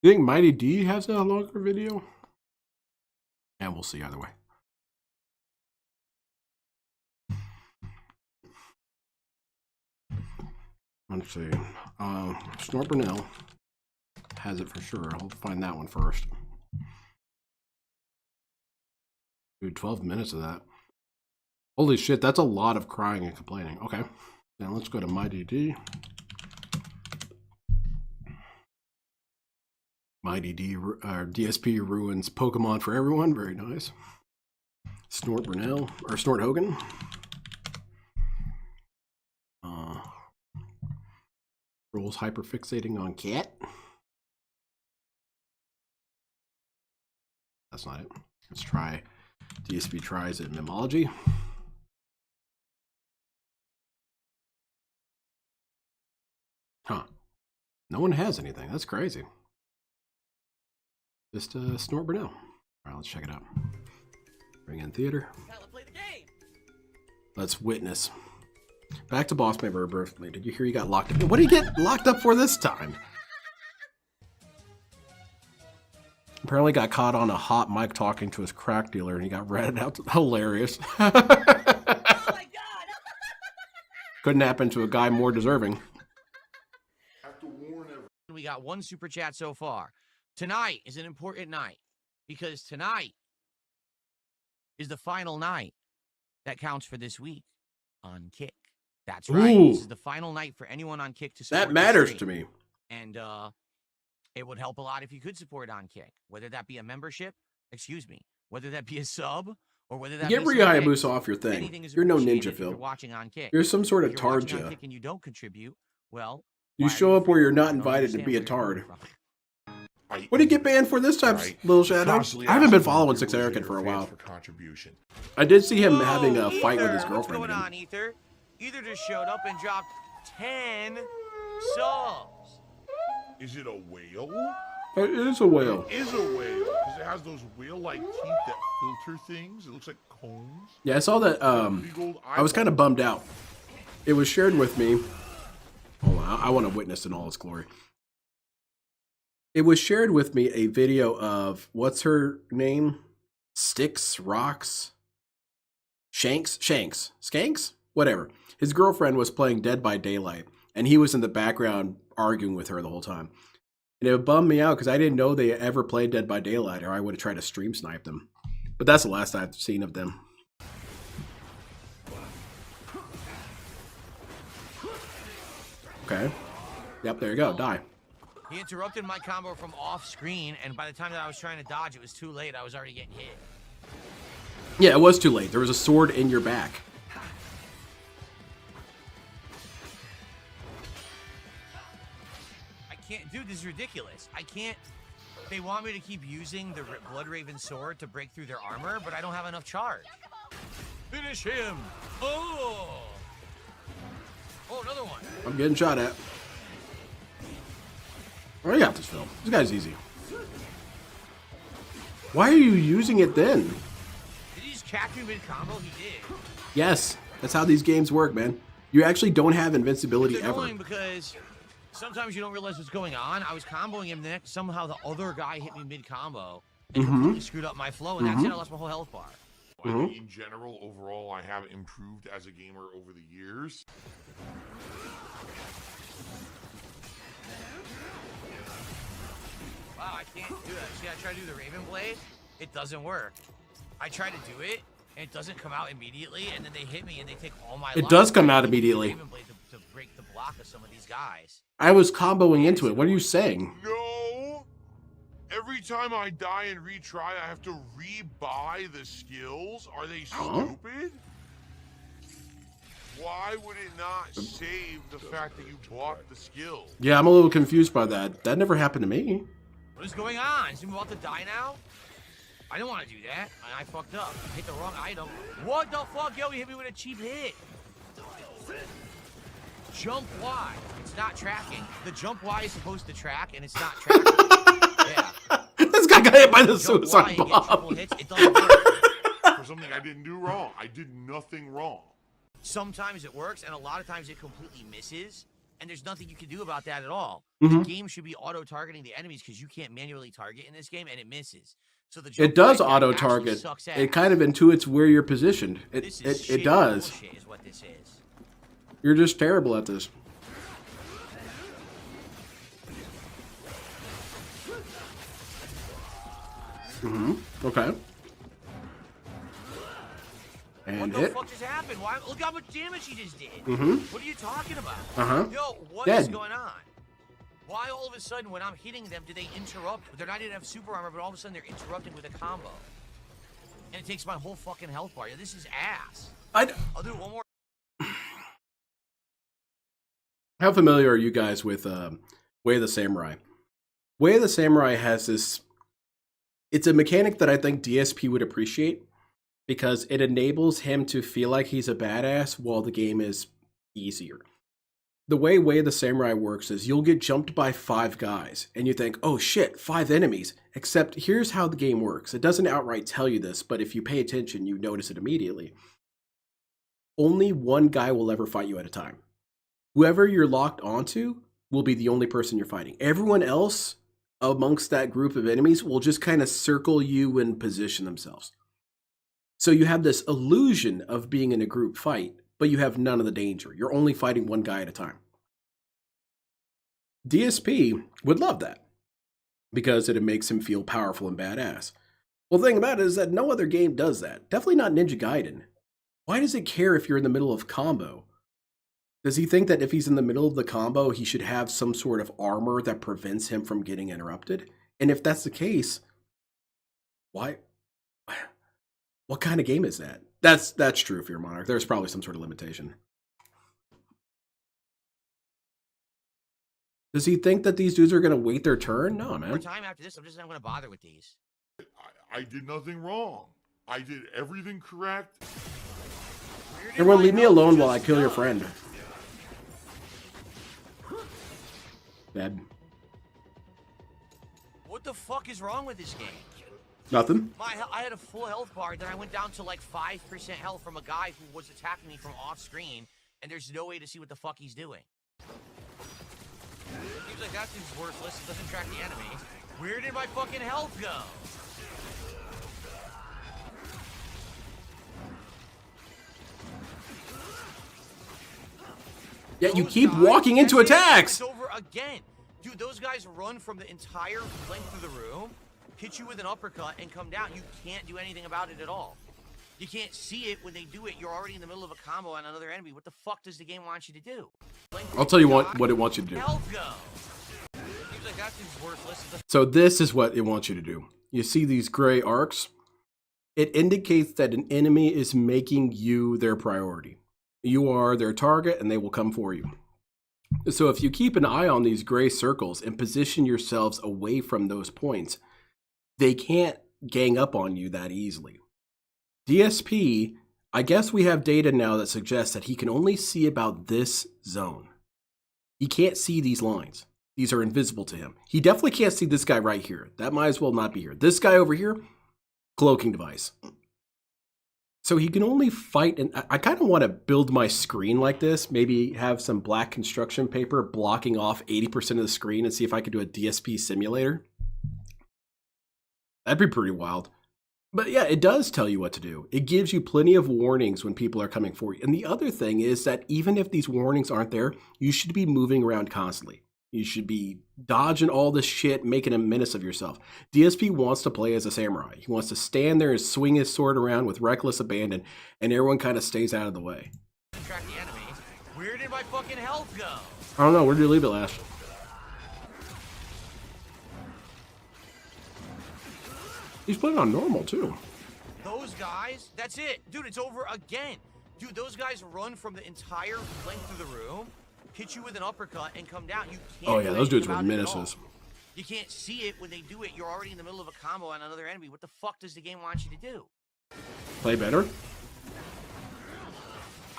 A: You think Mighty D has a longer video? And we'll see either way. Let's see. Snort Brunel has it for sure. I'll find that one first. Dude, 12 minutes of that. Holy shit, that's a lot of crying and complaining. Okay, now let's go to Mighty D. Mighty D, DSP ruins Pokemon for everyone. Very nice. Snort Brunel, or Snort Hogan. Trolls hyperfixating on cat. That's not it. Let's try DSP tries at Memology. Huh. No one has anything. That's crazy. Just Snort Brunel. All right, let's check it out. Bring in theater. Let's witness. Back to Boss Man Birthday. Did you hear you got locked up? What did he get locked up for this time? Apparently got caught on a hot mic talking to his crack dealer and he got ratted out. Hilarious. Oh my God. Couldn't happen to a guy more deserving.
H: We got one super chat so far. Tonight is an important night because tonight is the final night that counts for this week on Kick. That's right.
A: Ooh.
H: This is the final night for anyone on Kick to support.
A: That matters to me.
H: And it would help a lot if you could support on Kick, whether that be a membership, whether that be a sub, or whether that
A: get
H: be
A: Ryabusa off your thing. You're no ninja, Phil.
H: You're watching on Kick.
A: You're some sort of
H: if you're watching
A: tarja.
H: on Kick and you don't contribute, well,
A: you show up where you're not invited to be a tard. What did you get banned for this time, Little Shadow? I haven't been following Six Erican for a while. I did see him having a fight with his girlfriend.
H: What's going on, Ether? Ether just showed up and dropped 10 subs.
G: Is it a whale?
A: It is a whale.
G: It is a whale because it has those whale-like teeth that filter things. It looks like cones.
A: Yeah, I saw that. I was kind of bummed out. It was shared with me. Hold on, I want to witness in all its glory. It was shared with me a video of what's her name? Sticks, Rocks, Skanks, whatever. His girlfriend was playing Dead by Daylight, and he was in the background arguing with her the whole time. And it bummed me out because I didn't know they ever played Dead by Daylight, or I would have tried to stream snipe them. But that's the last I've seen of them. Okay. Yep, there you go. Die.
H: He interrupted my combo from off screen, and by the time that I was trying to dodge, it was too late. I was already getting hit.
A: Yeah, it was too late. There was a sword in your back.
H: I can't, dude, this is ridiculous. I can't, they want me to keep using the Blood Raven sword to break through their armor, but I don't have enough charge. Finish him. Oh, another one.
A: I'm getting shot at. Oh, I got this, Phil. This guy's easy. Why are you using it then?
H: Did he just catch me mid-combo? He did.
A: Yes, that's how these games work, man. You actually don't have invincibility
H: it's annoying
A: ever.
H: Because sometimes you don't realize what's going on. I was comboing him, the next somehow the other guy hit me mid-combo and completely screwed up my flow, and that's it. I lost my whole health bar.
G: I think in general, overall, I have improved as a gamer over the years.
H: Wow, I can't do that. See, I try to do the Raven Blade. It doesn't work. I try to do it, and it doesn't come out immediately, and then they hit me, and they take all my life.
A: It does come out immediately.
H: Raven Blade to break the block of some of these guys.
A: I was comboing into it. What are you saying?
G: No! Every time I die and retry, I have to re-buy the skills? Are they stupid? Why would it not save the fact that you bought the skills?
A: Yeah, I'm a little confused by that. That never happened to me.
H: What is going on? Is he about to die now? I didn't want to do that. I fucked up. I hit the wrong item. What the fuck? Yo, he hit me with a cheap hit. Jump Y. It's not tracking. The jump Y is supposed to track, and it's not tracking. Yeah.
A: This guy got hit by the
H: Jump
A: suicide
H: Y and get
A: bomb.
H: triple hits. It doesn't work.
G: For something I didn't do wrong. I did nothing wrong.
H: Sometimes it works, and a lot of times it completely misses, and there's nothing you can do about that at all. The game should be auto-targeting the enemies because you can't manually target in this game, and it misses. So the
A: It does auto-target. It kind of intuits where you're positioned. It does.
H: Is what this is.
A: You're just terrible at this. Okay. And
H: What
A: hit.
H: the fuck just happened? Why? Look how much damage he just did. What are you talking about? Yo, what is
A: Dead.
H: going on? Why all of a sudden when I'm hitting them do they interrupt? They're not even have super armor, but all of a sudden they're interrupting with a combo. And it takes my whole fucking health bar. This is ass. I'll do one more.
A: How familiar are you guys with Way of the Samurai? Way of the Samurai has this... It's a mechanic that I think DSP would appreciate. because it enables him to feel like he's a badass while the game is easier. The way the Samurai works is you'll get jumped by 5 guys, and you think, oh shit, 5 enemies. Except here's how the game works. It doesn't outright tell you this, but if you pay attention, you notice it immediately. Only one guy will ever fight you at a time. Whoever you're locked onto will be the only person you're fighting. Everyone else amongst that group of enemies will just kind of circle you and position themselves. So you have this illusion of being in a group fight, but you have none of the danger. You're only fighting one guy at a time. DSP would love that because it makes him feel powerful and badass. Well, the thing about it is that no other game does that. Definitely not Ninja Gaiden. Why does it care if you're in the middle of combo? Does he think that if he's in the middle of the combo, he should have some sort of armor that prevents him from getting interrupted? And if that's the case, why? What kind of game is that? That's true, Fear Monarch. There's probably some sort of limitation. Does he think that these dudes are going to wait their turn? No, man.
H: For time after this, I'm just not going to bother with these.
G: I did nothing wrong. I did everything correct.
A: Everyone, leave me alone while I kill your friend. Bad.
H: What the fuck is wrong with this game?
A: Nothing.
H: I had a full health bar, then I went down to like 5% health from a guy who was attacking me from off screen, and there's no way to see what the fuck he's doing. Seems like that seems worthless. It doesn't track the enemies. Where did my fucking health go?
A: Yeah, you keep walking into attacks.
H: It's over again. Dude, those guys run from the entire length of the room, hit you with an uppercut, and come down. You can't do anything about it at all. You can't see it when they do it. You're already in the middle of a combo on another enemy. What the fuck does the game want you to do?
A: I'll tell you what it wants you to do.
H: Health go. Seems like that seems worthless.
A: So this is what it wants you to do. You see these gray arcs? It indicates that an enemy is making you their priority. You are their target and they will come for you. So if you keep an eye on these gray circles and position yourselves away from those points, they can't gang up on you that easily. DSP, I guess we have data now that suggests that he can only see about this zone. He can't see these lines. These are invisible to him. He definitely can't see this guy right here. That might as well not be here. This guy over here, cloaking device. So he can only fight, and I kind of want to build my screen like this, maybe have some black construction paper blocking off 80% of the screen and see if I could do a DSP simulator. That'd be pretty wild. But yeah, it does tell you what to do. It gives you plenty of warnings when people are coming for you. And the other thing is that even if these warnings aren't there, you should be moving around constantly. You should be dodging all this shit, making a menace of yourself. DSP wants to play as a samurai. He wants to stand there and swing his sword around with reckless abandon, and everyone kind of stays out of the way.
H: Track the enemies. Where did my fucking health go?
A: I don't know. Where did you leave it last? He's playing on normal, too.
H: Those guys, that's it. Dude, it's over again. Dude, those guys run from the entire length of the room, hit you with an uppercut, and come down. You can't.
A: Oh, yeah, those dudes were menaces.
H: You can't see it when they do it. You're already in the middle of a combo on another enemy. What the fuck does the game want you to do?
A: Play better?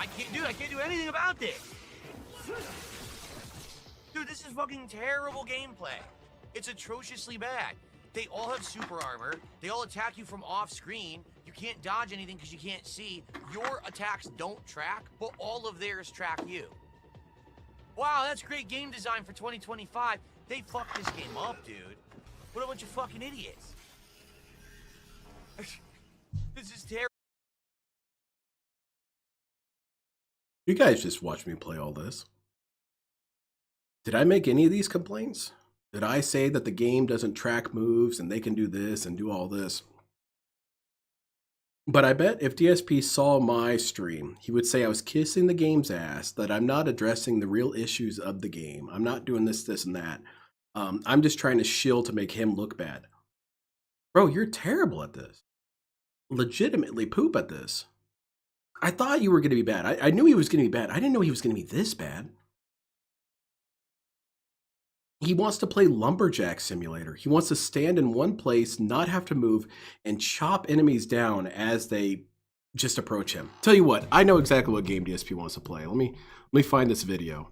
H: I can't do anything about this. Dude, this is fucking terrible gameplay. It's atrociously bad. They all have super armor. They all attack you from off screen. You can't dodge anything because you can't see. Your attacks don't track, but all of theirs track you. Wow, that's great game design for 2025. They fucked this game up, dude. What a bunch of fucking idiots. This is terrible.
A: You guys just watch me play all this. Did I make any of these complaints? Did I say that the game doesn't track moves and they can do this and do all this? But I bet if DSP saw my stream, he would say I was kissing the game's ass, that I'm not addressing the real issues of the game. I'm not doing this, and that. I'm just trying to shill to make him look bad. Bro, you're terrible at this. Legitimately poop at this. I thought you were going to be bad. I knew he was going to be bad. I didn't know he was going to be this bad. He wants to play Lumberjack Simulator. He wants to stand in one place, not have to move, and chop enemies down as they just approach him. Tell you what, I know exactly what game DSP wants to play. Let me find this video.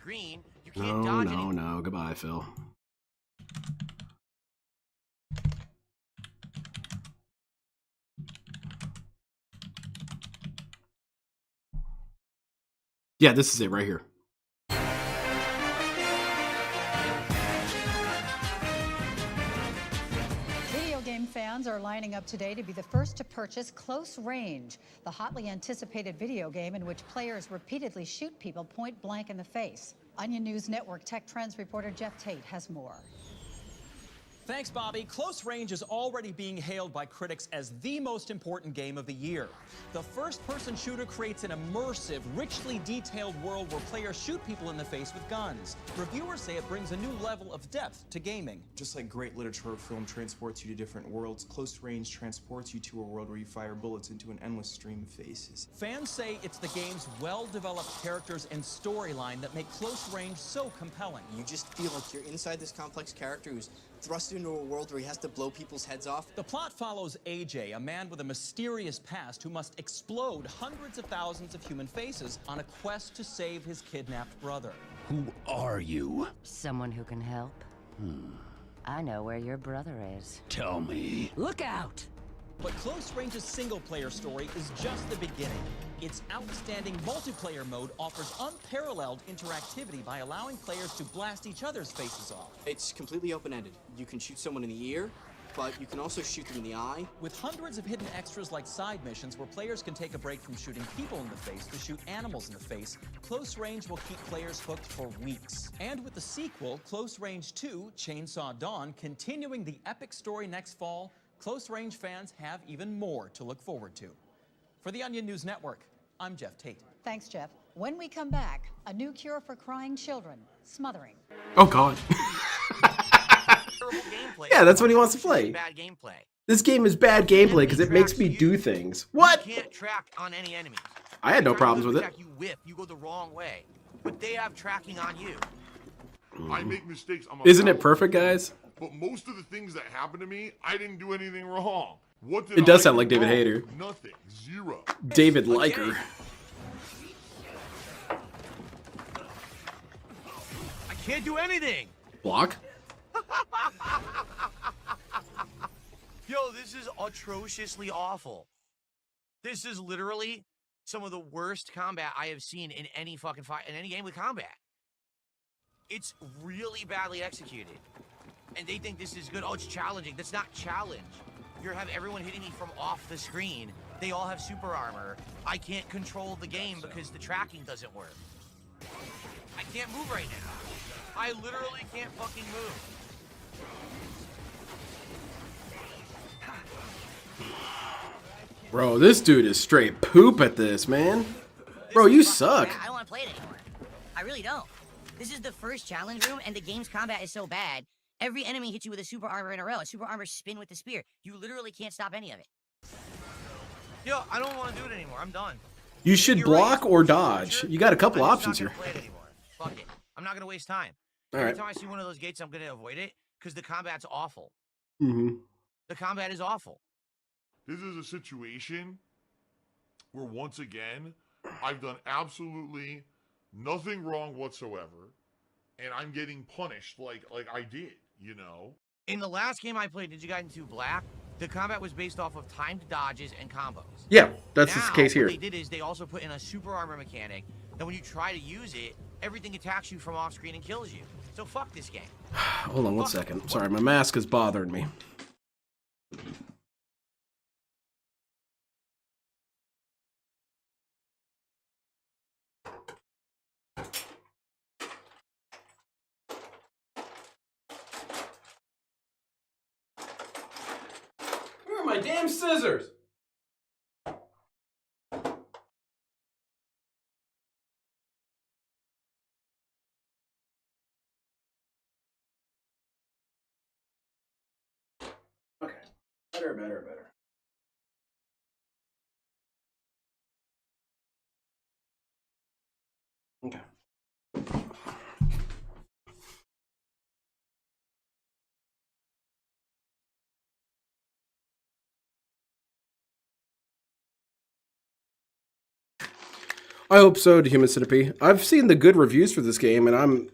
H: Green, you can't dodge any.
A: No. Goodbye, Phil. Yeah, this is it right here.
I: Video game fans are lining up today to be the first to purchase Close Range, the hotly anticipated video game in which players repeatedly shoot people point blank in the face. Onion News Network Tech Trends reporter Jeff Tate has more.
J: Thanks, Bobby. Close Range is already being hailed by critics as the most important game of the year. The first-person shooter creates an immersive, richly detailed world where players shoot people in the face with guns. Reviewers say it brings a new level of depth to gaming.
K: Just like great literature or film transports you to different worlds, Close Range transports you to a world where you fire bullets into an endless stream of faces.
J: Fans say it's the game's well-developed characters and storyline that make Close Range so compelling.
L: You just feel like you're inside this complex character who's thrust into a world where he has to blow people's heads off.
J: The plot follows AJ, a man with a mysterious past who must explode hundreds of thousands of human faces on a quest to save his kidnapped brother.
M: Who are you?
N: Someone who can help. I know where your brother is.
M: Tell me.
N: Look out!
J: But Close Range's single-player story is just the beginning. Its outstanding multiplayer mode offers unparalleled interactivity by allowing players to blast each other's faces off.
L: It's completely open-ended. You can shoot someone in the ear, but you can also shoot them in the eye.
J: With hundreds of hidden extras like side missions where players can take a break from shooting people in the face to shoot animals in the face, Close Range will keep players hooked for weeks. And with the sequel, Close Range 2, Chainsaw Dawn, continuing the epic story next fall, Close Range fans have even more to look forward to. For the Onion News Network, I'm Jeff Tate.
I: Thanks, Jeff. When we come back, a new cure for crying children, smothering.
A: Oh, God. Yeah, that's what he wants to play.
H: Bad gameplay.
A: This game is bad gameplay because it makes me do things. What?
H: You can't track on any enemies.
A: I had no problems with it.
H: You whiff, you go the wrong way. But they have tracking on you.
G: I make mistakes.
A: Isn't it perfect, guys?
G: But most of the things that happen to me, I didn't do anything wrong. What did
A: It does
G: I
A: sound
G: do
A: like David
G: wrong?
A: Hayter.
G: Nothing. Zero.
A: David Liker.
H: I can't do anything.
A: Block?
H: Yo, this is atrociously awful. This is literally some of the worst combat I have seen in any fucking fight, in any game with combat. It's really badly executed. And they think this is good. Oh, it's challenging. That's not challenge. You have everyone hitting me from off the screen. They all have super armor. I can't control the game because the tracking doesn't work. I can't move right now. I literally can't fucking move.
A: Bro, this dude is straight poop at this, man. Bro, you suck.
O: I don't want to play it anymore. I really don't. This is the first challenge room, and the game's combat is so bad. Every enemy hits you with a super armor in a row. A super armor spin with the spear. You literally can't stop any of it.
H: Yo, I don't want to do it anymore. I'm done.
A: You should block or dodge. You got a couple options here.
H: Play it anymore. Fuck it. I'm not gonna waste time.
A: All
H: Every
A: right.
H: time I see one of those gates, I'm gonna avoid it because the combat's awful.
A: Mm-hmm.
H: The combat is awful.
G: This is a situation where, once again, I've done absolutely nothing wrong whatsoever, and I'm getting punished like I did, you know?
H: In the last game I played, Ninja Gaiden 2 Black, the combat was based off of timed dodges and combos.
A: Yeah, that's
H: Now,
A: the case here.
H: What they did is they also put in a super armor mechanic that when you try to use it, everything attacks you from off screen and kills you. So fuck this game.
A: Hold on one second. Sorry, my mask is bothering me. Where are my damn scissors? Okay. Better. Okay. I hope so, to Human Centipede. I've seen the good reviews for this game, and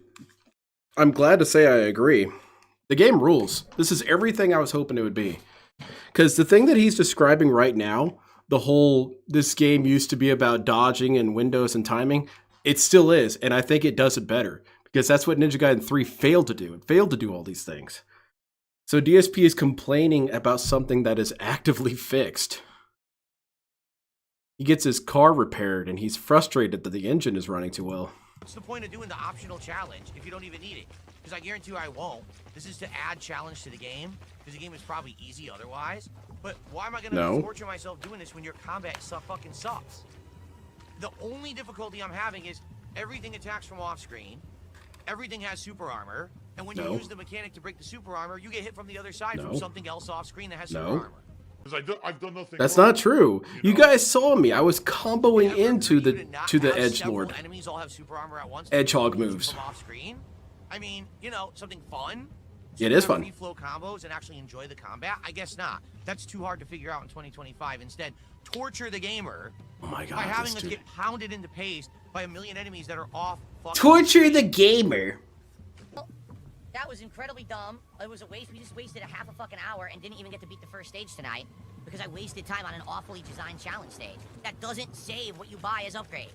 A: I'm glad to say I agree. The game rules. This is everything I was hoping it would be. Because the thing that he's describing right now, this game used to be about dodging and windows and timing, it still is, and I think it does it better. Because that's what Ninja Gaiden 3 failed to do. It failed to do all these things. So DSP is complaining about something that is actively fixed. He gets his car repaired, and he's frustrated that the engine is running too well.
H: What's the point of doing the optional challenge if you don't even need it? Because I guarantee you I won't. This is to add challenge to the game, because the game is probably easy otherwise. But why am I going to torture myself doing this when your combat fucking sucks? The only difficulty I'm having is everything attacks from off-screen, everything has super armor, and when you use the mechanic to break the super armor, you get hit from the other side from something else off-screen that has super armor.
G: I've done nothing.
A: That's not true. You guys saw me. I was comboing into the edgelord.
H: Enemies all have super armor at once.
A: Edgehog moves.
H: From off screen. I mean, you know, something fun.
A: It is fun.
H: Free flow combos and actually enjoy the combat. I guess not. That's too hard to figure out in 2025. Instead, torture the gamer by having us get pounded into paste by a million enemies that are off.
B: Torture the gamer.
O: That was incredibly dumb. It was a waste. We just wasted a half a fucking hour and didn't even get to beat the first stage tonight because I wasted time on an awfully designed challenge stage that doesn't save what you buy as upgrades.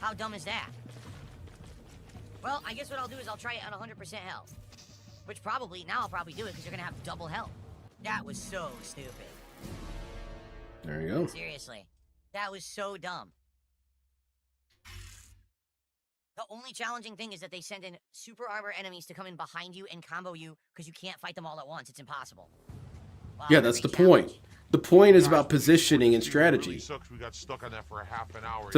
O: How dumb is that? Well, I guess what I'll do is I'll try it on 100% health. Which probably, now I'll probably do it because you're gonna have double health. That was so stupid.
A: There you go.
O: Seriously. That was so dumb. The only challenging thing is that they send in super armor enemies to come in behind you and combo you because you can't fight them all at once. It's impossible. Wow,
A: yeah, that's the point. The point is about positioning and strategy. So if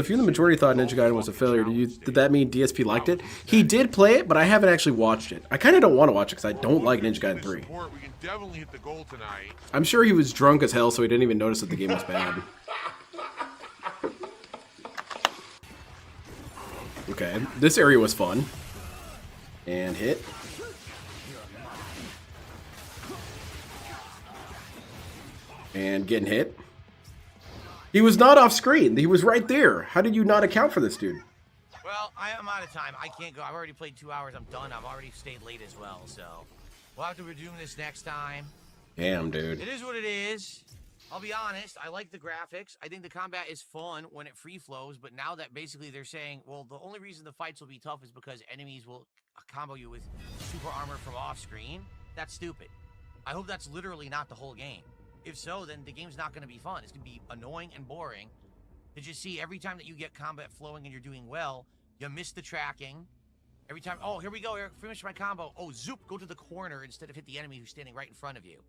A: you're the majority thought Ninja Gaiden was a failure, did that mean DSP liked it? He did play it, but I haven't actually watched it. I kind of don't want to watch it because I don't like Ninja Gaiden 3. I'm sure he was drunk as hell, so he didn't even notice that the game was bad. Okay, this area was fun. And hit. And getting hit. He was not off screen. He was right there. How did you not account for this dude?
H: Well, I am out of time. I can't go. I've already played 2 hours. I'm done. I've already stayed late as well, so we'll have to resume this next time.
A: Damn, dude.
H: It is what it is. I'll be honest, I like the graphics. I think the combat is fun when it free flows, but now that basically they're saying, well, the only reason the fights will be tough is because enemies will combo you with super armor from off screen, that's stupid. I hope that's literally not the whole game. If so, then the game's not going to be fun. It's going to be annoying and boring to just see every time that you get combat flowing and you're doing well, you miss the tracking. Every time, oh, here we go, Eric, finish my combo. Oh, zoop, go to the corner instead of hit the enemy who's standing right in front of you.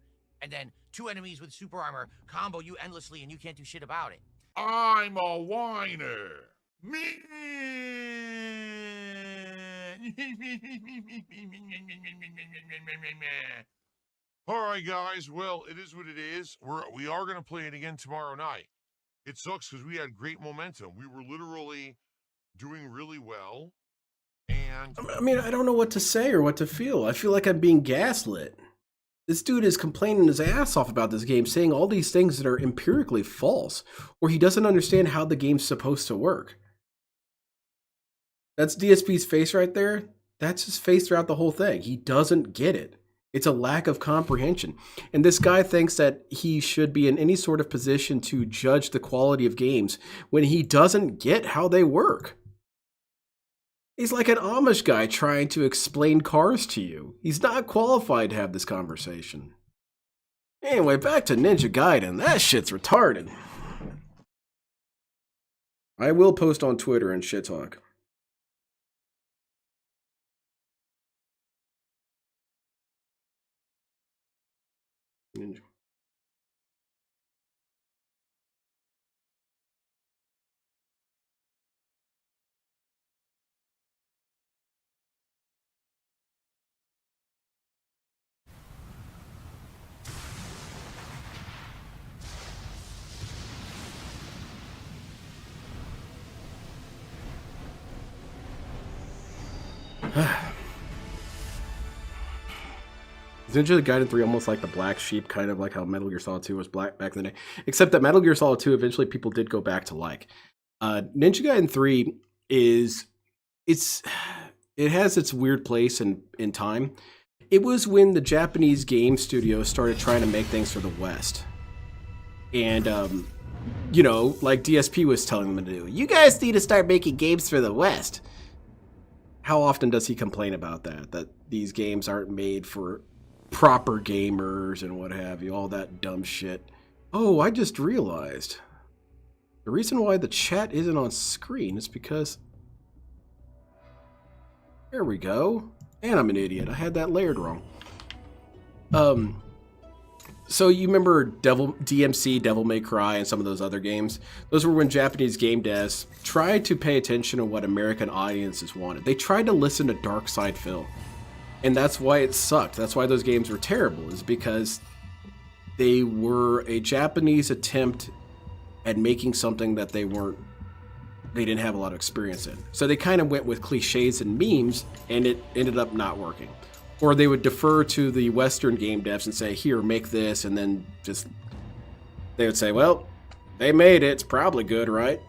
H: And then 2 enemies with super armor combo you endlessly and you can't do shit about it.
G: I'm a whiner. Me. All right, guys. Well, it is what it is. We are going to play it again tomorrow night. It sucks because we had great momentum. We were literally doing really well. And
A: I mean, I don't know what to say or what to feel. I feel like I'm being gaslit. This dude is complaining his ass off about this game, saying all these things that are empirically false, or he doesn't understand how the game's supposed to work. That's DSP's face right there. That's his face throughout the whole thing. He doesn't get it. It's a lack of comprehension. And this guy thinks that he should be in any sort of position to judge the quality of games when he doesn't get how they work. He's like an Amish guy trying to explain cars to you. He's not qualified to have this conversation. Anyway, back to Ninja Gaiden. That shit's retarded. I will post on Twitter and shit talk. Ninja. Is Ninja Gaiden 3 almost like the black sheep, kind of like how Metal Gear Solid 2 was black back in the day? Except that Metal Gear Solid 2 eventually people did go back to like. Ninja Gaiden 3 it has its weird place in time. It was when the Japanese game studios started trying to make things for the West. And, like DSP was telling them to do. You guys need to start making games for the West. How often does he complain about that? That these games aren't made for proper gamers and what have you. All that dumb shit. Oh, I just realized. The reason why the chat isn't on screen is because... There we go. And I'm an idiot. I had that layered wrong. So you remember DMC, Devil May Cry, and some of those other games? Those were when Japanese game devs tried to pay attention to what American audiences wanted. They tried to listen to Dark Side Phil. And that's why it sucked. That's why those games were terrible, is because they were a Japanese attempt at making something that they didn't have a lot of experience in. So they kind of went with cliches and memes, and it ended up not working. Or they would defer to the Western game devs and say, here, make this, and then they would say, well, they made it, it's probably good, right?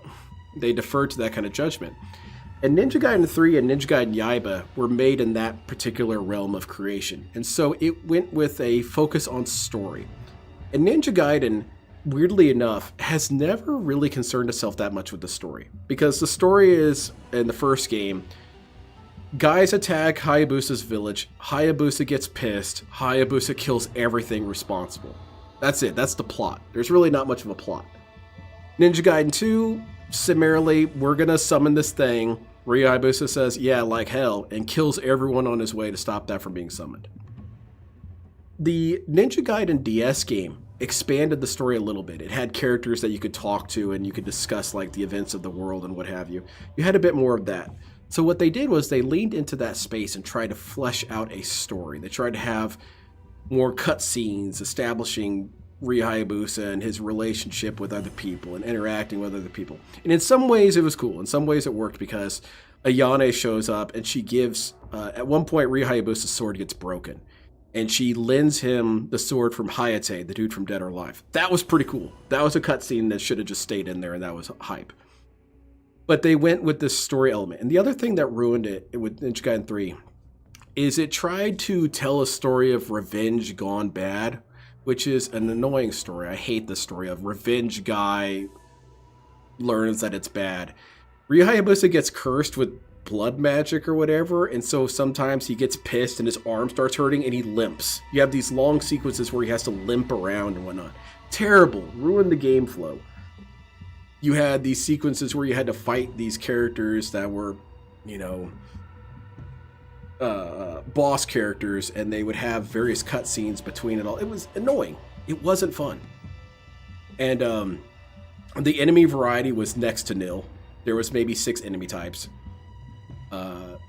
A: They deferred to that kind of judgment. And Ninja Gaiden 3 and Ninja Gaiden Yaiba were made in that particular realm of creation. And so it went with a focus on story. And Ninja Gaiden, weirdly enough, has never really concerned itself that much with the story. Because the story is, in the first game, guys attack Hayabusa's village, Hayabusa gets pissed, Hayabusa kills everything responsible. That's it, that's the plot. There's really not much of a plot. Ninja Gaiden 2, similarly, we're gonna summon this thing, Ryu Hayabusa says, yeah, like hell, and kills everyone on his way to stop that from being summoned. The Ninja Gaiden DS game expanded the story a little bit. It had characters that you could talk to and you could discuss like the events of the world and what have you. You had a bit more of that. So what they did was they leaned into that space and tried to flesh out a story. They tried to have more cutscenes establishing Ryu Hayabusa and his relationship with other people and interacting with other people. And in some ways it was cool. In some ways it worked because Ayane shows up and she gives, at one point Ryu Hayabusa's sword gets broken. And she lends him the sword from Hayate, the dude from Dead or Alive. That was pretty cool. That was a cutscene that should have just stayed in there, and that was hype. But they went with this story element. And the other thing that ruined it with Ninja Gaiden 3 is it tried to tell a story of revenge gone bad, which is an annoying story. I hate the story of revenge guy learns that it's bad. Ryu Hayabusa gets cursed with blood magic or whatever, and so sometimes he gets pissed and his arm starts hurting and he limps. You have these long sequences where he has to limp around and whatnot. Terrible. Ruined the game flow. You had these sequences where you had to fight these characters that were, boss characters, and they would have various cutscenes between it all. It was annoying. It wasn't fun. And the enemy variety was next to nil. There was maybe 6 enemy types.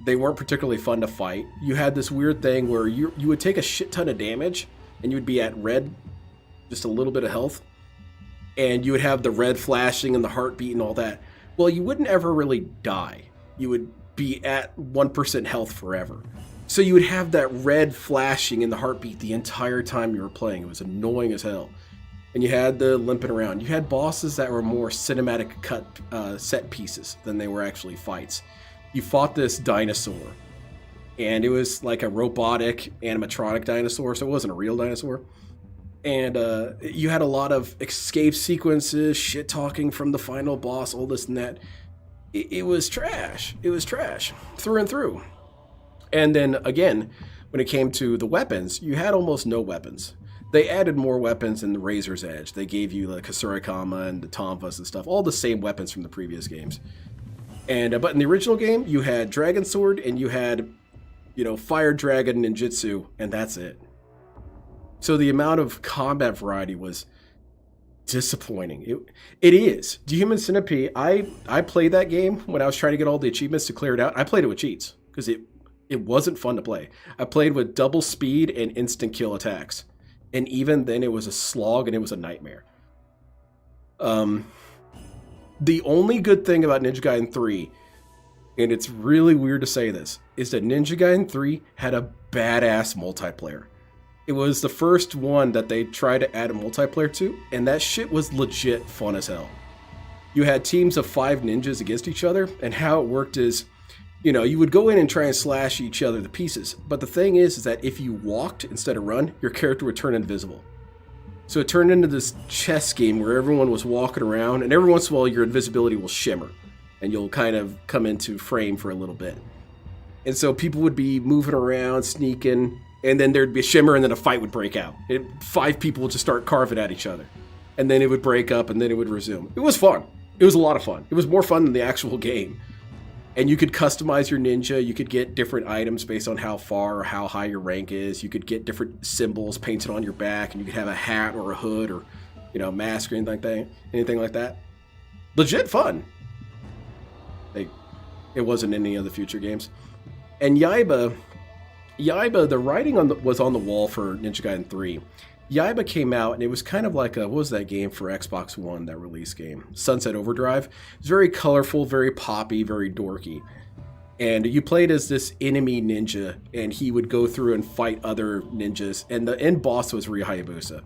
A: They weren't particularly fun to fight. You had this weird thing where you would take a shit ton of damage and you would be at red, just a little bit of health, and you would have the red flashing and the heartbeat and all that. Well, you wouldn't ever really die. You would be at 1% health forever. So you would have that red flashing and the heartbeat the entire time you were playing. It was annoying as hell. And you had the limping around. You had bosses that were more cinematic cut set pieces than they were actually fights. You fought this dinosaur, and it was like a robotic animatronic dinosaur, so it wasn't a real dinosaur. And you had a lot of escape sequences, shit talking from the final boss, all this and that. It was trash. It was trash through and through. And then again, when it came to the weapons, you had almost no weapons. They added more weapons in the Razor's Edge. They gave you the Kasurikama and the Tonfas and stuff, all the same weapons from the previous games. And but in the original game, you had Dragon Sword and you had, Fire Dragon Ninjutsu, and that's it. So the amount of combat variety was disappointing. It is. Human Centipede, I played that game when I was trying to get all the achievements to clear it out. I played it with cheats because it wasn't fun to play. I played with double speed and instant kill attacks. And even then it was a slog and it was a nightmare. The only good thing about Ninja Gaiden 3, and it's really weird to say this, is that Ninja Gaiden 3 had a badass multiplayer. It was the first one that they tried to add a multiplayer to, and that shit was legit fun as hell. you had teams of 5 ninjas against each other, and how it worked is, you would go in and try and slash each other to pieces. But the thing is that if you walked instead of run, your character would turn invisible. So it turned into this chess game where everyone was walking around, and every once in a while your invisibility will shimmer, and you'll kind of come into frame for a little bit. And so people would be moving around, sneaking, and then there'd be a shimmer, and then a fight would break out. 5 people would just start carving at each other. And then it would break up, and then it would resume. It was fun. It was a lot of fun. It was more fun than the actual game. And you could customize your ninja. You could get different items based on how far or how high your rank is. You could get different symbols painted on your back, and you could have a hat or a hood or, mask or anything like that. Legit fun. It wasn't any of the future games. And Yaiba, the writing was on the wall for Ninja Gaiden 3. Yaiba came out, and it was kind of like what was that game for Xbox One, that release game? Sunset Overdrive. It was very colorful, very poppy, very dorky. And you played as this enemy ninja, and he would go through and fight other ninjas, and the end boss was Ryu Hayabusa.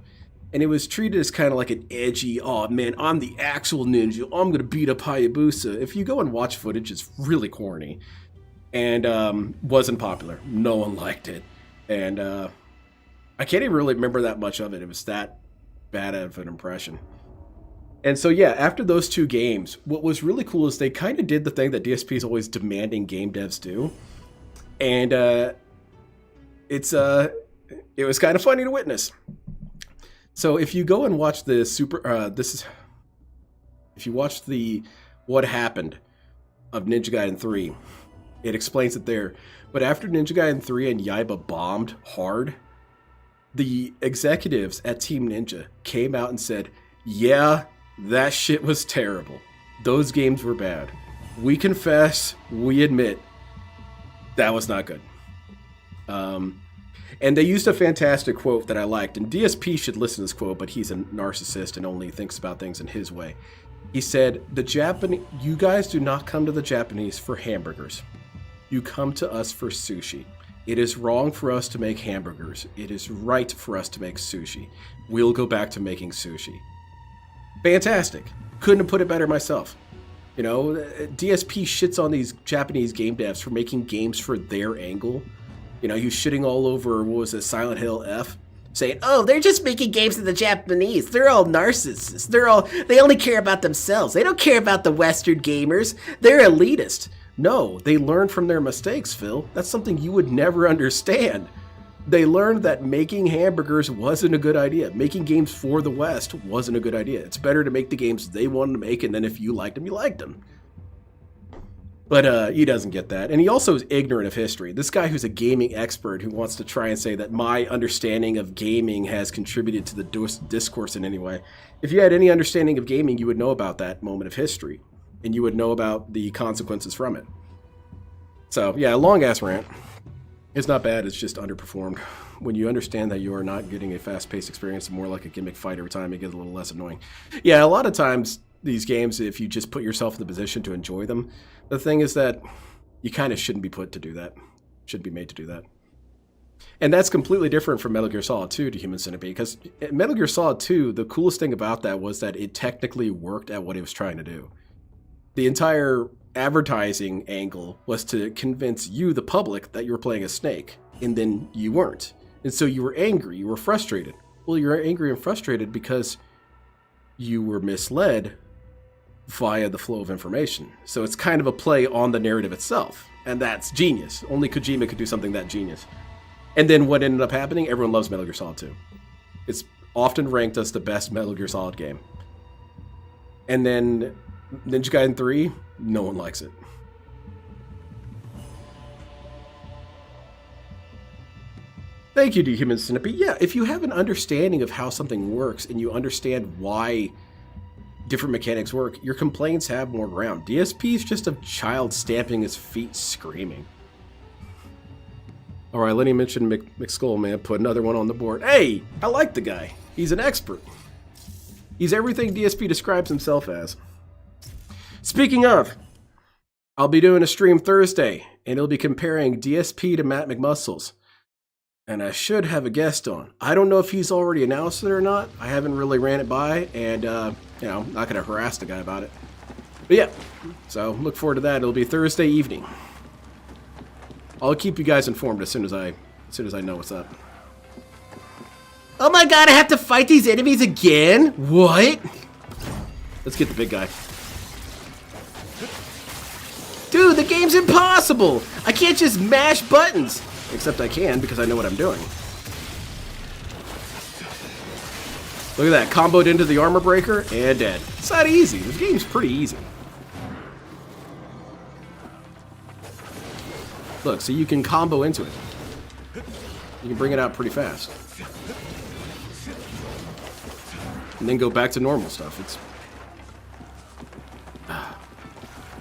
A: And it was treated as kind of like an edgy, oh man, I'm the actual ninja, I'm going to beat up Hayabusa. If you go and watch footage, it's really corny. And wasn't popular. No one liked it. And I can't even really remember that much of it. It was that bad of an impression. And so yeah, after those 2 games, what was really cool is they kind of did the thing that DSP is always demanding game devs do. And it was kind of funny to witness. So if you go and watch the if you watch the What Happened of Ninja Gaiden 3, it explains it there. But after Ninja Gaiden 3 and Yaiba bombed hard, the executives at Team Ninja came out and said, yeah, that shit was terrible. Those games were bad. We confess, we admit, that was not good. And they used a fantastic quote that I liked, and DSP should listen to this quote, but he's a narcissist and only thinks about things in his way. He said, you guys do not come to the Japanese for hamburgers. You come to us for sushi. It is wrong for us to make hamburgers. It is right for us to make sushi. We'll go back to making sushi. Fantastic. Couldn't have put it better myself. DSP shits on these Japanese game devs for making games for their angle. He was shitting all over, Silent Hill F, saying, oh, they're just making games for the Japanese. They're all narcissists. They only care about themselves. They don't care about the Western gamers. They're elitist. No, they learned from their mistakes, Phil. That's something you would never understand. They learned that making hamburgers wasn't a good idea. Making games for the West wasn't a good idea. It's better to make the games they wanted to make, and then if you liked them, you liked them. But he doesn't get that. And he also is ignorant of history. This guy who's a gaming expert who wants to try and say that my understanding of gaming has contributed to the discourse in any way. If you had any understanding of gaming, you would know about that moment of history. And you would know about the consequences from it. So, yeah, a long-ass rant. It's not bad, it's just underperformed. When you understand that you are not getting a fast-paced experience, more like a gimmick fight every time, it gets a little less annoying. Yeah, a lot of times, these games, if you just put yourself in the position to enjoy them, the thing is that you kind of shouldn't be put to do that. Shouldn't be made to do that. And that's completely different from Metal Gear Solid 2 to Human Centipede, because Metal Gear Solid 2, the coolest thing about that was that it technically worked at what it was trying to do. The entire advertising angle was to convince you, the public, that you were playing a Snake, and then you weren't. And so you were angry, you were frustrated. Well, you're angry and frustrated because you were misled via the flow of information. So it's kind of a play on the narrative itself, and that's genius. Only Kojima could do something that genius. And then what ended up happening? Everyone loves Metal Gear Solid 2. It's often ranked as the best Metal Gear Solid game. And then Ninja Gaiden 3, no one likes it. Thank you to Human Centipede. Yeah, if you have an understanding of how something works and you understand why different mechanics work, your complaints have more ground. DSP is just a child stamping his feet screaming. Alright, Lenny mentioned McSkull, man. Put another one on the board. Hey, I like the guy. He's an expert. He's everything DSP describes himself as. Speaking of, I'll be doing a stream Thursday, and it'll be comparing DSP to Matt McMuscles. And I should have a guest on. I don't know if he's already announced it or not. I haven't really ran it by, and, I'm not going to harass the guy about it. But yeah, so look forward to that. It'll be Thursday evening. I'll keep you guys informed as soon as I know what's up.
B: Oh my god, I have to fight these enemies again? What?
A: Let's get the big guy.
B: Dude, the game's impossible! I can't just mash buttons!
A: Except I can, because I know what I'm doing. Look at that, comboed into the armor breaker, and dead. It's not easy. This game's pretty easy. Look, so you can combo into it. You can bring it out pretty fast. And then go back to normal stuff. It's...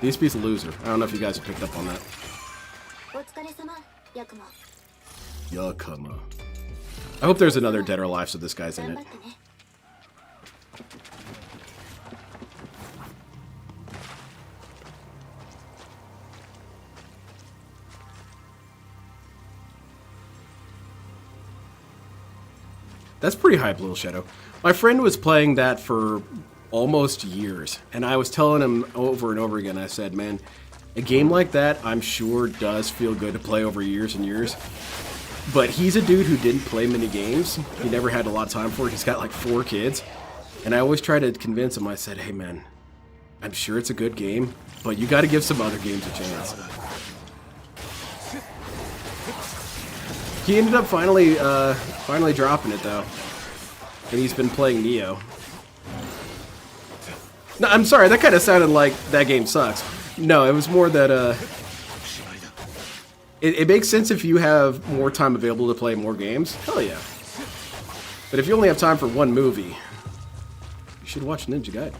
A: These piece of loser. I don't know if you guys have picked up on that. Yakuma. I hope there's another Dead or Alive so this guy's in it. That's pretty hype, Little Shadow. My friend was playing that for almost years, and I was telling him over and over again, I said, man, a game like that, I'm sure does feel good to play over years and years. But he's a dude who didn't play many games. He never had a lot of time for it. He's got like 4 kids. And I always try to convince him, I said, hey man, I'm sure it's a good game, but you got to give some other games a chance. He ended up finally dropping it though, and he's been playing Neo. No, I'm sorry, that kind of sounded like that game sucks. No, it was more that it makes sense if you have more time available to play more games. Hell yeah. But if you only have time for one movie, you should watch Ninja Gaiden.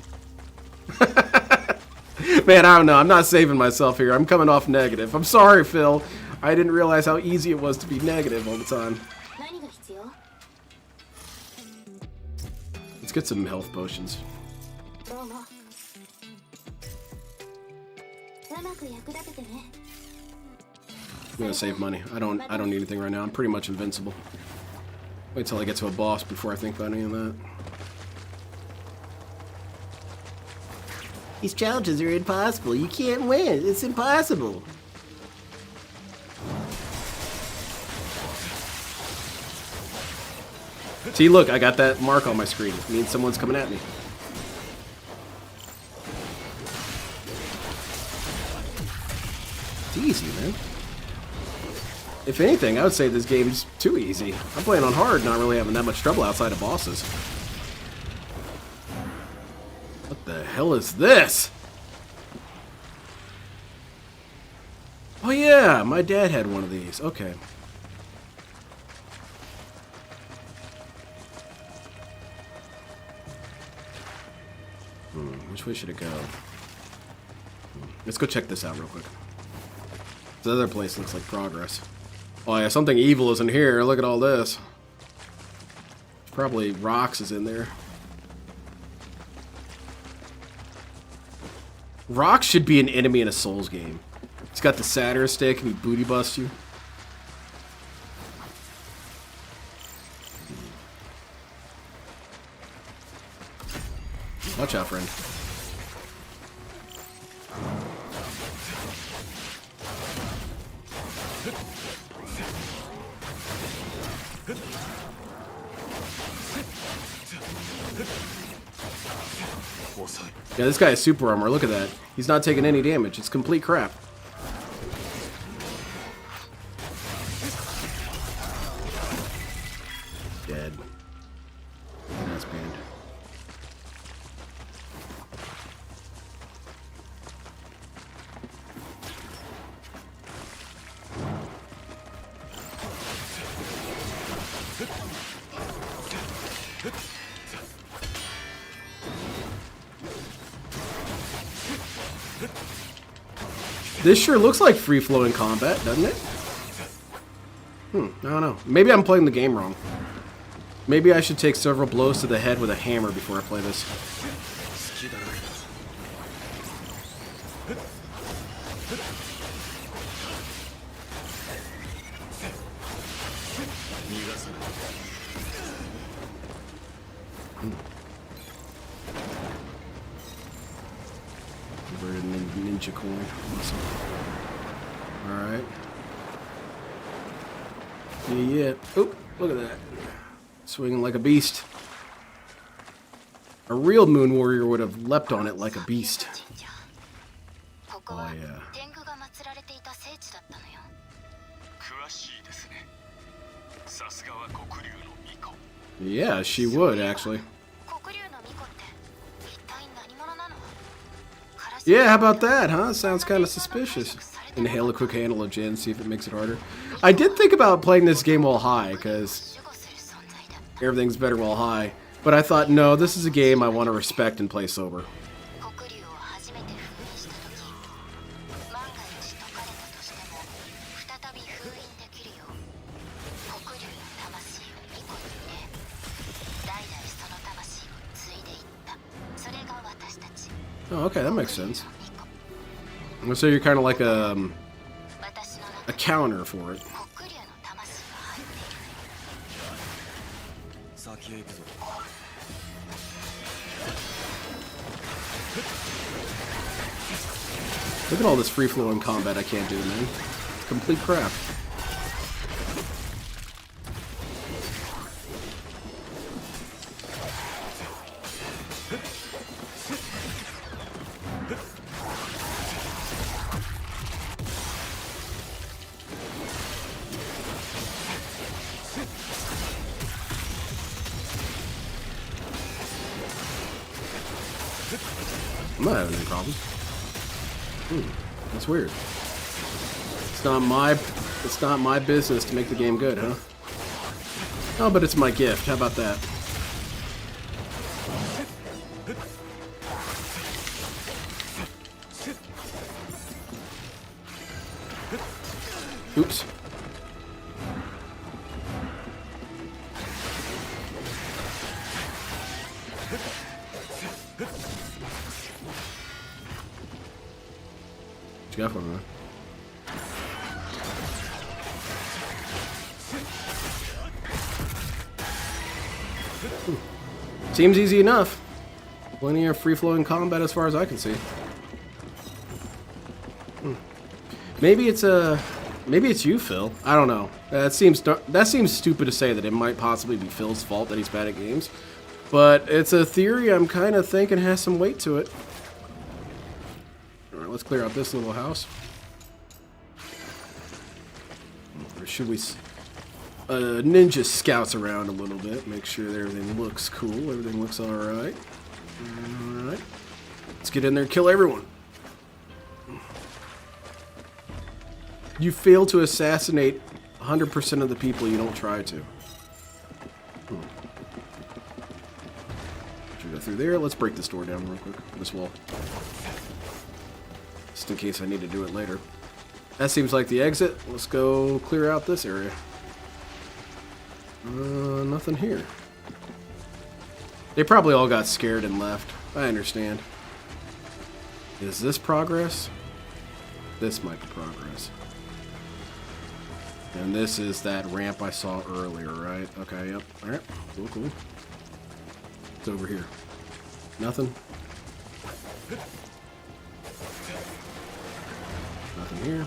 A: Man, I don't know. I'm not saving myself here. I'm coming off negative. I'm sorry, Phil. I didn't realize how easy it was to be negative all the time. Let's get some health potions. I'm gonna save money. I don't need anything right now. I'm pretty much invincible. Wait till I get to a boss before I think about any of that.
B: These challenges are impossible. You can't win. It's impossible.
A: See, look, I got that mark on my screen. It means someone's coming at me. It's easy, man. If anything, I would say this game's too easy. I'm playing on hard, not really having that much trouble outside of bosses. What the hell is this? Oh yeah, my dad had one of these. Okay. Which way should it go? Let's go check this out real quick. This other place looks like progress. Oh yeah, something evil is in here. Look at all this. Probably Rox is in there. Rox should be an enemy in a Souls game. He's got the Saturn stick and he booty busts you. Watch out, friend. Yeah, this guy has super armor. Look at that. He's not taking any damage. It's complete crap. Dead. That's banned. This sure looks like free-flowing combat, doesn't it? I don't know. Maybe I'm playing the game wrong. Maybe I should take several blows to the head with a hammer before I play this. Get you a coin. Awesome. Alright. Yeah. Oh, look at that. Swinging like a beast. A real Moon Warrior would have leapt on it like a beast. Oh, yeah. Yeah, she would, actually. Yeah, how about that, huh? Sounds kind of suspicious. Inhale a quick handle of gin, see if it makes it harder. I did think about playing this game while high, because everything's better while high. But I thought, no, this is a game I want to respect and play sober. Oh, okay, that makes sense. So you're kind of like a counter for it. Look at all this free-flowing combat I can't do, man. It's complete crap. I'm not having any problems. That's weird. It's not my business to make the game good, huh? Oh, but it's my gift. How about that? Oops. What you got for me, man? Seems easy enough. Plenty of free-flowing combat as far as I can see. Maybe it's you, Phil. I don't know. That seems stupid to say that it might possibly be Phil's fault that he's bad at games. But it's a theory I'm kind of thinking has some weight to it. Alright, let's clear out this little house. Or should we... ninja scouts around a little bit, make sure that everything looks cool, everything looks alright. Alright. Let's get in there and kill everyone. You fail to assassinate 100% of the people you don't try to. Should we go through there? Let's break this door down real quick. This wall. Just in case I need to do it later. That seems like the exit. Let's go clear out this area. Nothing here. They probably all got scared and left. I understand. Is this progress? This might be progress. And this is that ramp I saw earlier, right? Okay, yep. Alright. Cool, cool. It's over here. Nothing. Nothing here.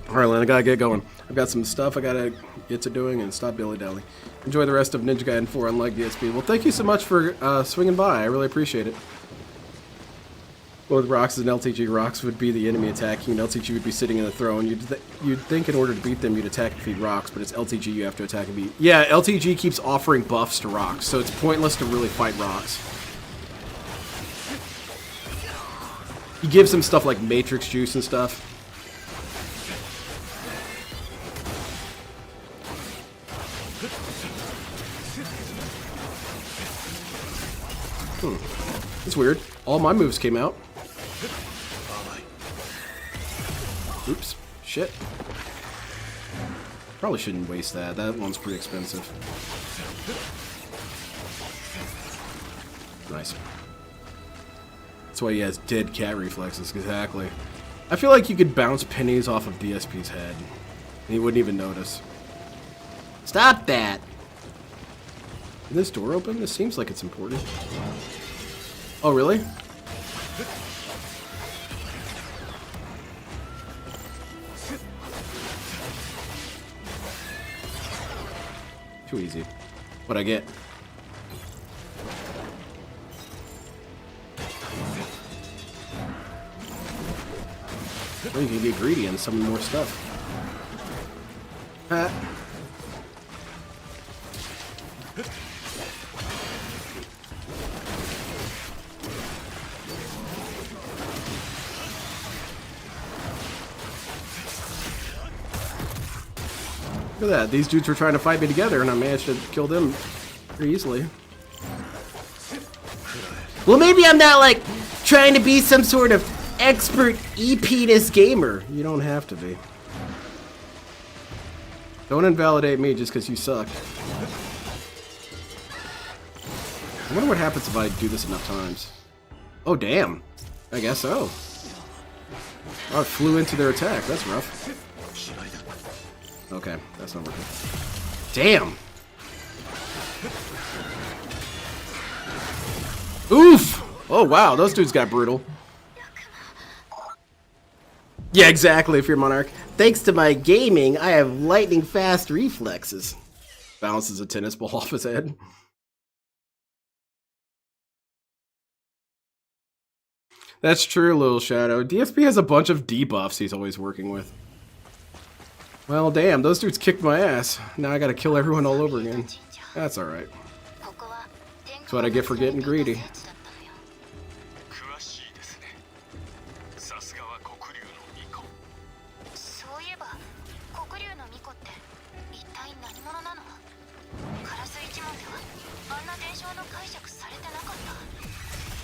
A: Alright, Len, I gotta get going. I've got some stuff I gotta get to doing and stop dilly-dally. Enjoy the rest of Ninja Gaiden 4 unlike DSP. Well, thank you so much for swinging by. I really appreciate it. Well, with Rox and LTG, Rox would be the enemy attacking, and LTG would be sitting in the throne. You'd think in order to beat them, you'd attack and defeat Rox, but it's LTG you have to attack and beat. Yeah, LTG keeps offering buffs to Rox, so it's pointless to really fight Rox. He gives him stuff like Matrix Juice and stuff. It's weird. All my moves came out. Oops. Shit. Probably shouldn't waste that. That one's pretty expensive. Nice. That's why he has dead cat reflexes. Exactly. I feel like you could bounce pennies off of DSP's head, and he wouldn't even notice.
B: Stop that! Is this door open? This seems like it's important. Oh, really? Too easy. What'd I get? Oh, you can get greedy and summon more stuff. Look at that. These dudes were trying to fight me together, and I managed to kill them pretty easily. Well, maybe I'm not, like, trying to be some sort of expert E-penis gamer.
A: You don't have to be. Don't invalidate me just because you suck. I wonder what happens if I do this enough times. Oh, damn. I guess so. Oh, I flew into their attack. That's rough. Okay, that's not working. Damn! Oof! Oh, wow, those dudes got brutal.
B: Yeah, exactly, if you're Monarch. Thanks to my gaming, I have lightning fast reflexes.
A: Bounces a tennis ball off his head. That's true, Little Shadow. DSP has a bunch of debuffs he's always working with. Well, damn, those dudes kicked my ass. Now I gotta kill everyone all over again. That's alright. That's what I get for getting greedy.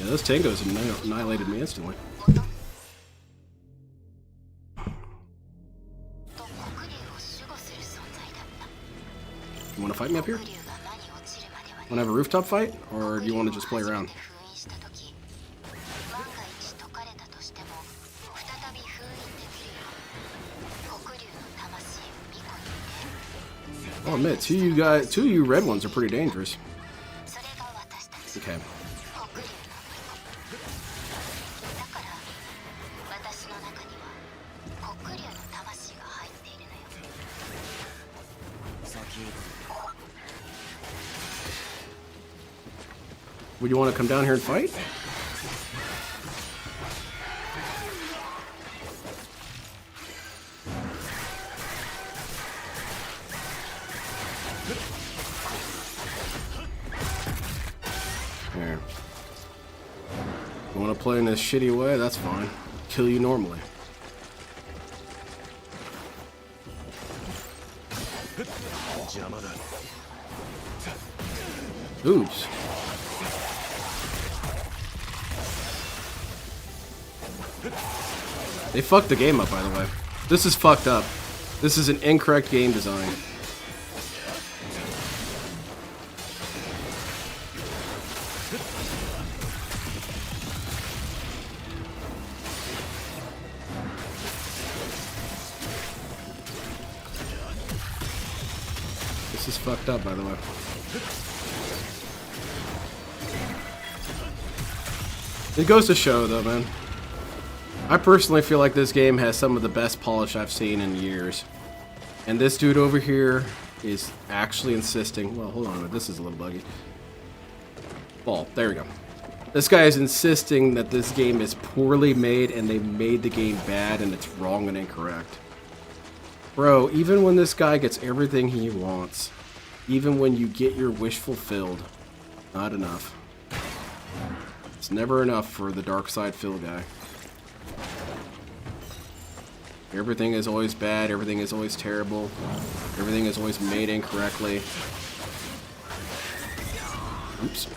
A: Yeah, those tangos annihilated me instantly. You want to fight me up here? Want to have a rooftop fight? Or do you want to just play around? I'll admit, two of you red ones are pretty dangerous. Okay. Would you want to come down here and fight? Here. You want to play in this shitty way? That's fine. Kill you normally. Oops. They fucked the game up, by the way. This is fucked up. This is an incorrect game design. This is fucked up, by the way. It goes to show, though, man. I personally feel like this game has some of the best polish I've seen in years. And this dude over here is actually insisting... Well, hold on a minute. This is a little buggy. Ball. There we go. This guy is insisting that this game is poorly made and they made the game bad and it's wrong and incorrect. Bro, even when this guy gets everything he wants, even when you get your wish fulfilled, not enough. It's never enough for the dark side Phil guy. Everything is always bad, everything is always terrible, everything is always made incorrectly. Oops.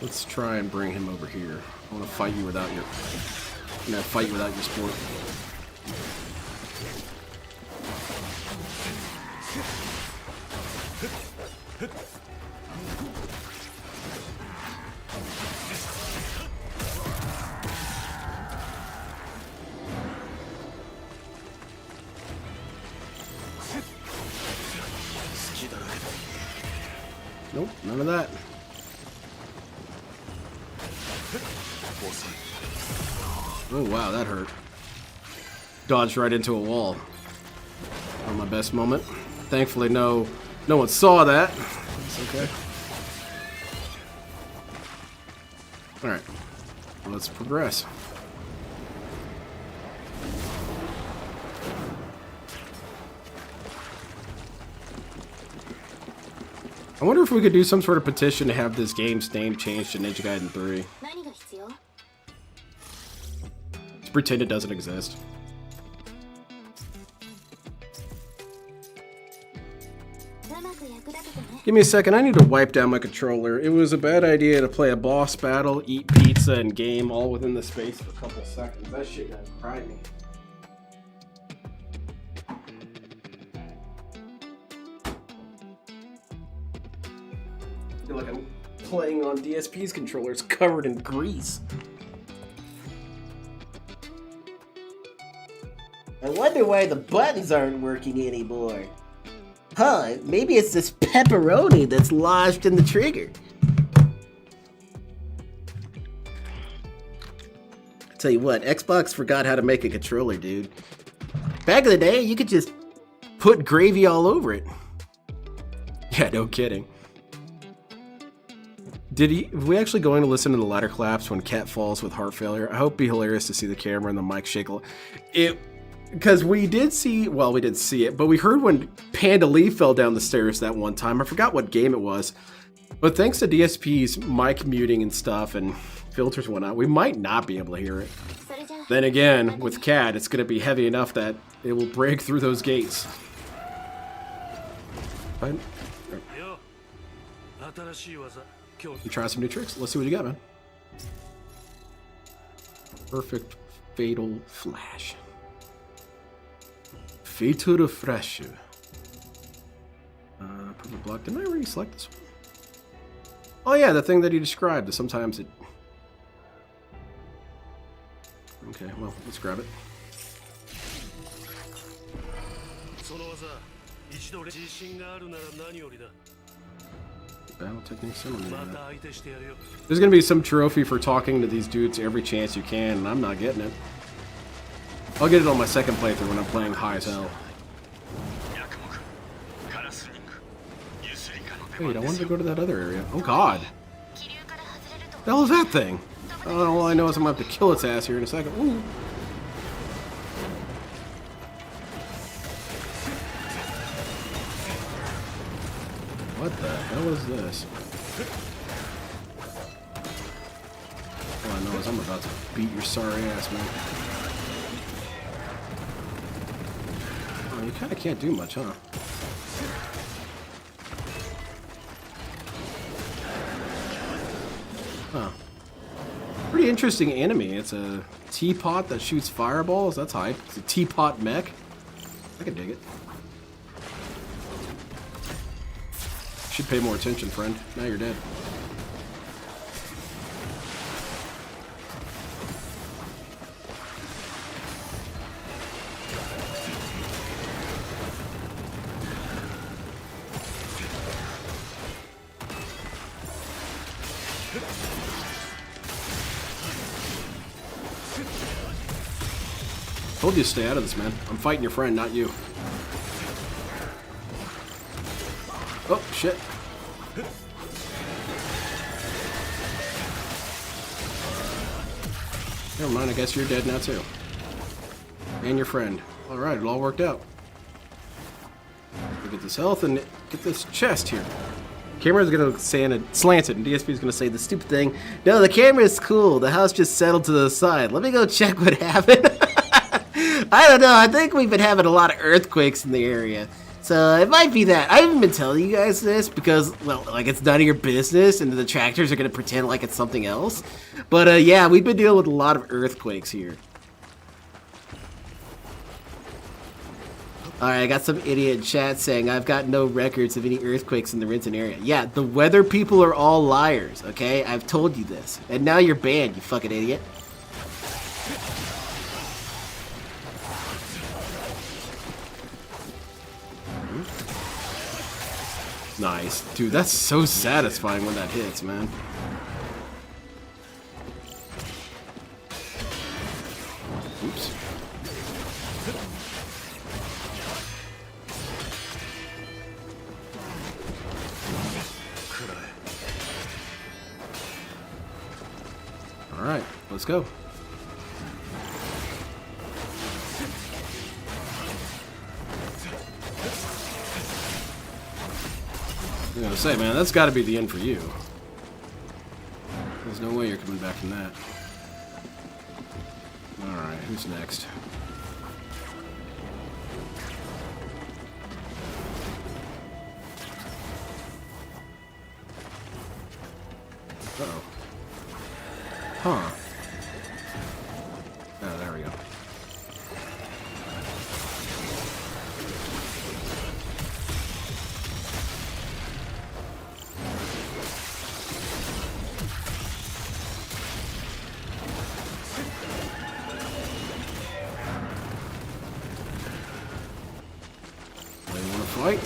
A: Let's try and bring him over here. I want to fight you without your... I'm gonna fight you without your sport. Nope, none of that. Oh wow, that hurt. Dodged right into a wall. Not my best moment. Thankfully, no one saw that. It's okay. All right, let's progress. I wonder if we could do some sort of petition to have this game's name changed to Ninja Gaiden 3. Let's pretend it doesn't exist. Give me a second, I need to wipe down my controller. It was a bad idea to play a boss battle, eat pizza, and game all within the space of a couple seconds. That shit got cried me. I feel like I'm playing on DSP's controllers covered in grease.
B: I wonder why the buttons aren't working anymore. Huh, maybe it's this pepperoni that's lodged in the trigger. Tell you what, Xbox forgot how to make a controller, dude. Back in the day, you could just put gravy all over it.
A: Yeah, no kidding. We actually going to listen to the ladder claps when Cat falls with heart failure? I hope it'd be hilarious to see the camera and the mic shake. Because we did see, well, we didn't see it, but we heard when Panda Lee fell down the stairs that one time. I forgot what game it was. But thanks to DSP's mic muting and stuff and filters and whatnot, we might not be able to hear it. Then again, with Cat, it's going to be heavy enough that it will break through those gates. Fine. You try some new tricks. Let's see what you got, man. Perfect Fatal Flash. Fatal Flash. Perfect block. Didn't I already select this one? Oh yeah, the thing that he described. Sometimes it... Okay, well, let's grab it. Battle techniques. There's gonna be some trophy for talking to these dudes every chance you can, and I'm not getting it. I'll get it on my second playthrough when I'm playing high as hell. Wait, I wanted to go to that other area. Oh god! The hell is that thing? Oh, all I know is I'm gonna have to kill its ass here in a second. Ooh. What the hell is this? All I know is I'm about to beat your sorry ass, man. Oh, you kind of can't do much, huh? Huh. Pretty interesting enemy. It's a teapot that shoots fireballs. That's hype. It's a teapot mech. I can dig it. Should pay more attention, friend. Now you're dead. Told you to stay out of this, man. I'm fighting your friend, not you. Oh, shit. Never mind, I guess you're dead now too. And your friend. Alright, it all worked out. We'll get this health and get this chest here. Camera's gonna slant it, and DSP's gonna say the stupid thing. No, the camera's cool. The house just settled to the side. Let me go check what happened. I don't know. I think we've been having a lot of earthquakes in the area. So it might be that. I haven't been telling you guys this because, well, like it's none of your business and the detractors are going to pretend like it's something else. But yeah, we've been dealing with a lot of earthquakes here. Alright, I got some idiot in chat saying I've got no records of any earthquakes in the Renton area. Yeah, the weather people are all liars, okay? I've told you this. And now you're banned, you fucking idiot. Nice. Dude, that's so satisfying when that hits, man. Oops. Alright, let's go. I'm gonna say, man, that's gotta be the end for you. There's no way you're coming back from that. Alright, who's next? Uh-oh. Huh. Oh, there we go. They want to fight?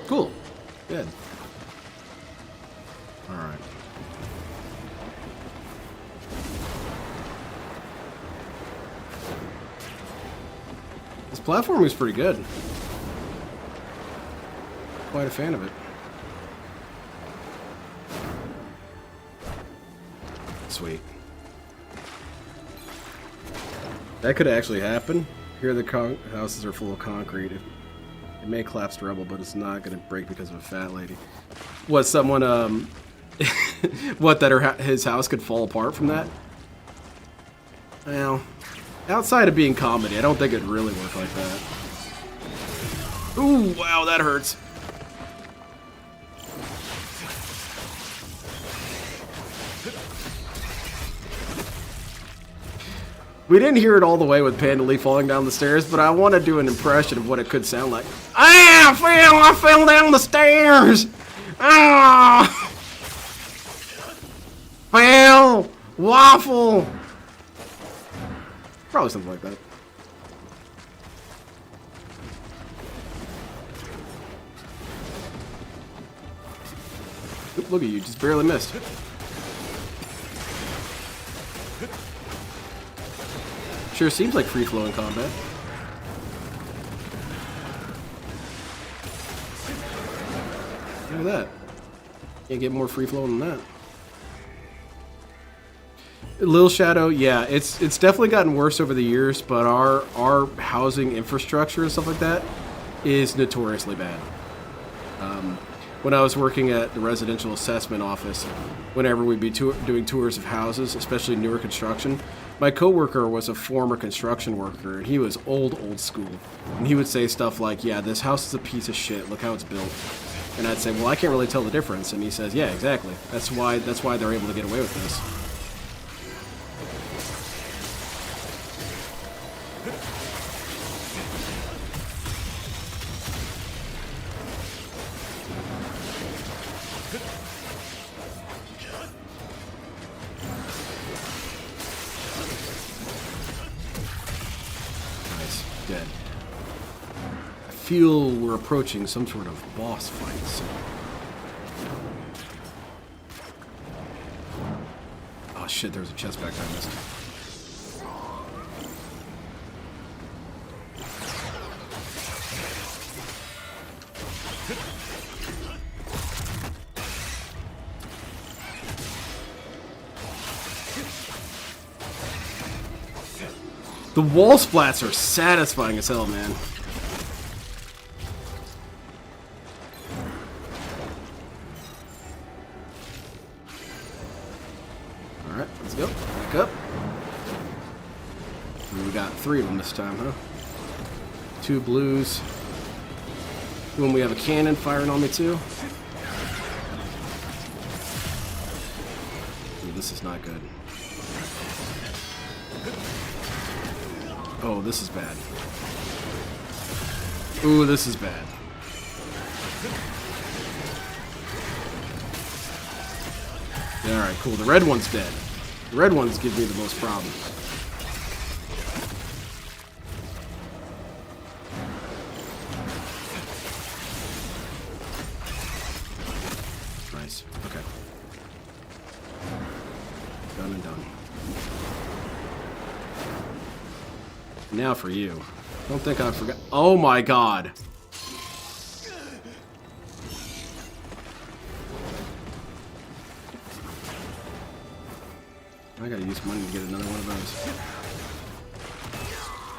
A: Cool. Good. Alright. This platform is pretty good. Quite a fan of it. Sweet. That could actually happen. Here the houses are full of concrete. It may collapse to rubble, but it's not going to break because of a fat lady. What, someone, what, that his house could fall apart from that? Well, outside of being comedy, I don't think it'd really work like that. Ooh, wow, that hurts. We didn't hear it all the way with Panda Lee falling down the stairs, but I want to do an impression of what it could sound like. Ah, I fell down the stairs! Ah! Fell! Waffle! Probably something like that. Oop, look at you, just barely missed. Sure seems like free-flowing combat. Look at that. Can't get more free-flowing than that. Lil Shadow, yeah, it's definitely gotten worse over the years, but our housing infrastructure and stuff like that is notoriously bad. When I was working at the residential assessment office, whenever we'd be doing tours of houses, especially newer construction, my coworker was a former construction worker, and he was old school. And he would say stuff like, yeah, this house is a piece of shit, look how it's built. And I'd say, well, I can't really tell the difference. And he says, yeah, exactly. That's why they're able to get away with this. Dead. I feel we're approaching some sort of boss fight soon. Oh shit, there's a chest back there I missed. The wall splats are satisfying as hell, man. Alright, let's go. Back up. And we got 3 of them this time, huh? 2 blues. When we have a cannon firing on me, too. Ooh, this is not good. Oh, this is bad. Ooh, this is bad. Alright, cool. The red one's dead. Red ones give me the most problems. Nice. Okay. Done and done. Now for you. Don't think I forgot. Oh my god. I gotta use money to get another one of those.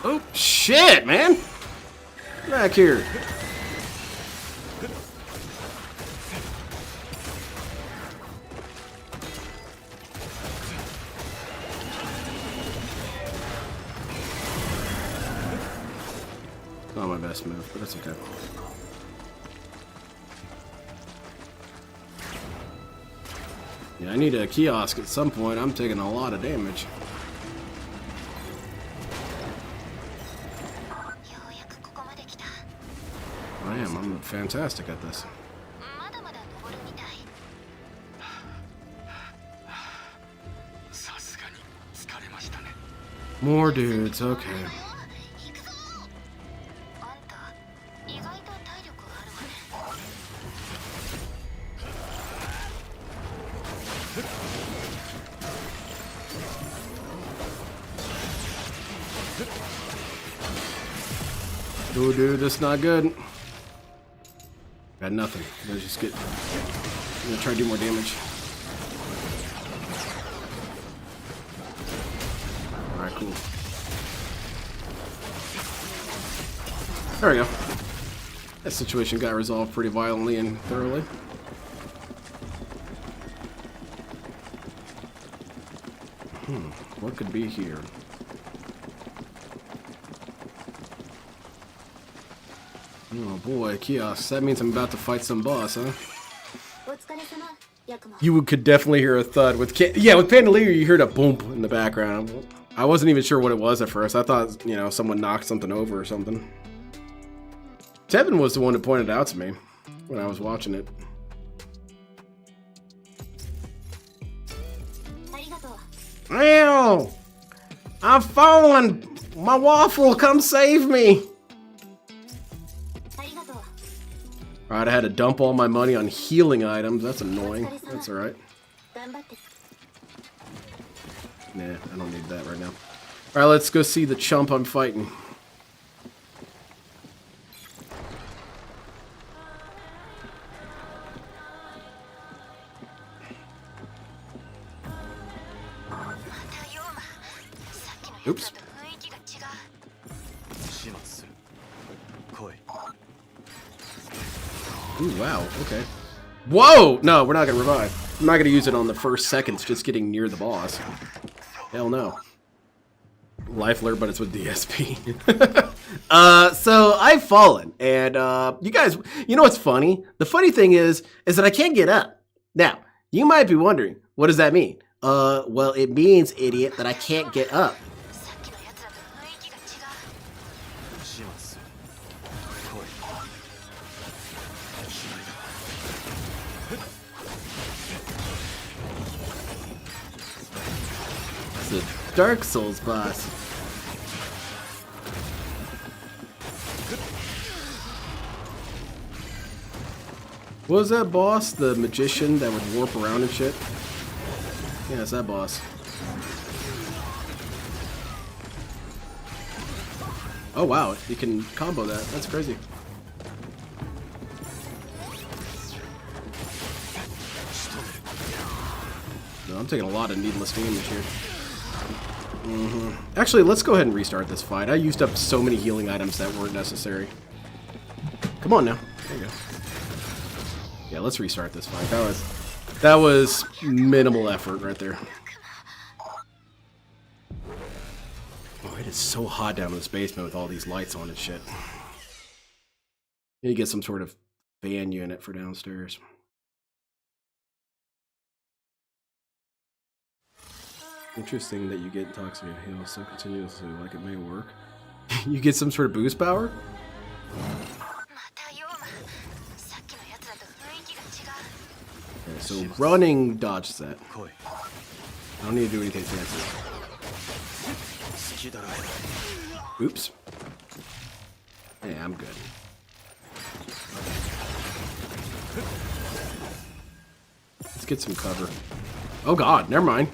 A: Oh, shit, man! Get back here. Not my best move, but that's okay. Yeah, I need a kiosk at some point. I'm taking a lot of damage. I am. I'm fantastic at this. More dudes, okay. Oh, dude, that's not good. Got nothing. Let's just get. I'm gonna try to do more damage. Alright, cool. There we go. That situation got resolved pretty violently and thoroughly. What could be here? Oh boy, kiosks. That means I'm about to fight some boss, huh? You could definitely hear a thud with with Pandelier. You heard a boom in the background. I wasn't even sure what it was at first. I thought, you know, someone knocked something over or something. Tevin was the one who pointed it out to me when I was watching it. Ow! I've fallen! My waffle, come save me! Alright, I had to dump all my money on healing items. That's annoying. That's alright. Nah, I don't need that right now. Alright, let's go see the chump I'm fighting. Oops. Ooh, wow, okay. Whoa! No, we're not gonna revive. I'm not gonna use it on the first seconds just getting near the boss. Hell no. Life alert, but it's with DSP. So I've fallen, and you guys, you know what's funny? The funny thing is that I can't get up. Now, you might be wondering, what does that mean? Well, it means, idiot, that I can't get up. It's a Dark Souls boss. What was that boss? The magician that would warp around and shit? Yeah, it's that boss. Oh wow, you can combo that. That's crazy. No, I'm taking a lot of needless damage here. Actually, let's go ahead and restart this fight. I used up so many healing items that weren't necessary. Come on now. There you go. Yeah, let's restart this fight. That was minimal effort right there. Oh, it is so hot down in this basement with all these lights on and shit. Need to get some sort of fan unit for downstairs. Interesting that you get intoxicated heal so continuously, like it may work. You get some sort of boost power? Okay, so running dodges that. I don't need to do anything fancy. Oops. Yeah, I'm good. Let's get some cover. Oh god, never mind.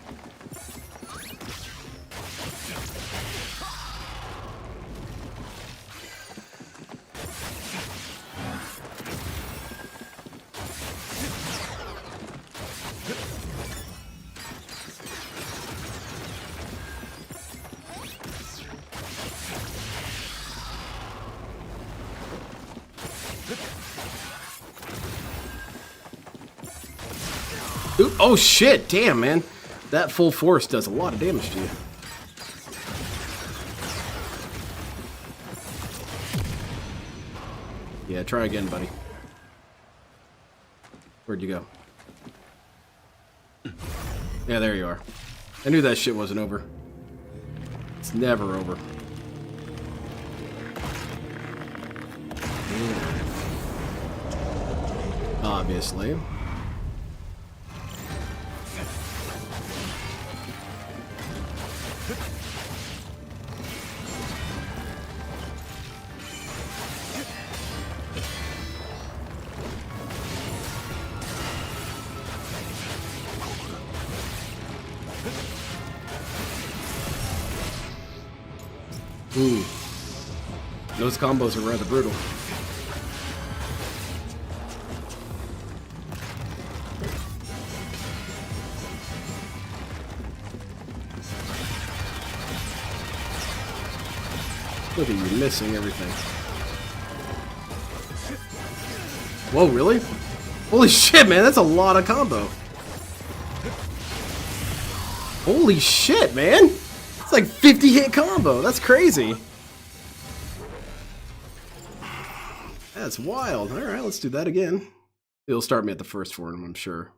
A: Ooh, oh shit, damn man. That full force does a lot of damage to you. Yeah, try again, buddy. Where'd you go? Yeah, there you are. I knew that shit wasn't over. It's never over. Obviously. Ooh. Those combos are rather brutal. Look at you missing everything. Whoa, really? Holy shit, man, that's a lot of combo. Holy shit, man! It's like 50 hit combo. That's crazy. That's wild. Alright, let's do that again. It'll start me at the first form, I'm sure.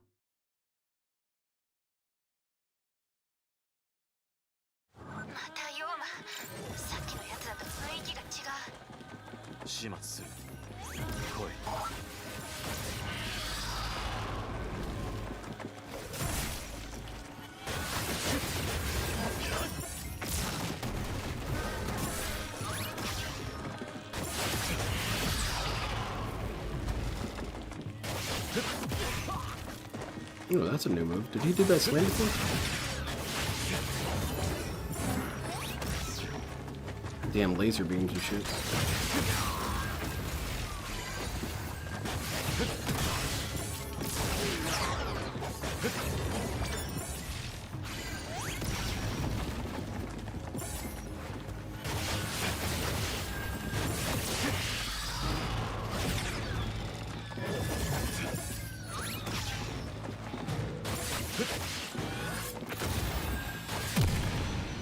A: Oh, that's a new move. Did he do that slam before? Damn laser beams and shit.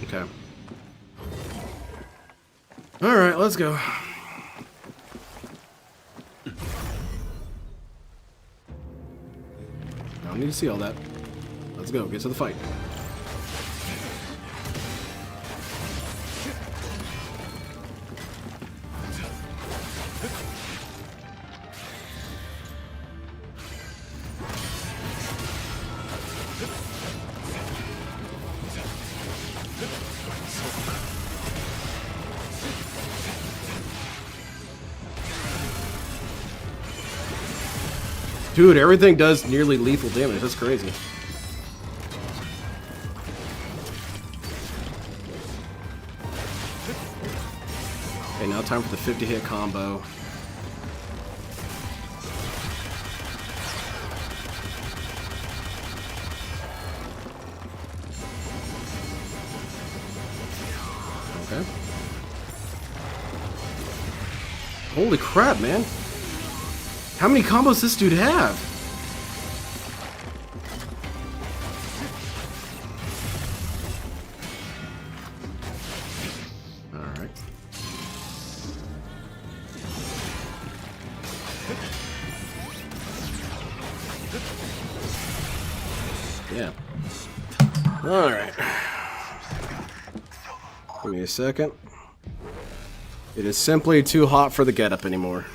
A: Okay. All right, let's go. I don't need to see all that. Let's go. Get to the fight. Dude, everything does nearly lethal damage. That's crazy. Okay, now time for the 50 hit combo. Okay. Holy crap, man. How many combos does this dude have? Alright. Yeah. Alright. Give me a second. It is simply too hot for the getup anymore.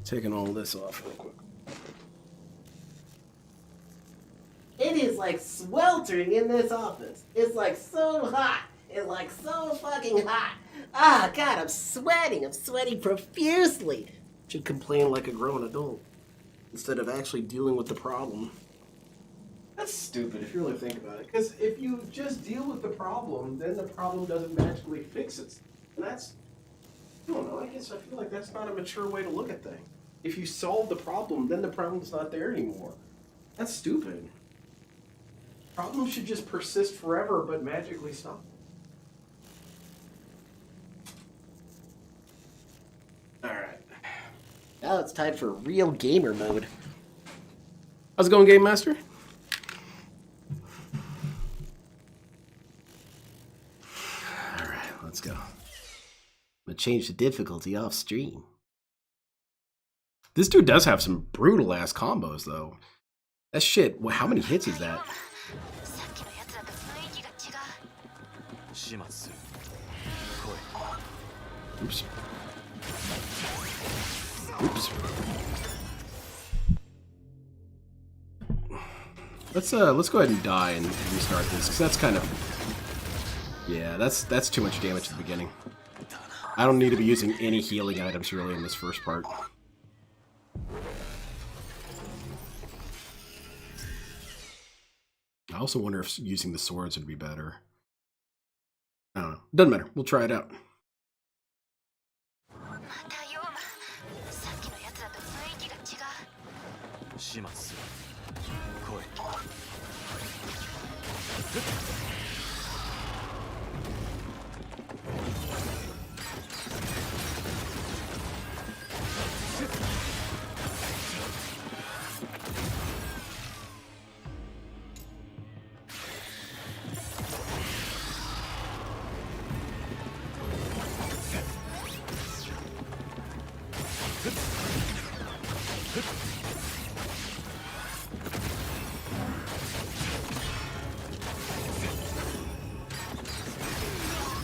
A: Taking all this off real quick.
B: It is like sweltering in this office. It's like so hot. It's like so fucking hot. Ah, God, I'm sweating. I'm sweating profusely. Should complain like a grown adult instead of actually dealing with the problem. That's stupid if you really think about it. Because if you just deal with the problem, then the problem doesn't magically fix it. And that's, I don't know, I guess I feel like that's not a mature way to look at things. If you solve the problem, then the problem's not there anymore. That's stupid. Problems should just persist forever, but magically stop. Alright. Now it's time for real gamer mode. How's it going, Game Master? Alright, let's go. I'm gonna change the difficulty off stream. This dude does have some brutal ass combos, though. That shit, how many hits is that? Oops. Oops. Let's go ahead and die and restart this, because that's kind of, yeah, that's too much damage at the beginning. I don't need to be using any healing items really in this first part. I also wonder if using the swords would be better. I don't know. Doesn't matter. We'll try it out.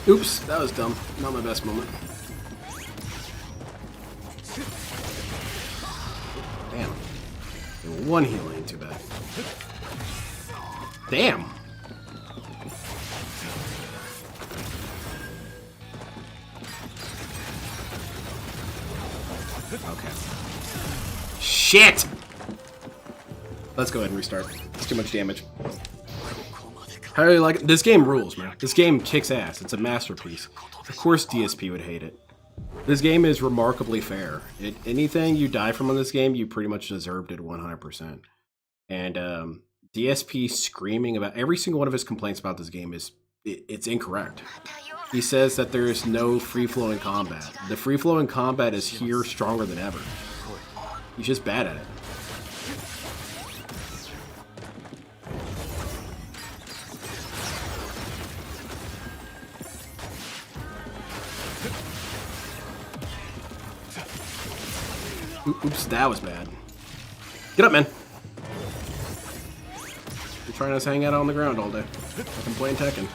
B: Oops, that was dumb. Not my best moment. Damn. One heal ain't too bad. Damn. Okay. Shit! Let's go ahead and restart. It's too much damage. I really like it. This game rules, man. This game kicks ass. It's a masterpiece. Of course DSP would hate it. This game is remarkably fair. Anything you die from on this game, you pretty much deserved it 100%. And DSP screaming about every single one of his complaints about this game is it's incorrect. He says that there is no free-flowing combat. The free-flowing combat is here stronger than ever. He's just bad at it. Oops, that was bad. Get up, man. You're trying to hang out on the ground all day. Like I'm playing Tekken.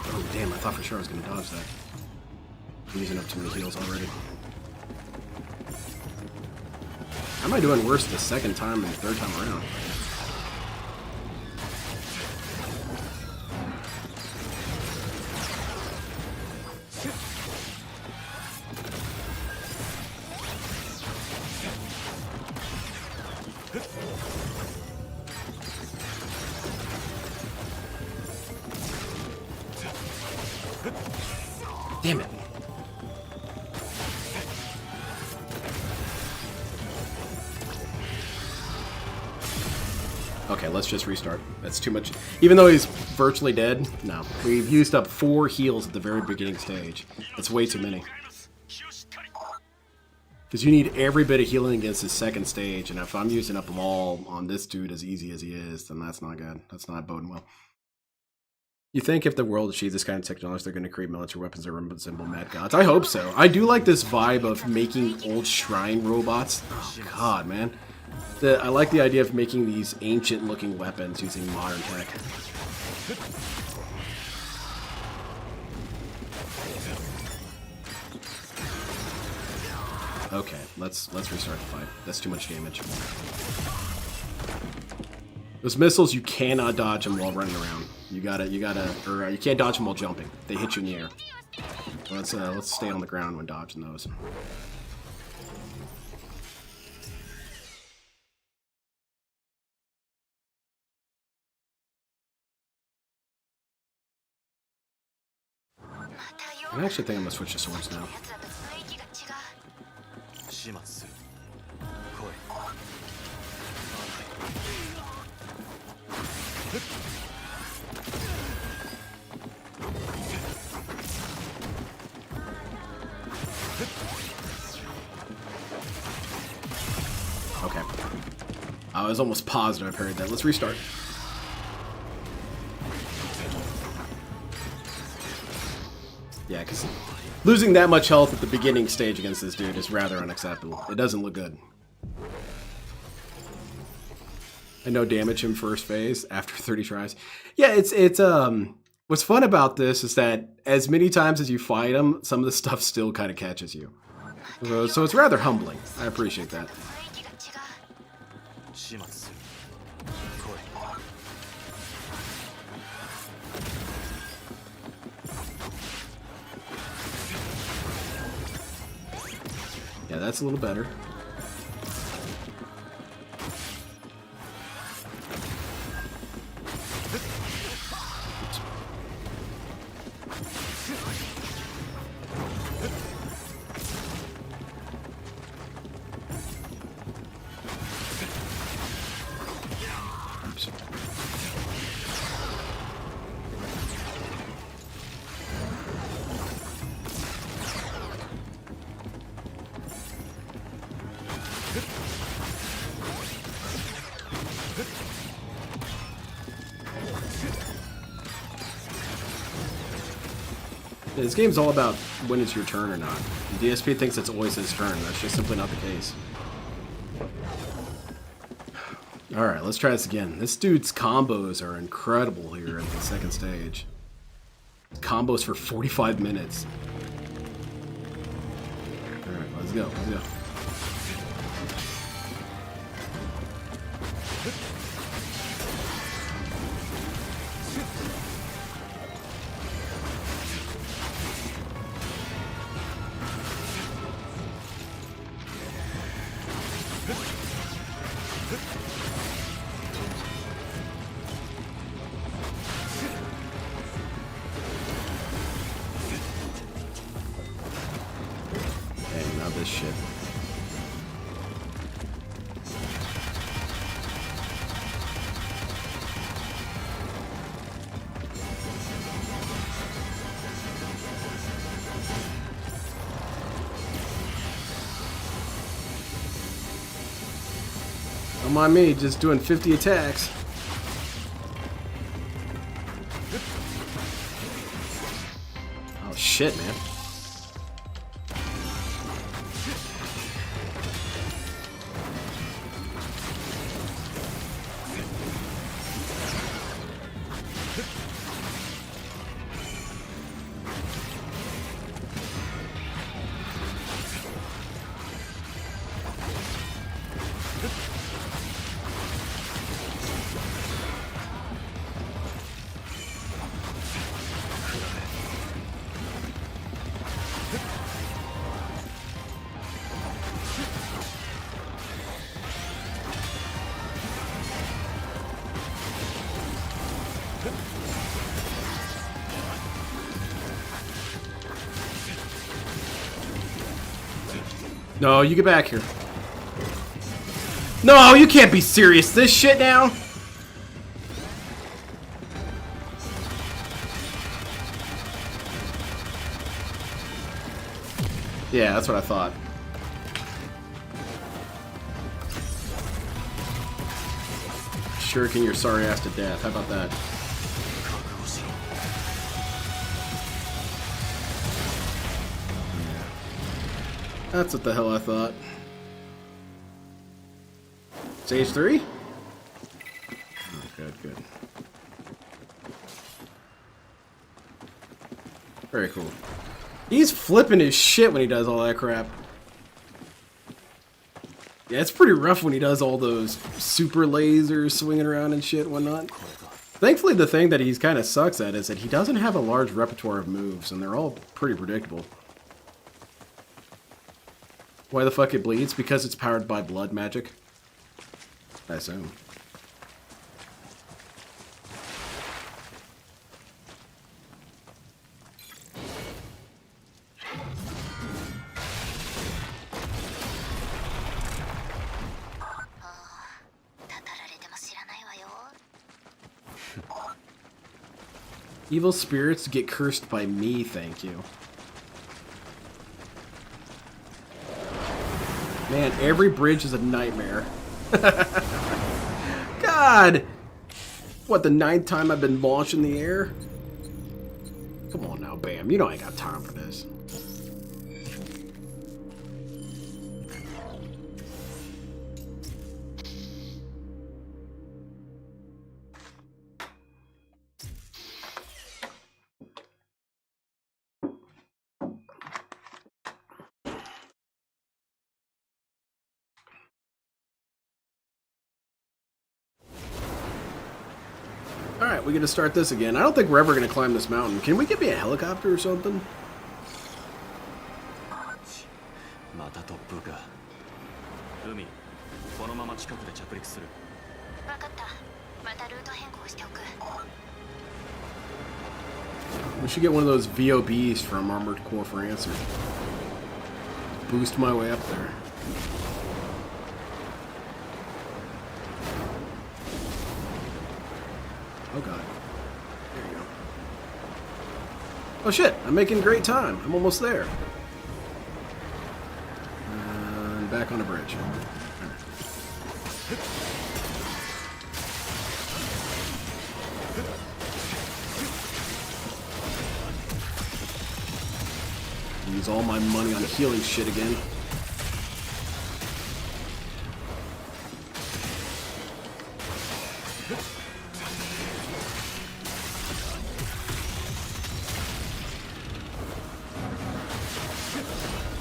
B: Oh, damn, I thought for sure I was going to dodge that. I'm using up too many heals already. How am I doing worse the second time and the third time around? Damn it. Okay, let's just restart. That's too much. Even though he's virtually dead, no. We've used up 4 heals at the very beginning stage. That's way too many. Because you need every bit of healing against his second stage, and if I'm using up them all on this dude as easy as he is, then that's not good. That's not boding well. You think if the world achieves this kind of technology, they're going to create military weapons that resemble mad gods? I hope so. I do like this vibe of making old shrine robots. Oh, God, man. I like the idea of making these ancient-looking weapons using modern tech.
A: Let's restart the fight. That's too much damage. Those missiles, you cannot dodge them while running around. You can't dodge them while jumping. They hit you in the air. Let's stay on the ground when dodging those. I actually think I'm gonna switch to swords now. Okay. I was almost positive I parried that. Let's restart. Yeah, because losing that much health at the beginning stage against this dude is rather unacceptable. It doesn't look good. I no damage him first phase after 30 tries. Yeah, it's what's fun about this is that as many times as you fight him, some of the stuff still kind of catches you. So it's rather humbling. I appreciate that. Yeah, that's a little better. This game's all about when it's your turn or not. The DSP thinks it's always his turn. That's just simply not the case. Alright, let's try this again. This dude's combos are incredible here at the second stage. Combos for 45 minutes. Alright, let's go. Let's go. This shit. Don't mind me, just doing 50 attacks. Oh shit, man. No, you get back here. No, you can't be serious. This shit now? Yeah, that's what I thought. Shuriken your sorry ass to death. How about that? That's what the hell I thought. Stage 3? Oh, good, good. Very cool. He's flipping his shit when he does all that crap. Yeah, it's pretty rough when he does all those super lasers swinging around and shit and whatnot. Thankfully, the thing that he's kind of sucks at is that he doesn't have a large repertoire of moves, and they're all pretty predictable. Why the fuck it bleeds? Because it's powered by blood magic. I assume. Evil spirits get cursed by me, thank you. Man, every bridge is a nightmare. God! What, the 9th time I've been launched in the air? Come on now, Bam. You know I ain't got time for this. Alright, we get to start this again. I don't think we're ever going to climb this mountain. Can we get me a helicopter or something? We should get one of those VOBs from Armored Core for answer. Boost my way up there. Oh god. There you go. Oh shit, I'm making great time. I'm almost there. And back on the bridge. Use all my money on healing shit again.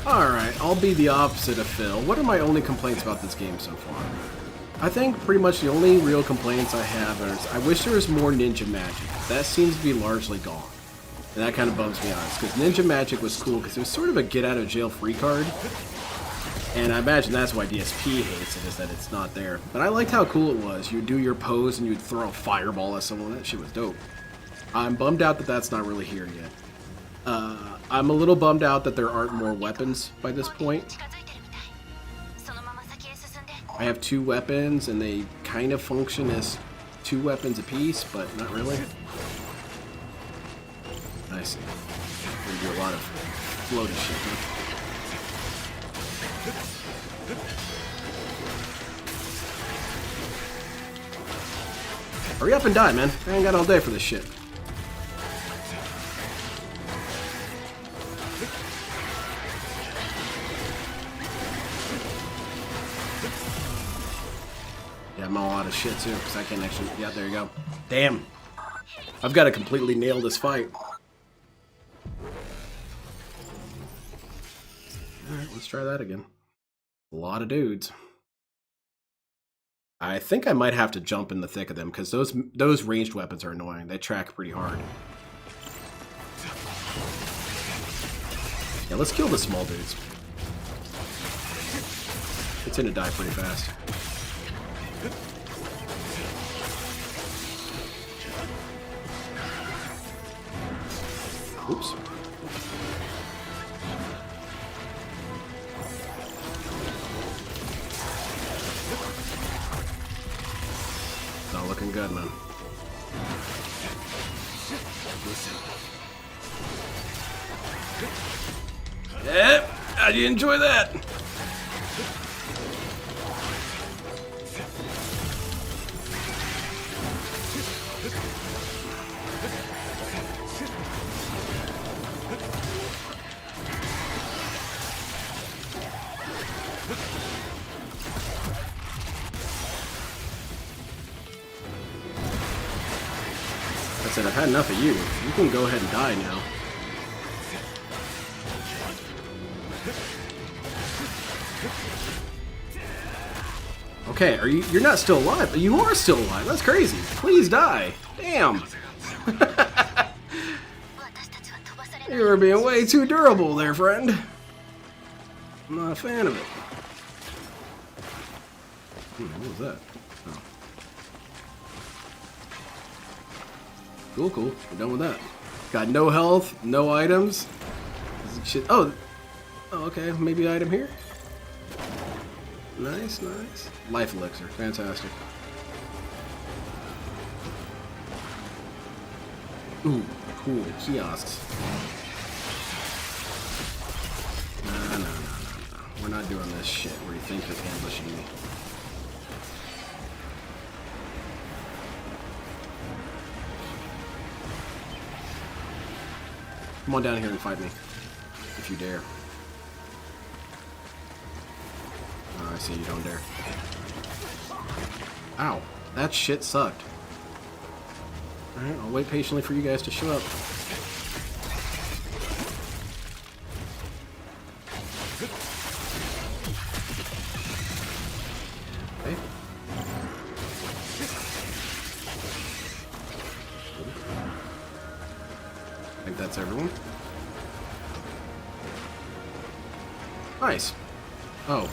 A: Alright, I'll be the opposite of Phil. What are my only complaints about this game so far? I think pretty much the only real complaints I have is I wish there was more ninja magic. That seems to be largely gone. And that kind of bums me out, because ninja magic was cool because it was sort of a get-out-of-jail-free card. And I imagine that's why DSP hates it, is that it's not there. But I liked how cool it was. You'd do your pose and you'd throw a fireball at someone. That shit was dope. I'm bummed out that that's not really here yet. I'm a little bummed out that there aren't more weapons by this point. I have 2 weapons and they kind of function as 2 weapons apiece, but not really. I see. We do a lot of floaty shit, huh? Hurry up and die, man. I ain't got all day for this shit. Yeah, I'm all out of shit too, because I can't actually... Yeah, there you go. Damn. I've got to completely nail this fight. Alright, let's try that again. A lot of dudes. I think I might have to jump in the thick of them, because those ranged weapons are annoying. They track pretty hard. Yeah, let's kill the small dudes. They tend to die pretty fast. Oops. Not looking good, man. Yep. How'd you enjoy that? That's it, I've had enough of you. You can go ahead and die now. Okay, you're not still alive. You are still alive. That's crazy. Please die. Damn. You were being way too durable there, friend. I'm not a fan of it. What was that? Oh. Cool, cool. We're done with that. Got no health, no items. Shit. Oh, okay. Maybe item here. Nice, nice. Life elixir. Fantastic. Ooh, cool. Kiosks. No. We're not doing this shit where you think you're ambushing me. Come on down here and fight me. If you dare. Oh, I see you don't dare. Ow. That shit sucked. Alright, I'll wait patiently for you guys to show up. Okay. I think that's everyone. Nice. Oh.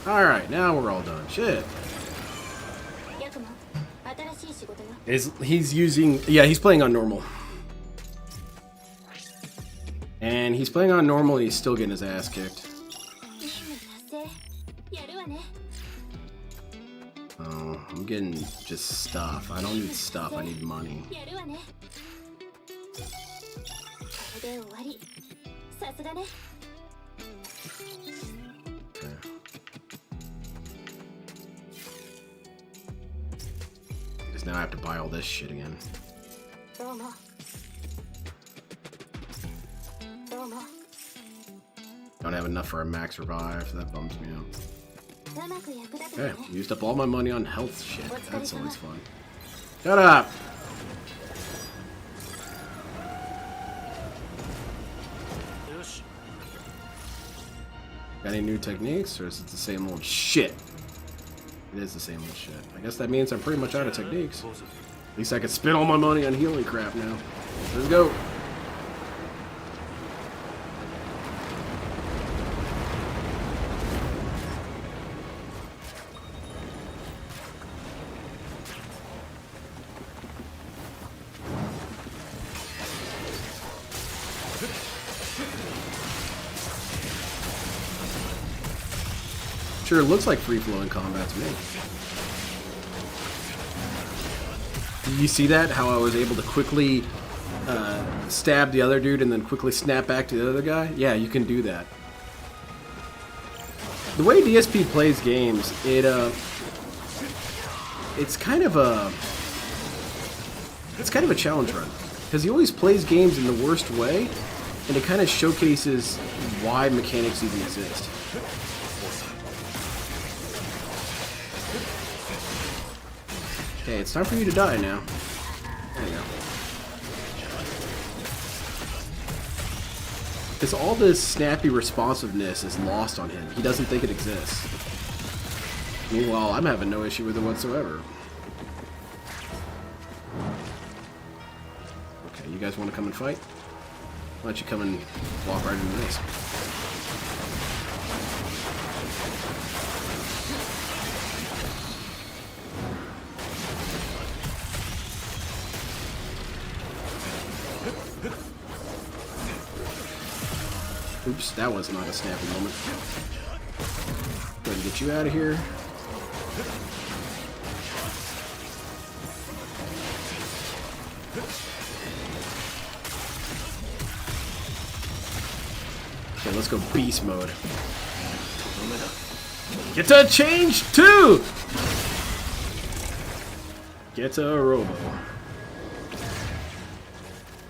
A: Alright, now we're all done. Shit. He's using... Yeah, he's playing on normal. And he's playing on normal and he's still getting his ass kicked. Oh, I'm getting just stuff. I don't need stuff, I need money. Because now I have to buy all this shit again. Don't have enough for a max revive, so that bums me out. Okay, used up all my money on health shit. That's always fun. Shut up! Got any new techniques, or is it the same old shit? It is the same old shit. I guess that means I'm pretty much out of techniques. At least I can spend all my money on healing crap now. Let's go. Sure, it looks like free-flowing combat to me. Did you see that? How I was able to quickly stab the other dude and then quickly snap back to the other guy? Yeah, you can do that. The way DSP plays games, it's kind of a challenge run, because he always plays games in the worst way, and it kind of showcases why mechanics even exist. Okay, it's time for you to die now. There you go. Because all this snappy responsiveness is lost on him. He doesn't think it exists. Meanwhile, I'm having no issue with it whatsoever. Okay, you guys want to come and fight? Why don't you come and walk right into this? Oops, that was not a snappy moment. Go ahead and get you out of here. Okay, let's go beast mode. Get to change too! Get to a robo.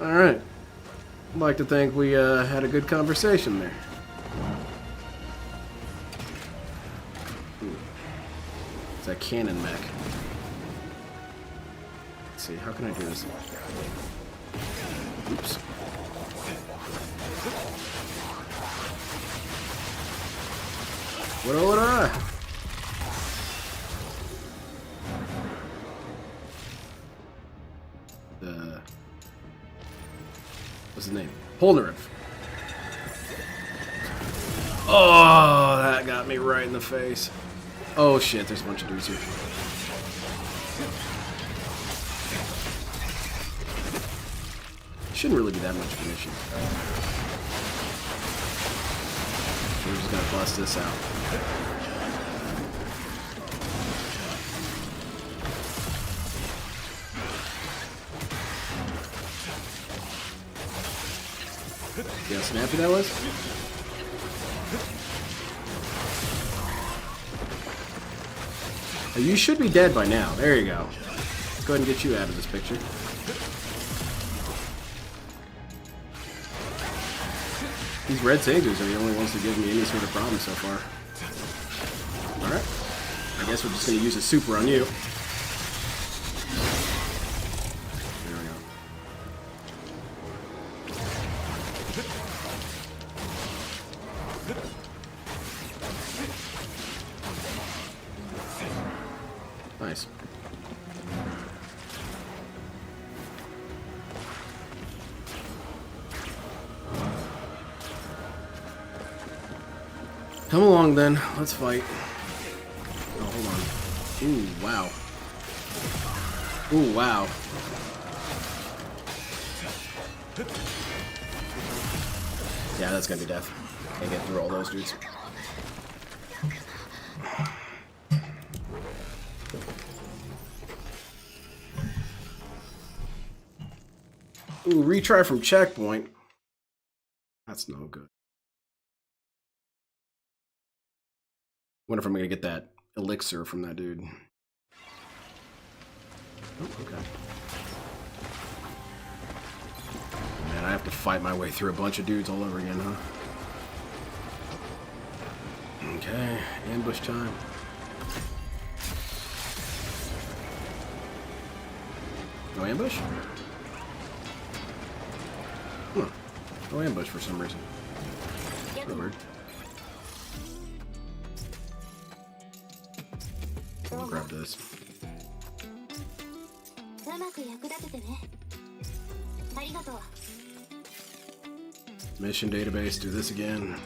A: Alright. I'd like to think we had a good conversation there. Ooh. It's that cannon mech. Let's see, how can I do this? Oops. What I? What's his name? Polnareff. Oh, that got me right in the face. Oh shit, there's a bunch of dudes here. Shouldn't really be that much of an issue. We're just gonna bust this out. See how snappy that was? Oh, you should be dead by now. There you go. Let's go ahead and get you out of this picture. These red sages are the only ones that give me any sort of problem so far. Alright. I guess we're just going to use a super on you. There we go. Nice. Come along then, let's fight. Oh, hold on. Ooh, wow. Ooh, wow. Yeah, that's gonna be death. Can't get through all those dudes. Ooh, retry from checkpoint. That's no good. Wonder if I'm gonna get that elixir from that dude. Oh, okay. Man, I have to fight my way through a bunch of dudes all over again, huh? Okay, ambush time. No ambush? Huh. No ambush for some reason. That's weird. I'll grab this. Mission database, do this again.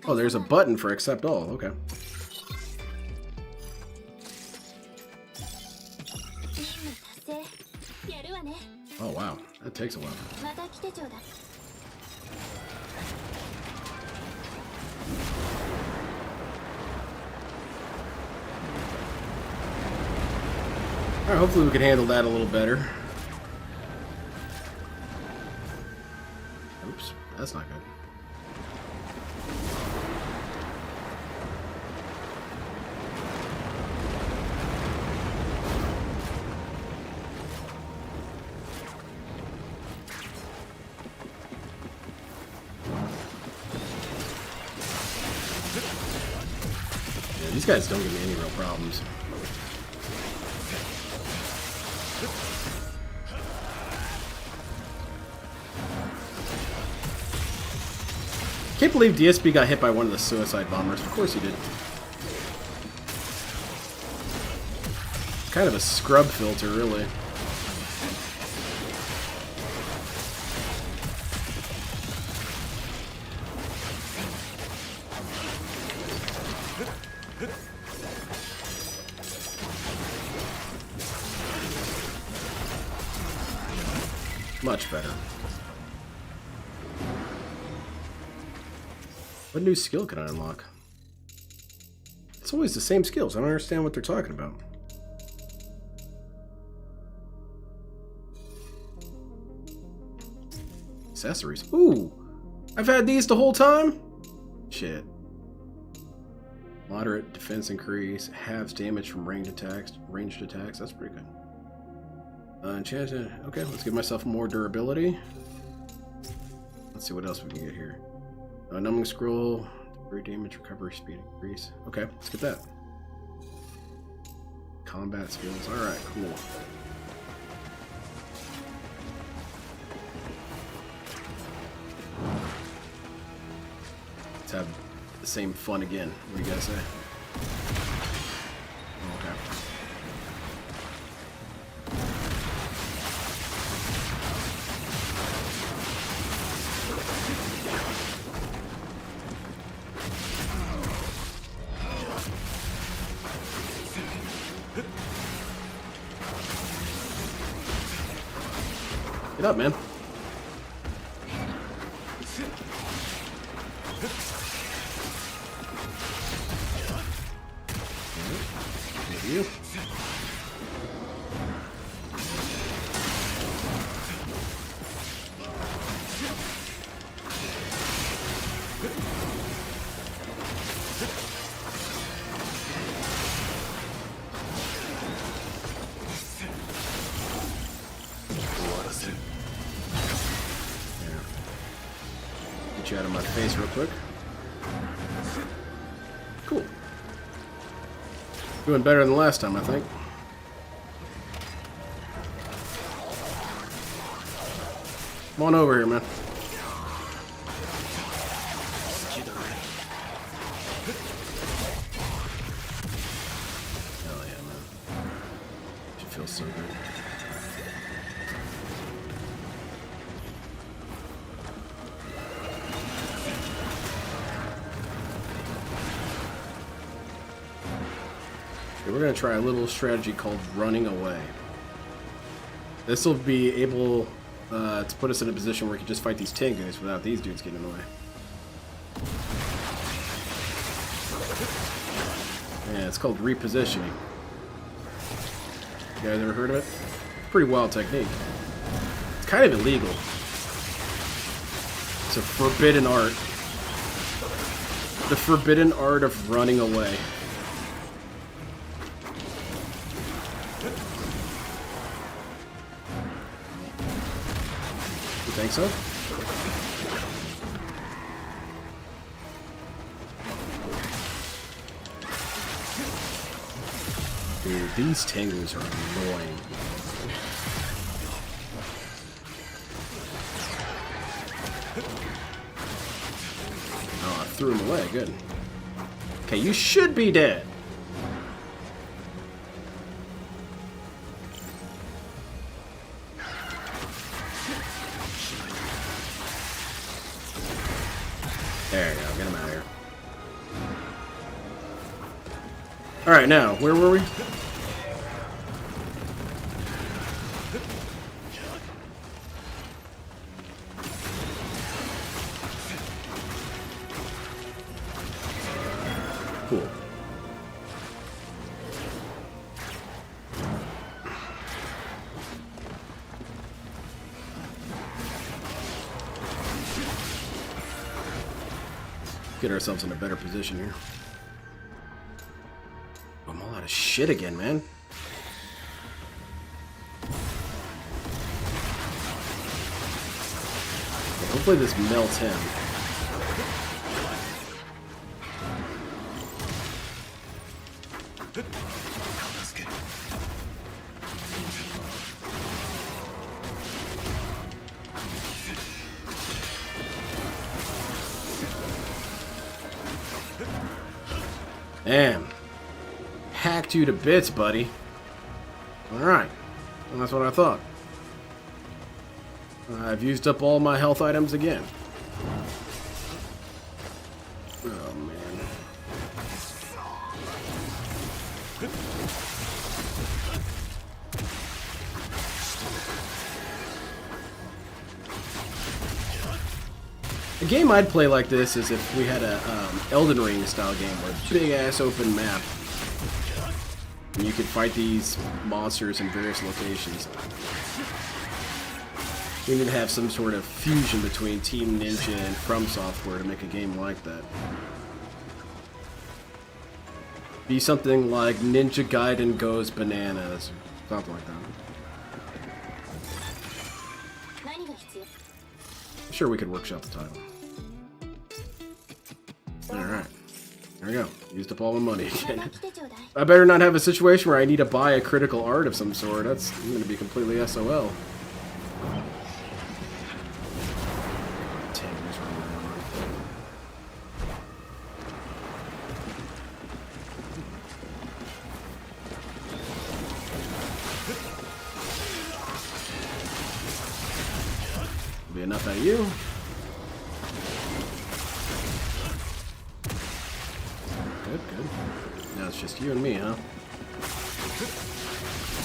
A: Oh, there's a button for accept all. Okay. Oh wow, that takes a while. Alright, hopefully we can handle that a little better. Oops, that's not good. These guys don't give me any real problems. Can't believe DSP got hit by one of the suicide bombers. Of course he did. Kind of a scrub filter, really. Much better. What new skill can I unlock? It's always the same skills. I don't understand what they're talking about. Accessories. Ooh! I've had these the whole time? Shit. Moderate defense increase. Halves damage from ranged attacks. That's pretty good. Enchanted. Okay, let's give myself more durability. Let's see what else we can get here. Numbing scroll, great damage, recovery speed increase. Okay, let's get that. combat skills. Alright, cool. Let's have the same fun again. What do you guys say? Okay. Get up, man. You. Get you out of my face real quick. Cool. Doing better than last time, I think. Come on over here, man. Hell yeah, man. She feels so good. Okay, we're gonna try a little strategy called running away. This will be able to put us in a position where we can just fight these Tengus without these dudes getting in the way. Yeah, it's called repositioning. You guys ever heard of it? Pretty wild technique. It's kind of illegal. It's a forbidden art. The forbidden art of running away. You think so? Dude, these Tengus are annoying. Oh, I threw him away. Good. Okay, you should be dead. There you go, get him out of here. Alright, now, where were we? Cool. Get ourselves in a better position here. I'm all out of shit again, man. Okay, hopefully this melts him. Damn. Hacked you to bits, buddy. Alright. Well, that's what I thought. I've used up all my health items again. Oh, man. A game I'd play like this is if we had a Elden Ring style game where big ass open map and you could fight these monsters in various locations. We need to have some sort of fusion between Team Ninja and From Software to make a game like that. Be something like Ninja Gaiden Goes Bananas, something like that. I'm sure we could workshop the title. Alright. There we go. Used up all my money again. I better not have a situation where I need to buy a critical art of some sort. I'm gonna be completely SOL. Be enough out of you. Good, good. Now it's just you and me, huh?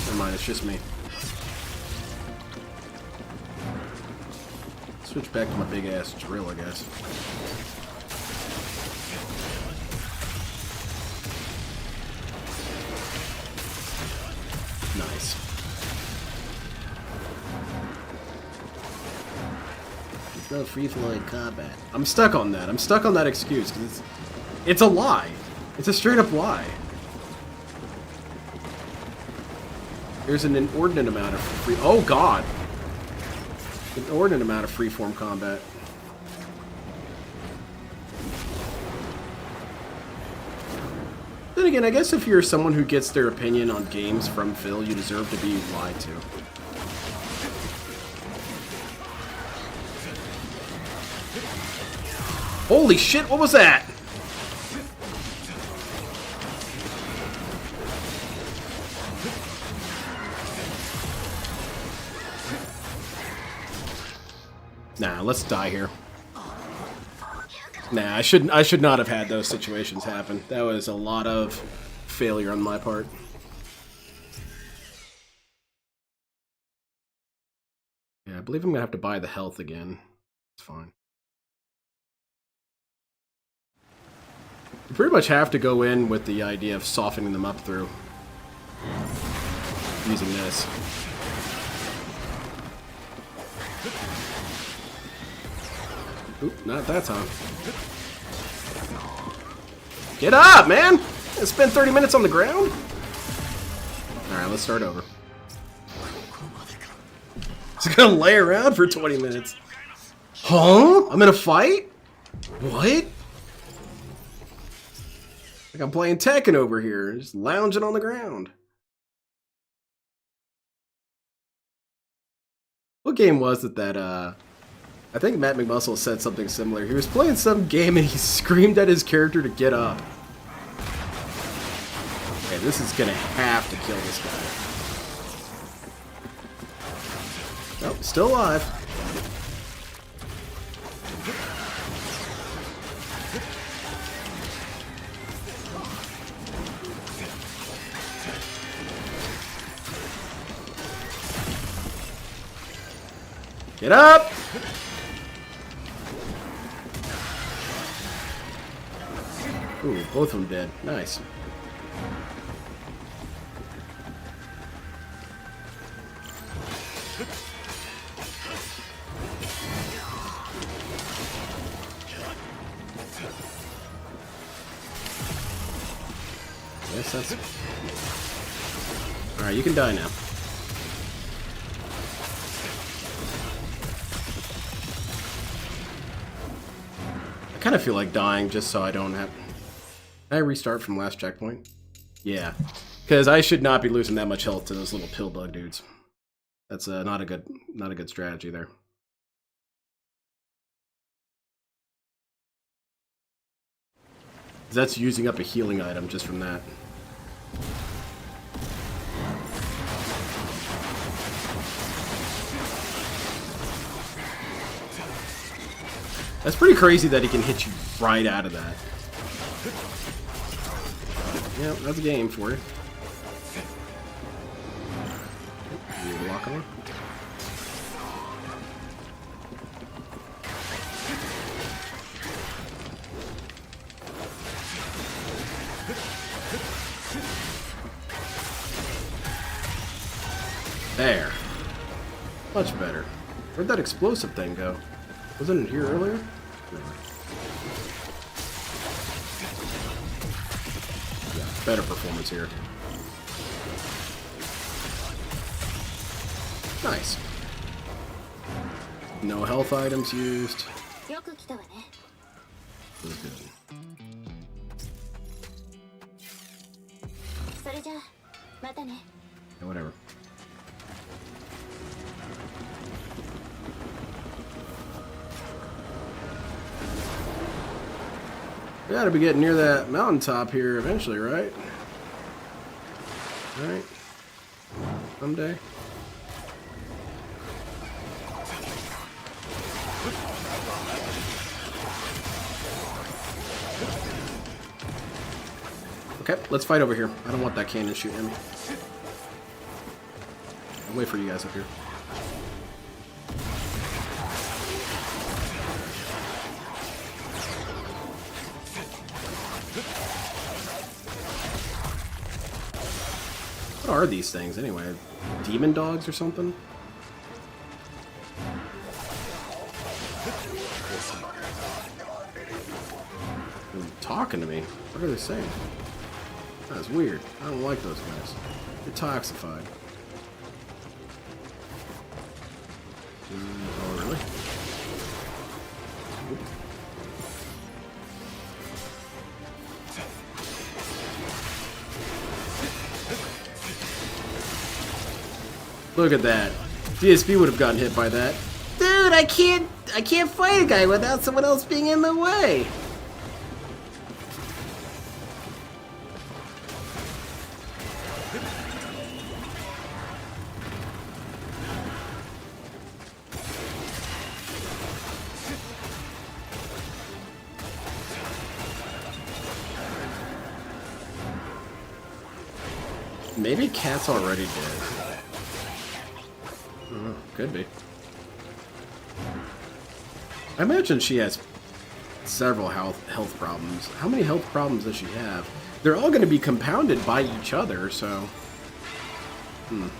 A: Never mind, it's just me. Switch back to my big ass drill, I guess. Nice. No free-flowing combat. I'm stuck on that. I'm stuck on that excuse because it's a lie. It's a straight-up lie. There's an inordinate amount of free. Oh God! An inordinate amount of free-form combat. Then again, I guess if you're someone who gets their opinion on games from Phil, you deserve to be lied to. Holy shit, what was that? Nah, let's die here. Nah, I should not have had those situations happen. That was a lot of failure on my part. Yeah, I believe I'm gonna have to buy the health again. It's fine. You pretty much have to go in with the idea of softening them up through using this. Oop, not that time. Get up, man! I spent 30 minutes on the ground? Alright, let's start over. Just gonna lay around for 20 minutes. Huh? I'm in a fight? What? Like I'm playing Tekken over here, just lounging on the ground. What game was it that, I think Matt McMuscle said something similar. He was playing some game and he screamed at his character to get up. Okay, this is gonna have to kill this guy. Nope, still alive. Get up! Ooh, both of them dead. Nice. Yes, that's... Alright, you can die now. I kind of feel like dying just so I don't have... Can I restart from last checkpoint? Yeah. Because I should not be losing that much health to those little pill bug dudes. That's not a good strategy there. That's using up a healing item just from that. That's pretty crazy that he can hit you right out of that. Yeah, that's a game for you. You lock on. There. Much better. Where'd that explosive thing go? Wasn't it here earlier? No. Yeah, better performance here. Nice. No health items used. That was good. Yeah, whatever. We gotta be getting near that mountaintop here eventually, right? Right? Someday. Okay, let's fight over here. I don't want that cannon shooting at me. I'll wait for you guys up here. What are these things anyway? Demon dogs or something? They're talking to me. What are they saying? That's weird. I don't like those guys. They're toxified. Oh, really? Oop. Look at that. DSP would have gotten hit by that.
B: Dude, I can't fight a guy without someone else being in the way.
A: Maybe Cat's already dead. I don't know. Could be. I imagine she has several health problems. How many health problems does she have? They're all going to be compounded by each other, so... Let's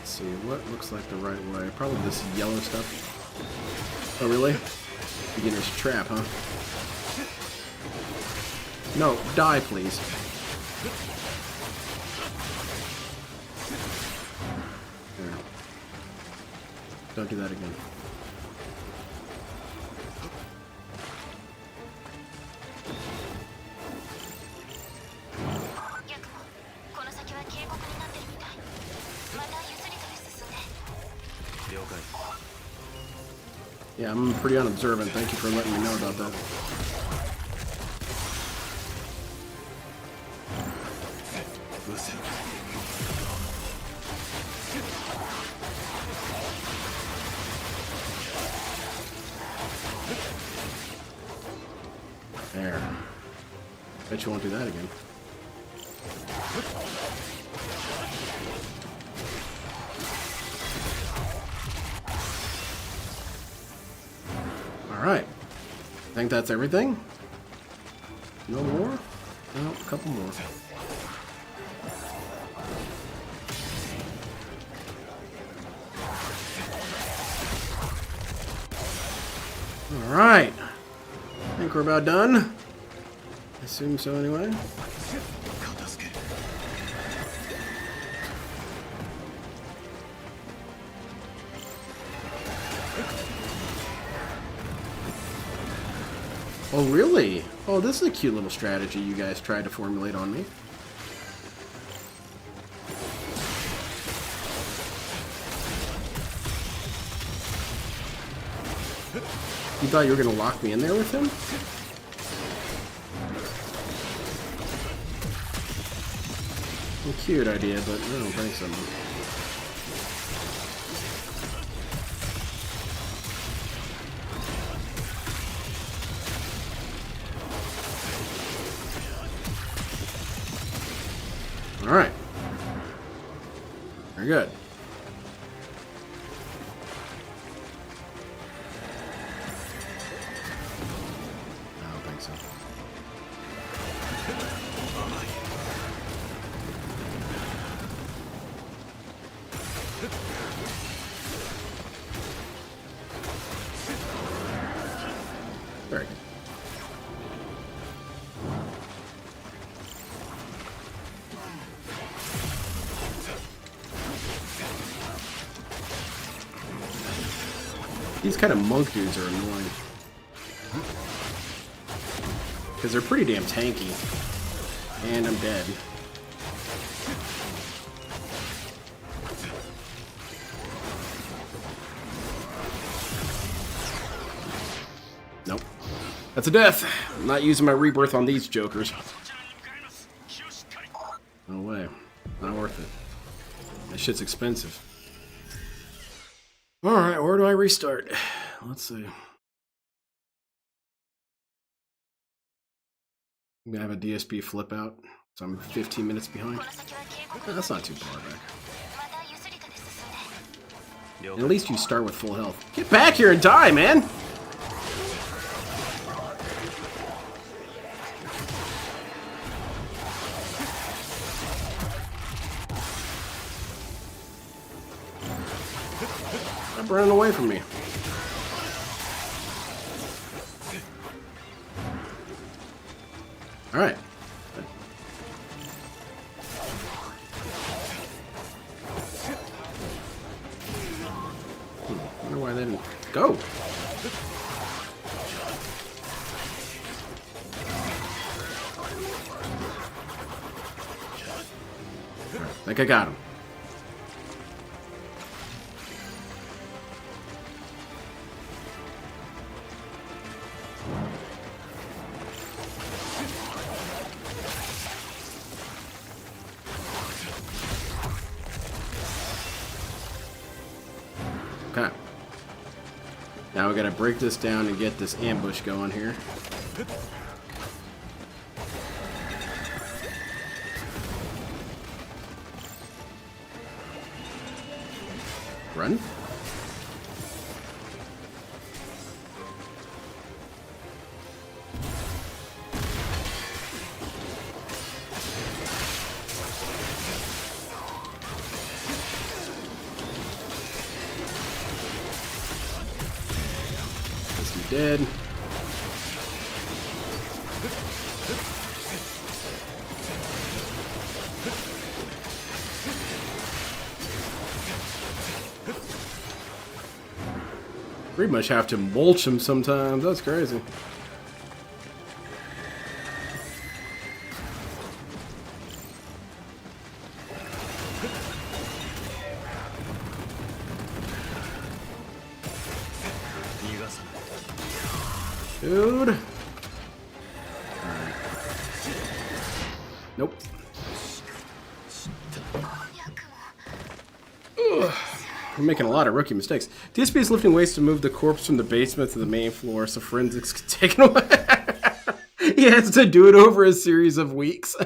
A: see, what looks like the right way? Probably this yellow stuff. Oh, really? Beginner's trap, huh? No, die, please. There. Don't do that again. Yeah, I'm pretty unobservant. Thank you for letting me know about that. There. Bet you won't do that again. Alright. I think that's everything. No more? No, a couple more. Alright. I think we're about done. I assume so anyway. Oh, really? Oh, this is a cute little strategy you guys tried to formulate on me. You thought you were going to lock me in there with him? A cute idea, but I don't think so. Alright. Very good. I don't think so. Very good. These kind of monk dudes are annoying. Because they're pretty damn tanky. And I'm dead. Nope. That's a death. I'm not using my rebirth on these jokers. No way. Not worth it. That shit's expensive. Alright, where do I restart? Let's see. I'm gonna have a DSP flip out, so I'm 15 minutes behind. That's not too far back. And at least you start with full health. Get back here and die, man! Stop running away from me. Alright. I wonder why they didn't go. I think I got him. Okay. Now we gotta break this down and get this ambush going here. Run. Dead. Pretty much have to mulch him sometimes. That's crazy. Dude. Right. Nope. Ugh. We're making a lot of rookie mistakes. DSP is lifting weights to move the corpse from the basement to the main floor so forensics can take it away. He has to do it over a series of weeks.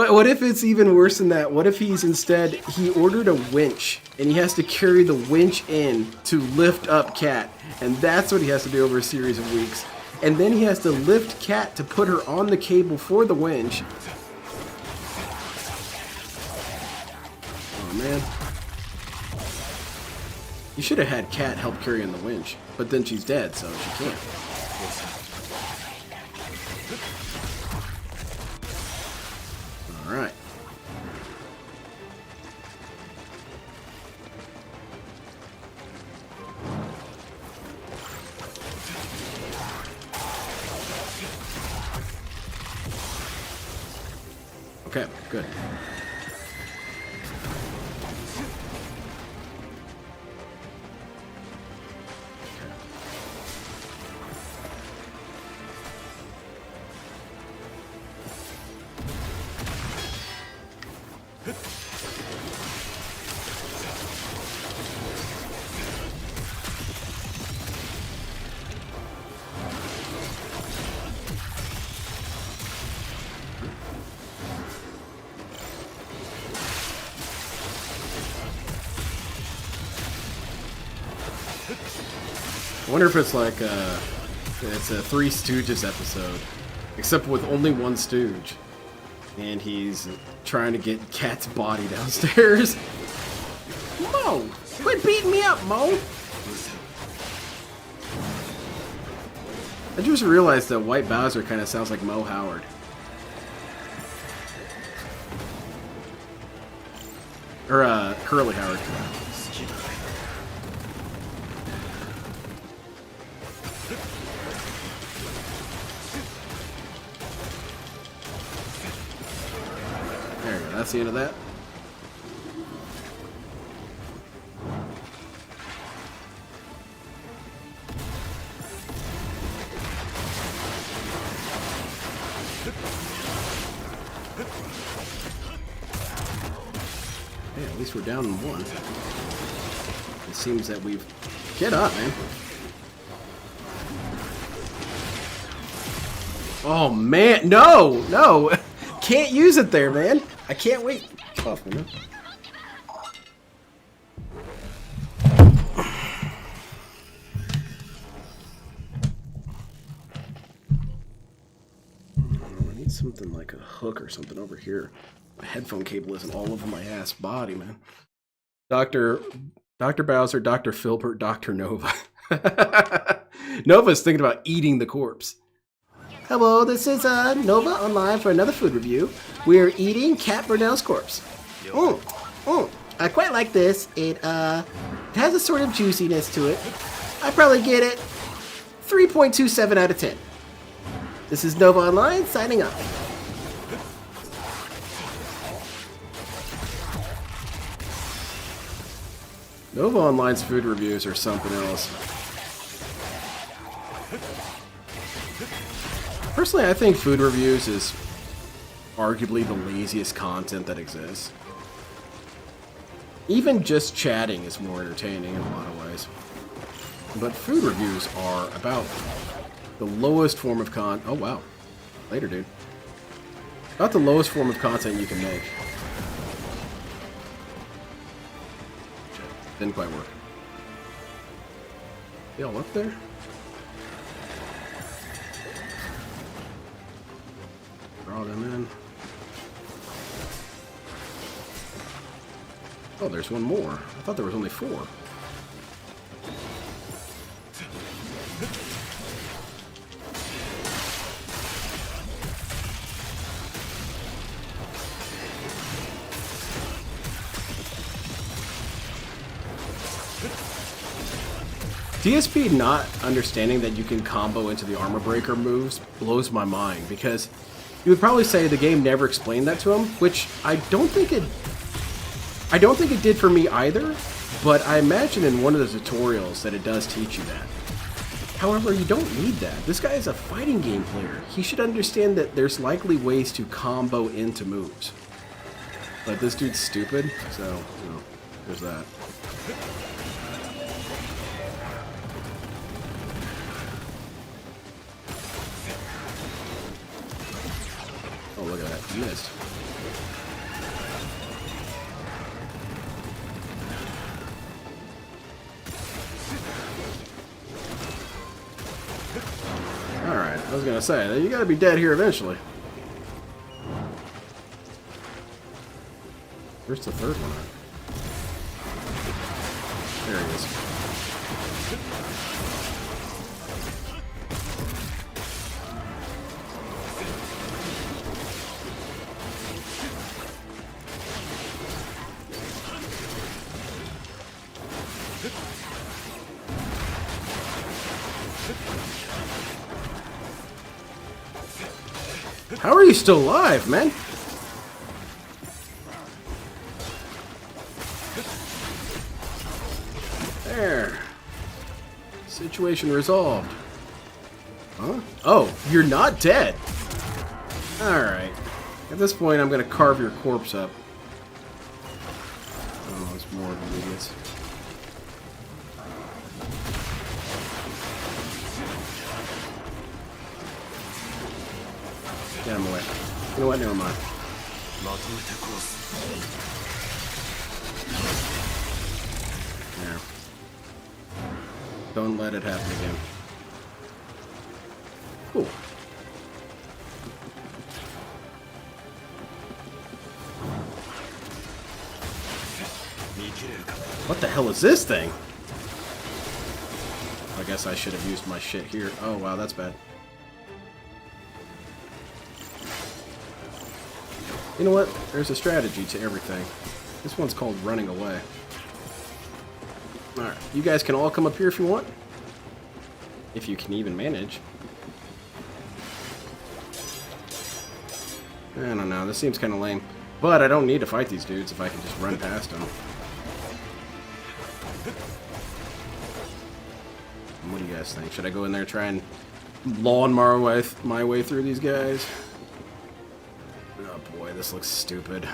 A: What if it's even worse than that? What if he ordered a winch and he has to carry the winch in to lift up Kat, and that's what he has to do over a series of weeks. And then he has to lift Kat to put her on the cable for the winch. Oh man. You should have had Kat help carry in the winch, but then she's dead, so she can't. Alright. Okay, good. I wonder if it's like it's a Three Stooges episode, except with only one Stooge, and he's trying to get Kat's body downstairs. Mo, quit beating me up, Mo. I just realized that White Bowser kind of sounds like Mo Howard. Or Curly Howard. that's the end of that. Hey, at least we're down in one. It seems that we've... Get up, man. Oh, man. No! No! Can't use it there, man. I can't wait. Get off me, man. I need something like a hook or something over here. My headphone cable isn't all over my ass body, man. Dr. Bowser, Dr. Filbert, Dr. Nova. Nova's thinking about eating the corpse.
B: Hello, this is Nova online for another food review. We're eating Cat Burnell's corpse. I quite like this. It has a sort of juiciness to it. I probably get it 3.27 out of 10. This is Nova Online signing off.
A: Nova Online's food reviews are something else. Personally, I think food reviews is arguably the laziest content that exists. Even just chatting is more entertaining in a lot of ways. But food reviews are about the lowest form of oh wow. Later, dude. About the lowest form of content you can make. Didn't quite work. They all up there? Draw them in. Oh, there's one more. I thought there was only 4. DSP not understanding that you can combo into the armor breaker moves blows my mind, because you would probably say the game never explained that to him, which I don't think it did for me either, but I imagine in one of the tutorials that it does teach you that. However, you don't need that. This guy is a fighting game player. He should understand that there's likely ways to combo into moves. But this dude's stupid, so, you know, there's that. Oh, look at that. He missed. Alright, I was gonna say, you gotta be dead here eventually. Where's the third one at? There he is. How are you still alive, man? There. Situation resolved. Huh? Oh, you're not dead. Alright. At this point, I'm gonna carve your corpse up. Oh, there's more of them idiots. Get him away. You know what? Never mind. There. Don't let it happen again. Cool. What the hell is this thing? I guess I should have used my shit here. Oh, wow, that's bad. You know what? There's a strategy to everything. This one's called running away. Alright, you guys can all come up here if you want. If you can even manage. I don't know, this seems kind of lame. But I don't need to fight these dudes if I can just run past them. What do you guys think? Should I go in there and try and lawnmower my way through these guys? Oh boy, this looks stupid.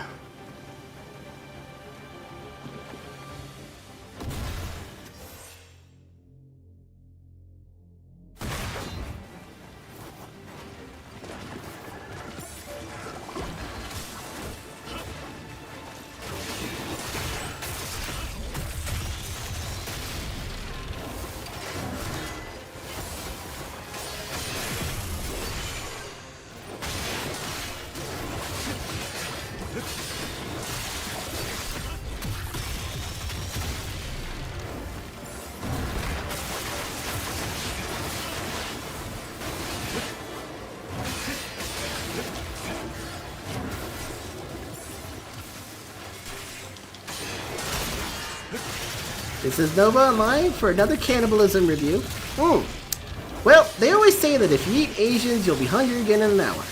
B: This is Nova Online for another cannibalism review. Well, they always say that if you eat Asians, you'll be hungry again in an hour.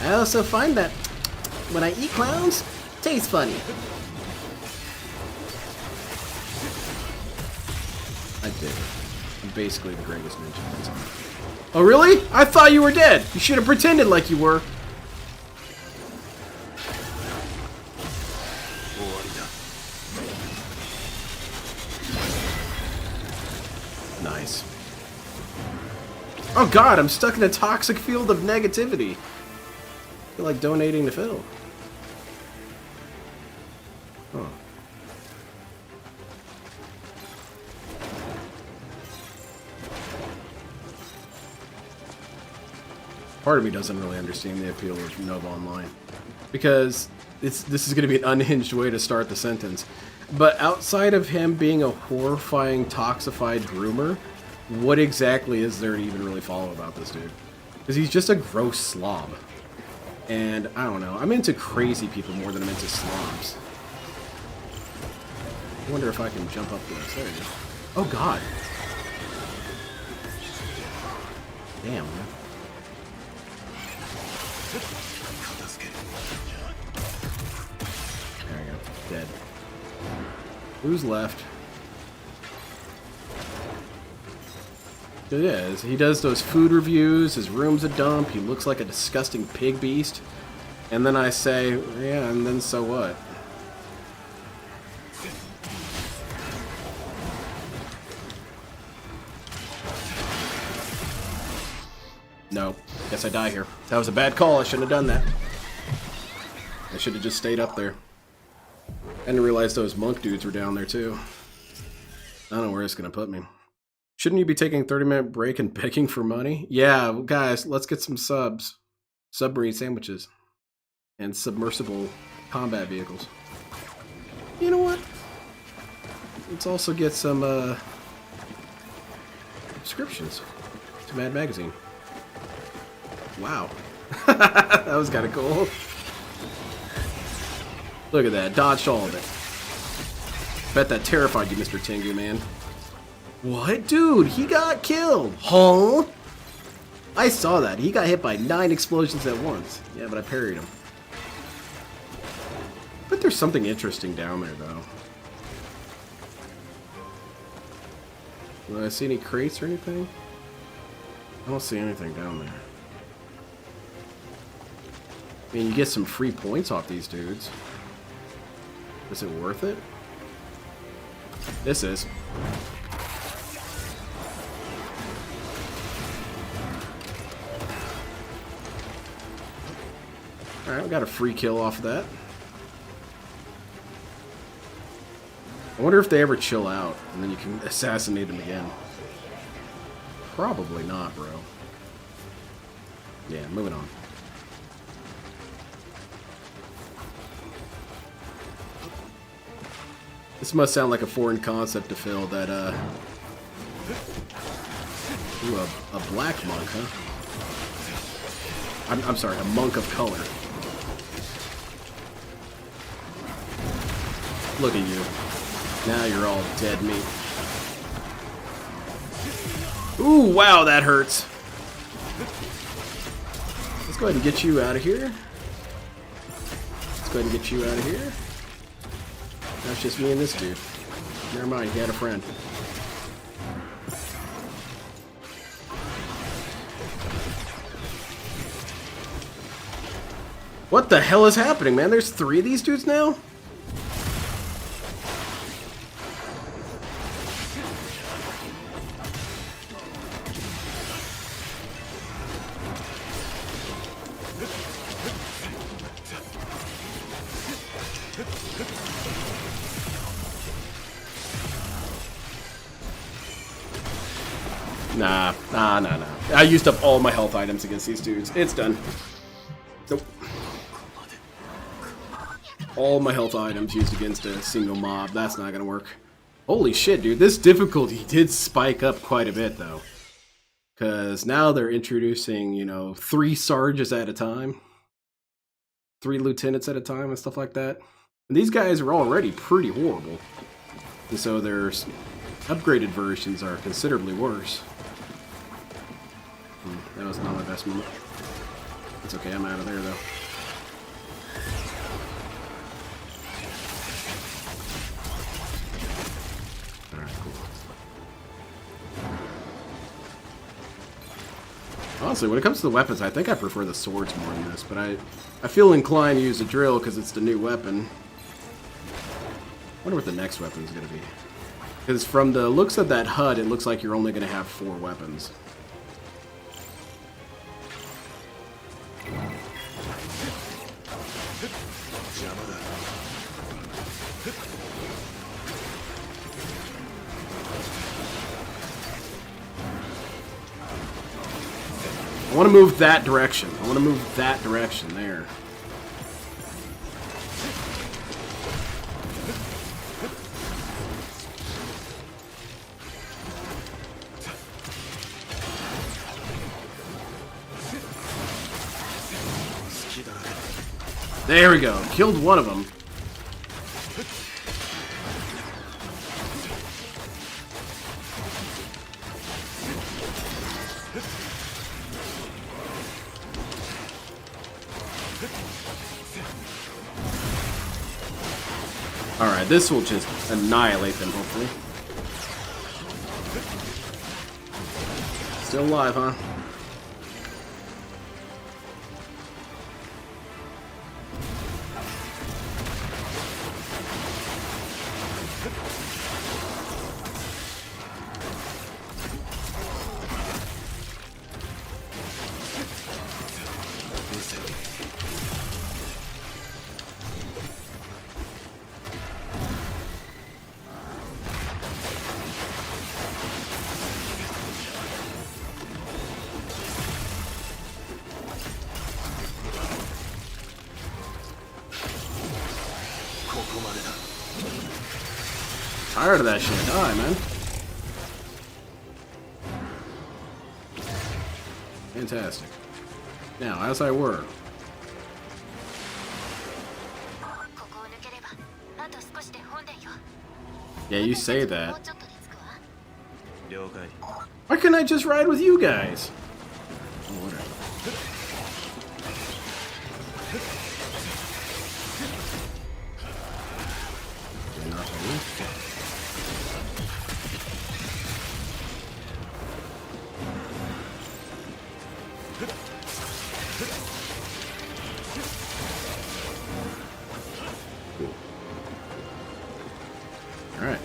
B: I also find that when I eat clowns, it tastes funny.
A: I did it. I'm basically the greatest ninja. Oh really? I thought you were dead! You should have pretended like you were. Nice. Oh god, I'm stuck in a toxic field of negativity. I feel like donating to Phil. Huh. Part of me doesn't really understand the appeal of Nova Online. Because this is going to be an unhinged way to start the sentence. But outside of him being a horrifying, toxified groomer, what exactly is there to even really follow about this dude? Because he's just a gross slob. And, I don't know, I'm into crazy people more than I'm into slobs. I wonder if I can jump up this. There you go. Oh, God. Damn, man. There we go. Dead. Who's left? Yeah, he does those food reviews, his room's a dump, he looks like a disgusting pig beast. And then I say, yeah, and then so what? No, guess I die here. That was a bad call, I shouldn't have done that. I should have just stayed up there. I didn't realize those monk dudes were down there too. I don't know where it's gonna put me. Shouldn't you be taking a 30-minute break and begging for money? Yeah, guys, let's get some subs. Submarine sandwiches. And submersible combat vehicles. You know what? Let's also get some subscriptions to Mad Magazine. Wow. That was kind of cool. Look at that. Dodged all of it. Bet that terrified you, Mr. Tengu, man. What? Dude, he got killed. Huh? I saw that. He got hit by 9 explosions at once. Yeah, but I parried him. But there's something interesting down there, though. Do I see any crates or anything? I don't see anything down there. I mean, you get some free points off these dudes. Is it worth it? This is. Alright, we got a free kill off of that. I wonder if they ever chill out, and then you can assassinate them again. Probably not, bro. Yeah, moving on. This must sound like a foreign concept to Phil, that, Ooh, a black monk, huh? I'm sorry, a monk of color. Look at you. Now you're all dead meat. Ooh, wow, that hurts. Let's go ahead and get you out of here. Let's go ahead and get you out of here. That's just me and this dude. Never mind, he had a friend. What the hell is happening, man? There's 3 of these dudes now? Nah. I used up all my health items against these dudes. It's done. Nope. All my health items used against a single mob. That's not gonna work. Holy shit, dude. This difficulty did spike up quite a bit, though. Because now they're introducing, you know, 3 sergeants at a time. 3 lieutenants at a time and stuff like that. And these guys are already pretty horrible. And so their upgraded versions are considerably worse. That was not my best moment. It's okay, I'm out of there, though. Alright, cool. Honestly, when it comes to the weapons, I think I prefer the swords more than this, but I feel inclined to use the drill because it's the new weapon. I wonder what the next weapon is going to be. Because from the looks of that HUD, it looks like you're only going to have 4 weapons. I want to move that direction. I want to move that direction there. There we go. Killed one of them. Alright, this will just annihilate them, hopefully. Still alive, huh? Tired of that shit. Die, man. Fantastic. Now, as I were. Yeah, you say that. Why couldn't I just ride with you guys? Oh, whatever. Alright.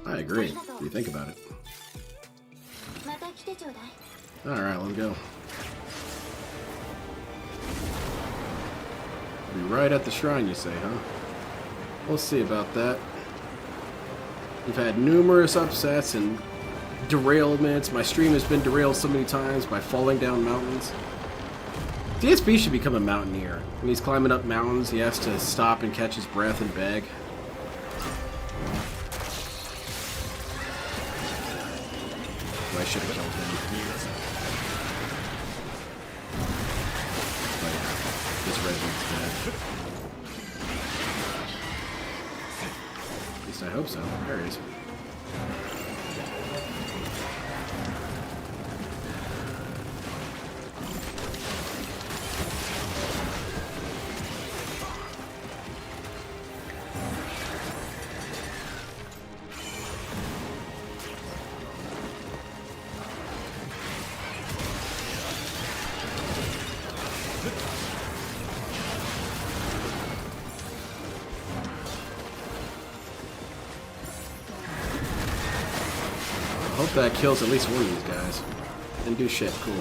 A: I agree. What do you think about it? Alright, let's go. Be right at the shrine, you say, huh? We'll see about that. We've had numerous upsets and derailments. My stream has been derailed so many times by falling down mountains. DSP should become a mountaineer. When he's climbing up mountains, he has to stop and catch his breath and beg. Well, I should have killed him. But yeah, this regiment's dead. least I hope so. There he is. I hope that kills at least one of these guys. Didn't do shit. Cool.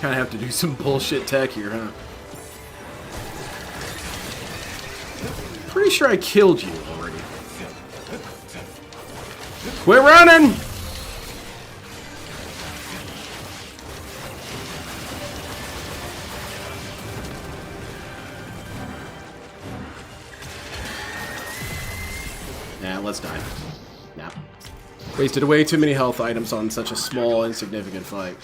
A: Kind of have to do some bullshit tech here, huh? Pretty sure I killed you already. Quit running! Nah, let's die. Nah. Wasted way too many health items on such a small, insignificant fight.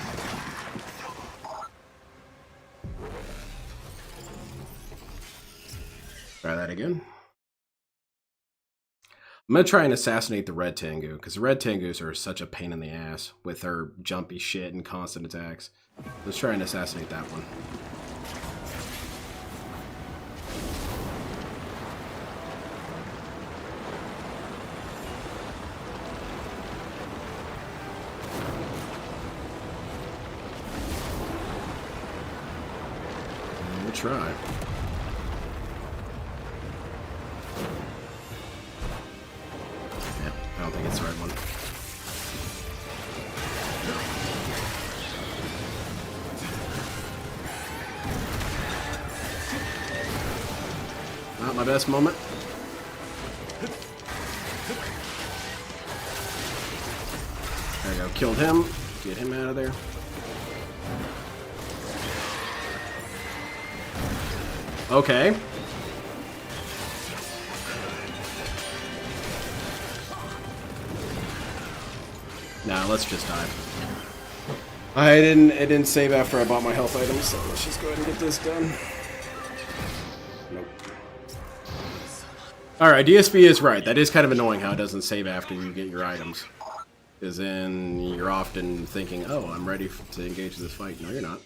A: Try that again. I'm gonna try and assassinate the red Tengu, because the red Tengus are such a pain in the ass with their jumpy shit and constant attacks. Let's try and assassinate that one. We'll try. I don't think it's the right one. Not my best moment. There we go. Killed him. Get him out of there. Okay. Nah, let's just die. It didn't save after I bought my health items, so let's just go ahead and get this done. Nope. Alright, DSB is right. That is kind of annoying how it doesn't save after you get your items. Because then you're often thinking, oh, I'm ready to engage this fight. No, you're not.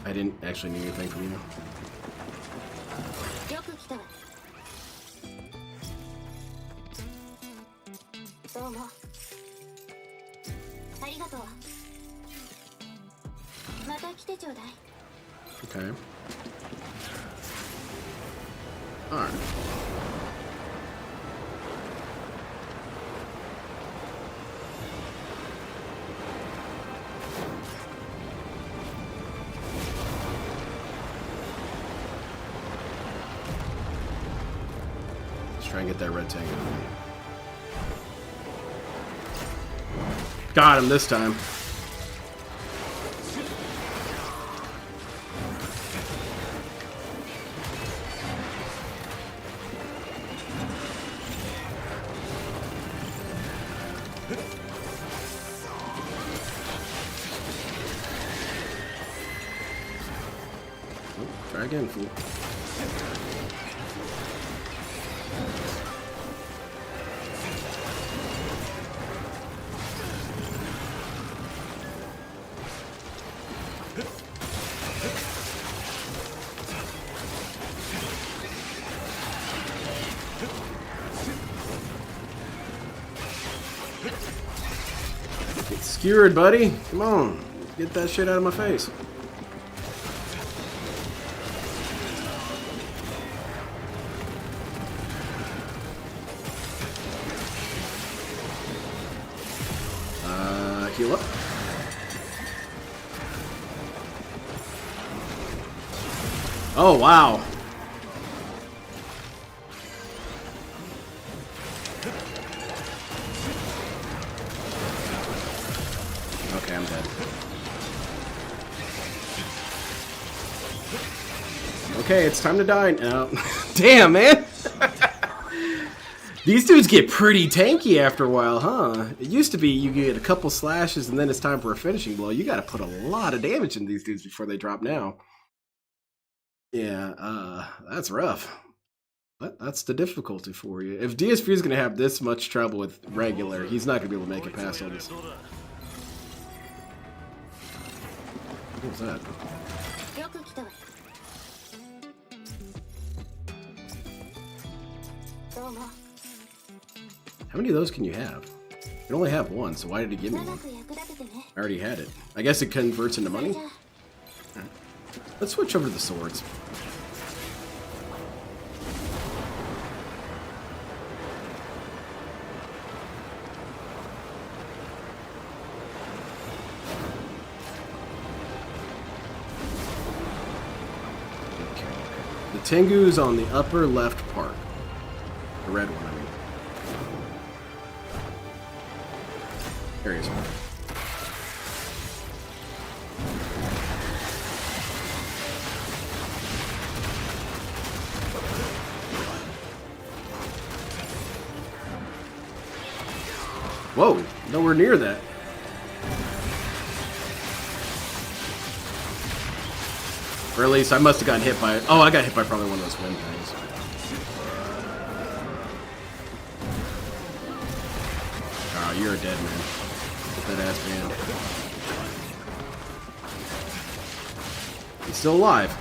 A: I didn't actually need anything from you. Okay. Alright. Try and get that red tank. Got him this time. Oh, try again, fool. Get skewered, buddy. Come on. Get that shit out of my face. Heal up. Oh, wow. Okay, it's time to die now. Damn, man. These dudes get pretty tanky after a while, huh? It used to be you get a couple slashes and then it's time for a finishing blow. You gotta put a lot of damage in these dudes before they drop now. Yeah, that's rough. That's the difficulty for you. If DSP is gonna have this much trouble with regular, he's not gonna be able to make it past all this. What was that? How many of those can you have? You can only have one, so why did he give me one? I already had it. I guess it converts into money? Right. Let's switch over to the swords. The Tengu's on the upper left part. The red one, I mean. There he is. Whoa, nowhere near that. Or at least I must have gotten hit by... Oh, I got hit by probably one of those wind things. Oh, you're a dead man. Get that ass banned. He's still alive.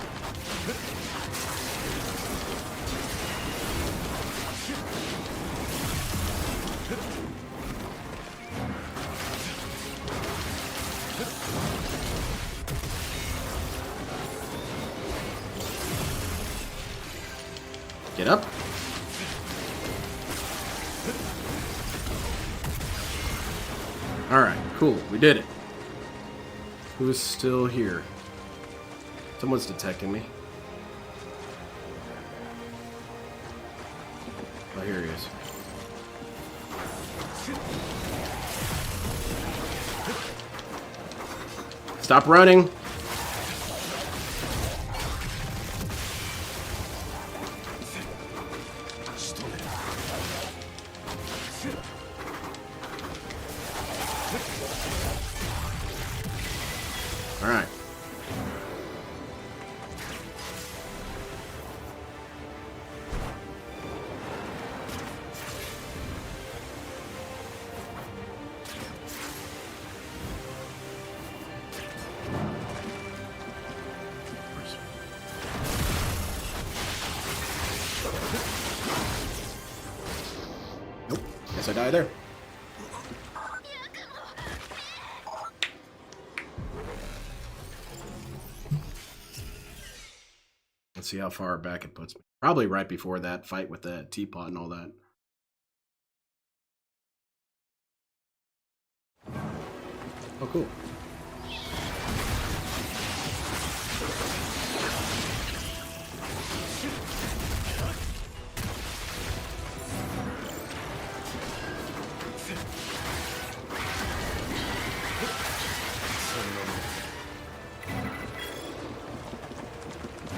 A: Get up. Alright, cool. We did it. Who's still here? Someone's detecting me. Oh, here he is. Stop running. All right. Nope. Guess I die there. Let's see how far back it puts me. Probably right before that fight with that teapot and all that. Oh, cool.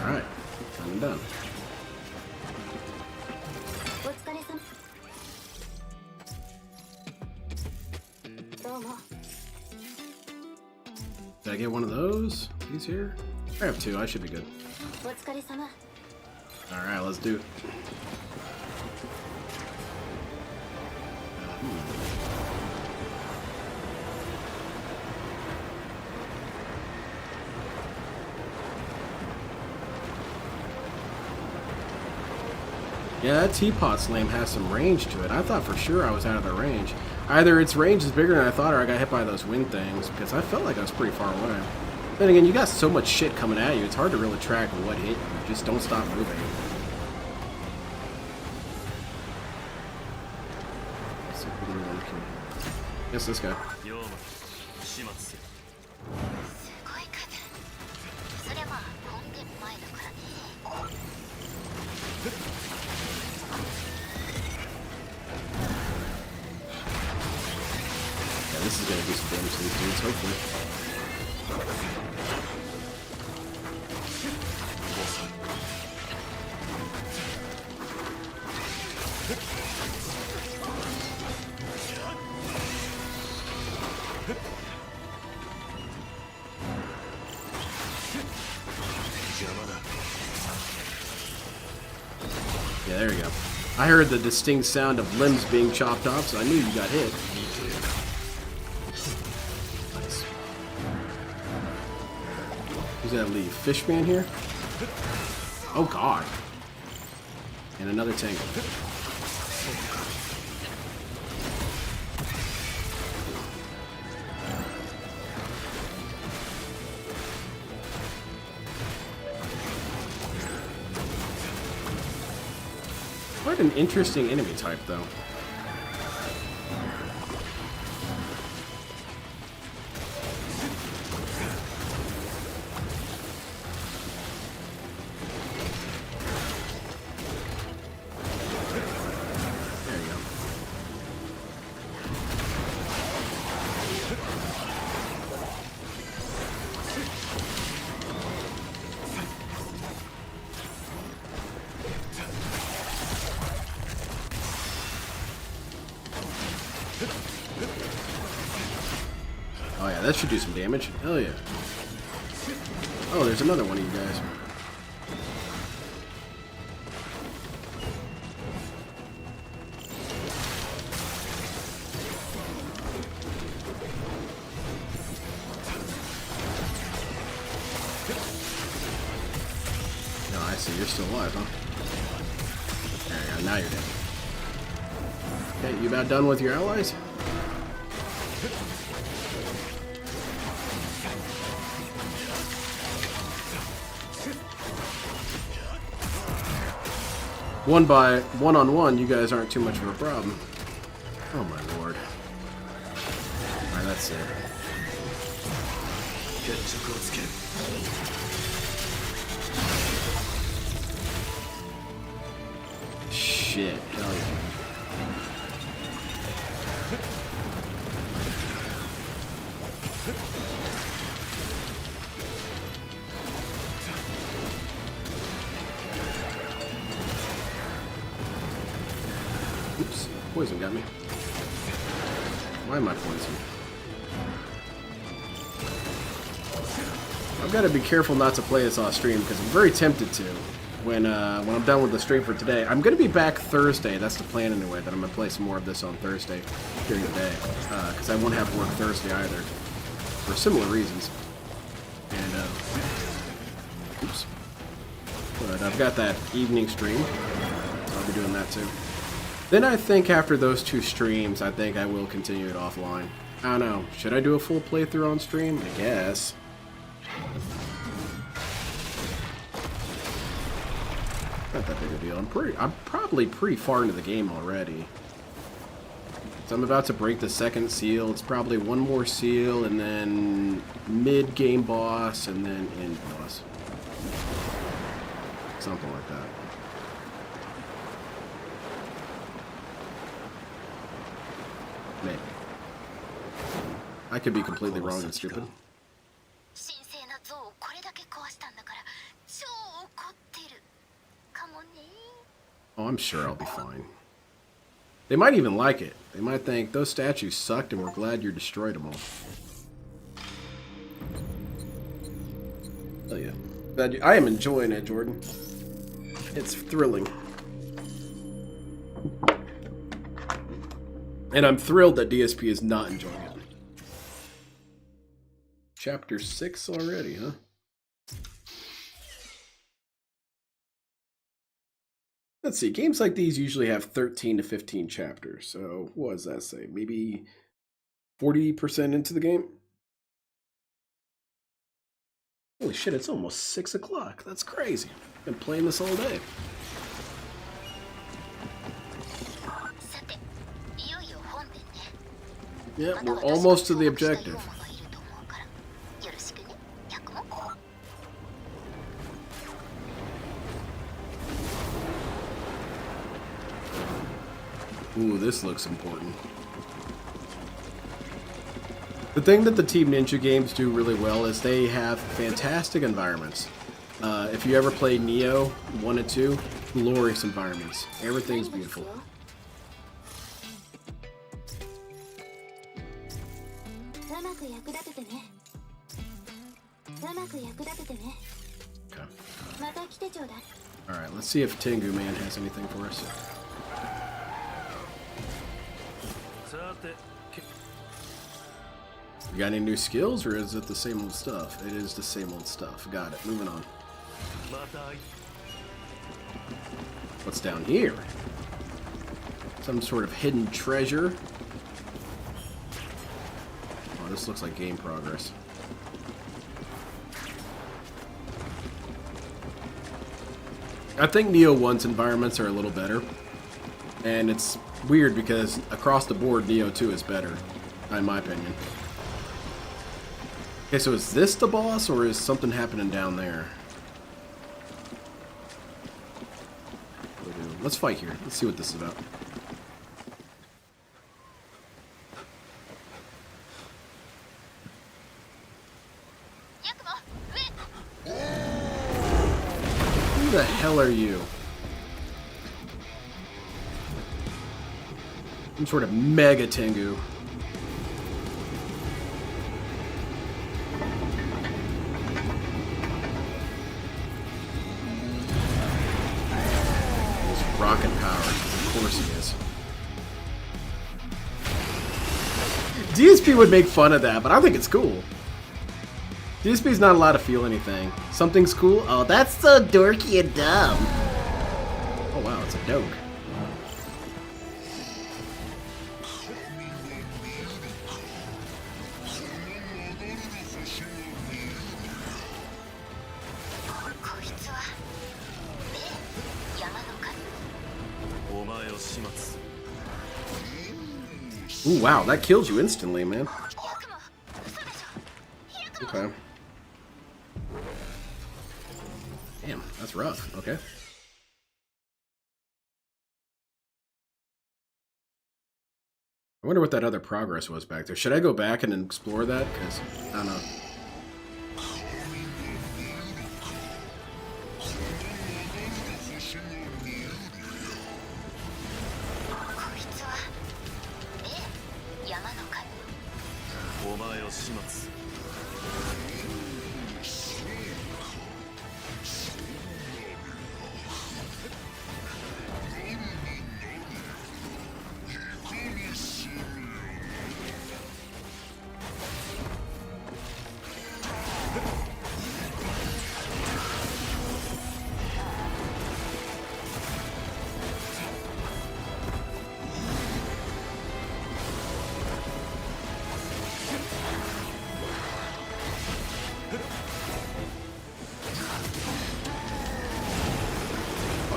A: All right. I'm done. Did I get one of those? These here? I have two. I should be good. Alright, let's do it. Yeah, that teapot slam has some range to it. I thought for sure I was out of the range. Either its range is bigger than I thought, or I got hit by those wind things, because I felt like I was pretty far away. Then again, you got so much shit coming at you, it's hard to really track what hit you. Just don't stop moving. Let's see who do we want to kill. Yes, this guy. This is gonna do some damage to these dudes, hopefully. Yeah, there you go. I heard the distinct sound of limbs being chopped off, so I knew you got hit. Nice. Who's that leave? Fishman here? Oh god. And another tank. Quite an interesting enemy type, though. There you go. Oh yeah, that should do some damage. Hell yeah. Oh, there's another one of you guys. No, I see. You're still alive, huh? There you go. Now you're dead. Okay, you about done with your allies? One-on-one, you guys aren't too much of a problem. Oh my lord. Alright, that's it. Shit, hell yeah. Oops, poison got me. Why am I poisoned? I've got to be careful not to play this off stream because I'm very tempted to. When I'm done with the stream for today, I'm going to be back Thursday. That's the plan anyway. That I'm going to play some more of this on Thursday during the day because I won't have work Thursday either for similar reasons. And oops, but I've got that evening stream. So I'll be doing that too. Then I think after those two streams, I think I will continue it offline. I don't know. Should I do a full playthrough on stream? I guess. Not that big a deal. I'm probably pretty far into the game already. So I'm about to break the second seal. It's probably one more seal and then mid-game boss and then end boss. Something like that. Maybe. I could be completely wrong and stupid. Oh, I'm sure I'll be fine. They might even like it. They might think, those statues sucked and we're glad you destroyed them all. Oh yeah. I am enjoying it, Jordan. It's thrilling. And I'm thrilled that DSP is not enjoying it. Chapter 6 already, huh? Let's see, games like these usually have 13 to 15 chapters, so what does that say? Maybe 40% into the game? Holy shit, it's almost 6 o'clock. That's crazy. I've been playing this all day. Yeah, we're almost to the objective. Ooh, this looks important. The thing that the Team Ninja games do really well is they have fantastic environments. If you ever play Neo 1 and 2, glorious environments. Everything's beautiful. Okay. Alright, let's see if Tengu Man has anything for us. You got any new skills, or is it the same old stuff? It is the same old stuff. Got it. Moving on. What's down here? Some sort of hidden treasure. Oh, this looks like game progress. I think Neo 1's environments are a little better. And it's weird because across the board, Neo 2 is better, in my opinion. Okay, so is this the boss, or is something happening down there? Let's fight here. Let's see what this is about. Who the hell are you? Some sort of mega Tengu. Rocket power. Of course he is. DSP would make fun of that, but I think it's cool. DSP's not allowed to feel anything. Something's cool? Oh, that's so dorky and dumb. Oh wow, it's a doke. Ooh, wow, that killed you instantly, man. Okay. Damn, that's rough. Okay. I wonder what that other progress was back there. Should I go back and explore that? Because, I don't know.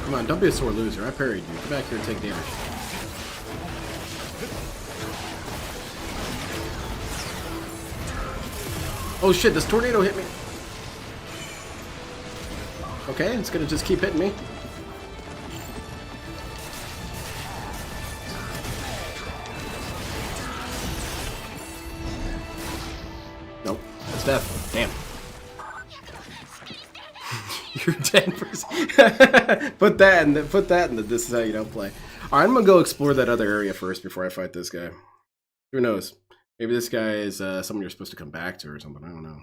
A: Come on, don't be a sore loser. I parried you. Come back here and take damage. Oh shit, this tornado hit me. Okay, it's gonna just keep hitting me. Nope, that's death. Damn. You're 10%. Put that in the this is how you don't play. Alright, I'm gonna go explore that other area first before I fight this guy. Who knows? Maybe this guy is someone you're supposed to come back to or something. I don't know.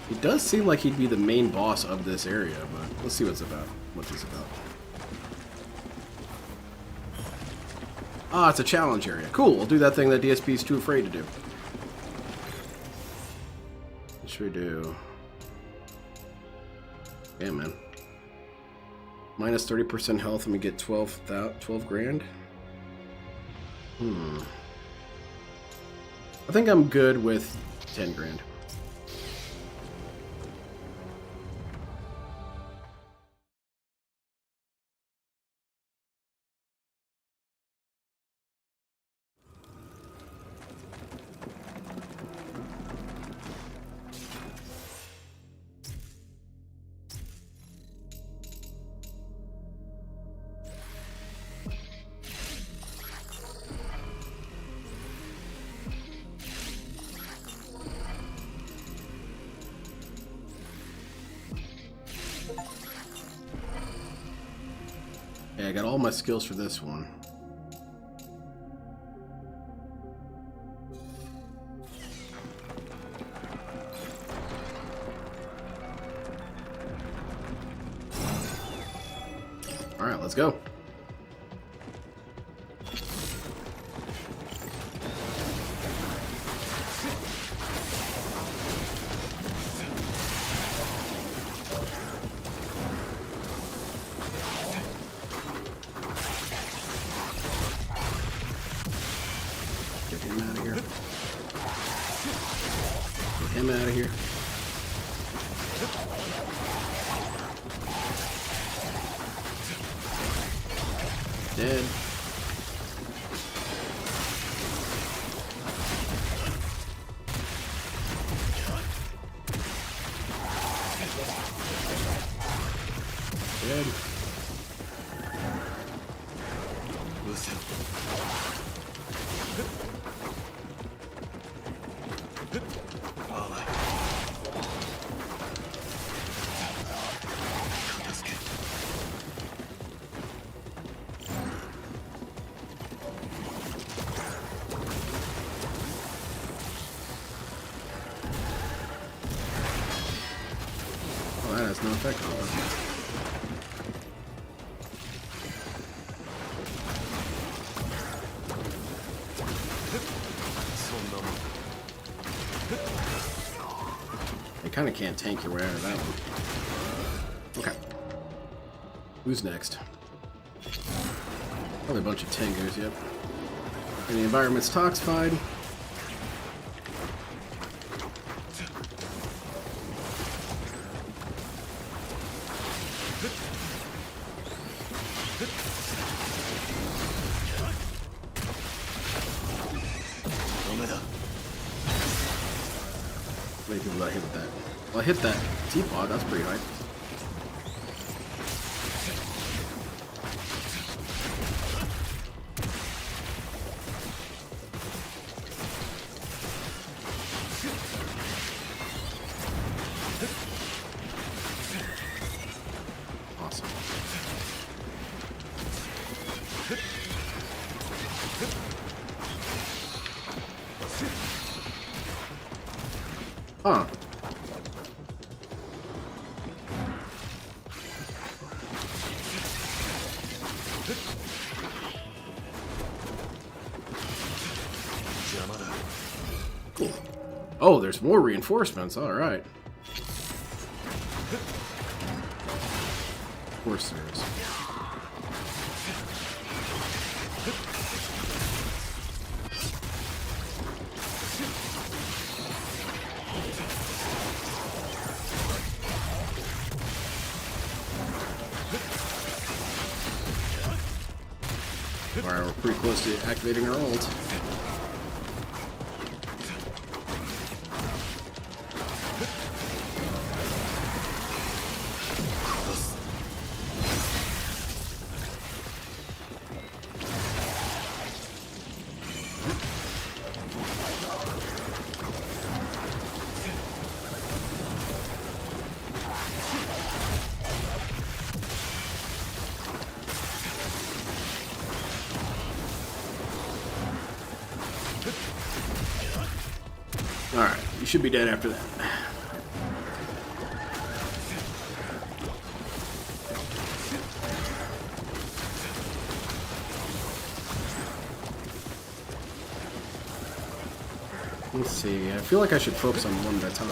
A: He does seem like he'd be the main boss of this area, but let's see what's about. What this is about. Ah, it's a challenge area. Cool, we'll do that thing that DSP is too afraid to do. What should we do? Yeah, man. Minus 30% health and we get 12 grand? I think I'm good with 10 grand. Yeah, I got all my skills for this one. Alright, let's go. Get him out of here. Get him out of here. Dead. Dead. Oh, that has no effect on us. You kind of can't tank your way out of that one. Okay. Who's next? Probably a bunch of Tengos, yep. And the environment's toxified. How many people did I hit with that? Well, I hit that teapot, that's pretty high. Awesome. Huh. Cool. Oh, there's more reinforcements. All right. Of course there is. Alright, we're pretty close to activating our ult. Alright, you should be dead after that. Let's see, I feel like I should focus on one at a time.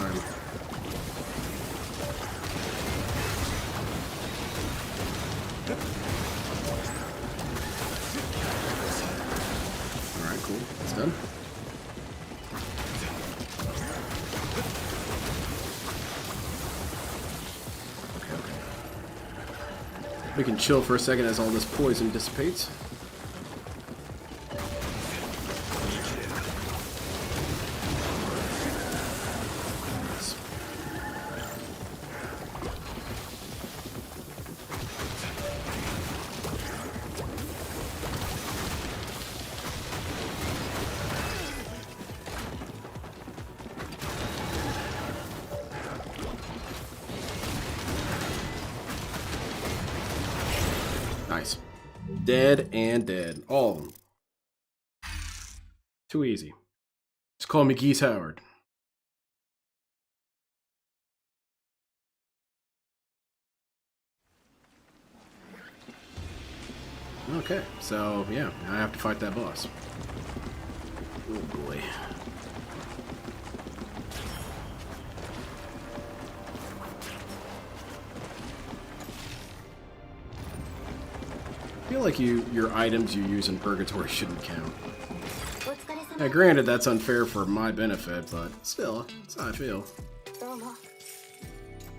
A: Alright, cool. That's done. We can chill for a second as all this poison dissipates. Nice. Dead and dead. All of them. Too easy. Just call me Geese Howard. Okay, so yeah, now I have to fight that boss. Oh boy. I feel like your items you use in Purgatory shouldn't count. Now, granted, that's unfair for my benefit, but still, that's how I feel.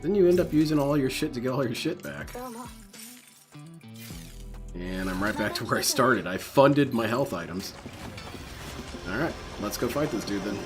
A: Then you end up using all your shit to get all your shit back. And I'm right back to where I started. I funded my health items. Alright, let's go fight this dude then.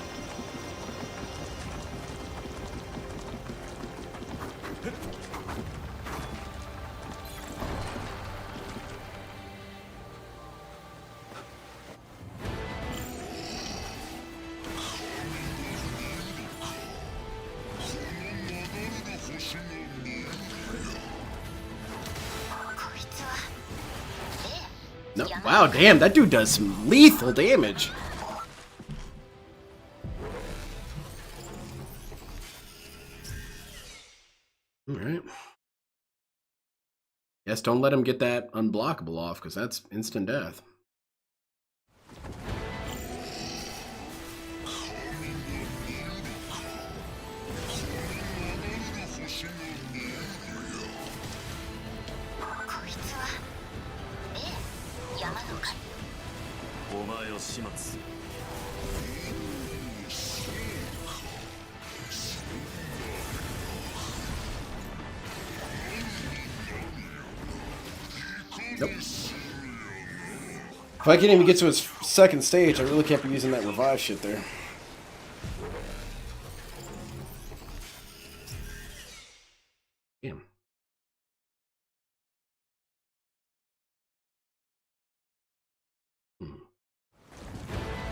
A: No, wow, damn, that dude does some lethal damage. Alright. Yes, don't let him get that unblockable off, because that's instant death. Nope. If I can't even get to his second stage, I really can't be using that revive shit there. Damn.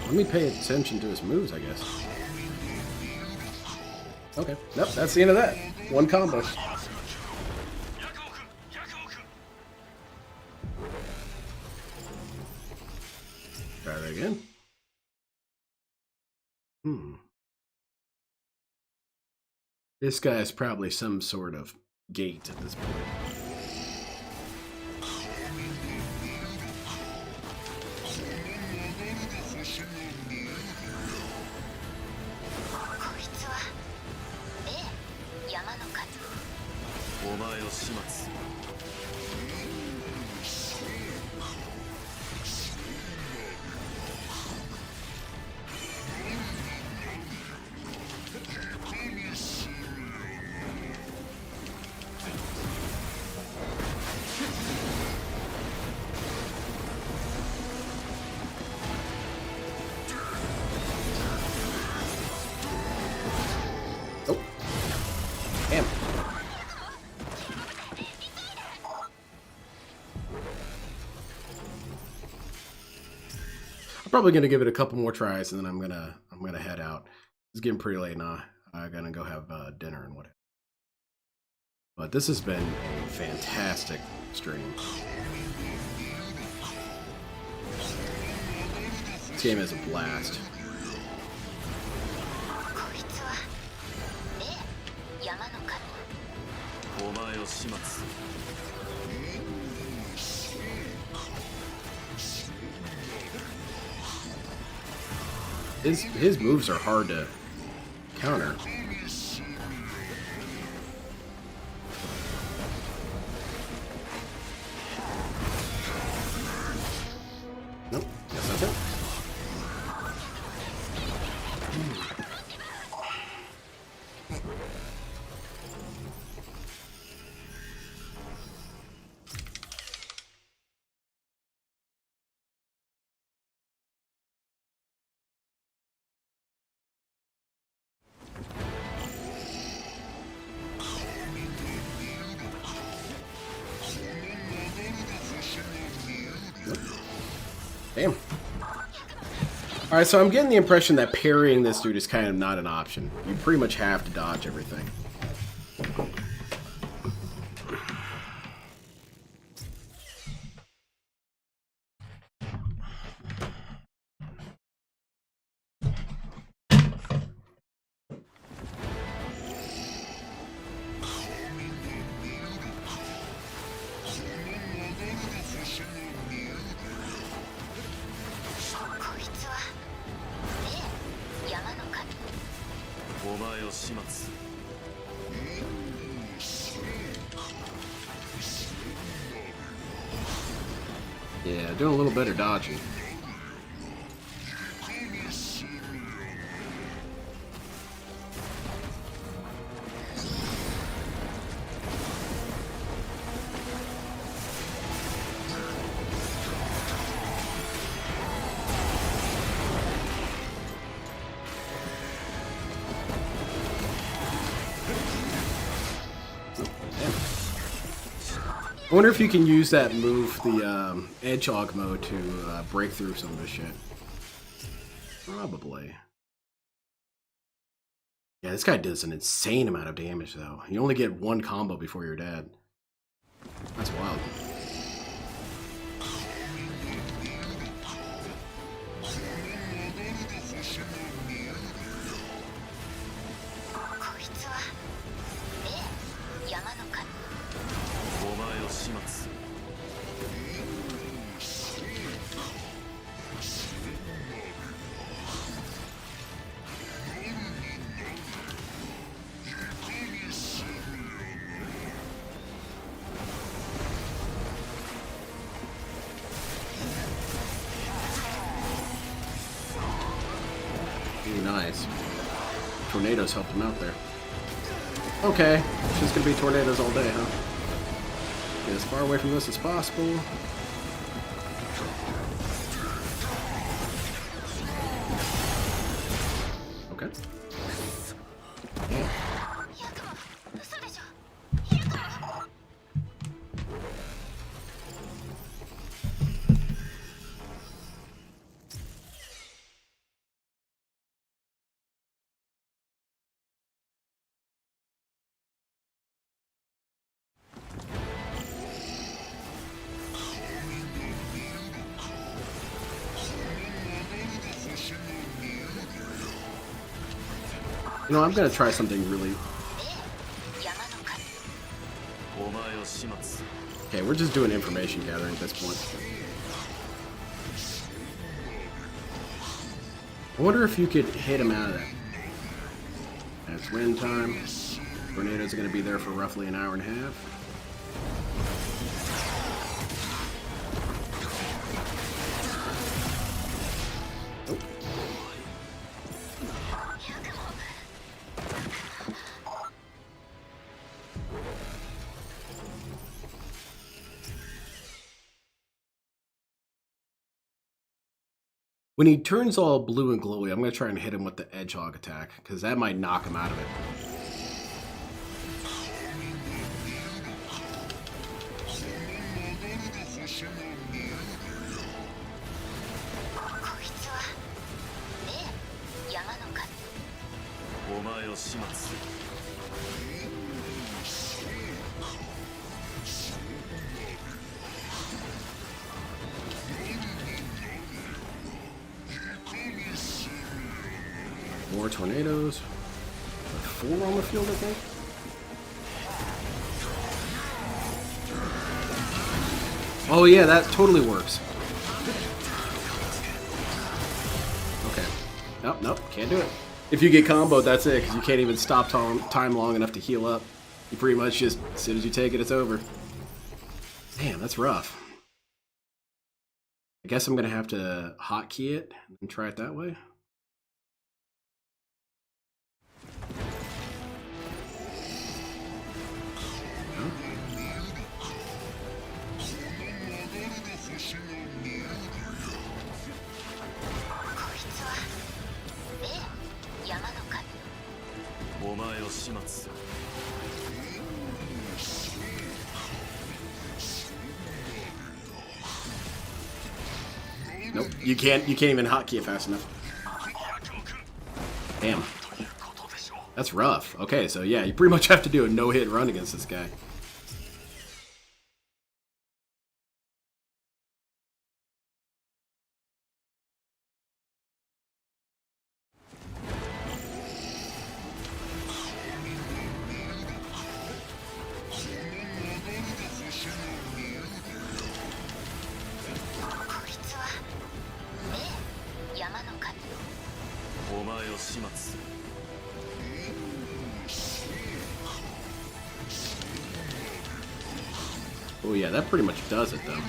A: Let me pay attention to his moves, I guess. Okay. Nope, that's the end of that. One combo. Try that again. This guy is probably some sort of gate at this point. Probably gonna give it a couple more tries, and then I'm gonna head out. It's getting pretty late now. I'm gonna go have dinner and whatever. But this has been a fantastic stream. This game is a blast. His moves are hard to counter. Nope, guess that's it. Damn. Alright, so I'm getting the impression that parrying this dude is kind of not an option. You pretty much have to dodge everything.
D: お前を始末する。
A: Yeah, doing a little better dodging. I wonder if you can use that move, the Hedgehog mode, to break through some of this shit. Probably. Yeah, this guy does an insane amount of damage, though. You only get one combo before you're dead. That's wild. Nice. Tornadoes helped him out there. Okay, it's just gonna be tornadoes all day, huh? Get as far away from this as possible. Okay. You know, I'm gonna try something really... Okay, we're just doing information gathering at this point. I wonder if you could hit him out of that. That's wind time. Tornadoes are gonna be there for roughly an hour and a half. When he turns all blue and glowy, I'm going to try and hit him with the Hedgehog attack, because that might knock him out of it. More tornadoes. 4 on the field, I think. Oh yeah, that totally works. Okay. Nope, nope, can't do it. If you get comboed, that's it, because you can't even stop time long enough to heal up. You pretty much just, as soon as you take it, it's over. Damn, that's rough. I guess I'm going to have to hotkey it and try it that way. Nope, you can't even hotkey it fast enough. Damn. That's rough. Okay, so yeah, you pretty much have to do a no-hit run against this guy. Oh yeah, that pretty much does it though.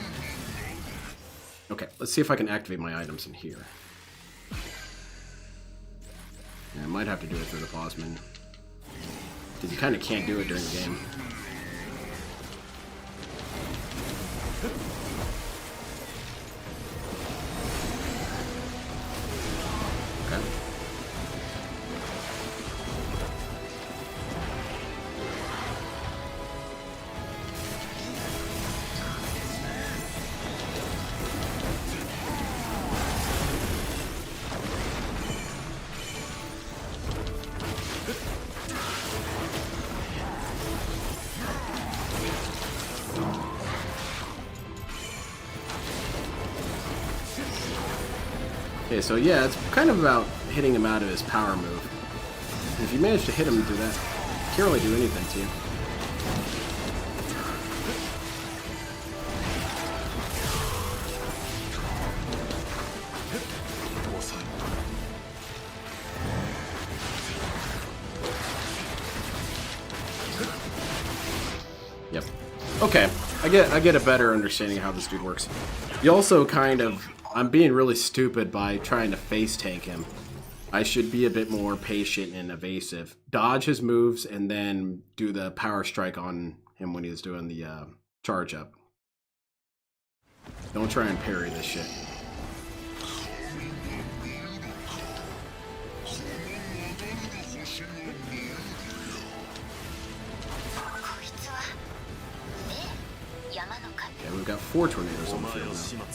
A: Okay, let's see if I can activate my items in here. Yeah, I might have to do it through the pause menu. Because you kind of can't do it during the game. Okay. Okay, so yeah, it's kind of about hitting him out of his power move. And if you manage to hit him through that, he can't really do anything to you. Yep. Okay, I get a better understanding of how this dude works. You also kind of... I'm being really stupid by trying to face tank him. I should be a bit more patient and evasive. Dodge his moves and then do the power strike on him when he's doing the charge up. Don't try and parry this shit. Okay, we've got 4 tornadoes on the field now.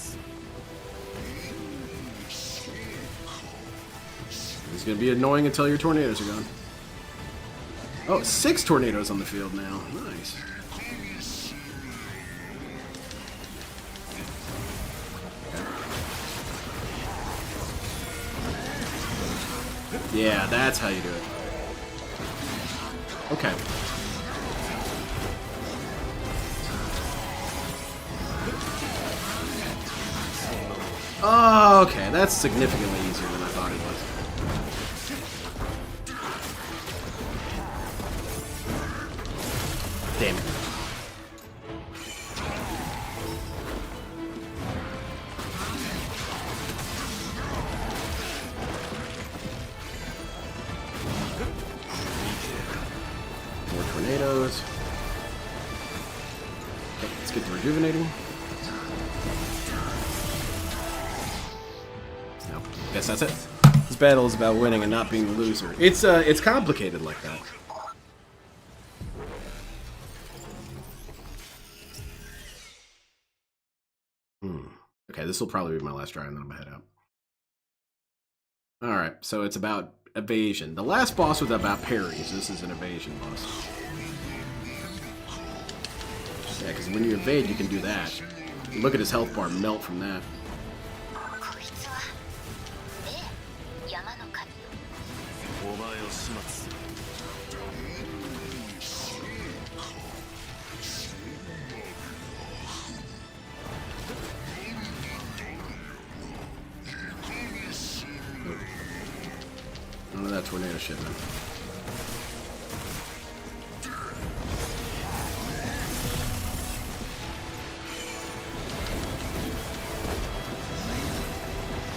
A: It's going to be annoying until your tornadoes are gone. Oh, 6 tornadoes on the field now. Nice. Yeah, that's how you do it. Okay. Oh, okay, that's significantly easier than I thought it was. Damn it. More tornadoes. Okay, let's get to rejuvenating. Nope. Guess that's it. This battle is about winning and not being the loser. It's complicated like that. Okay, this will probably be my last try, and then I'm gonna head out. Alright, so it's about evasion. The last boss was about parries. This is an evasion boss. Yeah, because when you evade, you can do that. Look at his health bar melt from that. None of that tornado shit, man.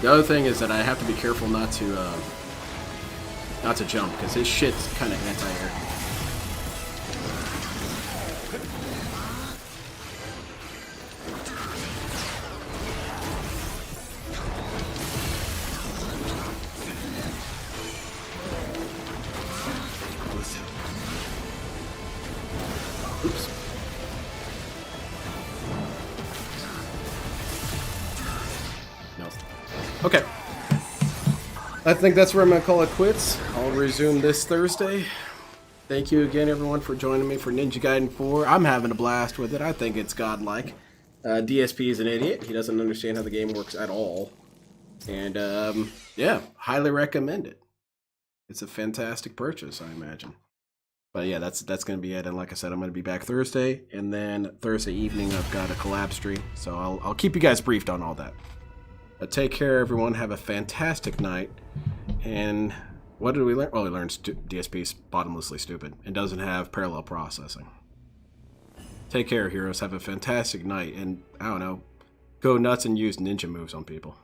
A: The other thing is that I have to be careful not to jump, because his shit's kind of anti-air. Oops. No. Okay. I think that's where I'm going to call it quits. I'll resume this Thursday. Thank you again, everyone, for joining me for Ninja Gaiden 4. I'm having a blast with it. I think it's godlike. DSP is an idiot. He doesn't understand how the game works at all. And, yeah, highly recommend it. It's a fantastic purchase, I imagine. But yeah, that's going to be it. And like I said, I'm going to be back Thursday. And then Thursday evening, I've got a collab stream. So I'll keep you guys briefed on all that. But take care, everyone. Have a fantastic night. And what did we learn? Well, we learned DSP is bottomlessly stupid and doesn't have parallel processing. Take care, heroes. Have a fantastic night, and I don't know, go nuts and use ninja moves on people.